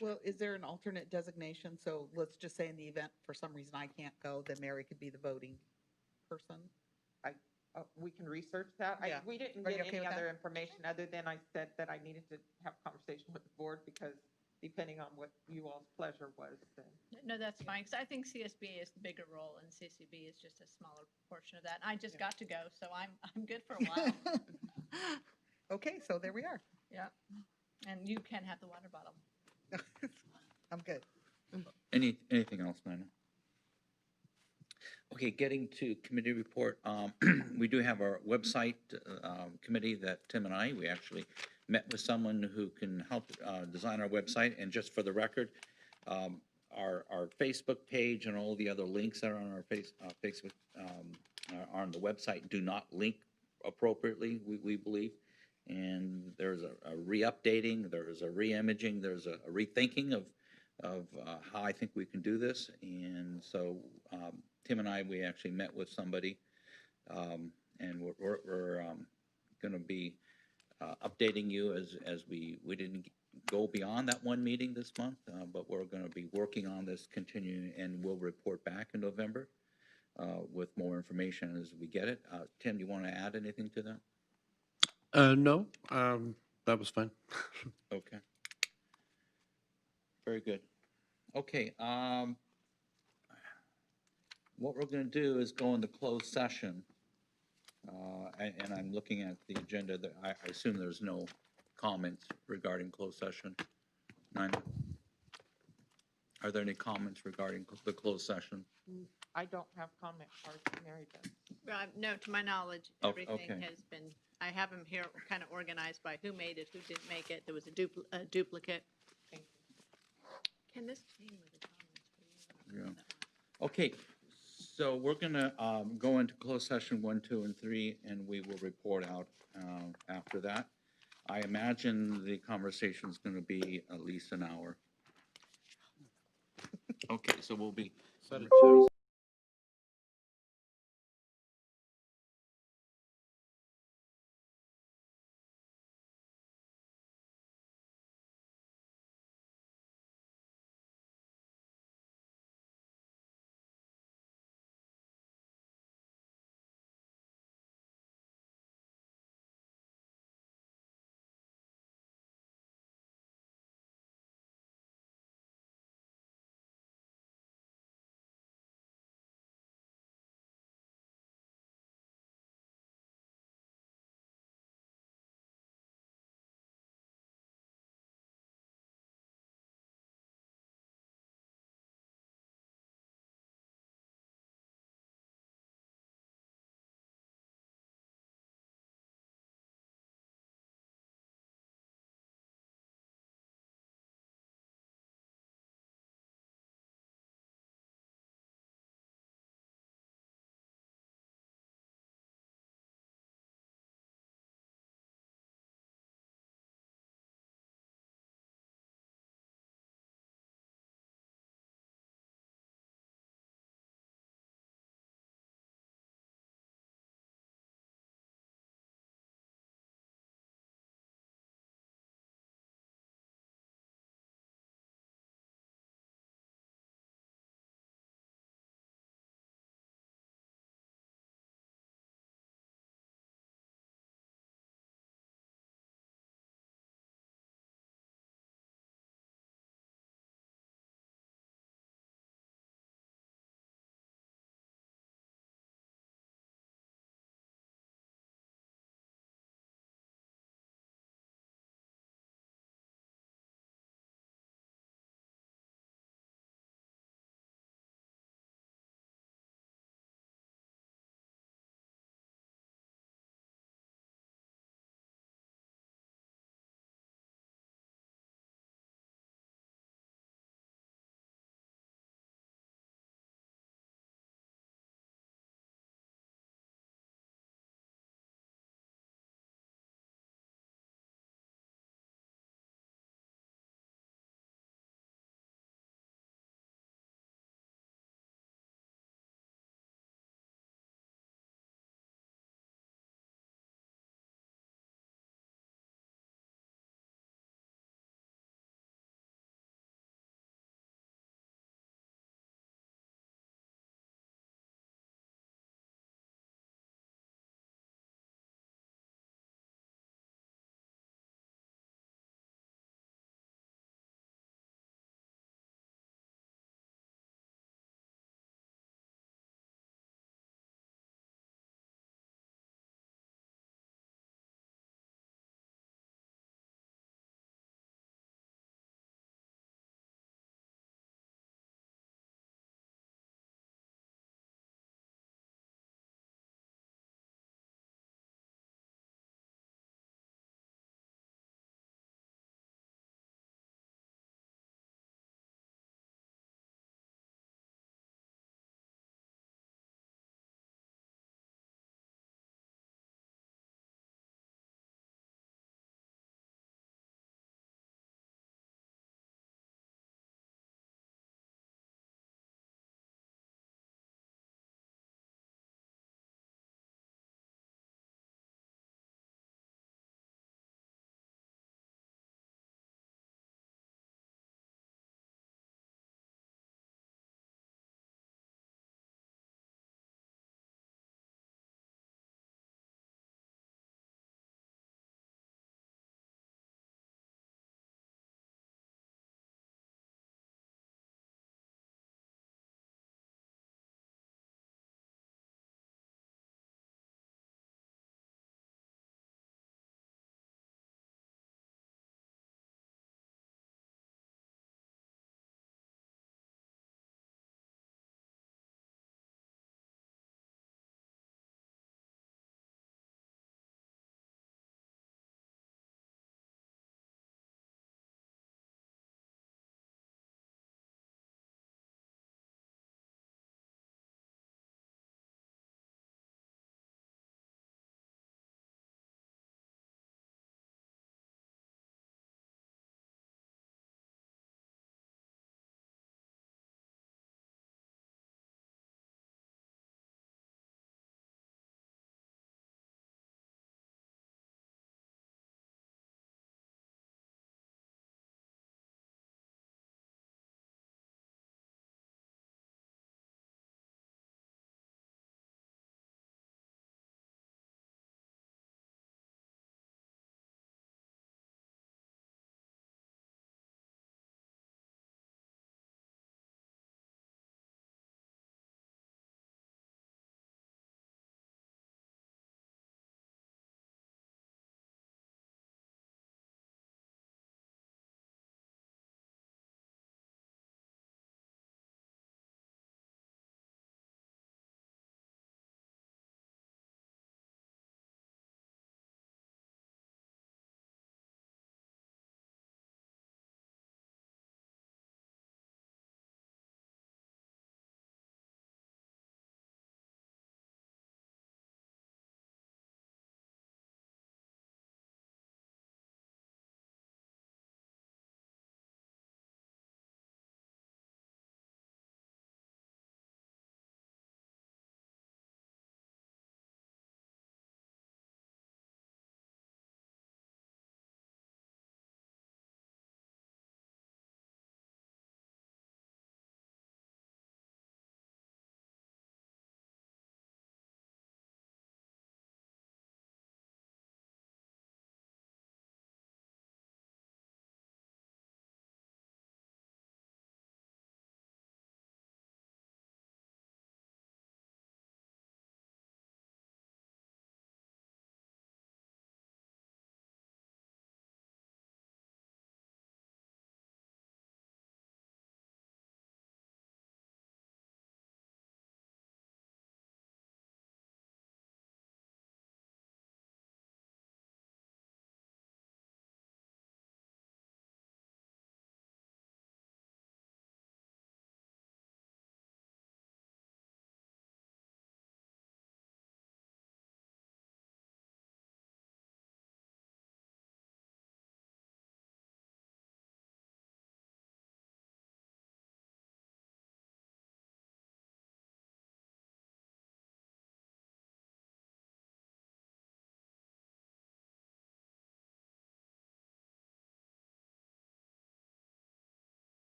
Well, is there an alternate designation? So let's just say in the event, for some reason I can't go, then Mary could be the voting person? We can research that. Yeah. We didn't Are you get okay any with other that? information other than I said that I needed to have conversation with the board because depending on what you all's pleasure was. Then. No, that's fine, because I think CSBA is the bigger role and CCB is just a smaller portion of that. I just got to go, so I'm good for a while. Okay, so there we are. Yeah, and you can have the water bottle. I'm good. Anything else, Nina? Okay, getting to committee report, we do have our website committee that Tim and we actually met with someone who can help design our website. And just for the record, our Facebook page and all the other links that are on our Facebook are on the website do not link appropriately, we believe. And there's a re-updating, there's a re-imaging, there's a rethinking of how I think we can do this. And so Tim and we actually met with somebody, and we're going to be updating you as we didn't go beyond that one meeting this month, but we're going to be working on this continuing, and we'll report back in November with more information as we get it. Tim, do you want to add anything to that? No, that was fine. Okay. Very good. Okay, what we're going to do is go into closed session. And I'm looking at the agenda. That I assume there's no comments regarding closed session. Nina? Are there any comments regarding the closed session? I don't have comment cards. Mary does. No, to my knowledge, Oh, everything okay. has been, I have them here kind of organized by who made it, who didn't make it. There was a duplicate. Thank Can this came with the comments for you? Yeah. Okay, so we're going to go into closed session 1, 2, and 3, and we will report out after that. I imagine the conversation is going to be at least an hour. Okay, so we'll be.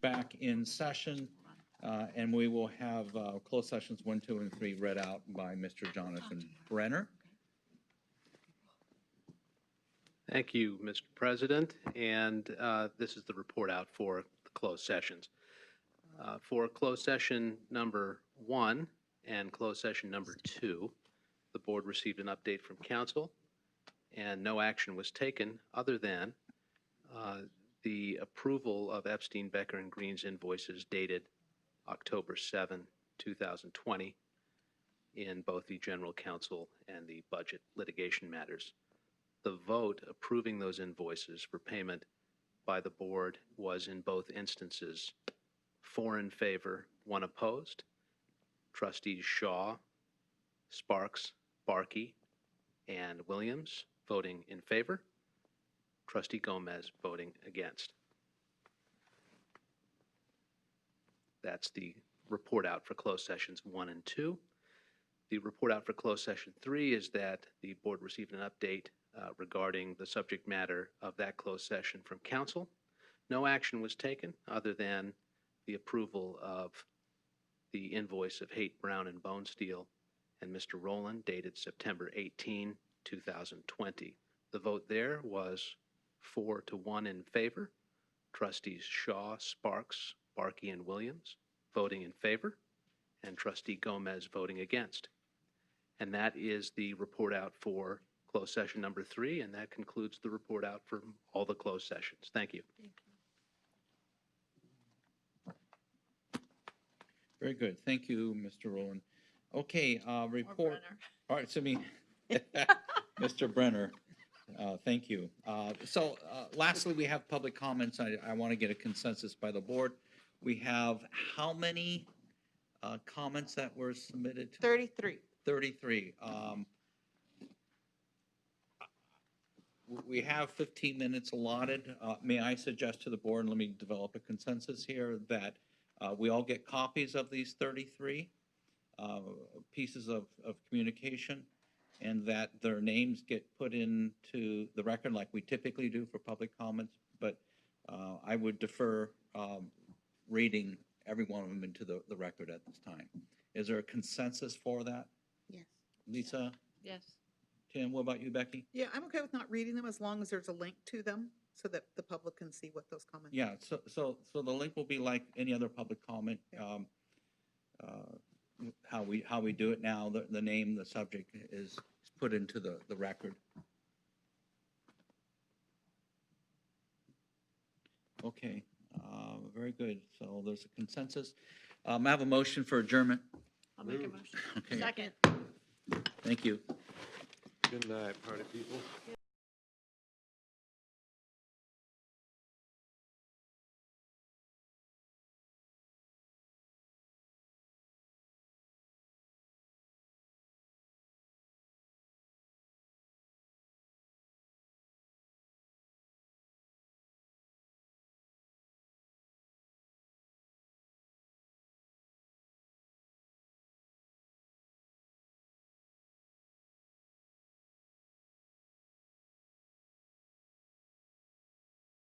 back in session, and we will have closed sessions 1, 2, and 3 read out by Mr. Jonathan Brenner. Thank you, Mr. President, and this is the report out for the closed sessions. For closed session number 1 and closed session number 2, the board received an update from council, and no action was taken other than the approval of Epstein, Becker, and Green's invoices dated October 7, 2020 in both the general counsel and the budget litigation matters. The vote approving those invoices for payment by the board was in both instances 4 in favor, 1 opposed. Trustees Shaw, Sparks, Barkey, and Williams voting in favor. Trustee Gomez voting against. That's the report out for closed sessions 1 and 2. The report out for closed session 3 is that the board received an update regarding the subject matter of that closed session from council. No action was taken other than the approval of the invoice of Haight Brown and Bonesteel and Mr. Rowland dated September 18, 2020. The vote there was 4 to 1 in favor. Trustees Shaw, Sparks, Barkey, and Williams voting in favor, and Trustee Gomez voting against. And that is the report out for closed session number 3, and that concludes the report out for all the closed sessions. Thank you. Very good. Thank you, Mr. Rowland. Okay, report. All right, so Mr. Brenner, thank you. Lastly, we have public comments. I want to get a consensus by the board. We have how many comments that were submitted? 33. 33. We have 15 minutes allotted. May I suggest to the board, and let me develop a consensus here, that we all get copies of these 33 pieces of communication, and that their names get put into the record like we typically do for public comments, but I would defer reading every one of them into the record at this time. Is there a consensus for that? Yes. Lisa? Yes. Tim, what about you, Becky? Yeah, I'm okay with not reading them as long as there's a link to them so that the public can see what those comments are. Yeah, so the link will be like any other public comment. How we do it now, the name, the subject is put into the record. Okay, very good. So there's a consensus. I have a motion for adjournment. I'll make a motion. Okay. Second. Thank you. Good night, party people.